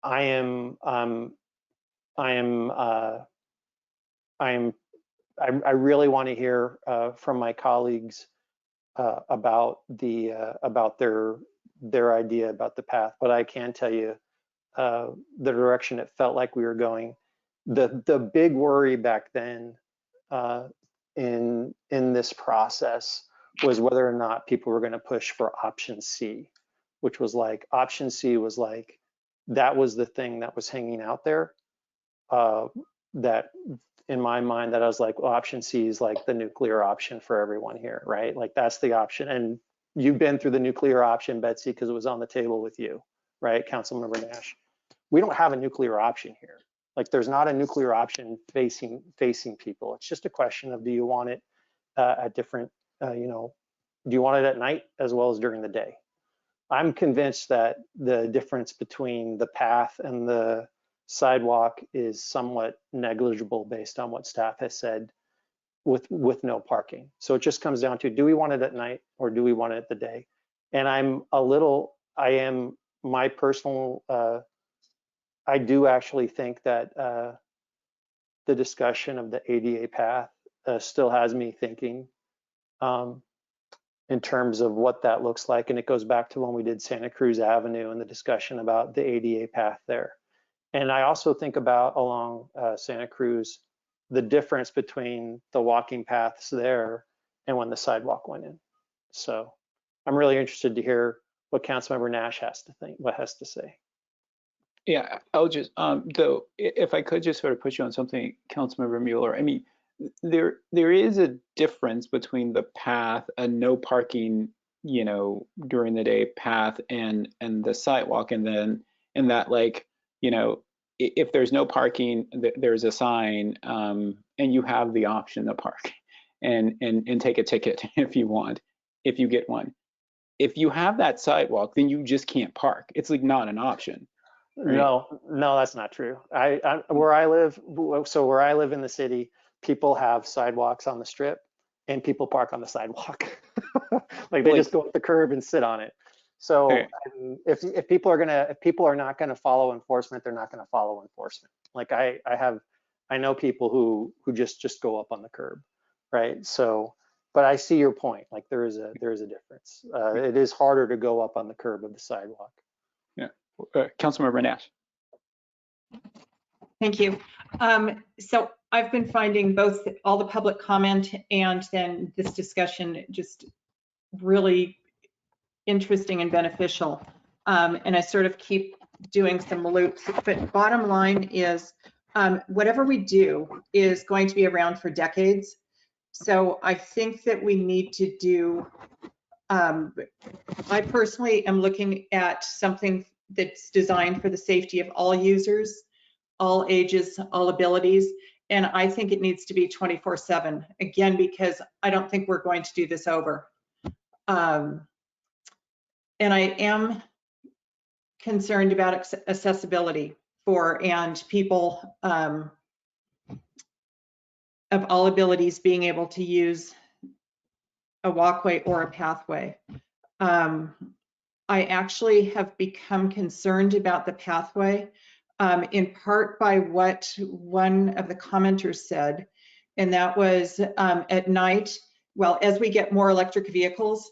I really want to hear from my colleagues about their idea about the path. But I can tell you the direction it felt like we were going. The big worry back then in this process was whether or not people were going to push for option C, which was like option C was like that was the thing that was hanging out there. That in my mind that I was like, well, option C is like the nuclear option for everyone here, right? Like that's the option. And you've been through the nuclear option, Betsy, because it was on the table with you, right? Councilmember Nash. We don't have a nuclear option here. Like there's not a nuclear option facing people. It's just a question of do you want it at different, you know, do you want it at night as well as during the day? I'm convinced that the difference between the path and the sidewalk is somewhat negligible based on what staff has said with no parking. So it just comes down to, do we want it at night or do we want it at the day? And my personal, I do actually think that the discussion of the ADA path still has me thinking in terms of what that looks like. And it goes back to when we did Santa Cruz Avenue and the discussion about the ADA path there. And I also think about along Santa Cruz, the difference between the walking paths there and when the sidewalk went in. So I'm really interested to hear what Councilmember Nash has to say. Yeah, I'll just, though, if I could just sort of put you on something, Councilmember Mueller, I mean, there is a difference between the path and no parking, you know, during the day path and the sidewalk, and then in that, like, you know, if there's no parking, there's a sign, and you have the option to park and take a ticket if you want, if you get one. If you have that sidewalk, then you just can't park. It's like not an option. Right? No, that's not true. Where I live in the city, people have sidewalks on the strip and people park on the sidewalk. Like they just go up the curb and sit on it. So okay. If people are not gonna follow enforcement, they're not gonna follow enforcement. Like I know people who just go up on the curb, right? So, but I see your point. Like there is a difference. It is harder to go up on the curb of the sidewalk. Yeah, Councilmember Nash. Thank you. So I've been finding both all the public comment and then this discussion just really interesting and beneficial. And I sort of keep doing some loops, but bottom line is whatever we do is going to be around for decades. So I think that we need to do, I personally am looking at something that's designed for the safety of all users, all ages, all abilities. And I think it needs to be 24/7, again, because I don't think we're going to do this over. And I am concerned about accessibility and people of all abilities being able to use a walkway or a pathway. I actually have become concerned about the pathway in part by what one of the commenters said, and that was at night, well, as we get more electric vehicles,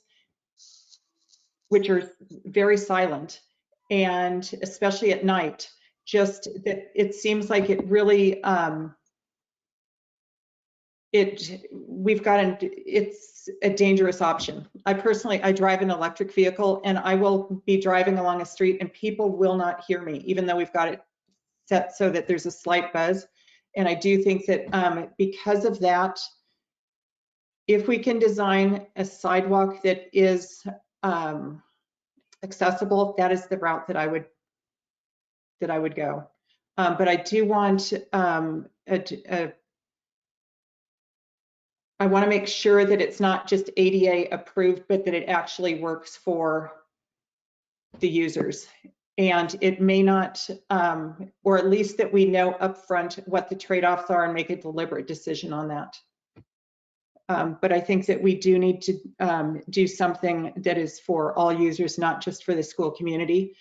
which are very silent, and especially at night, just that it seems like it really, it's a dangerous option. I drive an electric vehicle and I will be driving along a street and people will not hear me, even though we've got it set so that there's a slight buzz. And I do think that because of that, if we can design a sidewalk that is accessible, that is the route that I would go. But I do want I want to make sure that it's not just ADA approved, but that it actually works for the users. And it may not, or at least that we know upfront what the trade-offs are and make a deliberate decision on that. But I think that we do need to do something that is for all users, not just for the school community.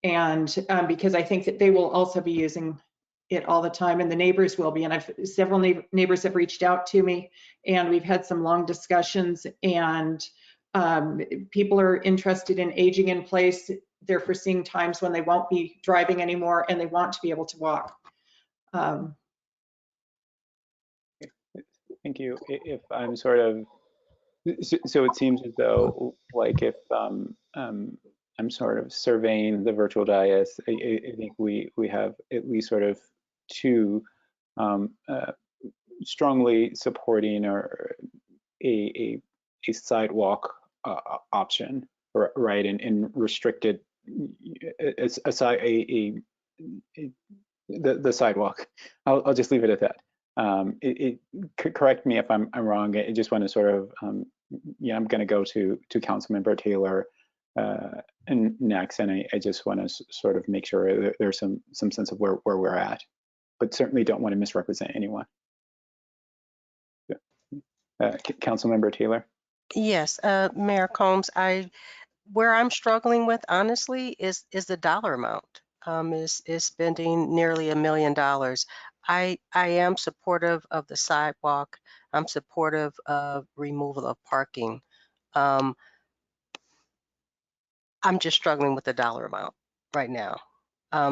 And because I think that they will also be using it all the time, and the neighbors will be. And several neighbors have reached out to me, and we've had some long discussions, and people are interested in aging in place. They're foreseeing times when they won't be driving anymore, and they want to be able to walk. Thank you. If I'm sort of, so it seems as though, like, if I'm sort of surveying the virtual dais, I think we have at least sort of two strongly supporting or a sidewalk option, right, and restricted the sidewalk. I'll just leave it at that. Correct me if I'm wrong. I just want to sort of, yeah, I'm going to go to Councilmember Taylor and next, and I just want to sort of make sure that there's some sense of where we're at, but certainly don't want to misrepresent anyone. Councilmember Taylor. Yes, Mayor Combs, where I'm struggling with, honestly, is the dollar amount. Is spending nearly $1 million. I am supportive of the sidewalk. I'm supportive of removal of parking. I'm just struggling with the dollar amount right now.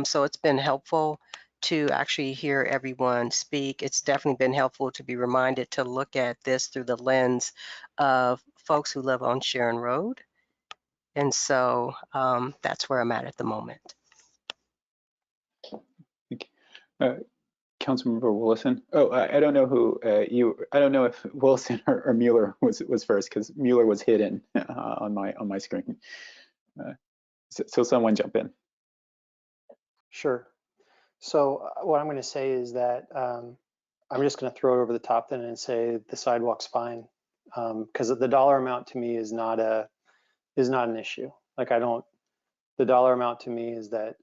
So it's been helpful to actually hear everyone speak. It's definitely been helpful to be reminded to look at this through the lens of folks who live on Sharon Road. And so that's where I'm at the moment. Councilmember Willison. Oh, I don't know who I don't know if Willison or Mueller was first, because Mueller was hidden on my screen. So someone jump in. Sure. So what I'm going to say is that I'm just going to throw it over the top then and say the sidewalk's fine, because the dollar amount to me is not an issue. Like, the dollar amount to me is that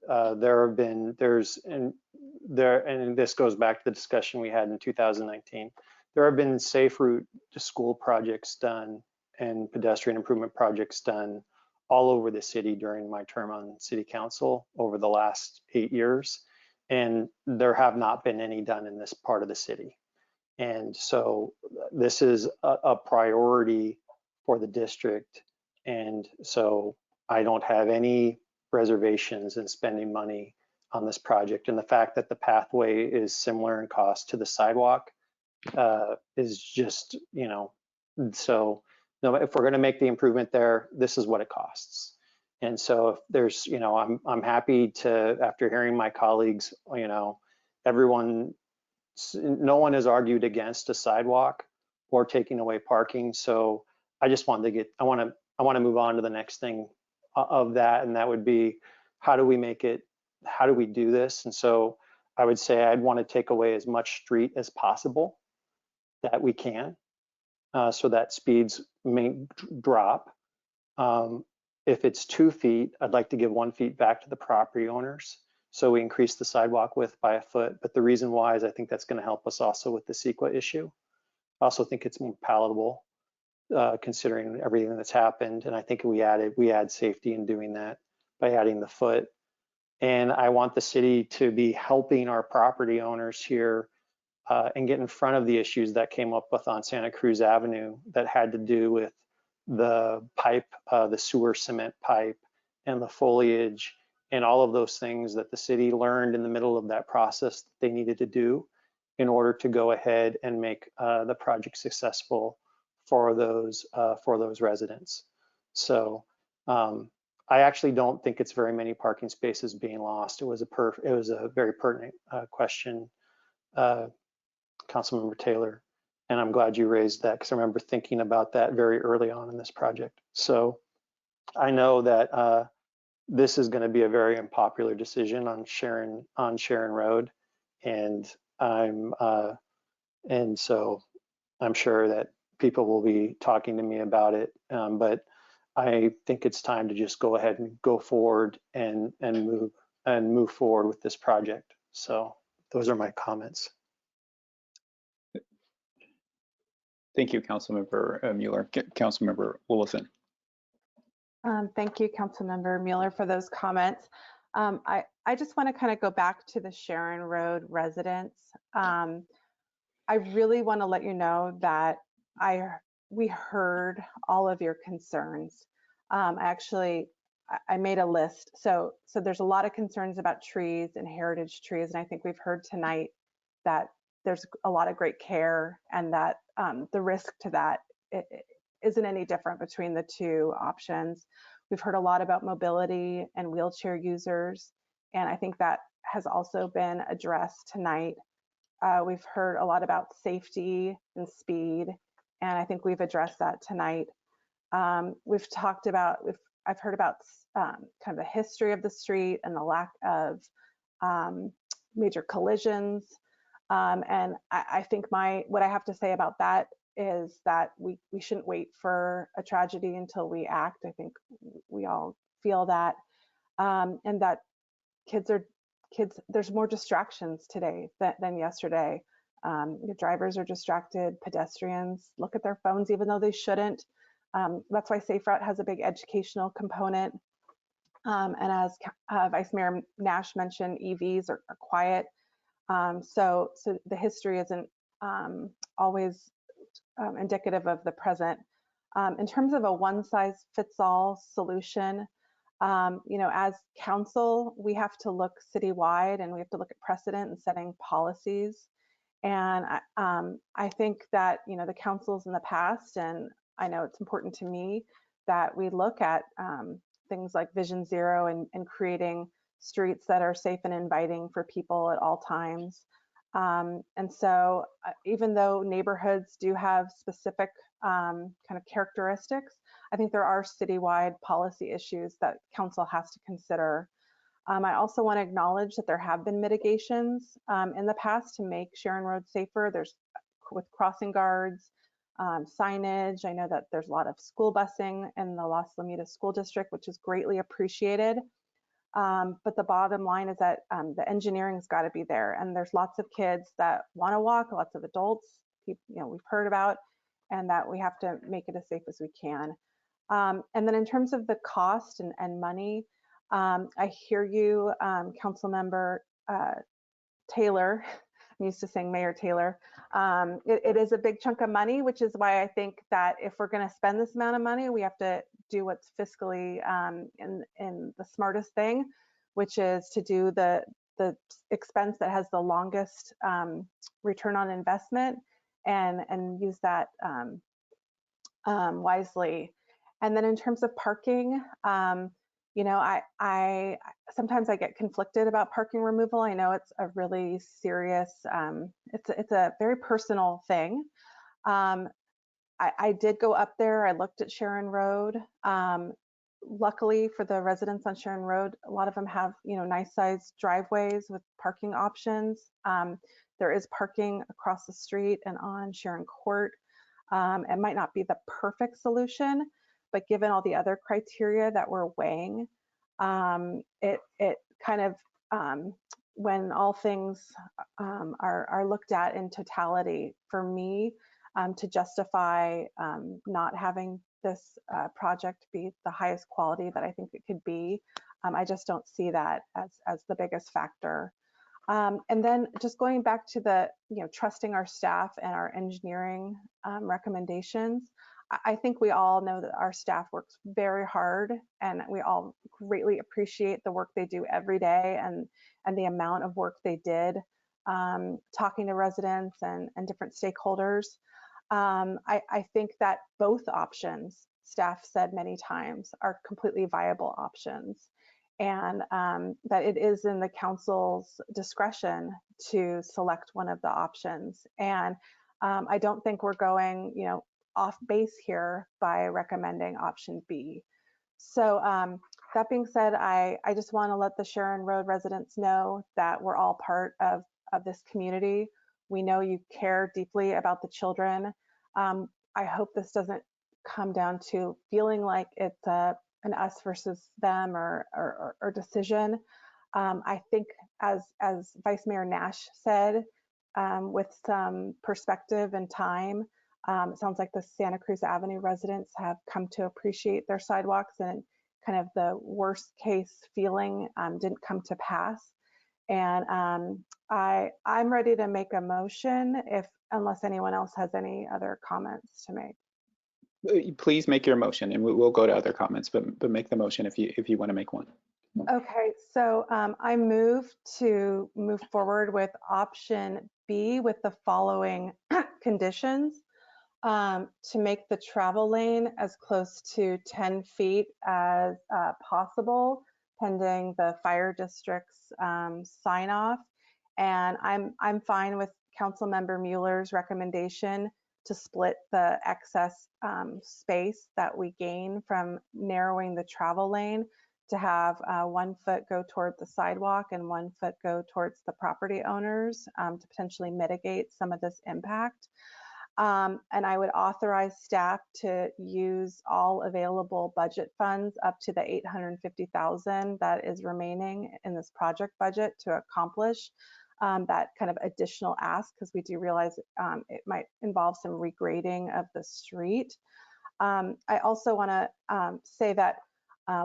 and this goes back to the discussion we had in 2019. There have been safe route to school projects done and pedestrian improvement projects done all over the city during my term on city council over the last 8 years. And there have not been any done in this part of the city. And so this is a priority for the district. And so I don't have any reservations in spending money on this project. And the fact that the pathway is similar in cost to the sidewalk is just, so if we're going to make the improvement there, this is what it costs. And so if there's, I'm happy to, after hearing my colleagues, everyone, no one has argued against a sidewalk or taking away parking. So I just wanted to I want to move on to the next thing of that, and that would be, how do we do this? And so I would say I'd want to take away as much street as possible that we can, so that speeds may drop. If it's 2 feet, I'd like to give 1 foot back to the property owners, so we increase the sidewalk width by a foot. But the reason why is I think that's going to help us also with the CEQA issue. I also think it's more palatable, considering everything that's happened. And I think we add safety in doing that by adding the foot. And I want the city to be helping our property owners here and get in front of the issues that came up with on Santa Cruz Avenue that had to do with the pipe, the sewer cement pipe, and the foliage, and all of those things that the city learned in the middle of that process that they needed to do in order to go ahead and make the project successful for those residents. So I actually don't think it's very many parking spaces being lost. It was a very pertinent question, Councilmember Taylor, and I'm glad you raised that, because I remember thinking about that very early on in this project. So I know that this is going to be a very unpopular decision on Sharon Road, and so I'm sure that people will be talking to me about it, but I think it's time to just go ahead and go forward and move forward with this project. So those are my comments. Thank you, Councilmember Mueller. Councilmember Willison. Thank you, Councilmember Mueller, for those comments. I just want to kind of go back to the Sharon Road residents. I really want to let you know that we heard all of your concerns. I made a list. So there's a lot of concerns about trees and heritage trees, and I think we've heard tonight that there's a lot of great care, and that the risk to that isn't any different between the two options. We've heard a lot about mobility and wheelchair users, and I think that has also been addressed tonight. We've heard a lot about safety and speed, and I think we've addressed that tonight. I've heard about kind of the history of the street and the lack of major collisions. And I think what I have to say about that is that we shouldn't wait for a tragedy until we act. I think we all feel that, and that there's more distractions today than yesterday. Drivers are distracted, pedestrians look at their phones even though they shouldn't. That's why Safe Route has a big educational component. And as Vice Mayor Nash mentioned, EVs are quiet. So the history isn't always indicative of the present. In terms of a one-size-fits-all solution, as council, we have to look citywide, and we have to look at precedent and setting policies. And I think that, the councils in the past, and I know it's important to me, that we look at things like Vision Zero and creating streets that are safe and inviting for people at all times. And so even though neighborhoods do have specific kind of characteristics, I think there are citywide policy issues that council has to consider. I also want to acknowledge that there have been mitigations in the past to make Sharon Road safer. There's with crossing guards, signage. I know that there's a lot of school busing in the Los Lomitas School District, which is greatly appreciated. But the bottom line is that the engineering's got to be there, and there's lots of kids that want to walk, lots of adults, we've heard about, and that we have to make it as safe as we can. And then in terms of the cost and money, I hear you, Councilmember Taylor. I'm used to saying Mayor Taylor. It is a big chunk of money, which is why I think that if we're going to spend this amount of money, we have to do what's fiscally in the smartest thing, which is to do the expense that has the longest return on investment, and use that wisely. And then in terms of parking, I sometimes I get conflicted about parking removal. I know it's a really serious, it's a very personal thing. I did go up there. I looked at Sharon Road. Luckily for the residents on Sharon Road, a lot of them have nice sized driveways with parking options. There is parking across the street and on Sharon Court. It might not be the perfect solution, but given all the other criteria that we're weighing, it kind of, when all things are looked at in totality, for me, to justify not having this project be the highest quality that I think it could be, I just don't see that as the biggest factor. And then just going back to the, trusting our staff and our engineering recommendations, I think we all know that our staff works very hard, and we all greatly appreciate the work they do every day, and the amount of work they did talking to residents and different stakeholders. I think that both options, staff said many times, are completely viable options, and that it is in the council's discretion to select one of the options. And I don't think we're going, off base here by recommending option B. So that being said, I just want to let the Sharon Road residents know that we're all part of this community. We know you care deeply about the children. I hope this doesn't come down to feeling like it's an us versus them or decision. I think as Vice Mayor Nash said, with some perspective and time, it sounds like the Santa Cruz Avenue residents have come to appreciate their sidewalks, and kind of the worst case feeling didn't come to pass. And I'm ready to make a motion unless anyone else has any other comments to make. Please make your motion, and we'll go to other comments, but make the motion if you want to make one. Okay, so I move to move forward with option B with the following conditions. To make the travel lane as close to 10 feet as possible, pending the fire district's sign off. And I'm fine with Councilmember Mueller's recommendation to split the excess space that we gain from narrowing the travel lane, to have 1 foot go toward the sidewalk and 1 foot go towards the property owners, to potentially mitigate some of this impact. And I would authorize staff to use all available budget funds up to the $850,000 that is remaining in this project budget to accomplish that kind of additional ask, because we do realize it might involve some regrading of the street. I also want to say that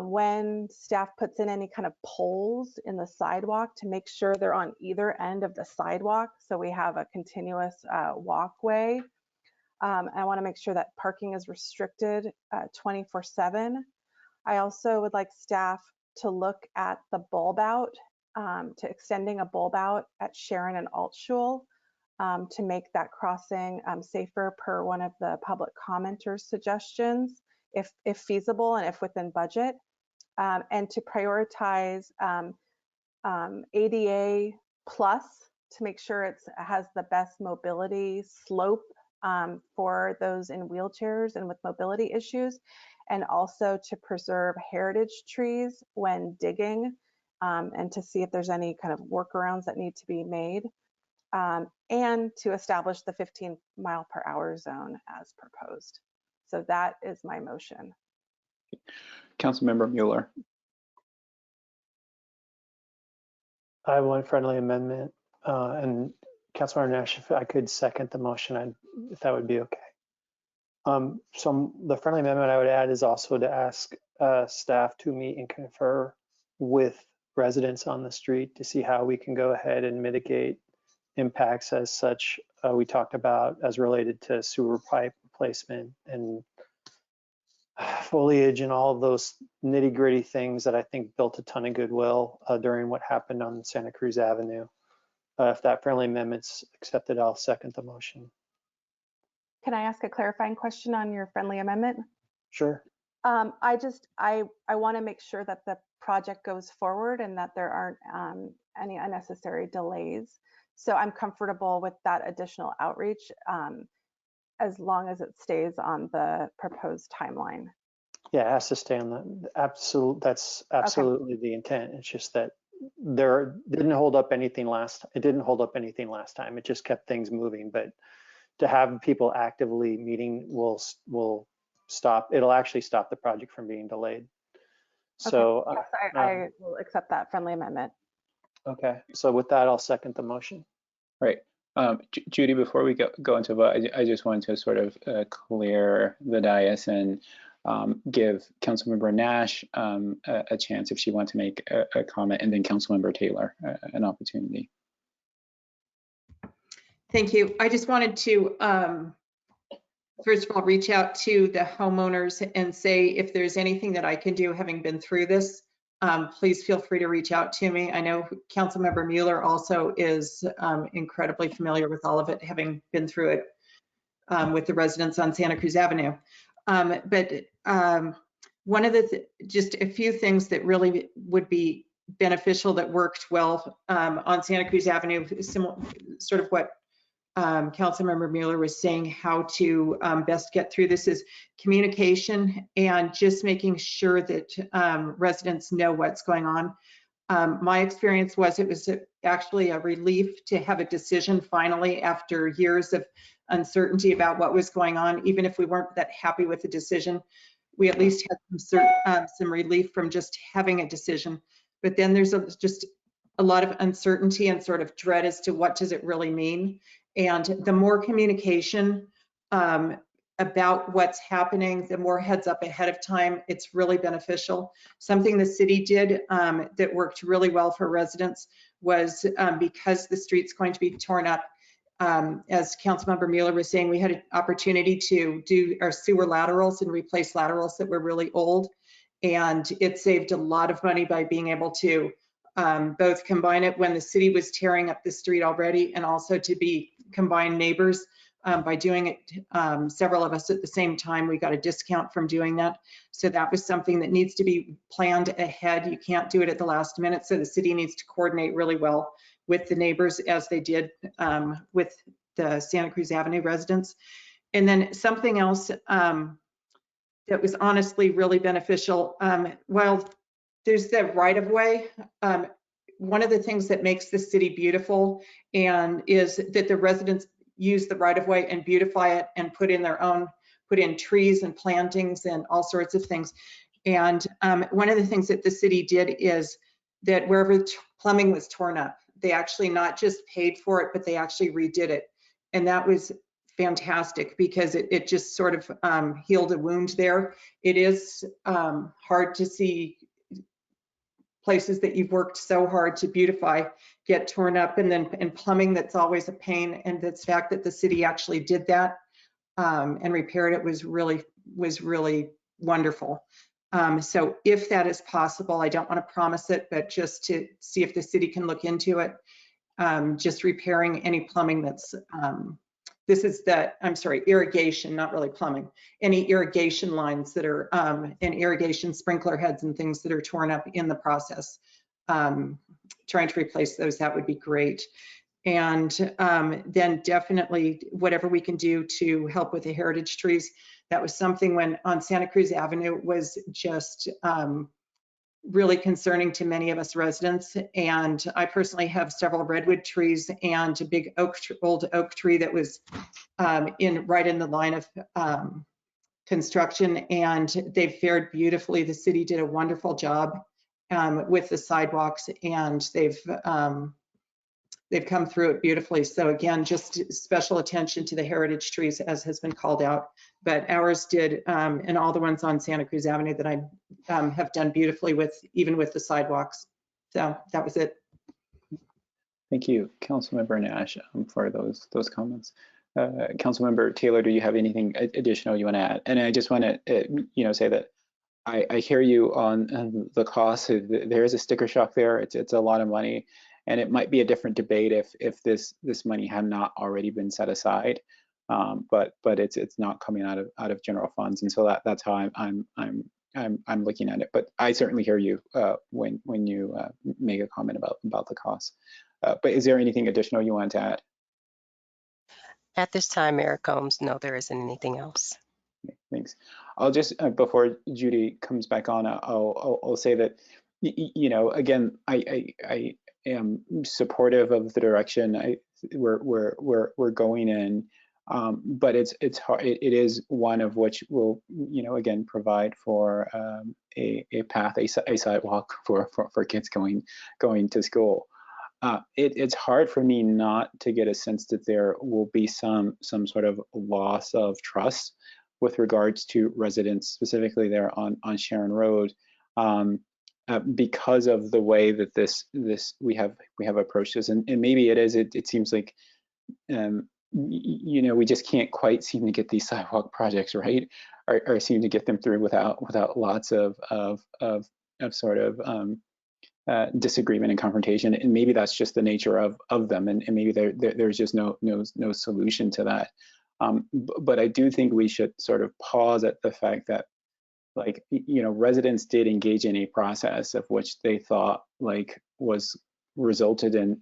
when staff puts in any kind of poles in the sidewalk, to make sure they're on either end of the sidewalk, so we have a continuous walkway. I want to make sure that parking is restricted 24/7. I also would like staff to look at the bulb out, to extending a bulb out at Sharon and Altschul, to make that crossing safer per one of the public commenters' suggestions, if feasible and if within budget, and to prioritize ADA plus, to make sure it has the best mobility slope for those in wheelchairs and with mobility issues, and also to preserve heritage trees when digging, and to see if there's any kind of workarounds that need to be made, and to establish the 15-mile-per-hour zone as proposed. So that is my motion. Councilmember Mueller. I have one friendly amendment, and Councilmember Nash, if I could second the motion, if that would be okay. So the friendly amendment I would add is also to ask staff to meet and confer with residents on the street to see how we can go ahead and mitigate impacts as such we talked about as related to sewer pipe replacement and foliage and all of those nitty gritty things that I think built a ton of goodwill during what happened on Santa Cruz Avenue. If that friendly amendment's accepted, I'll second the motion. Can I ask a clarifying question on your friendly amendment? Sure. I want to make sure that the project goes forward and that there aren't any unnecessary delays. So I'm comfortable with that additional outreach, as long as it stays on the proposed timeline. Yeah, it has to stay on the absolute. That's absolutely okay. The intent. It's just that it didn't hold up anything last time. It just kept things moving. But to have people actively meeting will stop. It'll actually stop the project from being delayed. So yes, I will accept that friendly amendment. Okay. So with that, I'll second the motion. Right. Judy, before we go into vote, I just wanted to sort of clear the dais and give Councilmember Nash a chance if she wants to make a comment, and then Councilmember Taylor an opportunity. Thank you. I just wanted to, first of all, reach out to the homeowners and say if there's anything that I can do, having been through this, please feel free to reach out to me. I know Councilmember Mueller also is incredibly familiar with all of it, having been through it with the residents on Santa Cruz Avenue. But one of just a few things that really would be beneficial that worked well on Santa Cruz Avenue, sort of what Councilmember Mueller was saying, how to best get through this is communication and just making sure that residents know what's going on. My experience was it was actually a relief to have a decision finally after years of uncertainty about what was going on. Even if we weren't that happy with the decision, we at least had some relief from just having a decision. But then there's just a lot of uncertainty and sort of dread as to what does it really mean. And the more communication about what's happening, the more heads up ahead of time, it's really beneficial. Something the city did that worked really well for residents was because the street's going to be torn up, as Councilmember Mueller was saying, we had an opportunity to do our sewer laterals and replace laterals that were really old. And it saved a lot of money by being able to both combine it when the city was tearing up the street already, and also to be combined neighbors. By doing it, several of us at the same time, we got a discount from doing that. So that was something that needs to be planned ahead. You can't do it at the last minute. So the city needs to coordinate really well with the neighbors, as they did with the Santa Cruz Avenue residents. And then something else that was honestly really beneficial, while there's the right of way, one of the things that makes the city beautiful and is that the residents use the right of way and beautify it and put in trees and plantings and all sorts of things. And one of the things that the city did is that wherever plumbing was torn up, they actually not just paid for it, but they actually redid it. And that was fantastic because it just sort of healed a wound there. It is hard to see places that you've worked so hard to beautify get torn up, and plumbing that's always a pain. And the fact that the city actually did that and repaired it was really wonderful. So if that is possible, I don't want to promise it, but just to see if the city can look into it, just repairing any plumbing that's irrigation, not really plumbing, any irrigation lines that are and irrigation sprinkler heads and things that are torn up in the process. Trying to replace those, that would be great. And then definitely whatever we can do to help with the heritage trees. That was something when on Santa Cruz Avenue was just really concerning to many of us residents. And I personally have several redwood trees and a big old oak tree that was right in the line of construction, and they've fared beautifully. The city did a wonderful job with the sidewalks, and they've come through it beautifully. So again, just special attention to the heritage trees, as has been called out. But ours did, and all the ones on Santa Cruz Avenue that I have done beautifully with, even with the sidewalks. So that was it. Thank you, Councilmember Nash, for those comments. Councilmember Taylor, do you have anything additional you want to add? And I just want to, say that I hear you on the cost. There is a sticker shock there. It's a lot of money, and it might be a different debate if this money had not already been set aside. But it's not coming out of general funds, and so that's how I'm looking at it. But I certainly hear you when you make a comment about the cost. But is there anything additional you want to add? At this time, Mayor Combs, no, there isn't anything else. Okay, thanks. I'll just before Judy comes back on, I'll say that again, I am supportive of the direction we're going in. But it's hard. It is one of which will, again, provide for a path, a sidewalk for kids going to school. It's hard for me not to get a sense that there will be some sort of loss of trust with regards to residents, specifically there on Sharon Road, because of the way that this we have approached this, and maybe it is. It seems like. We just can't quite seem to get these sidewalk projects right, or seem to get them through without lots of sort of disagreement and confrontation. And maybe that's just the nature of them, and maybe there's just no solution to that. But I do think we should sort of pause at the fact that, residents did engage in a process of which they thought was resulted in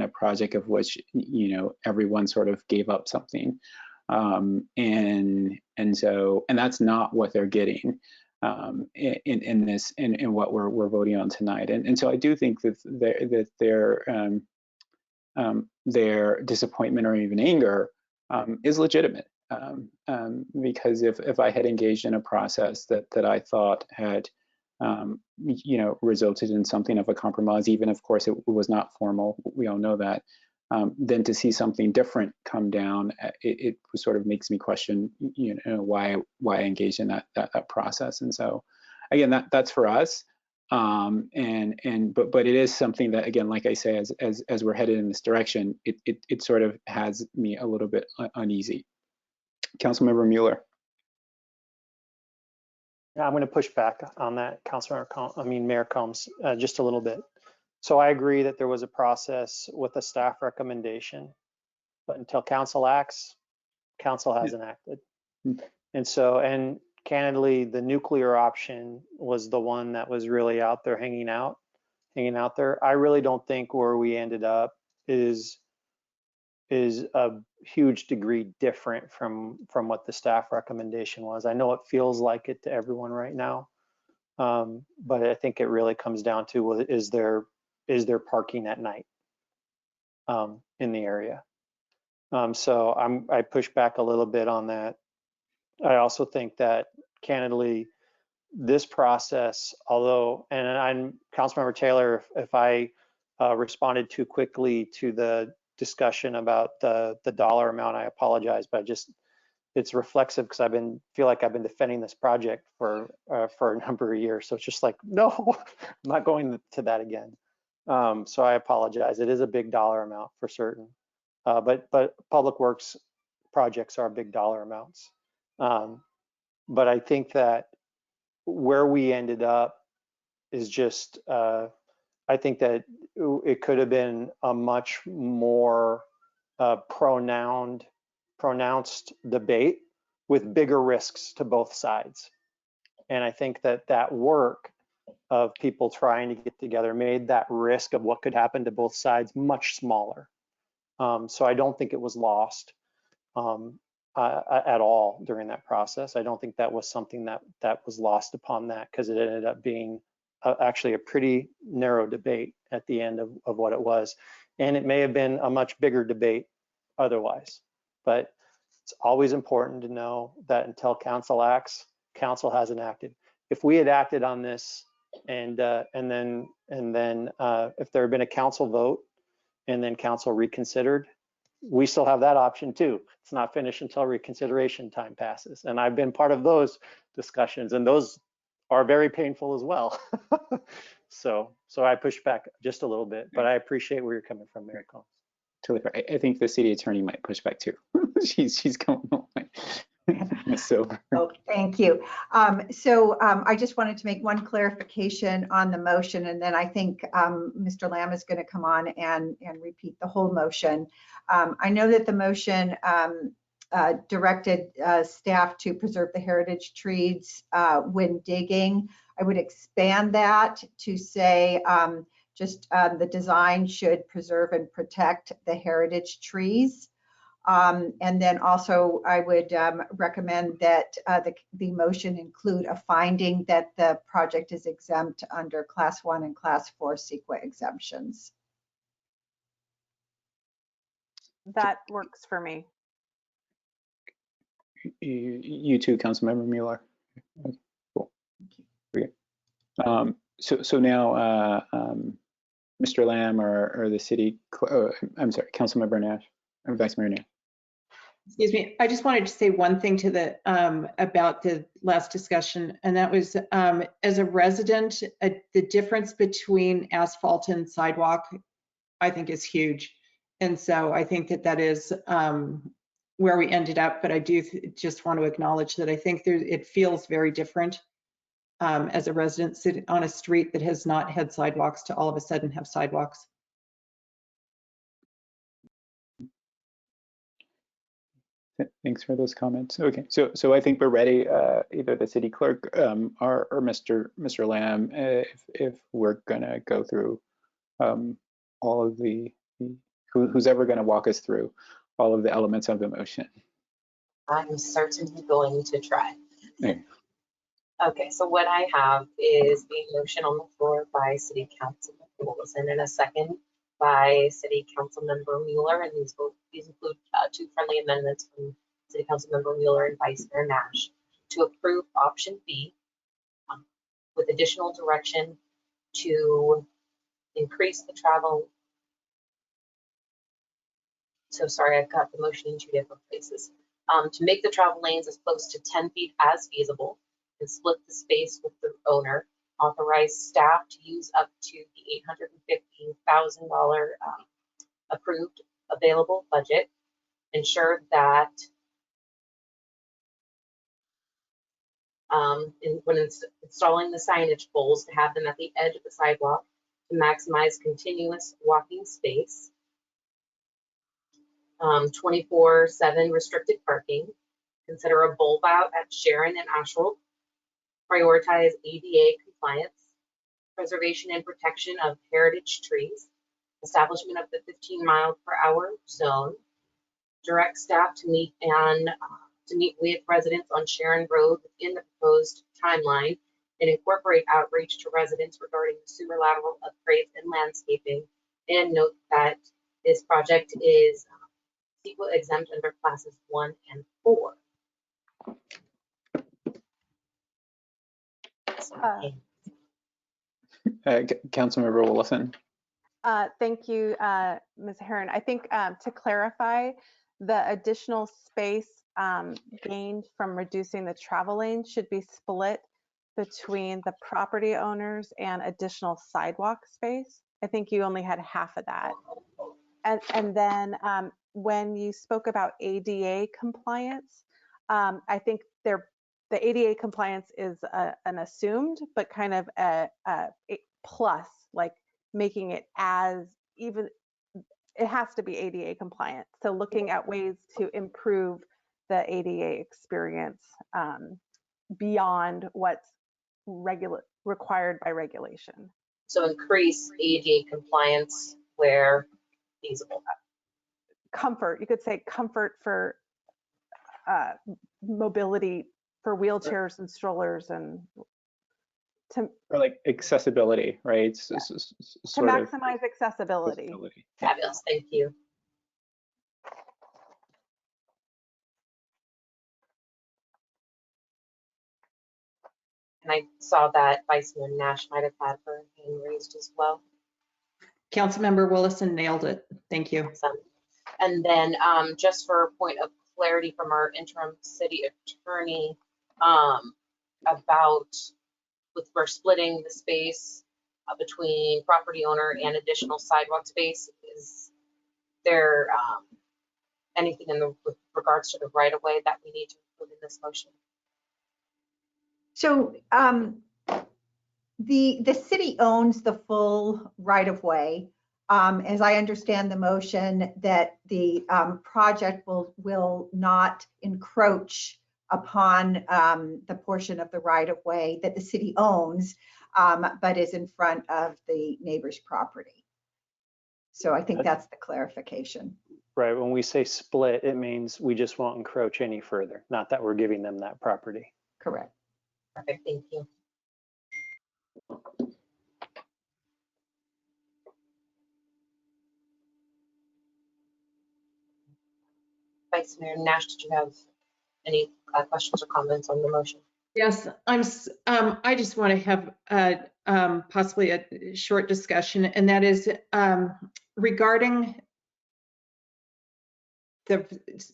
a project of which everyone sort of gave up something, and that's not what they're getting in this in what we're voting on tonight. And so I do think that their disappointment or even anger is legitimate. Because if I had engaged in a process that I thought had resulted in something of a compromise, even of course it was not formal, we all know that, then to see something different come down, it sort of makes me question, why I engaged in that process. And so, again, that's for us. But it is something that, again, like I say, as we're headed in this direction, it sort of has me a little bit uneasy. Councilmember Mueller. Yeah, I'm going to push back on that, Mayor Combs, just a little bit. So I agree that there was a process with a staff recommendation, but until council acts, council hasn't acted. And so, and candidly, the nuclear option was the one that was really out there hanging out there. I really don't think where we ended up is a huge degree different from what the staff recommendation was. I know it feels like it to everyone right now, but I think it really comes down to, well, is there parking at night in the area? So I push back a little bit on that. I also think that candidly, this process, although, and I'm Councilmember Taylor, if I responded too quickly to the discussion about the dollar amount, I apologize, but it's reflexive because feel like I've been defending this project for a number of years. So it's just like, no, I'm not going to that again. So I apologize. It is a big dollar amount for certain, but public works projects are big dollar amounts. But I think that where we ended up is just, I think that it could have been a much more pronounced debate with bigger risks to both sides. And I think that work of people trying to get together made that risk of what could happen to both sides much smaller. So I don't think it was lost at all during that process. I don't think that was something that was lost upon that, because it ended up being actually a pretty narrow debate at the end of what it was. And it may have been a much bigger debate otherwise, but it's always important to know that until council acts, council hasn't acted. If we had acted on this and then if there had been a council vote and then council reconsidered, we still have that option too. It's not finished until reconsideration time passes. And I've been part of those discussions, and those are very painful as well. So I push back just a little bit, but I appreciate where you're coming from, Mayor Combs. Totally. I think the city attorney might push back too. she's going away. So. Oh, thank you. I just wanted to make one clarification on the motion, and then I think Mr. Lamb is going to come on and repeat the whole motion. I know that the motion directed staff to preserve the heritage trees when digging. I would expand that to say the design should preserve and protect the heritage trees. And then also I would recommend that the motion include a finding that the project is exempt under Class 1 and Class 4 CEQA exemptions. That works for me. You too, Councilmember Mueller. Cool. So now, Mr. Lamb or the city, I'm sorry, Councilmember Nash or Vice Mayor Nash. Excuse me, I just wanted to say one thing to the about the last discussion, and that was as a resident, the difference between asphalt and sidewalk, I think, is huge. And so I think that is where we ended up, but I do just want to acknowledge that I think it feels very different as a resident sitting on a street that has not had sidewalks to all of a sudden have sidewalks. Thanks for those comments. Okay, so I think we're ready, either the city clerk or Mr. Lamb, if we're gonna go through all of who's ever gonna walk us through all of the elements of the motion. I'm certainly going to try. Okay. Okay, so what I have is a motion on the floor by City Councilman Wilson and a second by City Council Member Mueller, and these include two friendly amendments from City Council Member Mueller and Vice Mayor Nash to approve option B with additional direction to increase the travel. So sorry, I've got the motion in two different places. To make the travel lanes as close to 10 feet as feasible and split the space with the owner. Authorize staff to use up to the $815,000 approved available budget. Ensure that when installing the signage poles, to have them at the edge of the sidewalk to maximize continuous walking space. 24/7 restricted parking. Consider a bulb out at Sharon and Asheville. Prioritize ADA compliance. Preservation and protection of heritage trees. Establishment of the 15-mile-per-hour zone. Direct staff to meet with residents on Sharon Road within the proposed timeline and incorporate outreach to residents regarding sewer lateral upgrades and landscaping. And note that this project is CEQA exempt under classes 1 and 4. Councilmember Willison. Thank you, Ms. Heron. I think to clarify, the additional space gained from reducing the travel lane should be split between the property owners and additional sidewalk space. I think you only had half of that. And then when you spoke about ADA compliance, I think the ADA compliance is an assumed, but kind of a plus, like making it as even, it has to be ADA compliant. So looking at ways to improve the ADA experience beyond what's required by regulation. So increase ADA compliance where feasible. Comfort, you could say comfort for mobility for wheelchairs and strollers, and or like accessibility, right? Yeah. To maximize accessibility. Fabulous, thank you. And I saw that Vice Mayor Nash might have had her hand raised as well. Councilmember Willison nailed it. Thank you. Awesome. And then just for a point of clarity from our interim city attorney about we're splitting the space between property owner and additional sidewalk space. Is there anything with regards to the right of way that we need to include in this motion? So the city owns the full right of way. As I understand the motion, that the project will not encroach upon the portion of the right of way that the city owns, but is in front of the neighbor's property. So I think that's the clarification. Right, when we say split, it means we just won't encroach any further, not that we're giving them that property. Correct. Perfect, thank you. Vice Mayor Nash, did you have any questions or comments on the motion? Yes, I just want to have possibly a short discussion, and that is regarding the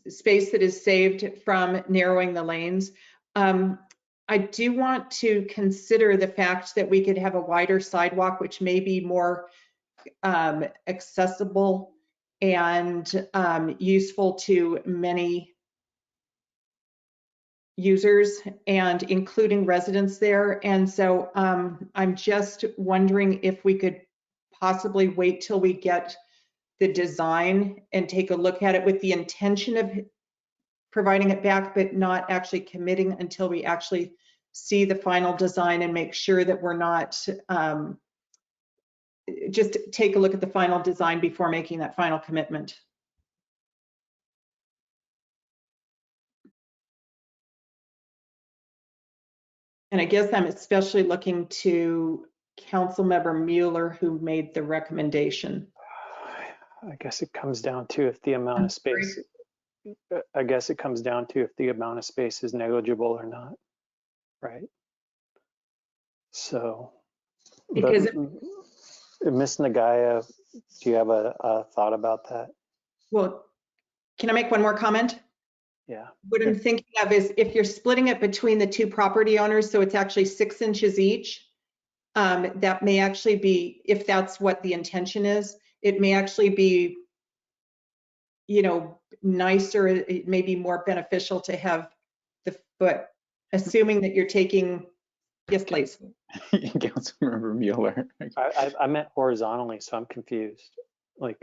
space that is saved from narrowing the lanes. I do want to consider the fact that we could have a wider sidewalk, which may be more accessible and useful to many users, and including residents there. And so I'm just wondering if we could possibly wait till we get the design and take a look at it with the intention of providing it back, but not actually committing until we actually see the final design and make sure that we're not, just take a look at the final design before making that final commitment. And I guess I'm especially looking to Councilmember Mueller, who made the recommendation. I guess it comes down to if the amount of space, I guess it comes down to if the amount of space is negligible or not, right? So, Because but Ms. Nagaya, do you have a thought about that? well, can I make one more comment? Yeah. What I'm thinking of is if you're splitting it between the two property owners, so it's actually 6 inches each, that may actually be, if that's what the intention is, it may actually be, you know, nicer, it may be more beneficial to have the foot, assuming that you're taking, yes, please. Councilmember Mueller. I meant horizontally, so I'm confused. Like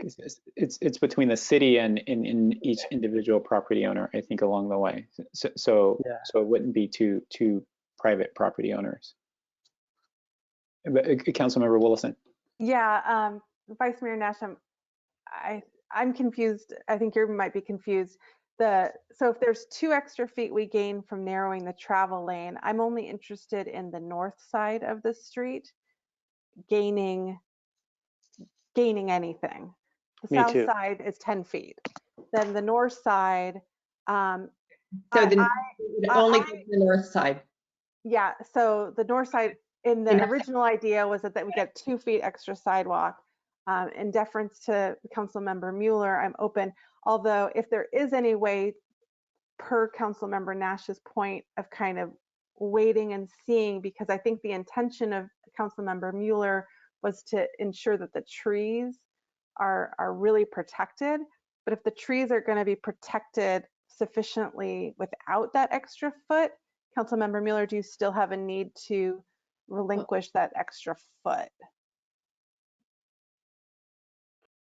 it's between the city and in each individual property owner, I think, along the way. So yeah. So it wouldn't be two private property owners. But, Councilmember Willison. Yeah, Vice Mayor Nash, I'm confused. I think you might be confused. So if there's 2 extra feet we gain from narrowing the travel lane, I'm only interested in the north side of the street gaining anything. The south side is 10 feet. Then the north side, So then only the north side. Yeah, so the north side in the original idea was that we get 2 feet extra sidewalk. In deference to Councilmember Mueller, I'm open. Although if there is any way, per Councilmember Nash's point, of kind of waiting and seeing, because I think the intention of Councilmember Mueller was to ensure that the trees are really protected. But if the trees are going to be protected sufficiently without that extra foot, Councilmember Mueller, do you still have a need to relinquish that extra foot?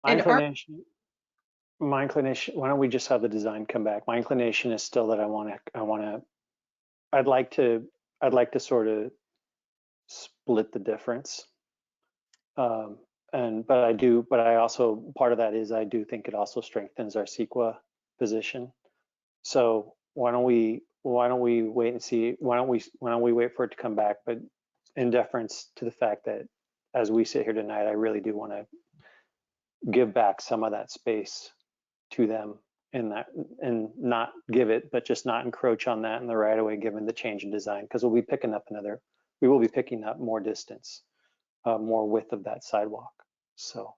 My inclination, why don't we just have the design come back? My inclination is still that I'd like to sort of split the difference. But I also, part of that is I do think it also strengthens our CEQA position. So why don't we wait and see? Why don't we wait for it to come back? But in deference to the fact that as we sit here tonight, I really do want to give back some of that space to them and not give it, but just not encroach on that in the right of way, given the change in design, because we will be picking up more distance, more width of that sidewalk. So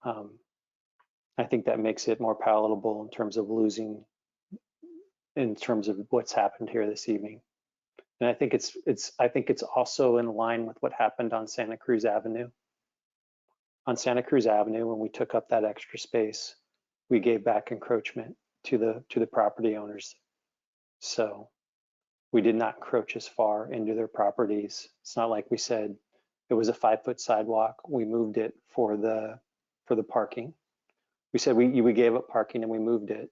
I think that makes it more palatable in terms of what's happened here this evening. And I think it's also in line with what happened on Santa Cruz Avenue. On Santa Cruz Avenue, when we took up that extra space, we gave back encroachment to the property owners. So we did not encroach as far into their properties. It's not like we said it was a 5-foot sidewalk. We moved it for the parking. We said we gave up parking and we moved it.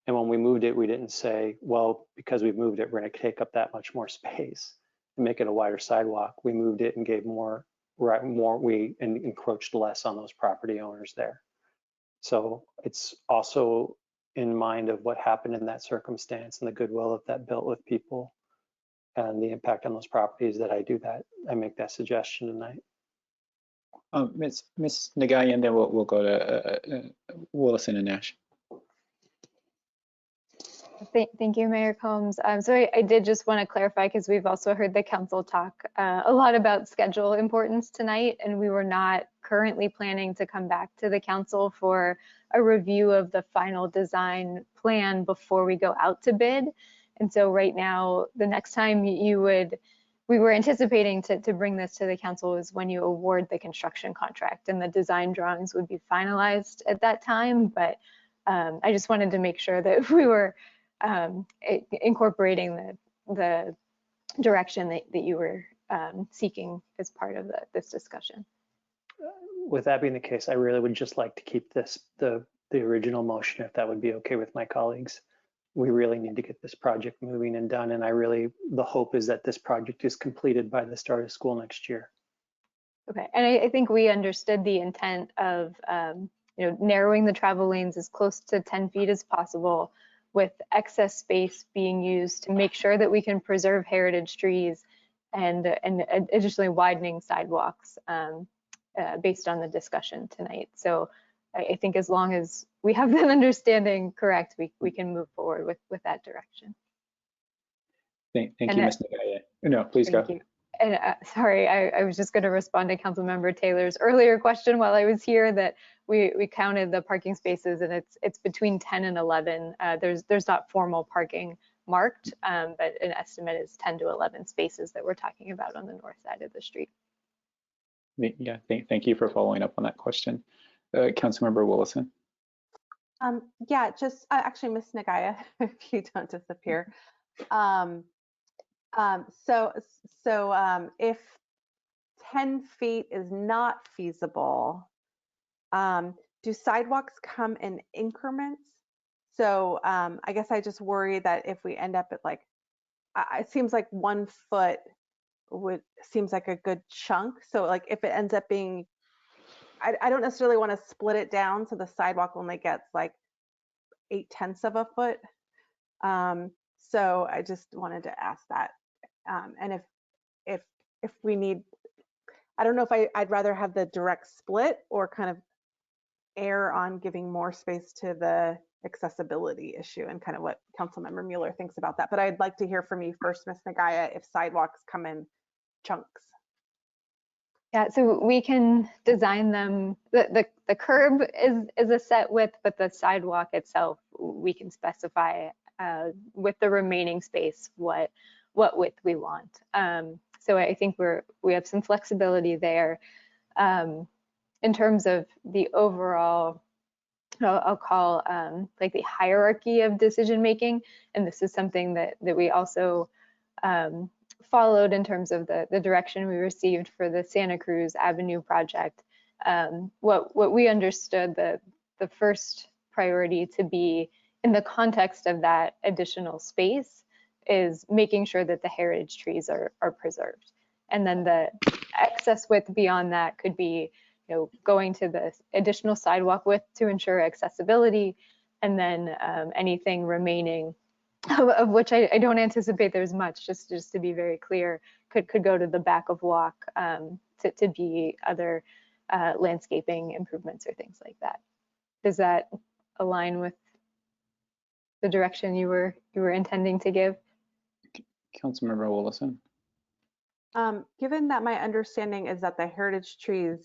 And when we moved it, we didn't say, well, because we moved it, we're going to take up that much more space and make it a wider sidewalk. We moved it and gave more, we encroached less on those property owners there. So it's also in mind of what happened in that circumstance and the goodwill that built with people and the impact on those properties that I make that suggestion tonight. Ms. Nagaya, and then we'll go to Willison and Nash. Thank you, Mayor Combs. So I did just want to clarify, because we've also heard the council talk a lot about schedule importance tonight, and we were not currently planning to come back to the council for a review of the final design plan before we go out to bid. And so right now, the next time we were anticipating to bring this to the council is when you award the construction contract, and the design drawings would be finalized at that time. But I just wanted to make sure that we were incorporating the direction that you were seeking as part of this discussion. With that being the case, I really would just like to keep the original motion, if that would be okay with my colleagues. We really need to get this project moving and done, and the hope is that this project is completed by the start of school next year. Okay, and I think we understood the intent of narrowing the travel lanes as close to 10 feet as possible, with excess space being used to make sure that we can preserve heritage trees and additionally widening sidewalks based on the discussion tonight. So I think as long as we have that understanding correct, we can move forward with that direction. Thank you, Ms. Nagaya. No, please go. Thank you. And sorry, I was just going to respond to Councilmember Taylor's earlier question while I was here, that we counted the parking spaces, and it's between 10 and 11. There's not formal parking marked, but an estimate is 10 to 11 spaces that we're talking about on the north side of the street. Yeah, thank you for following up on that question. Councilmember Willison. Yeah, just actually, Ms. Nagaya, if you don't disappear. If 10 feet is not feasible, do sidewalks come in increments? So I guess I just worry that if we end up at like, it seems like 1 foot seems like a good chunk. So like if it ends up being, I don't necessarily want to split it down so the sidewalk only gets like 8/10 of a foot. So I just wanted to ask that. And if we need, I don't know if I'd rather have the direct split or kind of err on giving more space to the accessibility issue, and kind of what Councilmember Mueller thinks about that. But I'd like to hear from you first, Ms. Nagaya, if sidewalks come in chunks. Yeah, so we can design them. The curb is a set width, but the sidewalk itself, we can specify with the remaining space what width we want. So I think we have some flexibility there. In terms of the overall, I'll call like the hierarchy of decision making, and this is something that we also followed in terms of the direction we received for the Santa Cruz Avenue project. What we understood the first priority to be in the context of that additional space is making sure that the heritage trees are preserved. And then the excess width beyond that could be, going to the additional sidewalk width to ensure accessibility, and then anything remaining, of which I don't anticipate there's much, just to be very clear, could go to the back of walk to be other landscaping improvements or things like that. Does that align with the direction you were intending to give? Councilmember Willison. Given that my understanding is that the heritage trees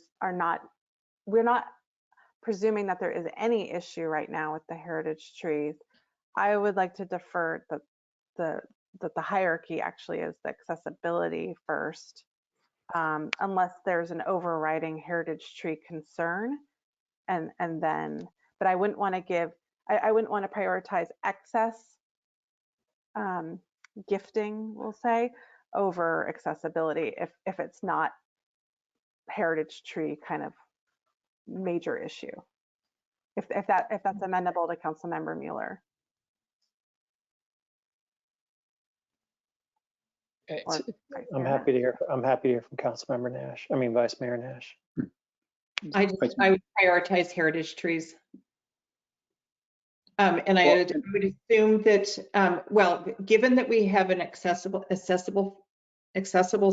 we're not presuming that there is any issue right now with the heritage trees, I would like to defer that the hierarchy actually is the accessibility first, unless there's an overriding heritage tree concern, and then, but I wouldn't want to I wouldn't want to prioritize excess gifting, we'll say, over accessibility if it's not heritage tree kind of major issue. If that's amendable to Councilmember Mueller. I'm happy to hear from Councilmember Nash. I mean, Vice Mayor Nash. I would prioritize heritage trees. And I would assume that, well, given that we have an accessible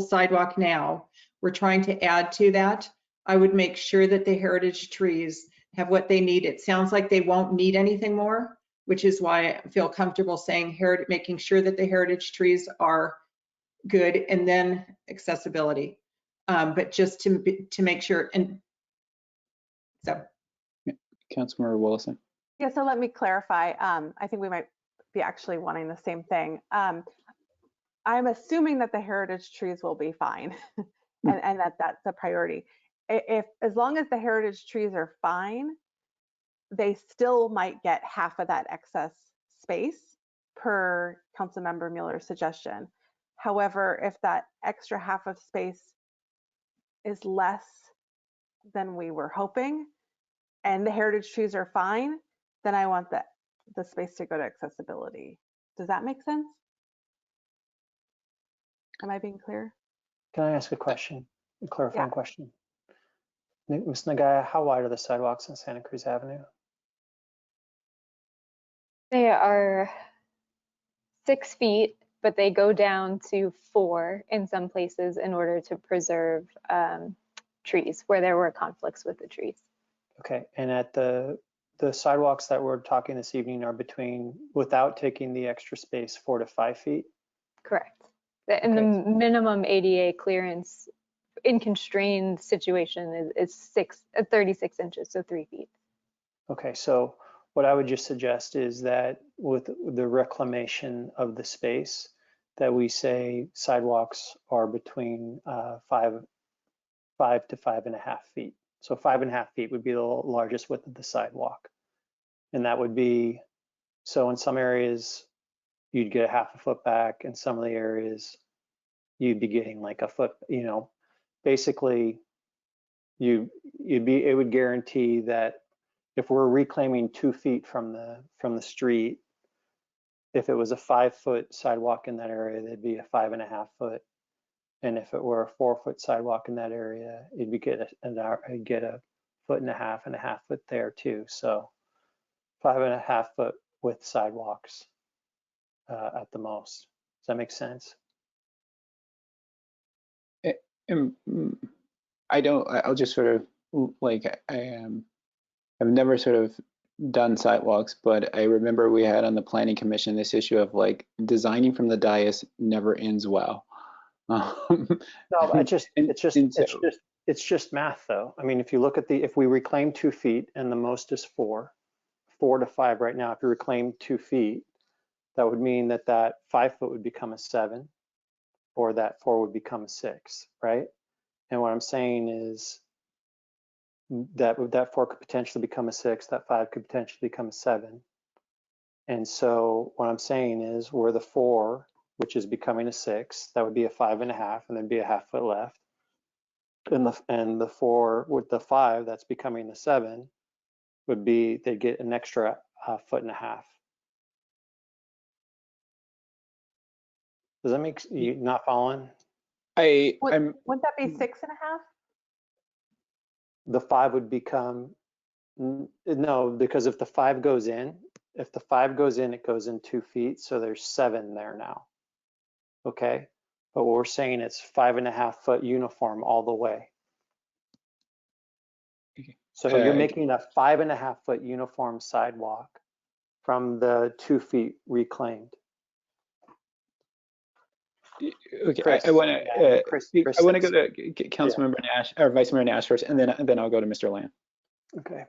sidewalk now, we're trying to add to that. I would make sure that the heritage trees have what they need. It sounds like they won't need anything more, which is why I feel comfortable saying making sure that the heritage trees are good, and then accessibility. But just to make sure, and so. Councilmember Willison. Yeah, so let me clarify. I think we might be actually wanting the same thing. I'm assuming that the heritage trees will be fine, and that's a priority. As long as the heritage trees are fine, they still might get half of that excess space per Councilmember Mueller's suggestion. However, if that extra half of space is less than we were hoping, and the heritage trees are fine, then I want the space to go to accessibility. Does that make sense? Am I being clear? Can I ask a question, a clarifying question? Ms. Nagaya, how wide are the sidewalks on Santa Cruz Avenue? They are 6 feet, but they go down to 4 in some places in order to preserve trees where there were conflicts with the trees. Okay, and at the sidewalks that we're talking this evening are between, without taking the extra space, 4 to 5 feet? Correct. And the Okay. minimum ADA clearance in constrained situation is 36 inches, so 3 feet. Okay, so what I would just suggest is that with the reclamation of the space, that we say sidewalks are between 5 to 5.5 feet. So 5.5 feet would be the largest width of the sidewalk. And that would be, so in some areas, you'd get a half a foot back. In some of the areas, you'd be getting like a foot, you know, basically it would guarantee that if we're reclaiming 2 feet from the street, if it was a 5 foot sidewalk in that area, there'd be a 5.5 foot. And if it were a 4 foot sidewalk in that area, you'd get a foot and a half foot there too. So 5.5 foot width sidewalks at the most. Does that make sense? I'll just sort of like I've never sort of done sidewalks, but I remember we had on the planning commission this issue of like designing from the dais never ends well. No, it's just math though. I mean, if you look at if we reclaim 2 feet and the most is 4 to 5 right now, if you reclaim 2 feet, that would mean that 5 foot would become a 7, or that 4 would become a 6, right? And what I'm saying is that 4 could potentially become a 6, that 5 could potentially become a 7. And so what I'm saying is where the 4, which is becoming a 6, that would be a 5.5, and there'd be a half foot left. And the 4 with the 5, that's becoming the 7, would be, they'd get an extra foot and a half. Does that make you not following? Wouldn't that be 6.5? The 5 would become, no, because if the 5 goes in, it goes in 2 feet. So there's 7 there now. Okay. But what we're saying, it's 5.5 foot uniform all the way. So you're making a 5.5 foot uniform sidewalk from the 2 feet reclaimed. Okay, Chris, I want to go to Councilmember Nash or Vice Mayor Nash first, and then I'll go to Mr. Lamb. Okay.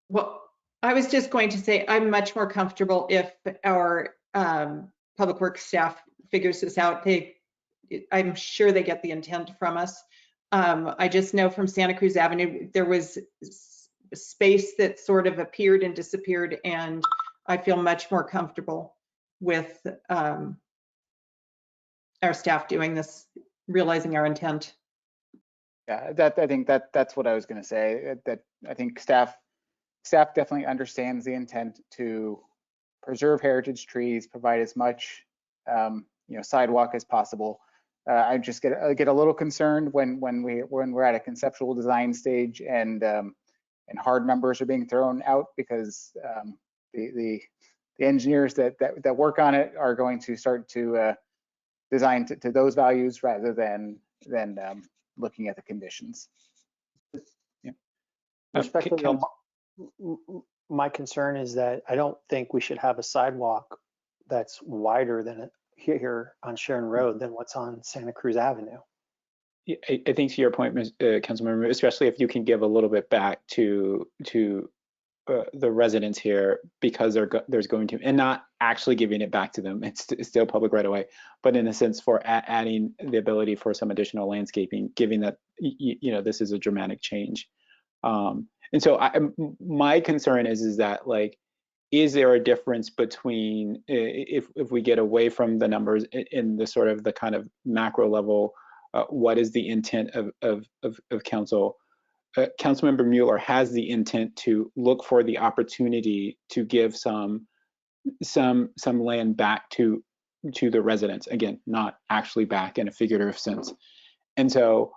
Well, I was just going to say I'm much more comfortable if our public works staff figures this out. I'm sure they get the intent from us. I just know from Santa Cruz Avenue there was space that sort of appeared and disappeared, and I feel much more comfortable with our staff doing this, realizing our intent. Yeah, I think that's what I was going to say. That I think staff definitely understands the intent to preserve heritage trees, provide as much sidewalk as possible. I just get a little concerned when we're at a conceptual design stage and hard numbers are being thrown out, because the engineers that work on it are going to start to design to those values rather than looking at the conditions. Yeah. Respectfully, my concern is that I don't think we should have a sidewalk that's wider than here on Sharon Road than what's on Santa Cruz Avenue. I think to your point, Councilmember, especially if you can give a little bit back to the residents here, because there's going to, and not actually giving it back to them, it's still public right away, but in a sense for adding the ability for some additional landscaping, given that this is a dramatic change. And so my concern is that, like, is there a difference between if we get away from the numbers in the sort of the kind of macro level, what is the intent of council? Councilmember Mueller has the intent to look for the opportunity to give some land back to the residents. Again, not actually back in a figurative sense. And so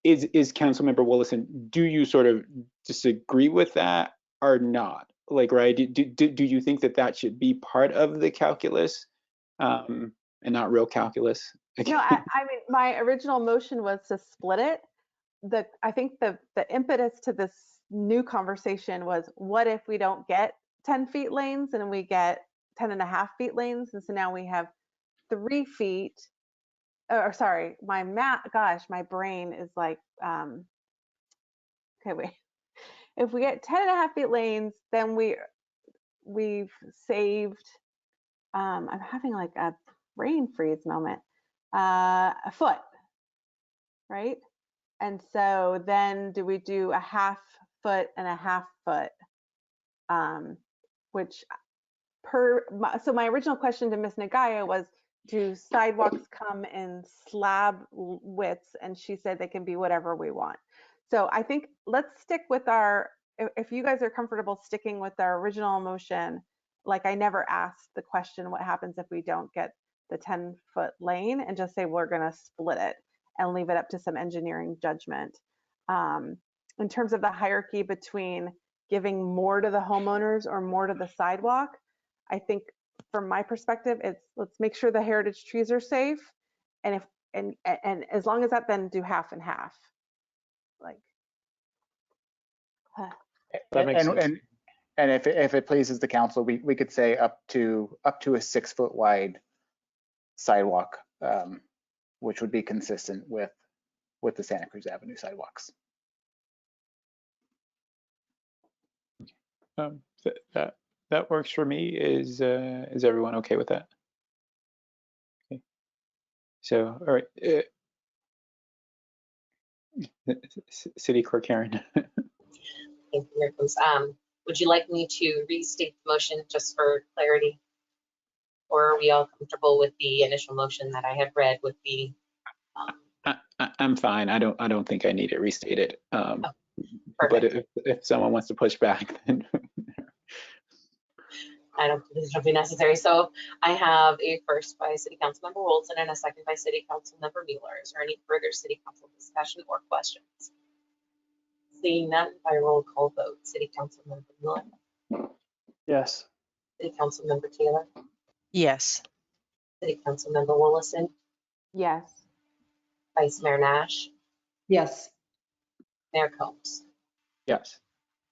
is Councilmember Willison, do you sort of disagree with that or not? Like, right, do you think that should be part of the calculus and not real calculus? No, I mean, my original motion was to split it. I think the impetus to this new conversation was, what if we don't get 10 feet lanes and we get 10.5 feet lanes? And so now we have 3 feet, or sorry, my brain is like, okay, wait. If we get 10.5 feet lanes, then we've saved, I'm having like a brain freeze moment, a foot, right? And so then do we do a 1/2 foot and a 1/2 foot, which so my original question to Ms. Nagaya was, do sidewalks come in slab widths? And she said they can be whatever we want. So I think let's stick with if you guys are comfortable sticking with our original motion, like I never asked the question, what happens if we don't get the 10-foot lane, and just say we're gonna split it and leave it up to some engineering judgment. In terms of the hierarchy between giving more to the homeowners or more to the sidewalk, I think from my perspective, it's let's make sure the heritage trees are safe, and as long as that, then do 1/2 and 1/2. Like, That makes sense. And if it pleases the council, we could say up to a 6 foot wide sidewalk, which would be consistent with the Santa Cruz Avenue sidewalks. That works for me. Is everyone okay with that? Okay. So, all right, City Clerk Karen. Thank you, Nicholas. Would you like me to restate the motion just for clarity? Or are we all comfortable with the initial motion that I had read with the? I'm fine. I don't think I need it restated. Perfect. But if someone wants to push back, then I don't think this will be necessary. So I have a first by City Councilmember Wilson and a second by City Councilmember Mueller. Is there any further City Council discussion or questions? Seeing none, by roll call vote. City Councilmember Mueller. Yes. City Councilmember Taylor. Yes. City Councilmember Willison. yes. Vice Mayor Nash. Yes. Mayor Combs. yes.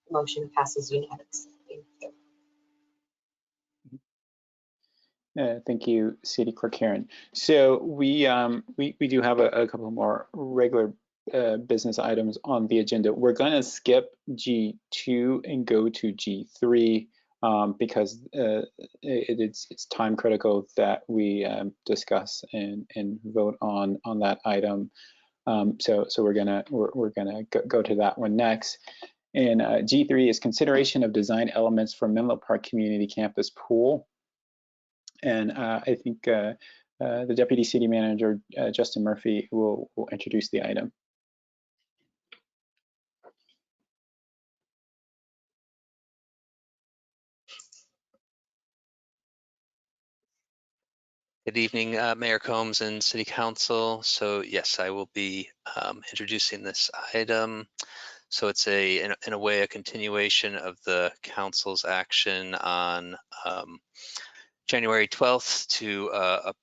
Motion passes unanimously. Thank you. Thank you, City Clerk Karen. So we do have a couple more regular business items on the agenda. We're going to skip G2 and go to G3 because it's time critical that we discuss and vote on that item. So we're gonna go to that one next. And G3 is consideration of design elements for Menlo Park Community Campus Pool. And I think the Deputy City Manager, Justin Murphy, will introduce the item. Good evening, Mayor Combs and City Council. So yes, I will be introducing this item. So it's in a way a continuation of the council's action on January 12th to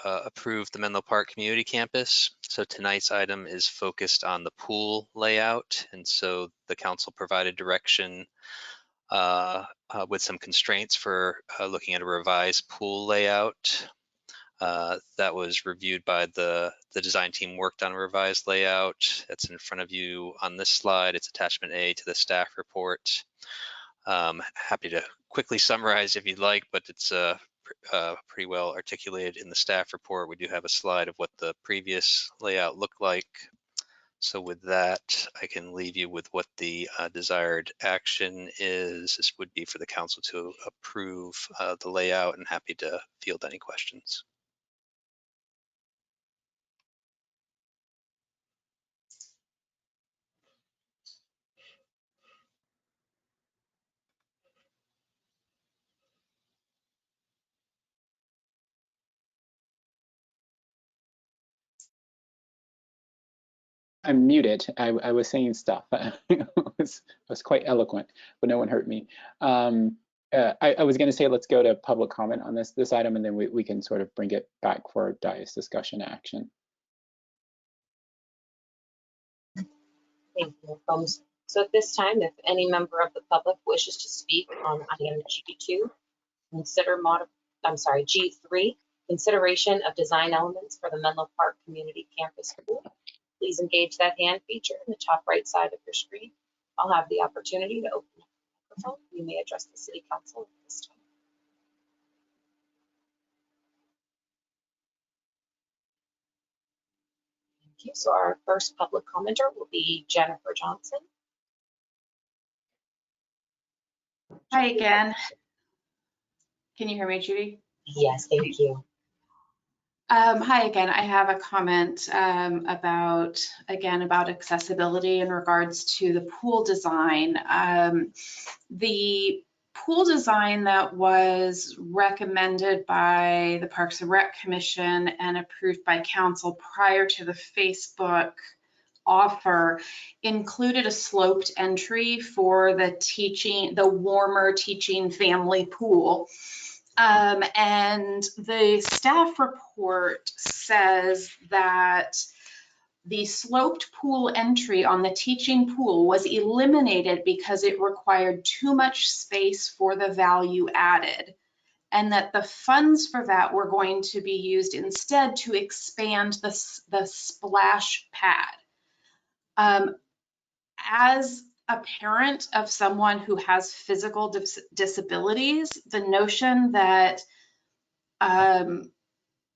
approve the Menlo Park Community Campus. So tonight's item is focused on the pool layout. And so the council provided direction with some constraints for looking at a revised pool layout. That was reviewed by the design team, worked on a revised layout. That's in front of you on this slide. It's attachment A to the staff report. Happy to quickly summarize if you'd like, but it's pretty well articulated in the staff report. We do have a slide of what the previous layout looked like. So with that, I can leave you with what the desired action is. This would be for the council to approve the layout, and happy to field any questions. I'm muted. I was saying stuff. I was quite eloquent, but no one heard me. I was going to say let's go to public comment on this item, and then we can sort of bring it back for dais discussion action. Thank you, Holmes. So at this time, if any member of the public wishes to speak on item G2, G3, consideration of design elements for the Menlo Park Community Campus Pool, please engage that hand feature in the top right side of your screen. I'll have the opportunity to open up the microphone. You may address the City Council at this time. Thank you. So our first public commenter will be Jennifer Johnson. Hi again. Can you hear me, Judy? Yes, thank you. Hi again. I have a comment about accessibility in regards to the pool design. The pool design that was recommended by the Parks and Rec Commission and approved by council prior to the Facebook offer included a sloped entry for the warmer teaching family pool. And the staff report says that the sloped pool entry on the teaching pool was eliminated because it required too much space for the value added, and that the funds for that were going to be used instead to expand the splash pad. As a parent of someone who has physical disabilities, the notion that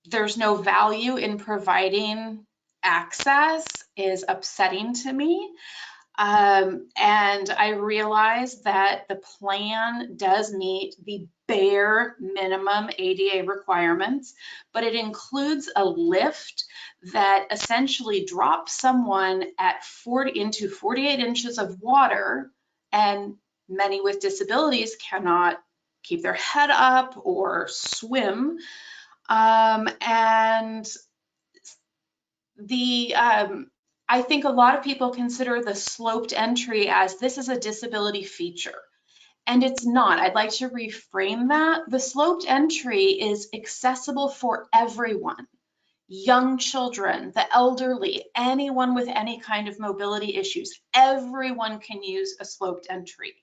there's no value in providing access is upsetting to me. And I realize that the plan does meet the bare minimum ADA requirements, but it includes a lift that essentially drops someone at into 48 inches of water, and many with disabilities cannot keep their head up or swim. And I think a lot of people consider the sloped entry as this is a disability feature, and it's not. I'd like to reframe that. The sloped entry is accessible for everyone. Young children, the elderly, anyone with any kind of mobility issues, everyone can use a sloped entry.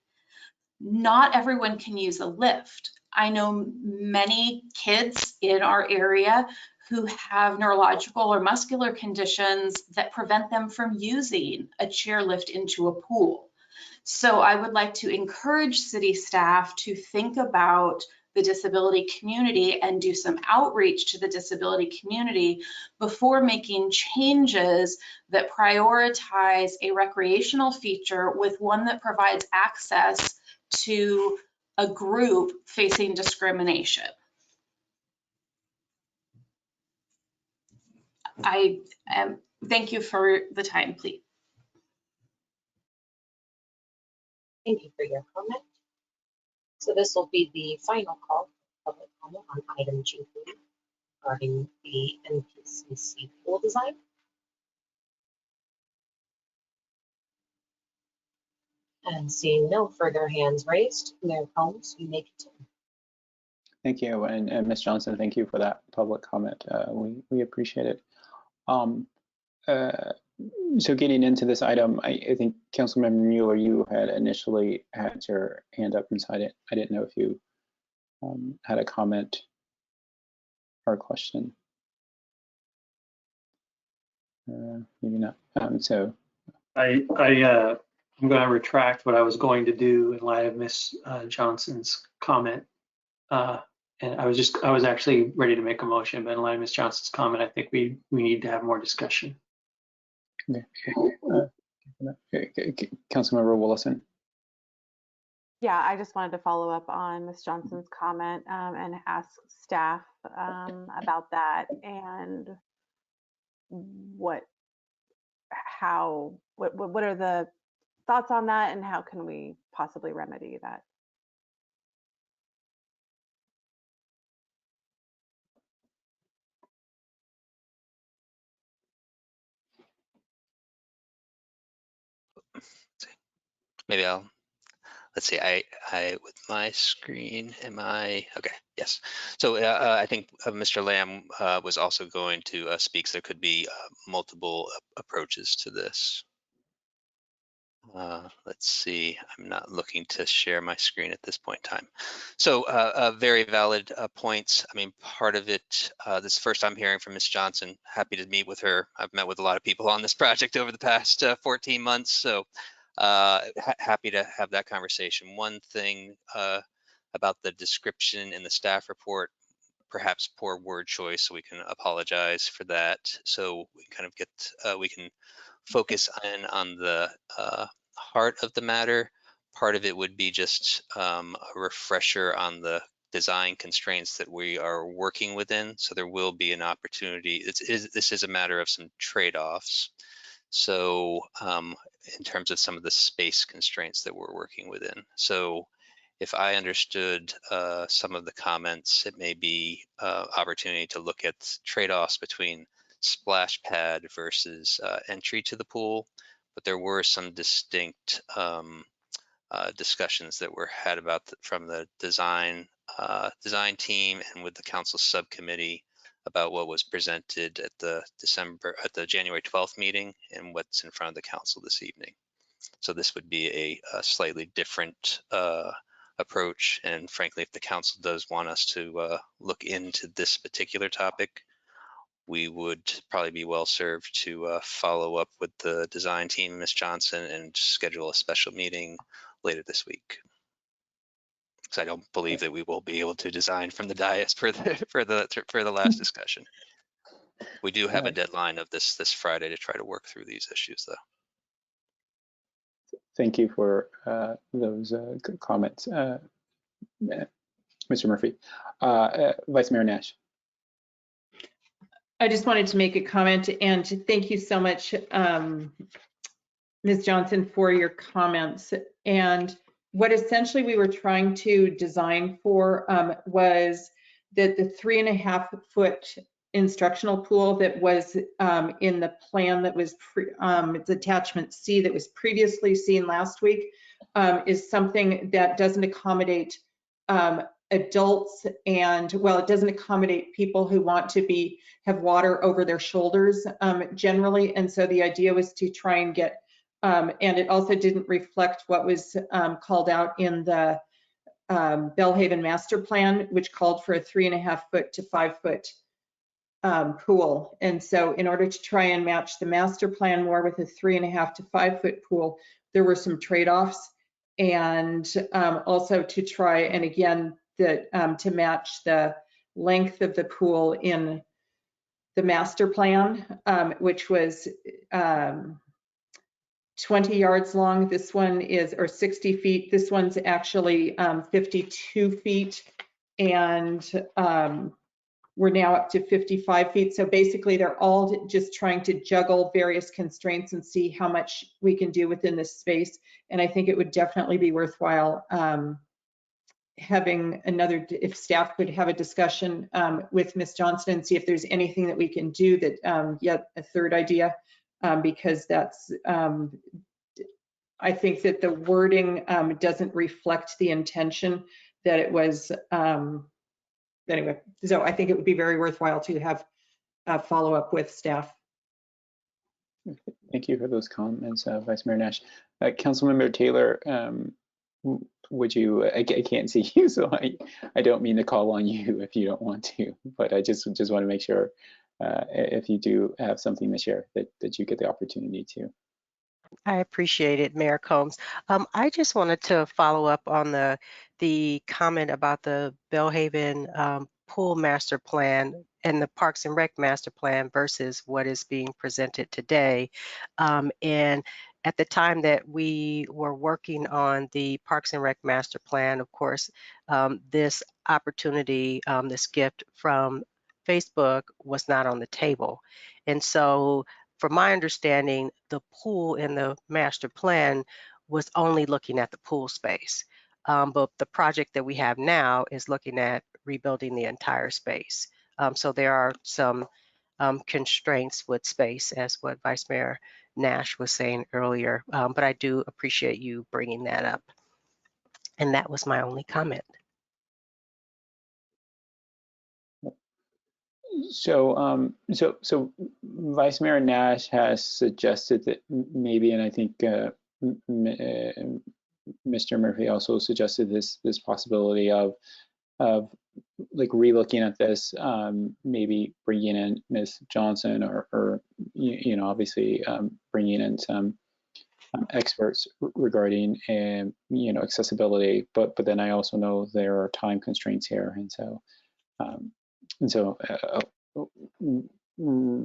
Not everyone can use a lift. I know many kids in our area who have neurological or muscular conditions that prevent them from using a chairlift into a pool. So I would like to encourage city staff to think about the disability community and do some outreach to the disability community before making changes that prioritize a recreational feature with one that provides access to a group facing discrimination. Thank you for the time, please. Thank you for your comment. So this will be the final call for public comment on item G3 regarding the NPCC pool design. And seeing no further hands raised, Mayor Combs, you may continue. Thank you, and Ms. Johnson, thank you for that public comment. We appreciate it. So getting into this item, I think Councilmember Mueller, you had initially had your hand up inside it. I didn't know if you had a comment or a question. Maybe not. So I'm going to retract what I was going to do in light of Ms. Johnson's comment. And I was actually ready to make a motion, but in light of Ms. Johnson's comment, I think we need to have more discussion. Okay. Councilmember Willison. Yeah, I just wanted to follow up on Ms. Johnson's comment and ask staff about that and what are the thoughts on that and how can we possibly remedy that? Maybe let's see, I with my screen, am I, okay, yes. So I think Mr. Lamb was also going to speak, so there could be multiple approaches to this. Let's see, I'm not looking to share my screen at this point in time. So very valid points. I mean, part of it, this is the first time hearing from Ms. Johnson. Happy to meet with her. I've met with a lot of people on this project over the past 14 months. So happy to have that conversation. One thing about the description in the staff report, perhaps poor word choice, so we can apologize for that. So we kind of get, we can focus in on the heart of the matter. Part of it would be just a refresher on the design constraints that we are working within. So there will be an opportunity. This is a matter of some trade-offs. So in terms of some of the space constraints that we're working within. So if I understood some of the comments, it may be opportunity to look at trade-offs between splash pad versus entry to the pool, but there were some distinct discussions that were had about from the design team and with the council subcommittee about what was presented at the January 12th meeting and what's in front of the council this evening. So this would be a slightly different approach, and frankly, if the council does want us to look into this particular topic, we would probably be well served to follow up with the design team, Ms. Johnson, and schedule a special meeting later this week. Because I don't believe that we will be able to design from the dais for the last discussion. We do have a deadline of this Friday to try to work through these issues, though. Thank you for those good comments, Mr. Murphy. Vice Mayor Nash. I just wanted to make a comment and thank you so much, Ms. Johnson, for your comments. And what essentially we were trying to design for was that the 3.5-foot instructional pool that was in the plan that was it's attachment C that was previously seen last week is something that doesn't accommodate adults, and well, it doesn't accommodate people who want to have water over their shoulders generally. And so the idea was to try and get and it also didn't reflect what was called out in the Belhaven master plan, which called for a 3.5-foot to 5-foot pool. And so in order to try and match the master plan more with a 3.5 to 5-foot pool, there were some trade-offs. And also to try, and again, to match the length of the pool in the master plan, which was 20 yards long. This one is, or 60 feet. This one's actually 52 feet. And we're now up to 55 feet. So basically they're all just trying to juggle various constraints and see how much we can do within this space. And I think it would definitely be worthwhile having another, if staff could have a discussion with Ms. Johnson and see if there's anything that we can do that, yet a third idea, because that's, I think that the wording doesn't reflect the intention that it was, anyway, so I think it would be very worthwhile to have a follow-up with staff. Thank you for those comments, Vice Mayor Nash. Councilmember Taylor, would you, I can't see you, so I don't mean to call on you if you don't want to, but I just want to make sure if you do have something to share that you get the opportunity to. I appreciate it, Mayor Combs. I just wanted to follow up on the comment about the Belhaven pool master plan and the Parks and Rec master plan versus what is being presented today. And at the time that we were working on the Parks and Rec master plan, of course, this opportunity, this gift from Facebook was not on the table. And so from my understanding, the pool in the master plan was only looking at the pool space. But the project that we have now is looking at rebuilding the entire space. So there are some constraints with space, as what Vice Mayor Nash was saying earlier. But I do appreciate you bringing that up. And that was my only comment. So, so Vice Mayor Nash has suggested that maybe, and I think Mr. Murphy also suggested this possibility of like relooking at this, maybe bringing in Ms. Johnson or you know, obviously bringing in some experts regarding you know, accessibility, but then I also know there are time constraints here, and so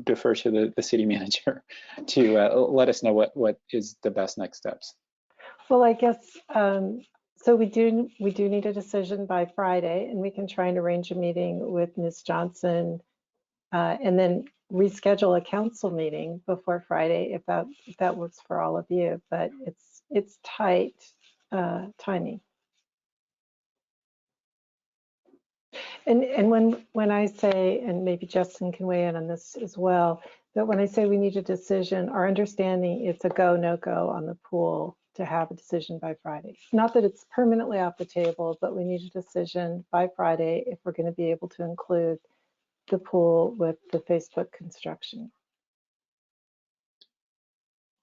defer to the city manager to let us know what is the best next steps. Well, I guess so. We do need a decision by Friday, and we can try and arrange a meeting with Ms. Johnson, and then reschedule a council meeting before Friday if that works for all of you. But it's tight timing. And when I say, and maybe Justin can weigh in on this as well, that when I say we need a decision, our understanding it's a go, no go on the pool to have a decision by Friday. Not that it's permanently off the table, but we need a decision by Friday if we're going to be able to include the pool with the Facebook construction.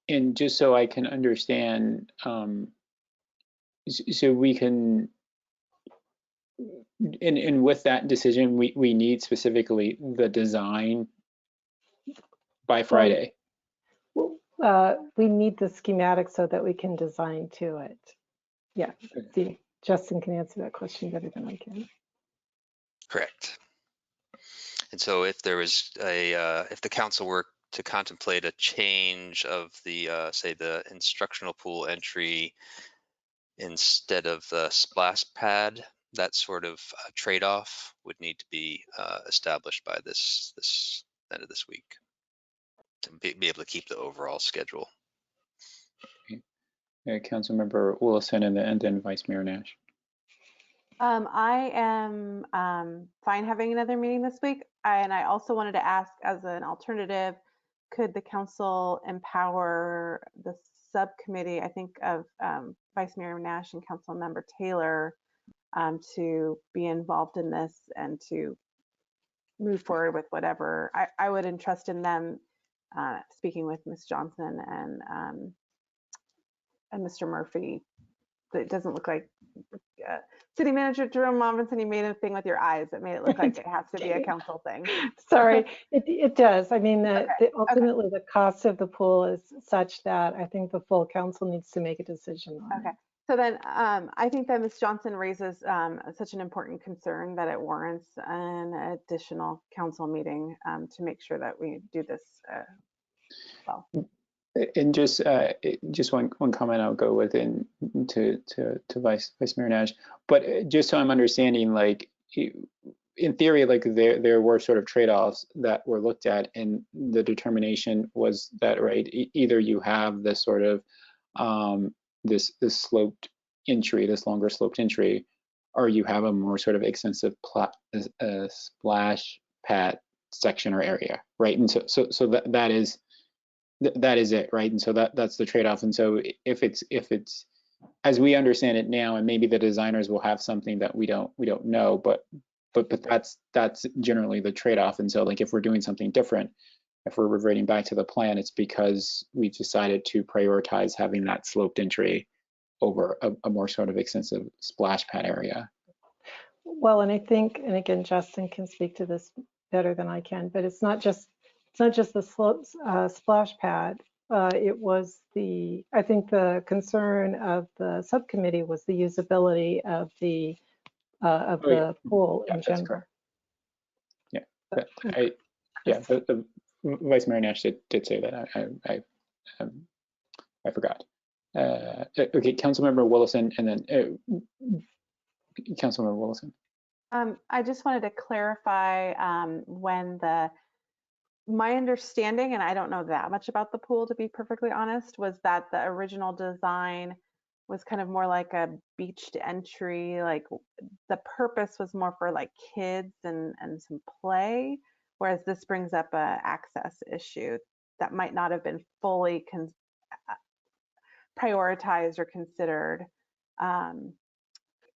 And just so I can understand, so we can, and with that decision, we need specifically the design by Friday. We need the schematic so that we can design to it. Yeah, see, Justin can answer that question better than I can. Correct. And so if there was if the council were to contemplate a change of the, say, the instructional pool entry instead of the splash pad, that sort of trade-off would need to be established by this end of this week to be able to keep the overall schedule. Councilmember Willison and then Vice Mayor Nash. I am fine having another meeting this week. And I also wanted to ask, as an alternative, could the council empower the subcommittee, I think of Vice Mayor Nash and Council Member Taylor, to be involved in this and to move forward with whatever. I would entrust in them speaking with Ms. Johnson and Mr. Murphy. It doesn't look like City Manager Jerome Robinson, you made a thing with your eyes that made it look like it has to be a council thing. Sorry, it does. I mean, ultimately the cost of the pool is such that I think the full council needs to make a decision on it. So then I think that Ms. Johnson raises such an important concern that it warrants an additional council meeting to make sure that we do this well. And just one comment I'll go with to Vice Mayor Nash, but just so I'm understanding, like in theory, like there were sort of trade-offs that were looked at, and the determination was that, right, either you have this sort of this sloped entry, this longer sloped entry, or you have a more sort of extensive splash pad section or area, right? And so that is it, right? And so that's the trade-off. And so if it's as we understand it now, and maybe the designers will have something that we don't know, but that's generally the trade-off. And so, like, if we're doing something different, if we're reverting back to the plan, it's because we've decided to prioritize having that sloped entry over a more sort of extensive splash pad area. Well, and I think, and again, Justin can speak to this better than I can, but it's not just the splash pad. It was I think the concern of the subcommittee was the usability of the pool in general. Yeah, the Vice Mayor Nash did say that. I forgot. Okay, Councilmember Willison, and then Councilmember Willison. I just wanted to clarify when my understanding, and I don't know that much about the pool to be perfectly honest, was that the original design was kind of more like a beached entry, like the purpose was more for like kids and some play, whereas this brings up a access issue that might not have been fully prioritized or considered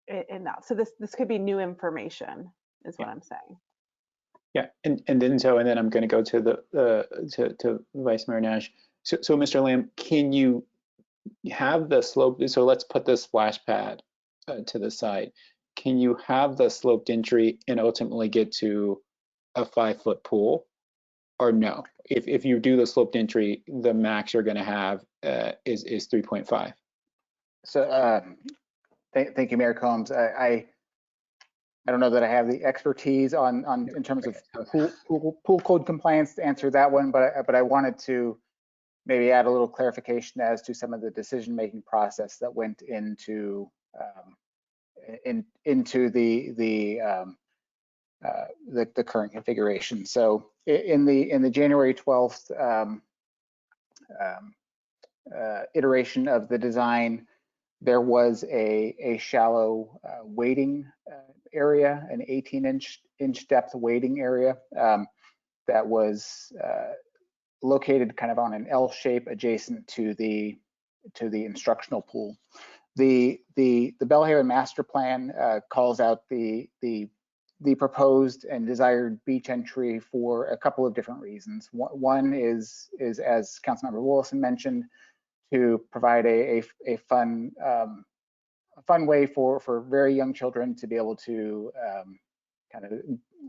in that. So this could be new information is what I'm saying. Yeah, and then I'm going to go to to Vice Mayor Nash. So Mr. Lamb, can you have the slope, so let's put the splash pad to the side. Can you have the sloped entry and ultimately get to a 5-foot pool, or no? If you do the sloped entry, the max you're going to have is 3.5. So thank you, Mayor Combs. I don't know that I have the expertise on in terms of pool code compliance to answer that one, but I wanted to maybe add a little clarification as to some of the decision-making process that went into the current configuration. So in the January 12th iteration of the design, there was a shallow wading area, an 18-inch depth wading area that was located kind of on an L shape adjacent to the instructional pool. The Belhaven master plan calls out the proposed and desired beach entry for a couple of different reasons. One is as Councilmember Willison mentioned, to provide a fun way for very young children to be able to kind of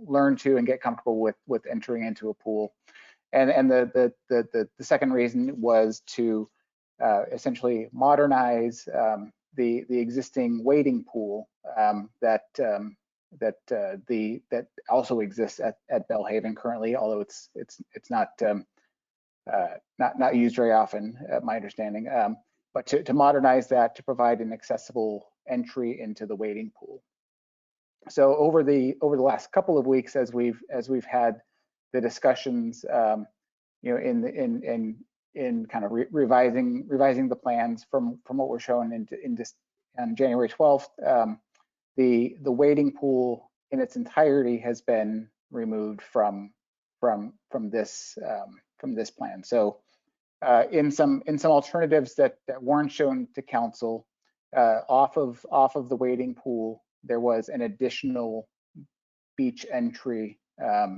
learn to and get comfortable with entering into a pool. And the second reason was to essentially modernize the existing wading pool that also exists at Belhaven currently, although it's not used very often, my understanding. But to modernize that to provide an accessible entry into the wading pool. So over the last couple of weeks, as we've had the discussions, you know, in kind of revising the plans from what we're showing on January 12th, the wading pool in its entirety has been removed from this plan. So in some alternatives that weren't shown to council, off of the wading pool, there was an additional beach entry.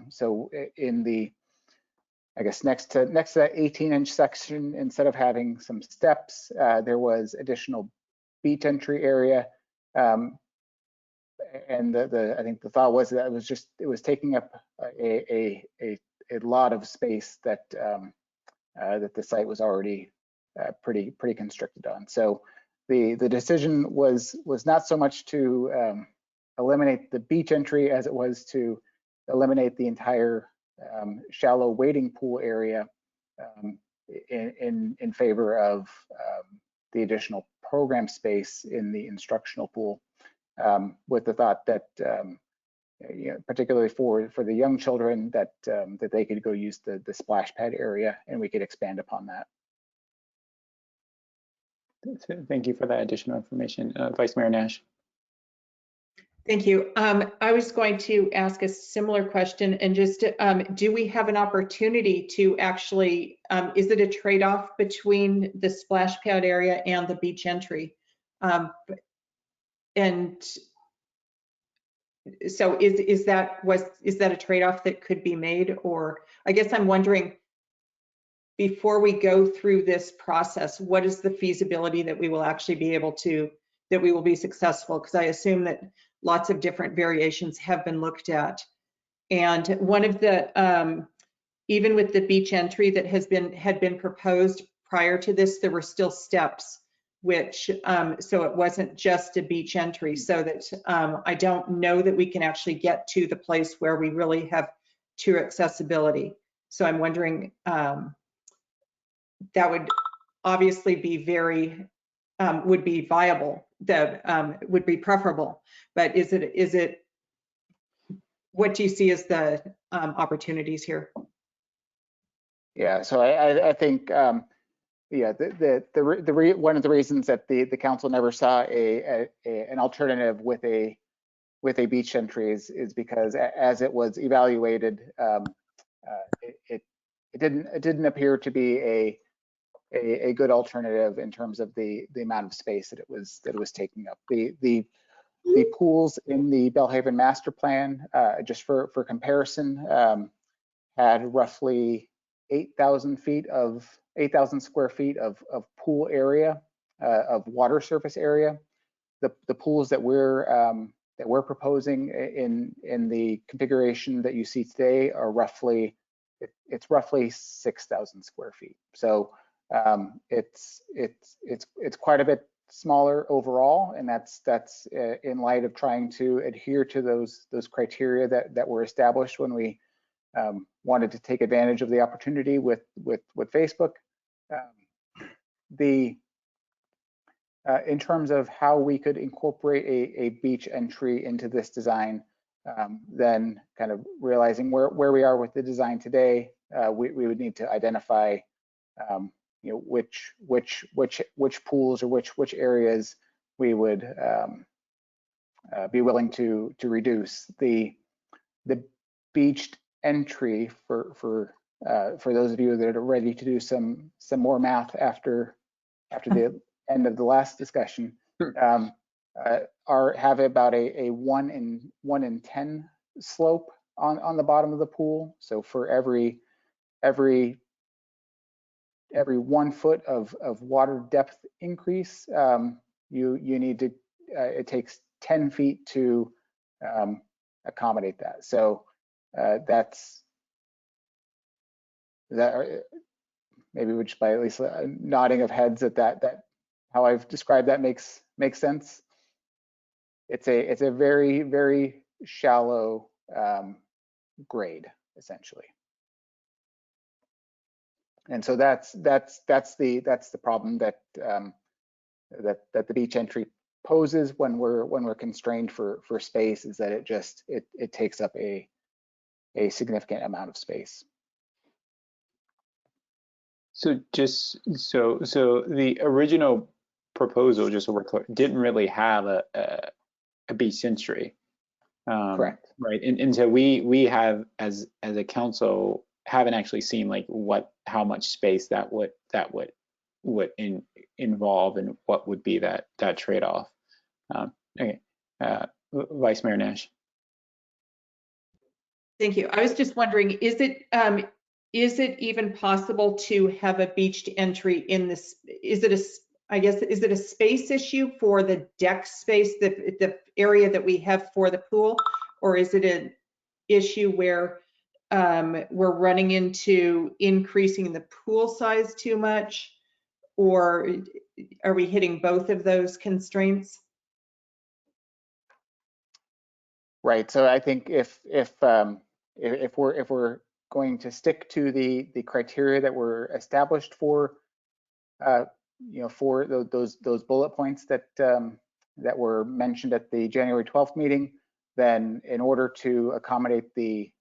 So in the, I guess next to that 18-inch section, instead of having some steps, there was additional beach entry area. And I think the thought was that it was taking up a lot of space that that the site was already pretty constricted on. So the decision was not so much to eliminate the beach entry as it was to eliminate the entire shallow wading pool area in favor of the additional program space in the instructional pool, with the thought that you know, particularly for the young children, that that they could go use the splash pad area, and we could expand upon that. Thank you for that additional information, Vice Mayor Nash. Thank you. I was going to ask a similar question, and just do we have an opportunity to actually, is it a trade-off between the splash pad area and the beach entry? And so is that a trade-off that could be made? Or I guess I'm wondering, before we go through this process, what is the feasibility that we will actually be able to, that we will be successful? Because I assume that lots of different variations have been looked at. And one of the, even with the beach entry that had been proposed prior to this, there were still steps, which, so it wasn't just a beach entry, so that I don't know that we can actually get to the place where we really have true accessibility. So I'm wondering, that would obviously be very, would be viable, that would be preferable, but is it, what do you see as the opportunities here? Yeah, so I think, yeah, one of the reasons that the council never saw an alternative with a beach entry is because as it was evaluated, it didn't appear to be a good alternative in terms of the amount of space that it was taking up. The pools in the Belhaven master plan, just for comparison, had roughly 8,000 square feet of pool area, of water surface area. The pools that we're proposing in the configuration that you see today are roughly, it's roughly 6,000 square feet. So it's quite a bit smaller overall, and that's in light of trying to adhere to those criteria that were established when we wanted to take advantage of the opportunity with Facebook. In terms of how we could incorporate a beach entry into this design, then kind of realizing where we are with the design today, we would need to identify which pools or which areas we would be willing to reduce. The beached entry for those of you that are ready to do some more math after the end of the last discussion, have about a 1 in 10 slope on the bottom of the pool. So for every 1 foot of water depth increase, you need to it takes 10 feet to accommodate that. So that's that. Maybe just by at least nodding of heads that how I've described that makes sense. It's a very shallow grade essentially, and so that's the problem that the beach entry poses when we're constrained for space, is that it takes up a significant amount of space. So the original proposal, just so we're clear, didn't really have a beach entry. Correct. Right. And so we have as a council haven't actually seen like how much space that would involve and what would be that trade-off. Okay. Vice Mayor Nash. Thank you. I was just wondering, is it even possible to have a beached entry in this? Is it a space issue for the deck space, the area that we have for the pool, or is it an issue where we're running into increasing the pool size too much, or are we hitting both of those constraints? Right. So I think if we're going to stick to the criteria that were established for for those bullet points that were mentioned at the January 12th meeting, then in order to accommodate the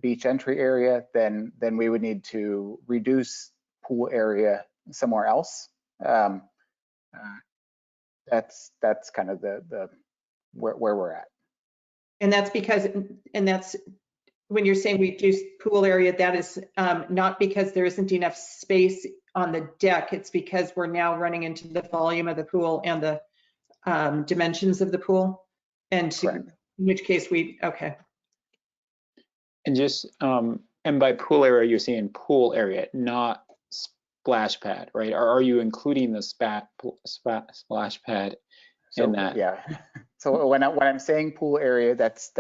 beach entry area, then we would need to reduce pool area somewhere else. That's kind of the where we're at. And that's when you're saying reduce pool area, that is not because there isn't enough space on the deck. It's because we're now running into the volume of the pool and the dimensions of the pool. And in which case okay. And just and by pool area, you're saying pool area, not splash pad, right? Or are you including the splash pad in that? Yeah. So when I'm saying pool area, that's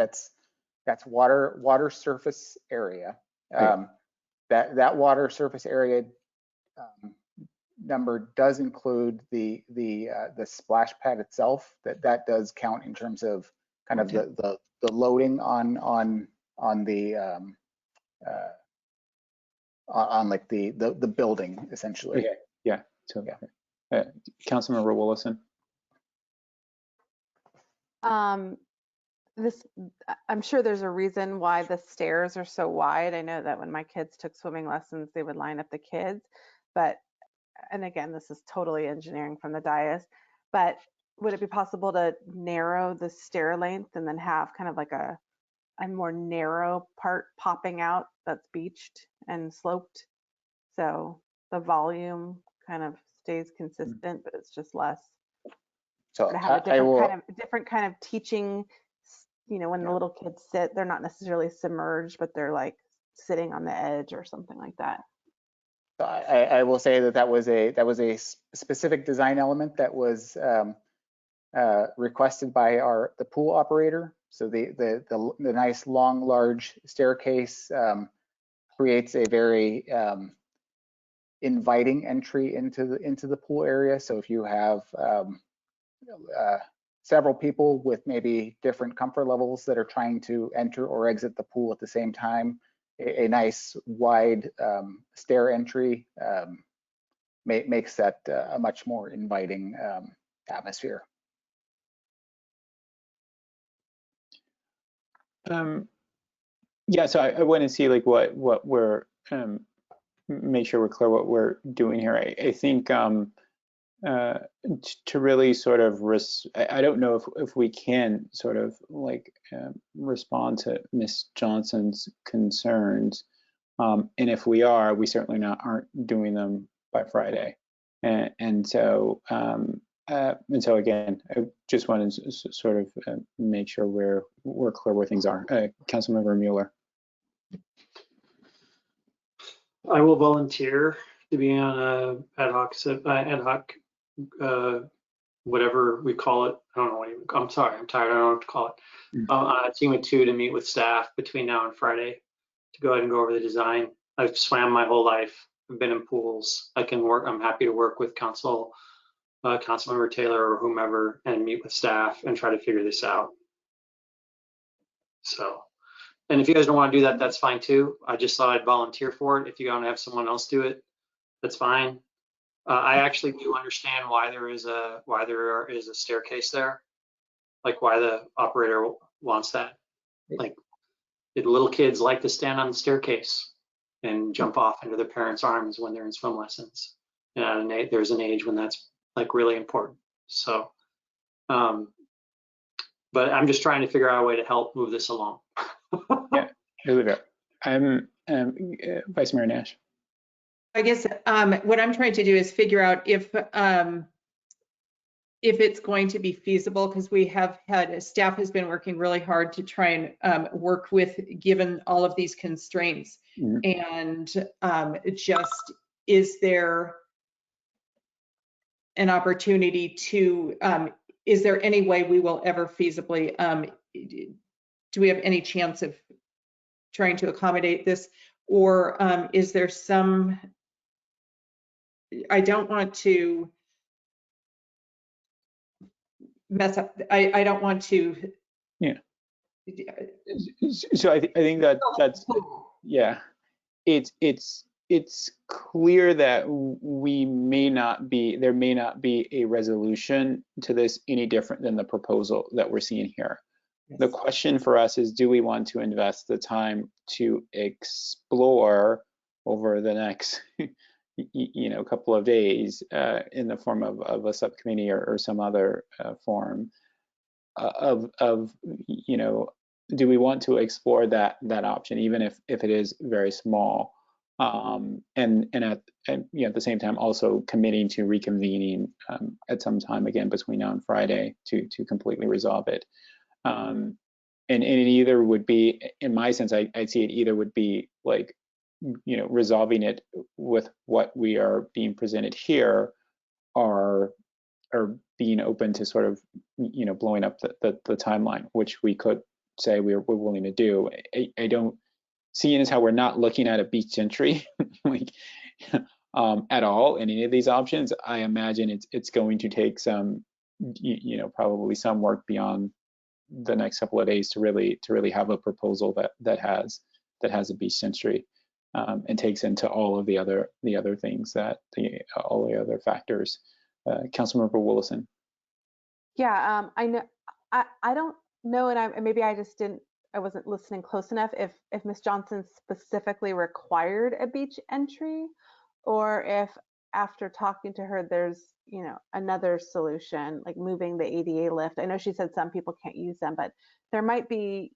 water surface area. That water surface area number does include the splash pad itself. That does count in terms of kind of the loading on like the building essentially. Okay. Yeah. So Councilmember Willison. I'm sure there's a reason why the stairs are so wide. I know that when my kids took swimming lessons, they would line up the kids, and again, this is totally engineering from the dais, but would it be possible to narrow the stair length and then have kind of like a more narrow part popping out that's beached and sloped? So the volume kind of stays consistent, but it's just less. So to have a different kind of teaching, when the little kids sit, they're not necessarily submerged, but they're like sitting on the edge or something like that. I will say that that was a specific design element that was requested by the pool operator. So the nice long large staircase creates a very inviting entry into the pool area. So if you have several people with maybe different comfort levels that are trying to enter or exit the pool at the same time, a nice wide stair entry makes that a much more inviting atmosphere. Yeah, so I want to see like what we're make sure we're clear what we're doing here. I think to really sort of I don't know if we can sort of like respond to Ms. Johnson's concerns, and if we are, we certainly aren't doing them by Friday, and so again, I just want to sort of make sure we're clear where things are. Councilmember Mueller. I will volunteer to be on a ad hoc whatever we call it. I don't know what I'm sorry, I'm tired. I don't know what to call it. On a team of 2 to meet with staff between now and Friday to go ahead and go over the design. I've swam my whole life. I've been in pools. I can work. I'm happy to work with Councilmember Taylor or whomever and meet with staff and try to figure this out. So, and if you guys don't want to do that, that's fine too. I just thought I'd volunteer for it. If you want to have someone else do it, that's fine. I actually do understand why there is a staircase there, like why the operator wants that. Like, the little kids like to stand on the staircase and jump off into their parents' arms when they're in swim lessons. And there's an age when that's like really important. So, but I'm just trying to figure out a way to help move this along. Yeah, really fair. I'm Vice Mayor Nash. I guess what I'm trying to do is figure out if it's going to be feasible, because we have had staff has been working really hard to try and work with, given all of these constraints. And just, is there an opportunity to, is there any way we will ever feasibly, do we have any chance of trying to accommodate this? Or is there some, I don't want to mess up, I don't want to. Yeah. So I think that's, yeah, it's clear that there may not be a resolution to this any different than the proposal that we're seeing here. Yes. The question for us is, do we want to invest the time to explore over the next couple of days in the form of a subcommittee or some other form of do we want to explore that option, even if it is very small, and at the same time also committing to reconvening at some time again between now and Friday to completely resolve it. And it either would be, in my sense, I'd see it either would be like resolving it with what we are being presented here, or being open to sort of blowing up the timeline, which we could say we're willing to do. I don't, seeing as how we're not looking at a beach entry like at all in any of these options, I imagine it's going to take some probably some work beyond the next couple of days to really have a proposal that has a beach entry and takes into all of the other things all the other factors. Councilmember Willison. Yeah, I know. I don't know, and maybe I wasn't listening close enough. If Ms. Johnson specifically required a beach entry, or if after talking to her, there's another solution, like moving the ADA lift. I know she said some people can't use them, but there might be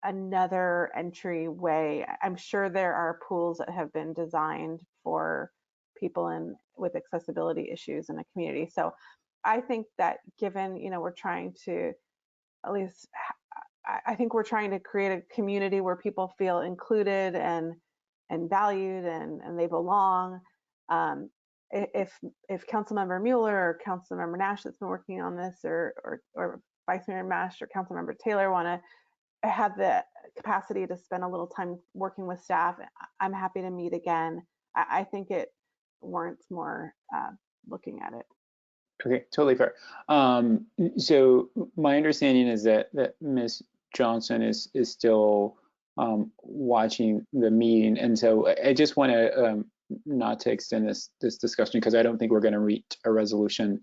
another entryway. I'm sure there are pools that have been designed for people with accessibility issues in a community. So I think that given, we're trying to, at least, I think we're trying to create a community where people feel included and valued and they belong. If Councilmember Mueller or Councilmember Nash that's been working on this, or Vice Mayor Nash or Councilmember Taylor want to have the capacity to spend a little time working with staff, I'm happy to meet again. I think it warrants more looking at it. Okay, totally fair. So my understanding is that Ms. Johnson is still watching the meeting, and so I just want to not to extend this discussion, because I don't think we're going to reach a resolution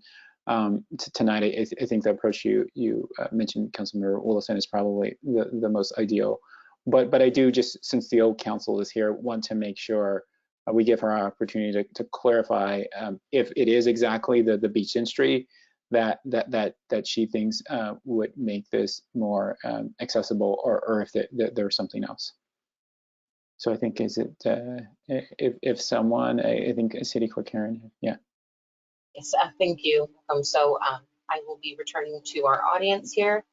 tonight. I think the approach you mentioned, Councilmember Willison, is probably the most ideal. But I do, just since the old council is here, want to make sure we give her an opportunity to clarify if it is exactly the beach industry that she thinks would make this more accessible, or if there's something else. So I think, is it if someone, I think City Clerk Karen, yeah. Yes, thank you. So I will be returning to our audience here.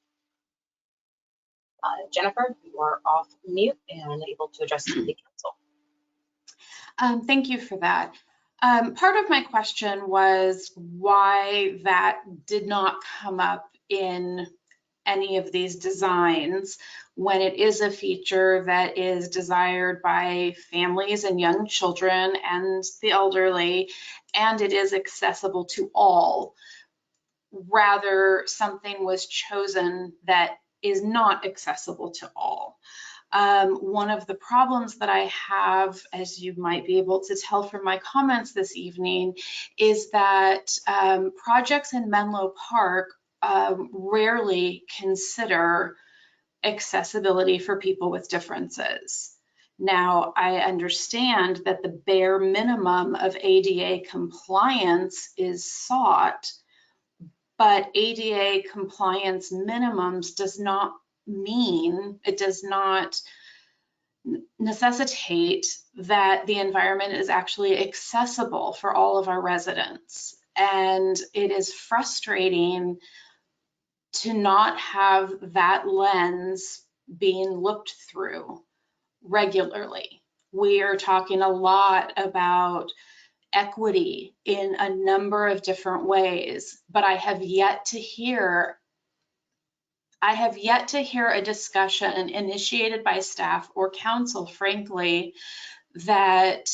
Jennifer, you are off mute and able to address the council. Thank you for that. Part of my question was why that did not come up in any of these designs when it is a feature that is desired by families and young children and the elderly, and it is accessible to all. Rather, something was chosen that is not accessible to all. One of the problems that I have, as you might be able to tell from my comments this evening, is that projects in Menlo Park rarely consider accessibility for people with differences. Now, I understand that the bare minimum of ADA compliance is sought, but ADA compliance minimums does not mean, it does not necessitate that the environment is actually accessible for all of our residents. And it is frustrating to not have that lens being looked through regularly. We are talking a lot about equity in a number of different ways, but I have yet to hear a discussion initiated by staff or council, frankly, that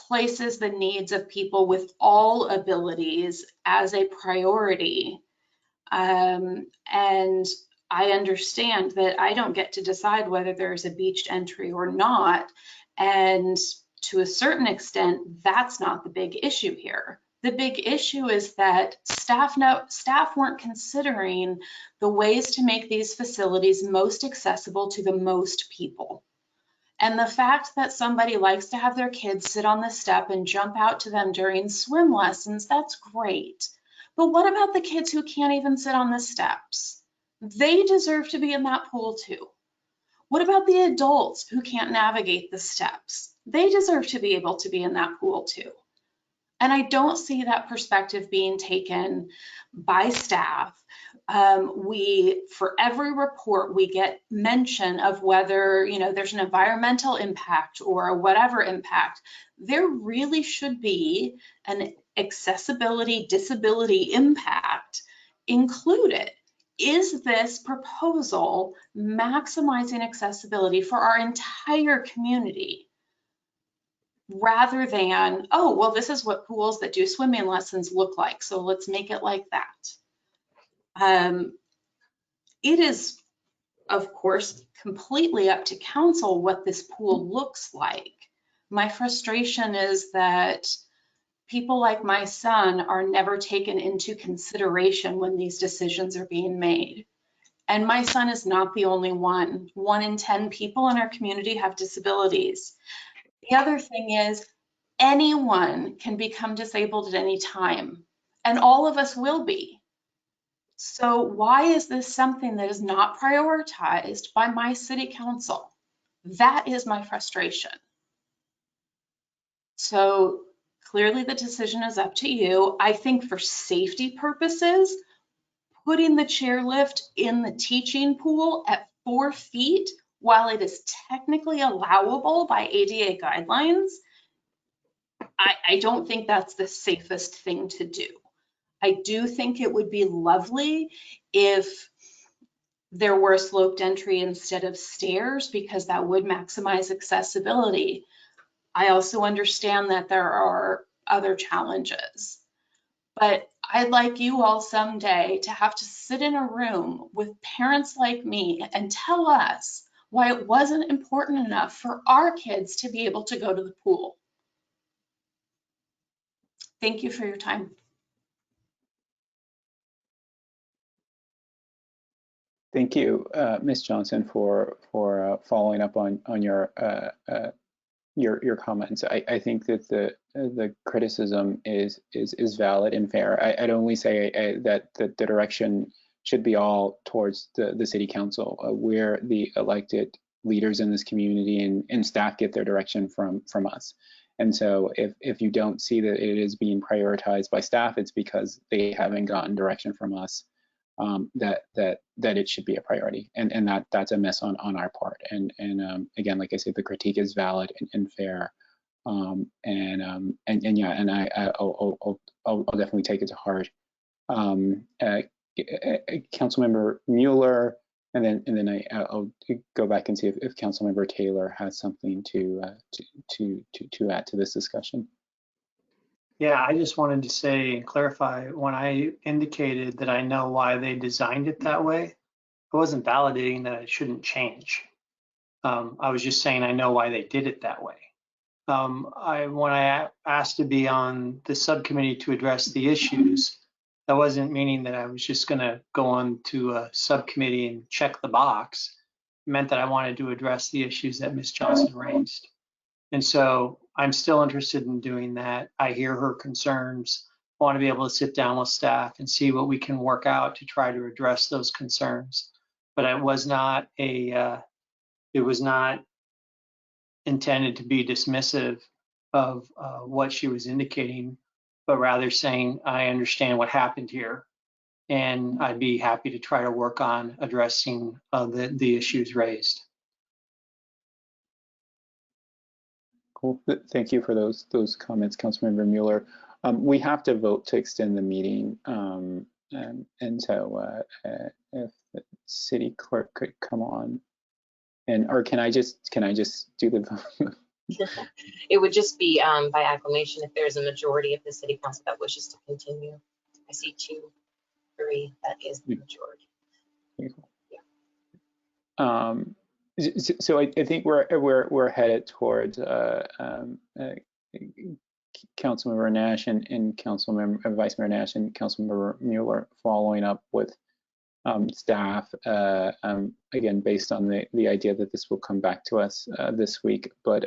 places the needs of people with all abilities as a priority. And I understand that I don't get to decide whether there's a beached entry or not. And to a certain extent, that's not the big issue here. The big issue is that staff weren't considering the ways to make these facilities most accessible to the most people. And the fact that somebody likes to have their kids sit on the step and jump out to them during swim lessons, that's great. But what about the kids who can't even sit on the steps? They deserve to be in that pool too. What about the adults who can't navigate the steps? They deserve to be able to be in that pool too. And I don't see that perspective being taken by staff. For every report, we get mention of whether, there's an environmental impact or a whatever impact. There really should be an accessibility, disability impact included. Is this proposal maximizing accessibility for our entire community? Rather than, oh, well, this is what pools that do swimming lessons look like, so let's make it like that. It is, of course, completely up to council what this pool looks like. My frustration is that people like my son are never taken into consideration when these decisions are being made. And my son is not the only one. 1 in 10 people in our community have disabilities. The other thing is, anyone can become disabled at any time, and all of us will be. So why is this something that is not prioritized by my city council? That is my frustration. So clearly the decision is up to you. I think for safety purposes, putting the chairlift in the teaching pool at 4 feet while it is technically allowable by ADA guidelines, I don't think that's the safest thing to do. I do think it would be lovely if there were a sloped entry instead of stairs, because that would maximize accessibility. I also understand that there are other challenges, but I'd like you all someday to have to sit in a room with parents like me and tell us why it wasn't important enough for our kids to be able to go to the pool. Thank you for your time. Thank you, Ms. Johnson, for following up on your comments. I think that the criticism is valid and fair. I'd only say that the direction should be all towards the city council. We're the elected leaders in this community, and staff get their direction from us. And so if you don't see that it is being prioritized by staff, it's because they haven't gotten direction from us that it should be a priority, and that's a miss on our part. And again, like I said, the critique is valid and fair, and yeah, and I'll definitely take it to heart. Councilmember Mueller, and then I'll go back and see if Councilmember Taylor has something to add to this discussion. Yeah, I just wanted to say and clarify, when I indicated that I know why they designed it that way, I wasn't validating that it shouldn't change. I was just saying I know why they did it that way. When I asked to be on the subcommittee to address the issues, that wasn't meaning that I was just going to go on to a subcommittee and check the box. It meant that I wanted to address the issues that Ms. Johnson raised. And so I'm still interested in doing that. I hear her concerns. I want to be able to sit down with staff and see what we can work out to try to address those concerns. But it was not intended to be dismissive of what she was indicating, but rather saying, I understand what happened here, and I'd be happy to try to work on addressing the issues raised. Cool. Thank you for those comments, Councilmember Mueller. We have to vote to extend the meeting, and so if the city clerk could come on, or can I just do the vote? It would just be by acclamation if there's a majority of the city council that wishes to continue. I see 2, 3. That is the majority. Yeah. So I think we're headed towards Councilmember Nash and Vice Mayor Nash and Councilmember Mueller following up with staff, again, based on the idea that this will come back to us this week. But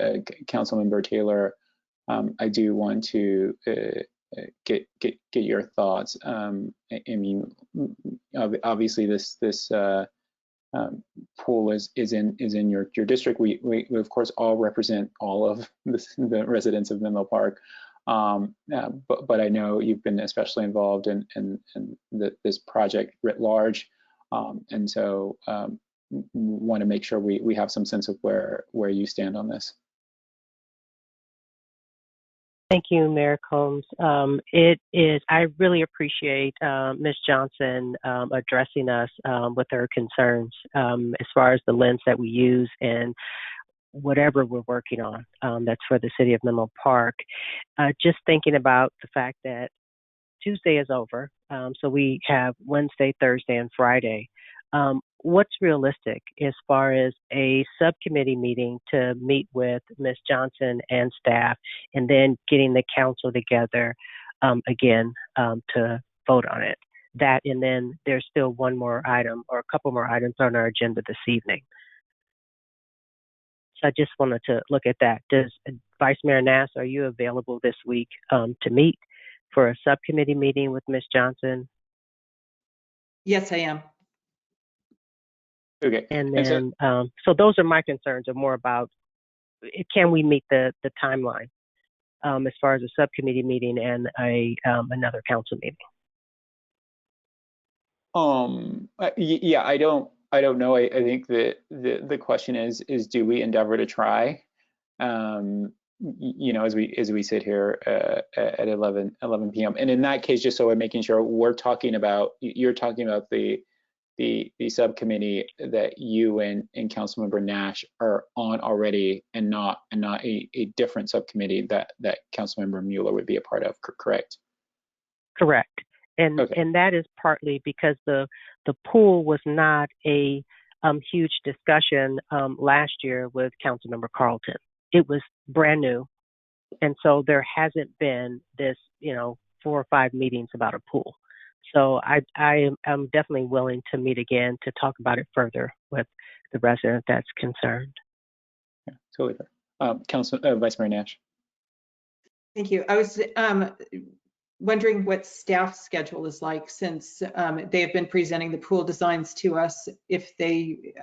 Councilmember Taylor, I do want to get your thoughts. I mean, obviously this pool is in your district. We of course all represent all of the residents of Menlo Park, but I know you've been especially involved in this project writ large, and so want to make sure we have some sense of where you stand on this. Thank you, Mayor Combs. I really appreciate Ms. Johnson addressing us with her concerns as far as the lens that we use and whatever we're working on that's for the city of Menlo Park. Just thinking about the fact that Tuesday is over, so we have Wednesday, Thursday, and Friday. What's realistic as far as a subcommittee meeting to meet with Ms. Johnson and staff, and then getting the council together again to vote on it? That, and then there's still one more item or a couple more items on our agenda this evening. So I just wanted to look at that. Does Vice Mayor Nass, are you available this week to meet for a subcommittee meeting with Ms. Johnson? Yes, I am. Okay. And then, so those are my concerns, are more about, can we meet the timeline as far as a subcommittee meeting and another council meeting? Yeah, I don't I don't know. I think that the question is do we endeavor to try? You know, as we sit here at 11 p.m. And in that case, just so we're making sure, we're talking about, you're talking about the subcommittee that you and Councilmember Nash are on already, and not a different subcommittee that Councilmember Mueller would be a part of, correct? Correct. And Okay. and that is partly because the pool was not a huge discussion last year with Councilmember Carlton. It was brand new, and so there hasn't been this, 4 or 5 meetings about a pool. So I am definitely willing to meet again to talk about it further with the resident that's concerned. Yeah, totally fair. Vice Mayor Nash. Thank you. I was wondering what staff schedule is like, since they have been presenting the pool designs to us. If they,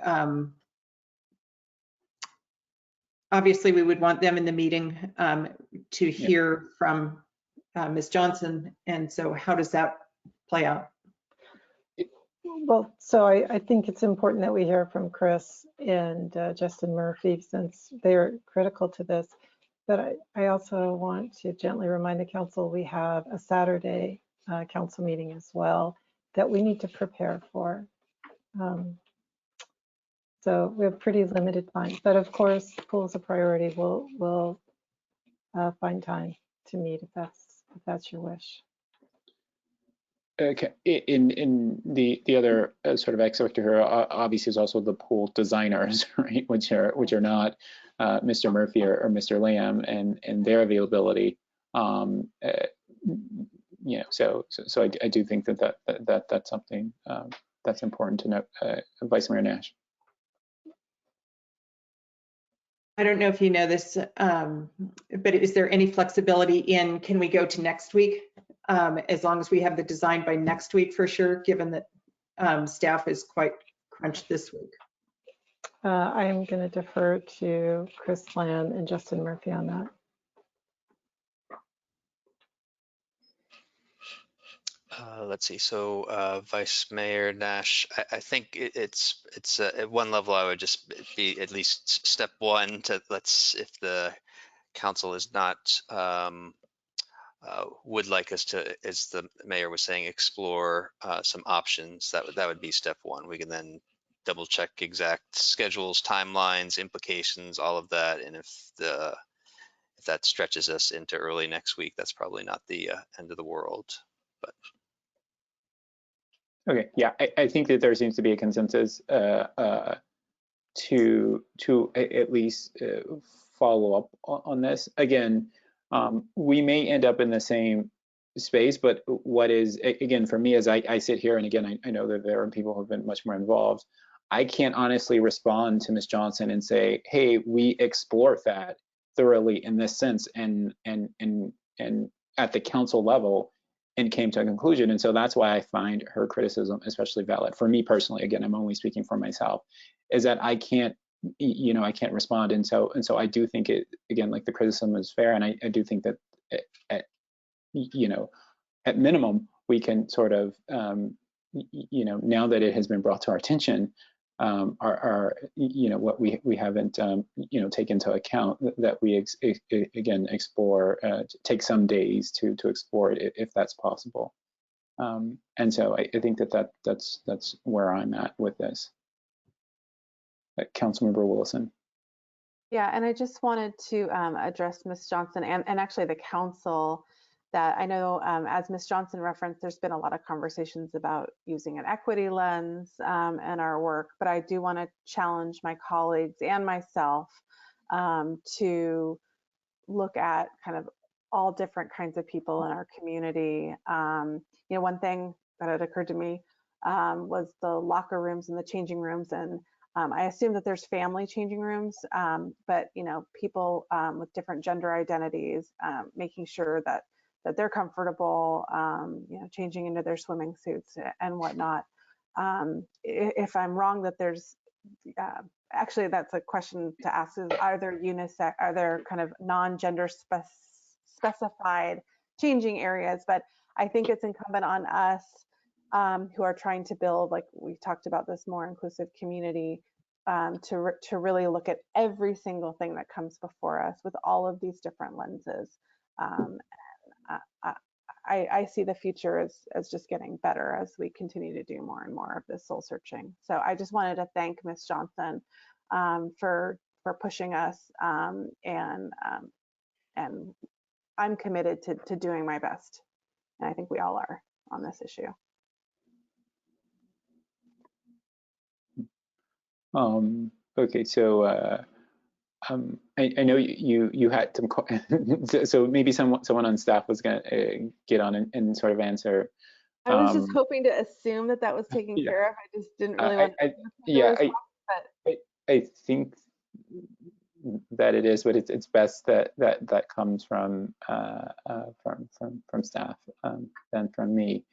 obviously we would want them in the meeting to hear from Ms. Johnson. And so how does that play out? Well, so I think it's important that we hear from Chris and Justin Murphy, since they're critical to this. But I also want to gently remind the council we have a Saturday council meeting as well that we need to prepare for. So we have pretty limited time, but of course, pool is a priority. We'll find time to meet if that's your wish. Okay. In the other sort of X factor here, obviously, is also the pool designers, right? Which are not Mr. Murphy or Mr. Lamb, and their availability. So I do think that's something that's important to note. Vice Mayor Nash. I don't know if you know this, but is there any flexibility in, can we go to next week? As long as we have the design by next week for sure, given that staff is quite crunched this week. I am going to defer to Chris Lamb and Justin Murphy on that. Let's see. So, Vice Mayor Nash, I think it's at one level I would just be at least step one to if the council is not would like us to, as the mayor was saying, explore some options. That would be step one. We can then double check exact schedules, timelines, implications, all of that, and if that stretches us into early next week, that's probably not the end of the world. But Okay, yeah, I think that there seems to be a consensus to at least follow up on this. Again, we may end up in the same space, but what is, again, for me, as I sit here, and again, I know that there are people who have been much more involved, I can't honestly respond to Ms. Johnson and say, hey, we explored that thoroughly in this sense and at the council level, and came to a conclusion. And so that's why I find her criticism especially valid. For me personally, again, I'm only speaking for myself, is that I can't, I can't respond. And so I do think it, again, like the criticism is fair. And I do think that at minimum, we can sort of, now that it has been brought to our attention, what we haven't, taken into account, that we again explore, take some days to explore it if that's possible. And so I think that's where I'm at with this. Councilmember Wilson. Yeah, and I just wanted to address Ms. Johnson and actually the council, that I know, as Ms. Johnson referenced, there's been a lot of conversations about using an equity lens in our work, but I do want to challenge my colleagues and myself to look at kind of all different kinds of people in our community. One thing that had occurred to me was the locker rooms and the changing rooms, and I assume that there's family changing rooms, but people with different gender identities, making sure that they're comfortable, changing into their swimming suits and whatnot. If I'm wrong, that there's actually, that's a question to ask: is are there unisex? Are there kind of non-gender specified changing areas? But I think it's incumbent on us who are trying to build, like we talked about, this more inclusive community, to really look at every single thing that comes before us with all of these different lenses. I see the future as just getting better as we continue to do more and more of this soul searching. So I just wanted to thank Ms. Johnson for pushing us, and I'm committed to doing my best, and I think we all are on this issue. Okay, so I know you had some, so maybe someone on staff was going to get on and sort of answer. I was just hoping to assume that was taken care of. I just didn't really want to. I think that it is, but it's best that comes from staff than from me.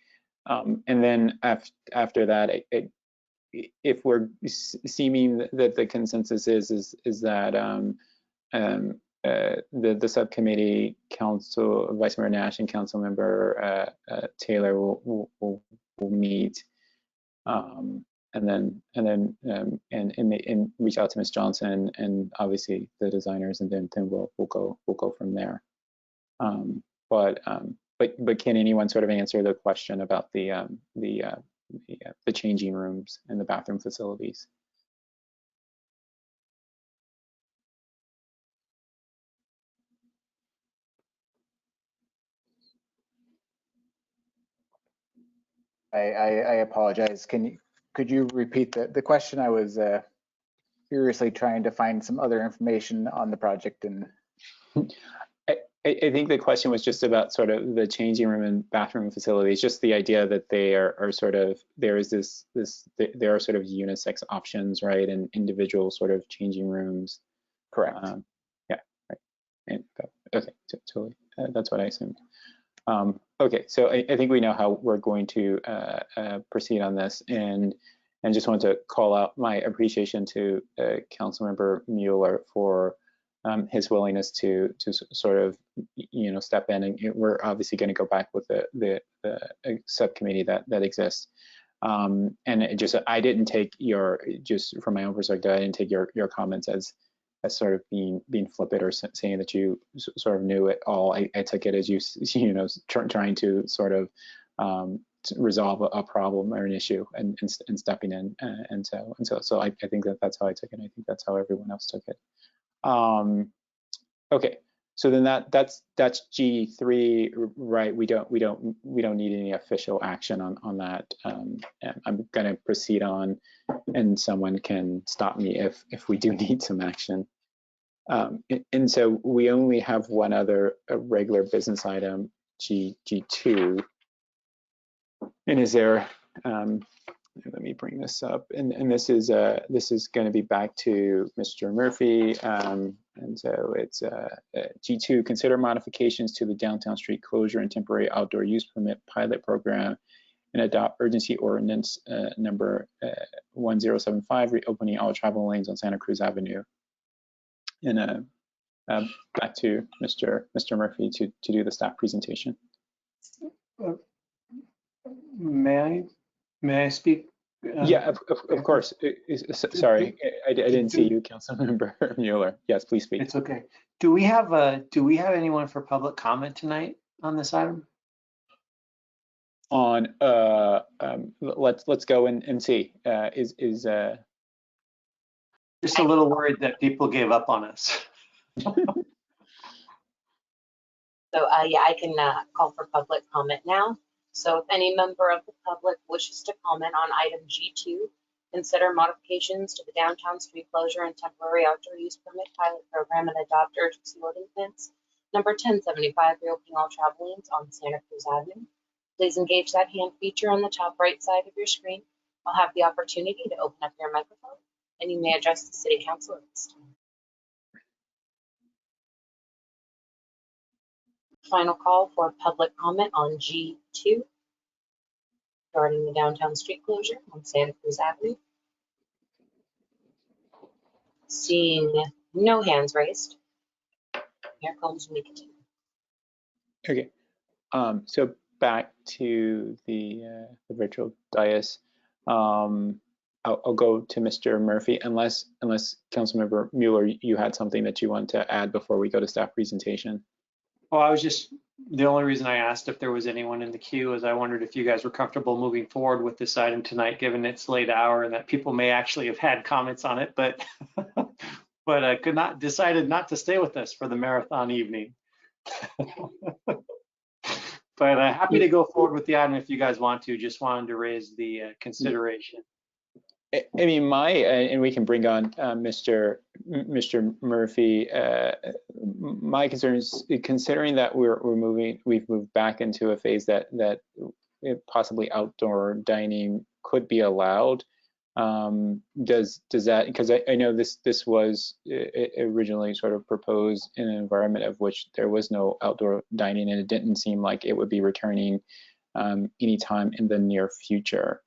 And then after that, if we're seeming that the consensus is that the subcommittee, Council Vice Mayor Nash and Council Member Taylor will meet, and reach out to Ms. Johnson and obviously the designers, and then we'll go from there. But can anyone sort of answer the question about the changing rooms and the bathroom facilities? I apologize. Could you repeat the question? I was furiously trying to find some other information on the project, and I think the question was just about sort of the changing room and bathroom facilities, just the idea that they are sort of, there are sort of unisex options, right, and individual sort of changing rooms. Correct. Yeah, right. And, okay, totally. That's what I assumed. Okay, so I think we know how we're going to proceed on this, and just want to call out my appreciation to Councilmember Mueller for his willingness to sort of step in, and we're obviously going to go back with the subcommittee that exists. And I didn't take just from my own perspective, I didn't take your comments as sort of being flippant or saying that you sort of knew it all. I took it as you trying to sort of resolve a problem or an issue and stepping in, and so I think that's how I took it. I think that's how everyone else took it. Okay, so then that's G3, right? We don't need any official action on that. I'm going to proceed on, and someone can stop me if we do need some action. And so we only have one other regular business item, G2. And is there? Let me bring this up, and this is going to be back to Mr. Murphy, and so it's G2. Consider modifications to the downtown street closure and temporary outdoor use permit pilot program, and adopt urgency ordinance number 1075, reopening all travel lanes on Santa Cruz Avenue. And back to Mr. Murphy to do the staff presentation. May I speak? Yeah, of course. Sorry, I didn't see you, Councilmember Mueller. Yes, please speak. It's okay. Do we have anyone for public comment tonight on this item? On let's go and see. Just a little worried that people gave up on us. So yeah, I can call for public comment now. So if any member of the public wishes to comment on item G2, consider modifications to the downtown street closure and temporary outdoor use permit pilot program and adopt urgency ordinance number 1075, reopening all travel lanes on Santa Cruz Avenue. Please engage that hand feature on the top right side of your screen. I'll have the opportunity to open up your microphone, and you may address the City Council at this time. Final call for public comment on G2 regarding the downtown street closure on Santa Cruz Avenue. Seeing no hands raised, Mayor Combs, we continue. Okay, so back to the virtual dais. I'll go to Mr. Murphy, unless Councilmember Mueller, you had something that you want to add before we go to staff presentation. Well, I was just, the only reason I asked if there was anyone in the queue is I wondered if you guys were comfortable moving forward with this item tonight, given its late hour and that people may actually have had comments on it, but but I decided not to stay with us for the marathon evening. But happy to go forward with the item if you guys want to. Just wanted to raise the consideration. I mean, and we can bring on Mr. Murphy. My concern is, considering that we've moved back into a phase that possibly outdoor dining could be allowed. Does that, because I know this was originally sort of proposed in an environment of which there was no outdoor dining, and it didn't seem like it would be returning anytime in the near future.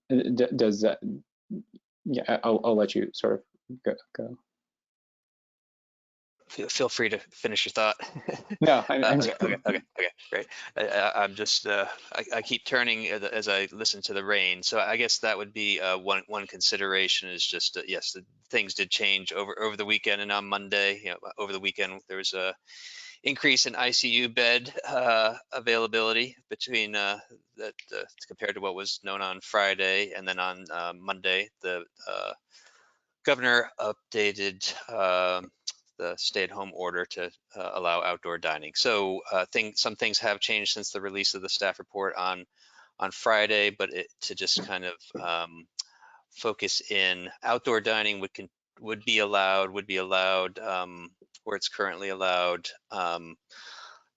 Does that? Yeah, I'll let you sort of go. Feel free to finish your thought. No, okay, great. I'm just I keep turning as I listen to the rain, so I guess that would be one consideration is just yes, the things did change over the weekend and on Monday. You know, over the weekend there was a increase in ICU bed availability between that compared to what was known on Friday, and then on Monday the governor updated the stay-at-home order to allow outdoor dining. So some things have changed since the release of the staff report on Friday, but to just kind of focus in, outdoor dining would be allowed where it's currently allowed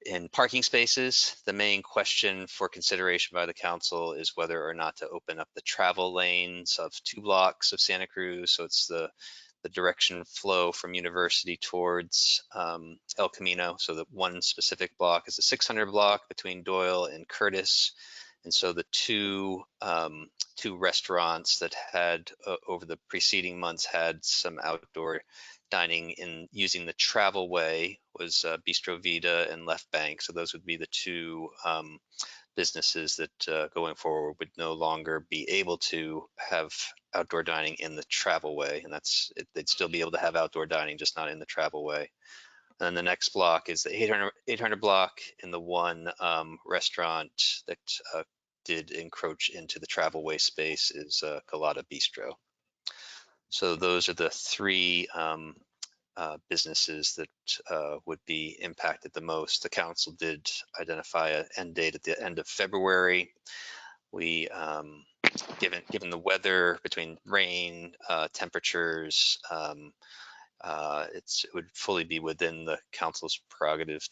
in parking spaces. The main question for consideration by the council is whether or not to open up the travel lanes of 2 blocks of Santa Cruz. So it's the direction flow from University towards El Camino. So the one specific block is the 600 block between Doyle and Curtis. And so the two restaurants that had over the preceding months had some outdoor dining in using the travel way was Bistro Vida and Left Bank. So those would be the two businesses that going forward would no longer be able to have outdoor dining in the travel way, and they'd still be able to have outdoor dining, just not in the travel way. And then the next block is the 800 block, and the one restaurant that did encroach into the travel way space is Galata Bistro. So those are the 3 businesses that would be impacted the most. The council did identify an end date at the end of February. We, given the weather between rain, temperatures, it would fully be within the council's prerogative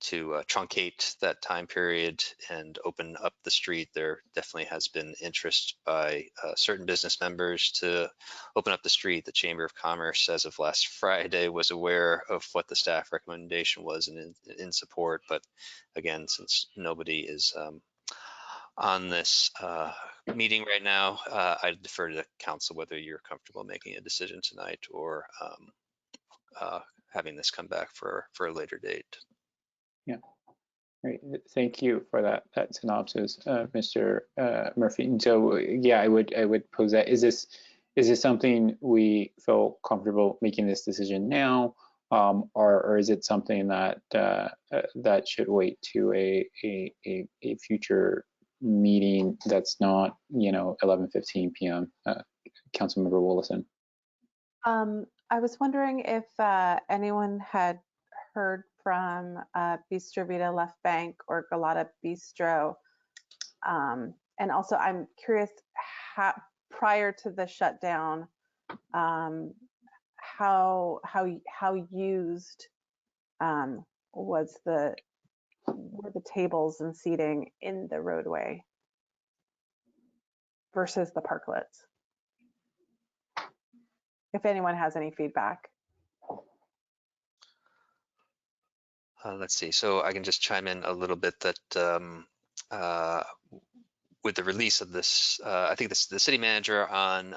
to truncate that time period and open up the street. There definitely has been interest by certain business members to open up the street. The Chamber of Commerce, as of last Friday, was aware of what the staff recommendation was and in support. But again, since nobody is on this meeting right now, I defer to the council whether you're comfortable making a decision tonight or having this come back for a later date. Yeah. Great, thank you for that synopsis, Mr. Murphy. And so, yeah, I would pose that: is this something we feel comfortable making this decision now, or is it something that that should wait to a future meeting that's not 11:15 p.m. Councilmember Willison. I was wondering if anyone had heard from Bistro Vida Left Bank or Galata Bistro. And also I'm curious, how, prior to the shutdown, how used were the tables and seating in the roadway versus the parklets? If anyone has any feedback. Let's see, so I can just chime in a little bit that with the release of this, I think the city manager on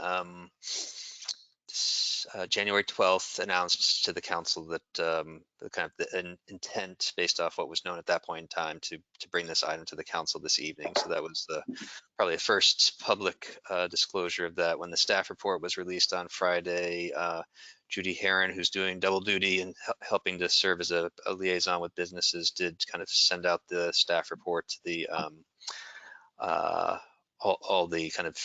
January 12th announced to the council that the kind of the intent based off what was known at that point in time to bring this item to the council this evening. So that was probably the first public disclosure of that. When the staff report was released on Friday, Judy Heron, who's doing double duty and helping to serve as a liaison with businesses, did kind of send out the staff report to the all the kind of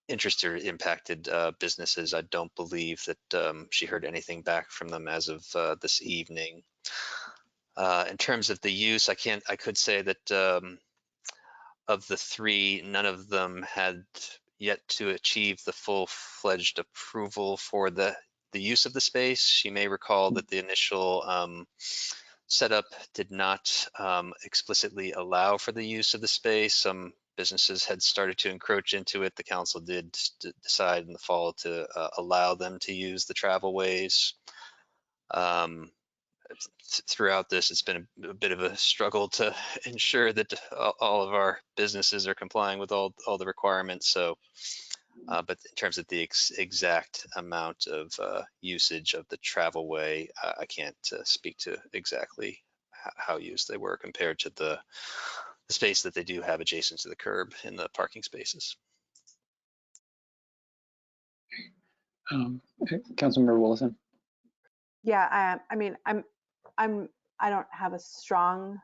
interested or impacted businesses. I don't believe that she heard anything back from them as of this evening. In terms of the use, I could say that of the three, none of them had yet to achieve the full-fledged approval for the use of the space. You may recall that the initial setup did not explicitly allow for the use of the space. Some businesses had started to encroach into it. The council did decide in the fall to allow them to use the travelways. Throughout this, it's been a bit of a struggle to ensure that all of our businesses are complying with all the requirements. So, but in terms of the exact amount of usage of the travelway, I can't speak to exactly how used they were compared to the space that they do have adjacent to the curb in the parking spaces. Councilmember Willison. Yeah, I mean, I don't have a strong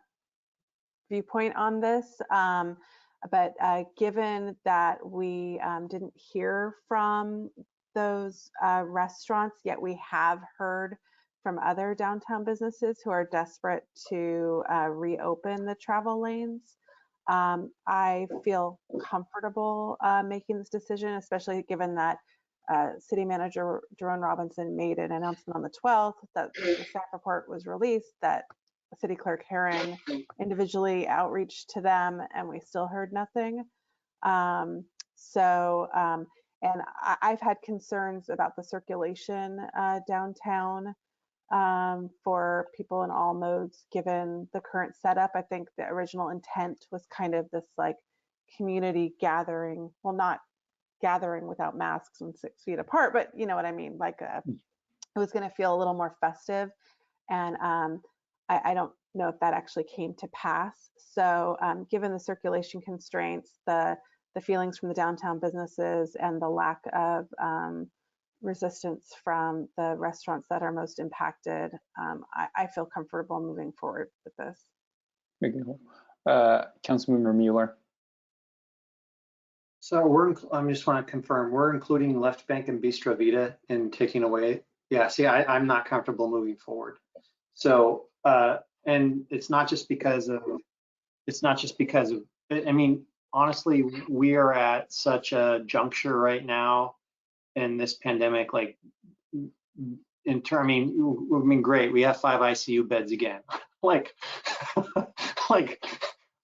viewpoint on this, but given that we didn't hear from those restaurants, yet we have heard from other downtown businesses who are desperate to reopen the travel lanes, I feel comfortable making this decision, especially given that City Manager Jerome Robinson made an announcement on the 12th that the staff report was released, that City Clerk Heron individually outreached to them, and we still heard nothing. And I've had concerns about the circulation downtown for people in all modes, given the current setup. I think the original intent was kind of this like community gathering, well, not gathering without masks and 6 feet apart, but you know what I mean, like it was going to feel a little more festive, and I don't know if that actually came to pass. So given the circulation constraints, the feelings from the downtown businesses, and the lack of resistance from the restaurants that are most impacted, I feel comfortable moving forward with this. Councilmember Mueller. So I just want to confirm, we're including Left Bank and Bistro Vita in taking away. Yeah, see, I'm not comfortable moving forward. So, and it's not just because of, I mean, honestly, we are at such a juncture right now in this pandemic, like I mean, great, we have 5 ICU beds again. like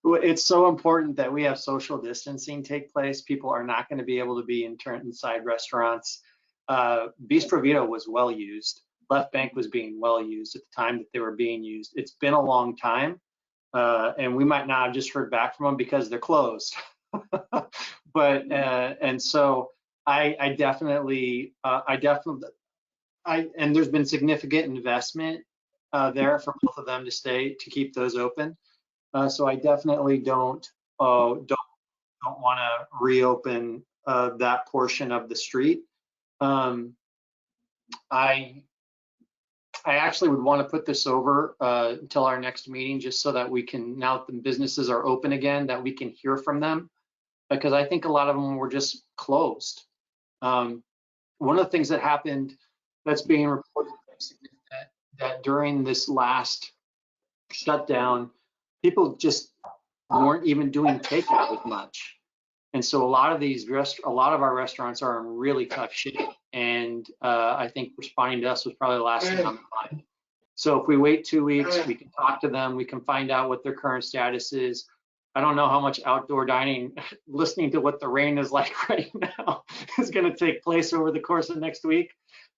it's so important that we have social distancing take place. People are not going to be able to be inside restaurants. Bistro Vita was well used. Left Bank was being well used at the time that they were being used. It's been a long time, and we might not have just heard back from them because they're closed. But and so I definitely, and there's been significant investment there for both of them to keep those open. So I definitely don't want to reopen that portion of the street. I actually would want to put this over until our next meeting, just so that we can, now that the businesses are open again, that we can hear from them, because I think a lot of them were just closed. One of the things that happened that's being reported that during this last shutdown, people just weren't even doing takeout as much. And so a lot of our restaurants are in really tough shape. And I think responding to us was probably the last thing on the mind. So if we wait 2 weeks, we can talk to them, we can find out what their current status is. I don't know how much outdoor dining, listening to what the rain is like right now, is going to take place over the course of next week.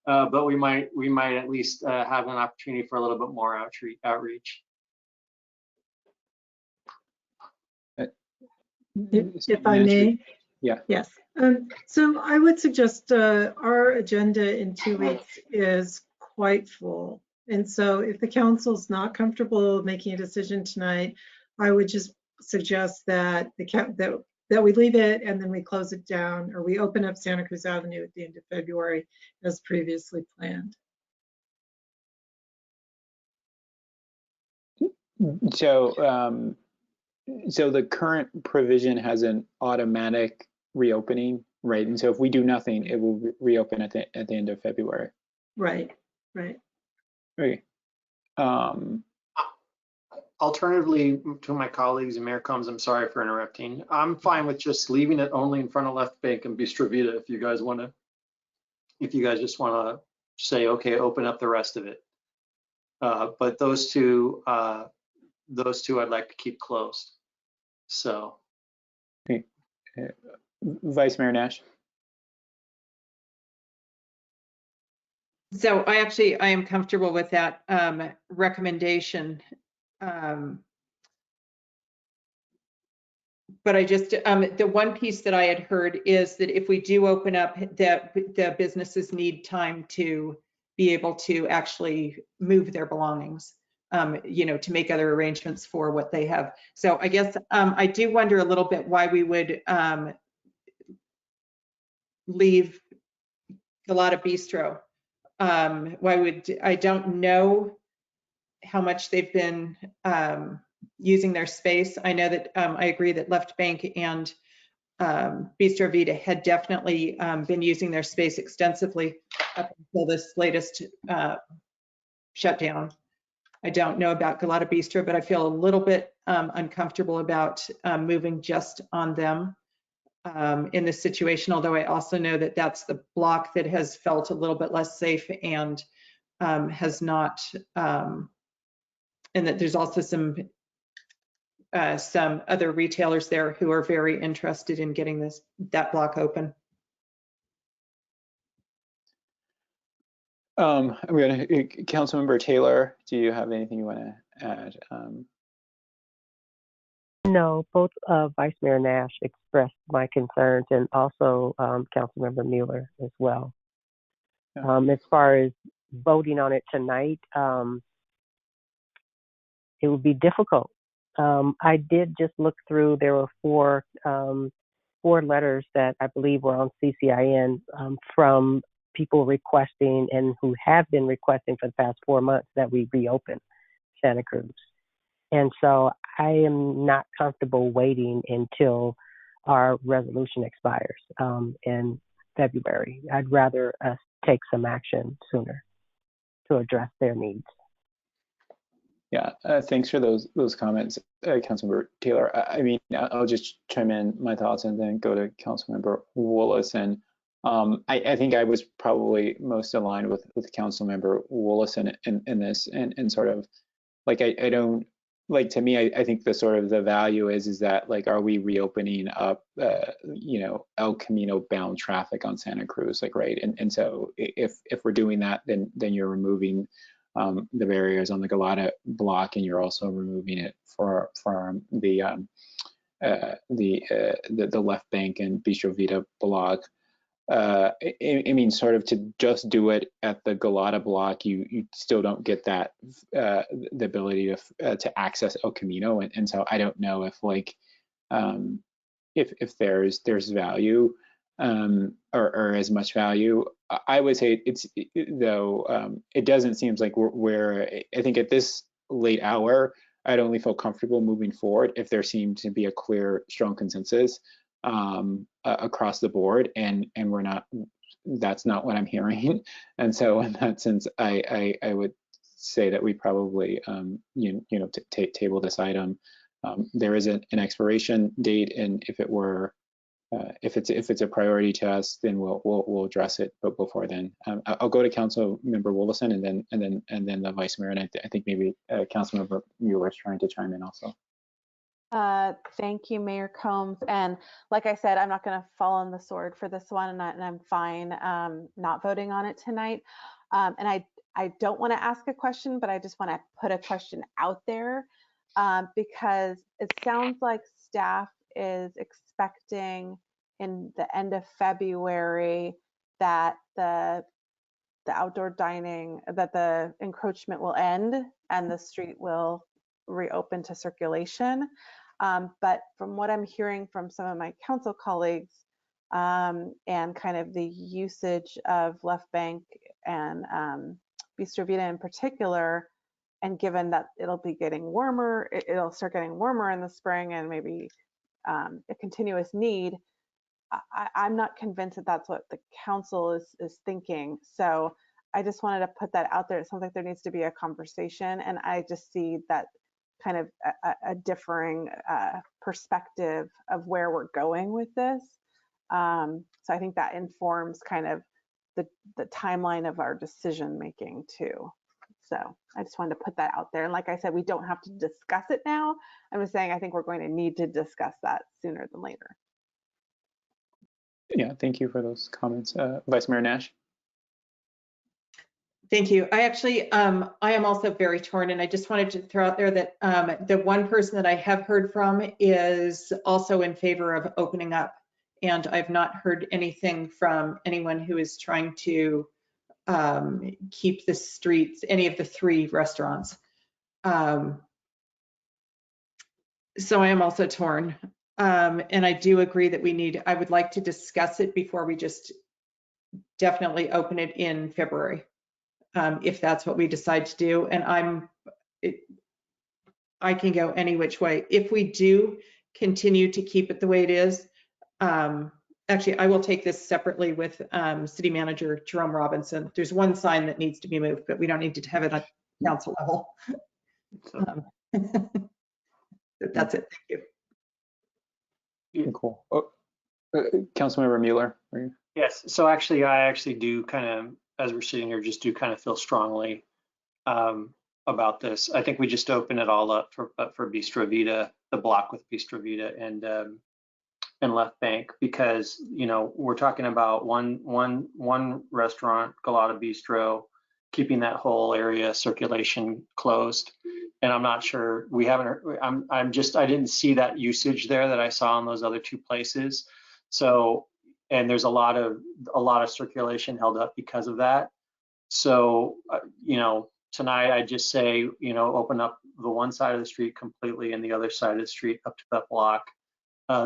But we might at least have an opportunity for a little bit more outreach. If I may, yeah. Yes, So I would suggest our agenda in 2 weeks is quite full. And so if the council's not comfortable making a decision tonight, I would just suggest that that we leave it and then we close it down, or we open up Santa Cruz Avenue at the end of February as previously planned. So, so the current provision has an automatic reopening, right? And so if we do nothing, it will reopen at the end of February. Right, right. Okay. Alternatively, to my colleagues and Mayor Combs, I'm sorry for interrupting. I'm fine with just leaving it only in front of Left Bank and Bistro Vita if you guys want to, if you guys just want to say, okay, open up the rest of it. But those two I'd like to keep closed. So. Okay. Vice Mayor Nash. So I am comfortable with that recommendation. But I just, the one piece that I had heard is that if we do open up, that the businesses need time to be able to actually move their belongings, you know, to make other arrangements for what they have. So I guess I do wonder a little bit why we would leave Galata Bistro. Why would, I don't know how much they've been using their space. I know that I agree that Left Bank and Bistro Vita had definitely been using their space extensively up until this latest shutdown. I don't know about Galata Bistro, but I feel a little bit uncomfortable about moving just on them in this situation, although I also know that that's the block that has felt a little bit less safe and has not, and that there's also some other retailers there who are very interested in getting that block open. I'm going to, Councilmember Taylor, do you have anything you want to add? No, both Vice Mayor Nash expressed my concerns, and also Councilmember Mueller as well. Yeah. As far as voting on it tonight, it would be difficult. I did just look through. There were four letters that I believe were on CCIN from people requesting and who have been requesting for the past 4 months that we reopen Santa Cruz. And so I am not comfortable waiting until our resolution expires in February. I'd rather us take some action sooner to address their needs. Yeah, thanks for those comments, Councilmember Taylor. I mean, I'll just chime in my thoughts and then go to Councilmember Woolison. I think I was probably most aligned with Councilmember Woolison in this, and sort of like I don't like, to me, I think the sort of the value is that, like, are we reopening up you know, El Camino bound traffic on Santa Cruz, like, right? And so if we're doing that, then you're removing the barriers on the Galata block, and you're also removing it for the Left Bank and Bistro Vita block. I mean, sort of to just do it at the Galata block, you still don't get that the ability to access El Camino, and so I don't know if, like, if there's value or as much value. I would say it's, though, it doesn't seem like we're I think at this late hour, I'd only feel comfortable moving forward if there seemed to be a clear, strong consensus across the board, and we're not. That's not what I'm hearing, and so in that sense, I would say that we probably you know table this item. There is an expiration date, and if it were if it's a priority to us, then we'll address it. But before then, I'll go to Councilmember Woolison, and then the Vice Mayor, and I think maybe Councilmember Mueller is trying to chime in also. Thank you, Mayor Combs. And like I said, I'm not going to fall on the sword for this one, and I'm fine not voting on it tonight. And I don't want to ask a question, but I just want to put a question out there because it sounds like staff is expecting in the end of February that the outdoor dining, that the encroachment will end and the street will reopen to circulation. But from what I'm hearing from some of my council colleagues, and kind of the usage of Left Bank and Bistro Vita in particular, and given that it'll be getting warmer, it'll start getting warmer in the spring and maybe a continuous need, I'm not convinced that that's what the council is thinking. So I just wanted to put that out there. It sounds like there needs to be a conversation, and I just see that kind of a differing perspective of where we're going with this. So I think that informs kind of the timeline of our decision making too. So I just wanted to put that out there. And like I said, we don't have to discuss it now. I'm just saying I think we're going to need to discuss that sooner than later. Yeah, thank you for those comments. Vice Mayor Nash. Thank you. I actually, I am also very torn, and I just wanted to throw out there that the one person that I have heard from is also in favor of opening up. And I've not heard anything from anyone who is trying to keep the streets, any of the 3 restaurants. So I am also torn. And I do agree that I would like to discuss it before we just definitely open it in February, if that's what we decide to do. And I can go any which way. If we do continue to keep it the way it is, actually, I will take this separately with City Manager Jerome Robinson. There's one sign that needs to be moved, but we don't need to have it at council level. That's it. Thank you. Cool. Oh, Councilmember Mueller. Yes. So actually, I actually do kind of, as we're sitting here, just do kind of feel strongly about this. I think we just open it all up for Bistro Vita, the block with Bistro Vita and Left Bank, because we're talking about one restaurant, Galata Bistro, keeping that whole area circulation closed. And I'm not sure, we haven't, I didn't see that usage there that I saw in those other 2 places. So, and there's a lot of circulation held up because of that. So, tonight I just say, open up the one side of the street completely and the other side of the street up to that block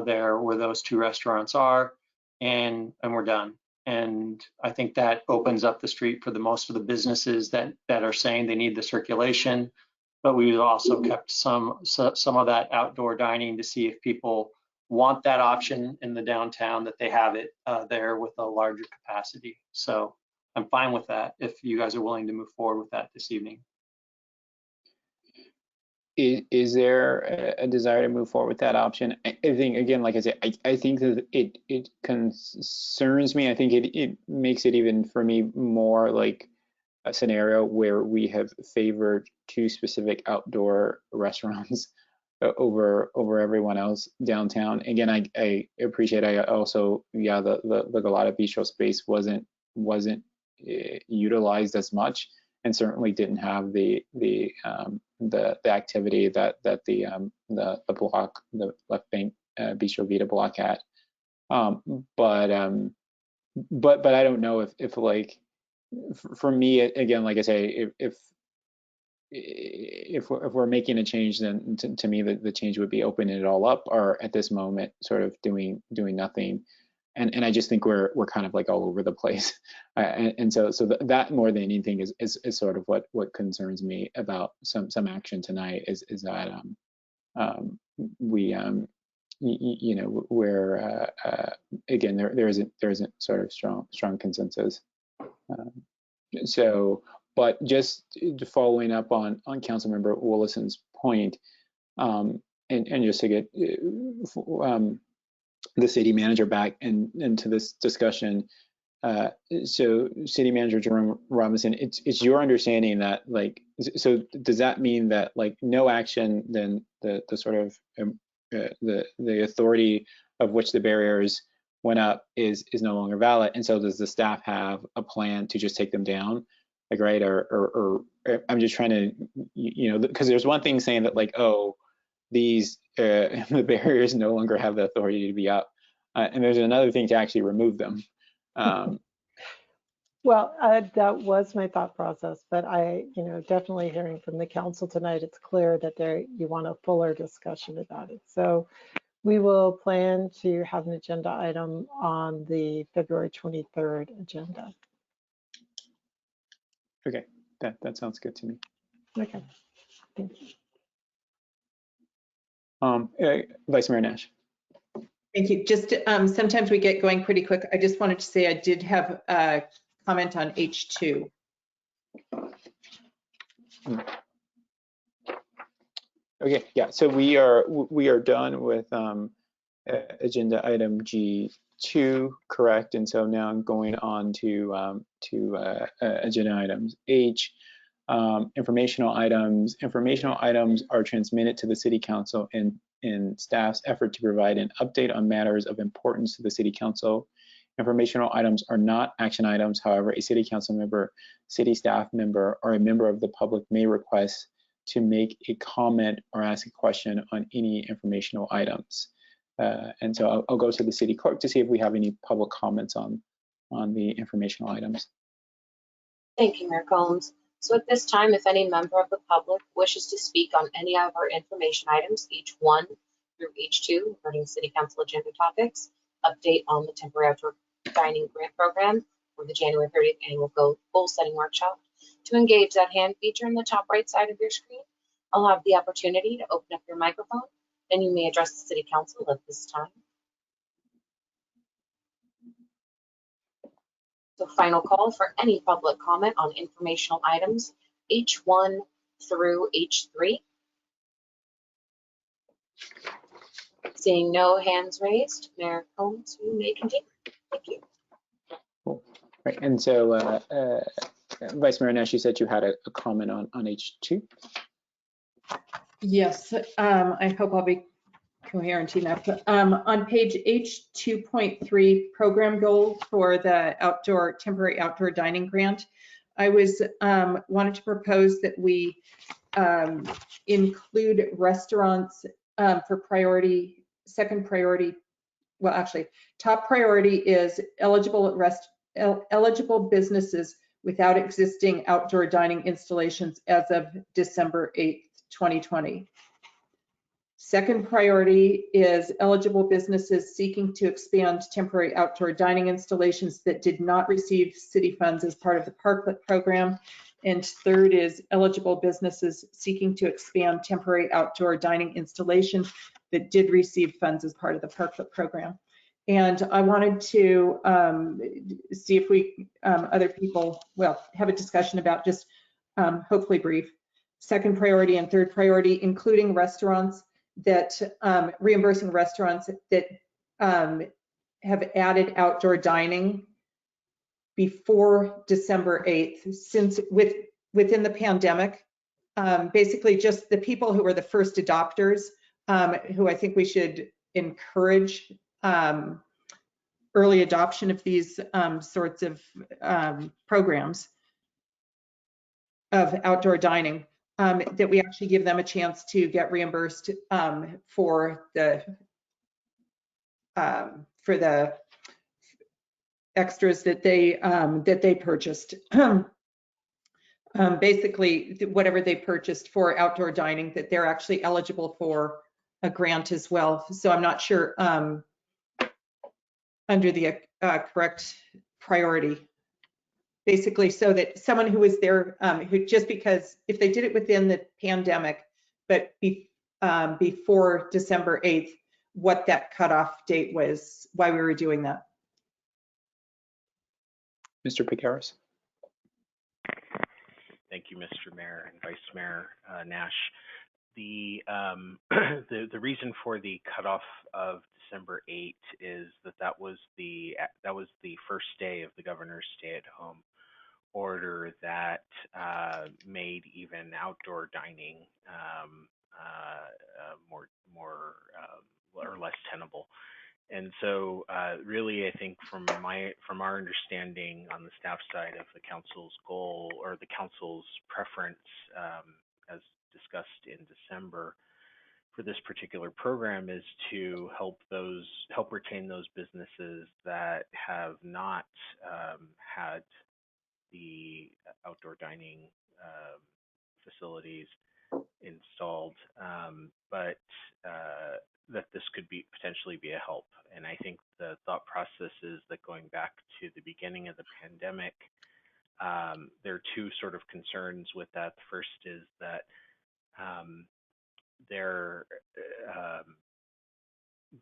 there where those 2 restaurants are, and we're done. And I think that opens up the street for the most of the businesses that are saying they need the circulation. But we've also kept some of that outdoor dining to see if people want that option in the downtown, that they have it there with a larger capacity. So I'm fine with that if you guys are willing to move forward with that this evening. Is there a desire to move forward with that option? I think, again, like I said, I think that it concerns me. I think it makes it even for me more like a scenario where we have favored 2 specific outdoor restaurants over everyone else downtown. Again, I appreciate. I also, yeah, the Galata Bistro space wasn't utilized as much, and certainly didn't have the activity that the block, the Left Bank Bistro Vita block had. But I don't know if like, for me, again, like I say, if we're making a change, then to me the change would be opening it all up, or at this moment sort of doing nothing. And I just think we're kind of like all over the place, and so that more than anything is sort of what concerns me about some action tonight is that we where again there isn't sort of strong consensus. So, but just following up on Councilmember Willison's point, and just to get the city manager back into this discussion. So City Manager Jerome Robinson, it's your understanding that, like, so does that mean that like no action, then the sort of the authority of which the barriers went up is no longer valid, and so does the staff have a plan to just take them down, like, right? Or I'm just trying to, because there's one thing saying that like, oh, these the barriers no longer have the authority to be up, and there's another thing to actually remove them. Well, that was my thought process, but definitely hearing from the council tonight, it's clear that you want a fuller discussion about it. So we will plan to have an agenda item on the February 23rd agenda. Okay, that sounds good to me. Okay, thank you. Vice Mayor Nash. Thank you. Just sometimes we get going pretty quick. I just wanted to say I did have a comment on H2. Okay, yeah. So we are done with agenda item G2, correct? And so now I'm going on to agenda items H. Informational items. Informational items are transmitted to the City Council in staff's effort to provide an update on matters of importance to the City Council. Informational items are not action items. However, a City Council member, city staff member, or a member of the public may request to make a comment or ask a question on any informational items. And so I'll go to the City Clerk to see if we have any public comments on the informational items. Thank you, Mayor Combs. So at this time, if any member of the public wishes to speak on any of our information items, H1 through H2, regarding City Council agenda topics, update on the temporary outdoor dining grant program, or the January 30th annual goal setting workshop, to engage that hand feature in the top right side of your screen, I'll have the opportunity to open up your microphone and you may address the City Council at this time. So final call for any public comment on informational items, H1 through H3. Seeing no hands raised, Mayor Combs, you may continue. Thank you. Cool. Right, and so Vice Mayor Nash, you said you had a comment on H2. Yes, I hope I'll be coherent enough. On page H2.3, program goal for the temporary outdoor dining grant, I wanted to propose that we include restaurants for priority. Second priority, well, actually, top priority is eligible businesses without existing outdoor dining installations as of December 8th, 2020. Second priority is eligible businesses seeking to expand temporary outdoor dining installations that did not receive city funds as part of the Parklet program. And third is eligible businesses seeking to expand temporary outdoor dining installations that did receive funds as part of the Parklet program. And I wanted to see if we, other people, have a discussion about just hopefully brief, second priority and third priority, including restaurants that, reimbursing restaurants that have added outdoor dining before December 8th, since within the pandemic, basically just the people who were the first adopters, who I think we should encourage early adoption of these sorts of programs of outdoor dining, that we actually give them a chance to get reimbursed for the extras that they purchased. Basically, whatever they purchased for outdoor dining, that they're actually eligible for a grant as well. So I'm not sure under the correct priority. Basically, so that someone who was there, who just because if they did it within the pandemic, but before December 8th, what that cutoff date was, why we were doing that. Mr. Picaris. Thank you, Mr. Mayor and Vice Mayor Nash. The reason for the cutoff of December 8th is that was the first day of the governor's stay-at-home order that made even outdoor dining more or less tenable. And so really, I think from our understanding on the staff side of the council's goal or the council's preference, as discussed in December, for this particular program is to help retain those businesses that have not had the outdoor dining facilities installed, but that this could potentially be a help. And I think the thought process is that going back to the beginning of the pandemic, there are two sort of concerns with that. The first is that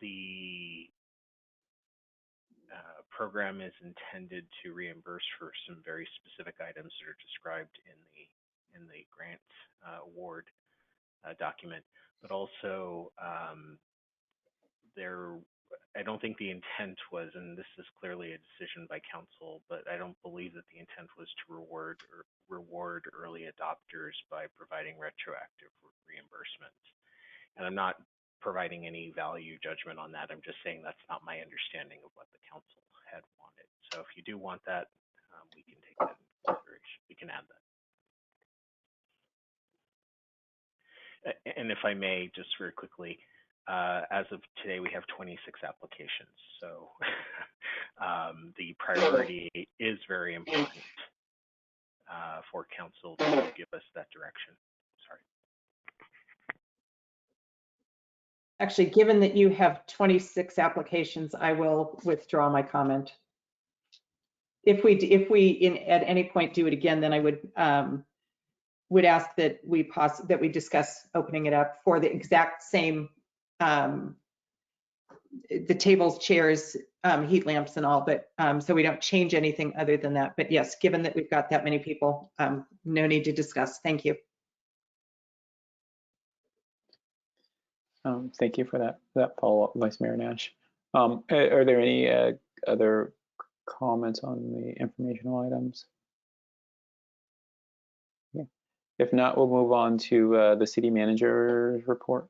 the program is intended to reimburse for some very specific items that are described in the grant award document, but also I don't think the intent was, and this is clearly a decision by council, but I don't believe that the intent was to reward early adopters by providing retroactive reimbursements. And I'm not providing any value judgment on that. I'm just saying that's not my understanding of what the council had wanted. So if you do want that, we can take that into consideration. We can add that. And if I may, just very quickly, as of today, we have 26 applications. So the priority is very important for council to give us that direction. Sorry. Actually, given that you have 26 applications, I will withdraw my comment. If we at any point do it again, then I would ask that we discuss opening it up for the exact same the tables, chairs, heat lamps and all, but so we don't change anything other than that. But yes, given that we've got that many people, no need to discuss. Thank you. Thank you for that follow-up, Vice Mayor Nash. Are there any other comments on the informational items? Yeah. If not, we'll move on to the city manager's report.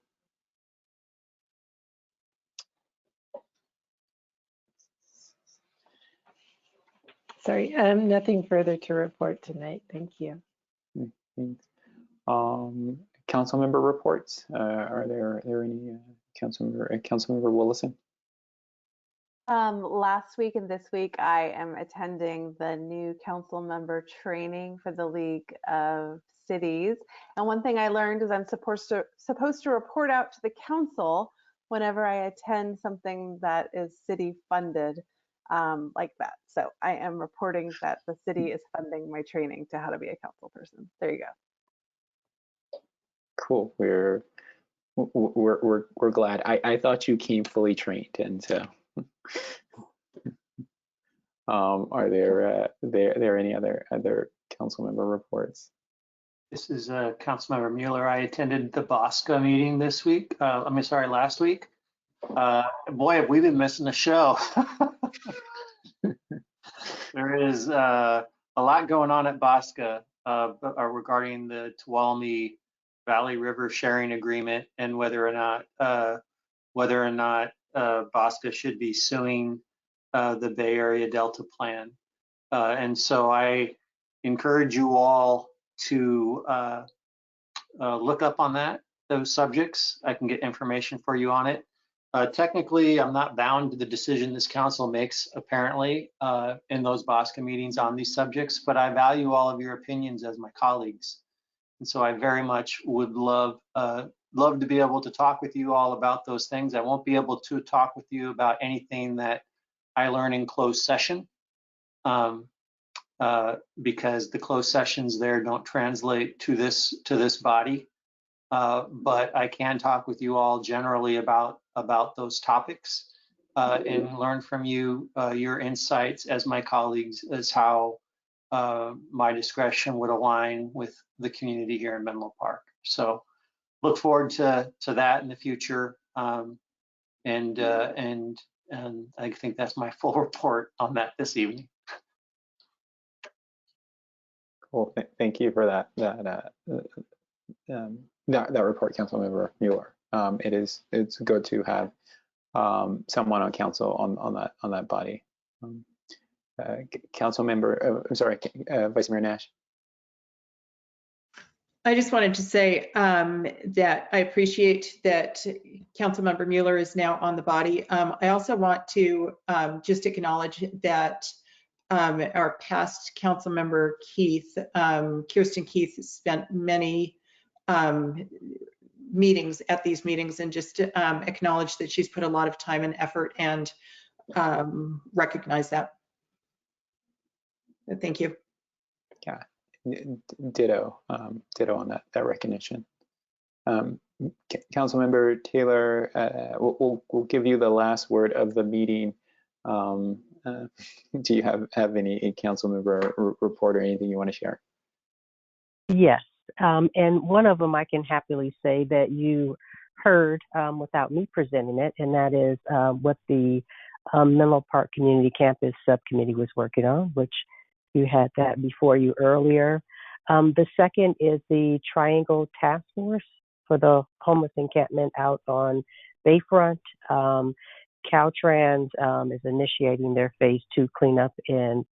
Sorry, nothing further to report tonight. Thank you. Thanks. Council member reports. Are there any council member Willison? Last week and this week, I am attending the new council member training for the League of Cities. And one thing I learned is I'm supposed to report out to the council whenever I attend something that is city funded like that. So I am reporting that the city is funding my training to how to be a council person. There you go. Cool. We're glad. I thought you came fully trained, and so are there any other council member reports? This is Councilmember Mueller. I attended the BOSCA meeting this week. Last week. Boy, have we been missing a show. There is a lot going on at BOSCA regarding the Tuolumne Valley River sharing agreement and whether or not BOSCA should be suing the Bay Area Delta Plan. And so I encourage you all to look up on those subjects. I can get information for you on it. Technically, I'm not bound to the decision this council makes, apparently, in those BOSCA meetings on these subjects, but I value all of your opinions as my colleagues. And so I very much would love to be able to talk with you all about those things. I won't be able to talk with you about anything that I learn in closed session because the closed sessions there don't translate to this body. But I can talk with you all generally about those topics and learn from you your insights as my colleagues as how my discretion would align with the community here in Menlo Park. So look forward to that in the future. And I think that's my full report on that this evening. Cool. Thank you for that report, Councilmember Mueller. It's good to have someone on council on that body. Vice Mayor Nash. I just wanted to say that I appreciate that Councilmember Mueller is now on the body. I also want to just acknowledge that our past Councilmember Keith, Kirsten Keith, spent many meetings at these meetings, and just acknowledge that she's put a lot of time and effort, and recognize that. Thank you. Yeah, ditto, ditto on that recognition. Councilmember Taylor, we'll give you the last word of the meeting. Do you have any council member report or anything you want to share? Yes, and one of them I can happily say that you heard without me presenting it, and that is what the Menlo Park Community Campus Subcommittee was working on, which you had that before you earlier. The second is the Triangle Task Force for the homeless encampment out on Bayfront. Caltrans is initiating their phase 2 cleanup in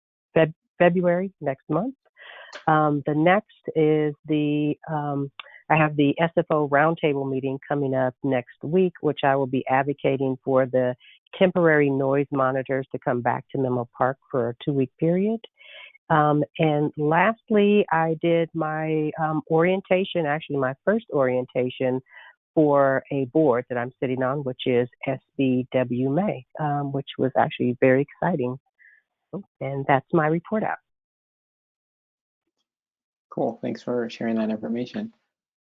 February next month. The next is I have the SFO roundtable meeting coming up next week, which I will be advocating for the temporary noise monitors to come back to Menlo Park for a 2-week period. And lastly, I did my orientation, actually my first orientation for a board that I'm sitting on, which is SBWMA, which was actually very exciting. And that's my report out. Cool, thanks for sharing that information.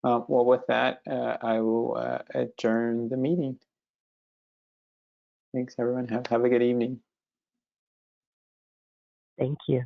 Well, with that, I will adjourn the meeting. Thanks, everyone. Have a good evening. Thank you.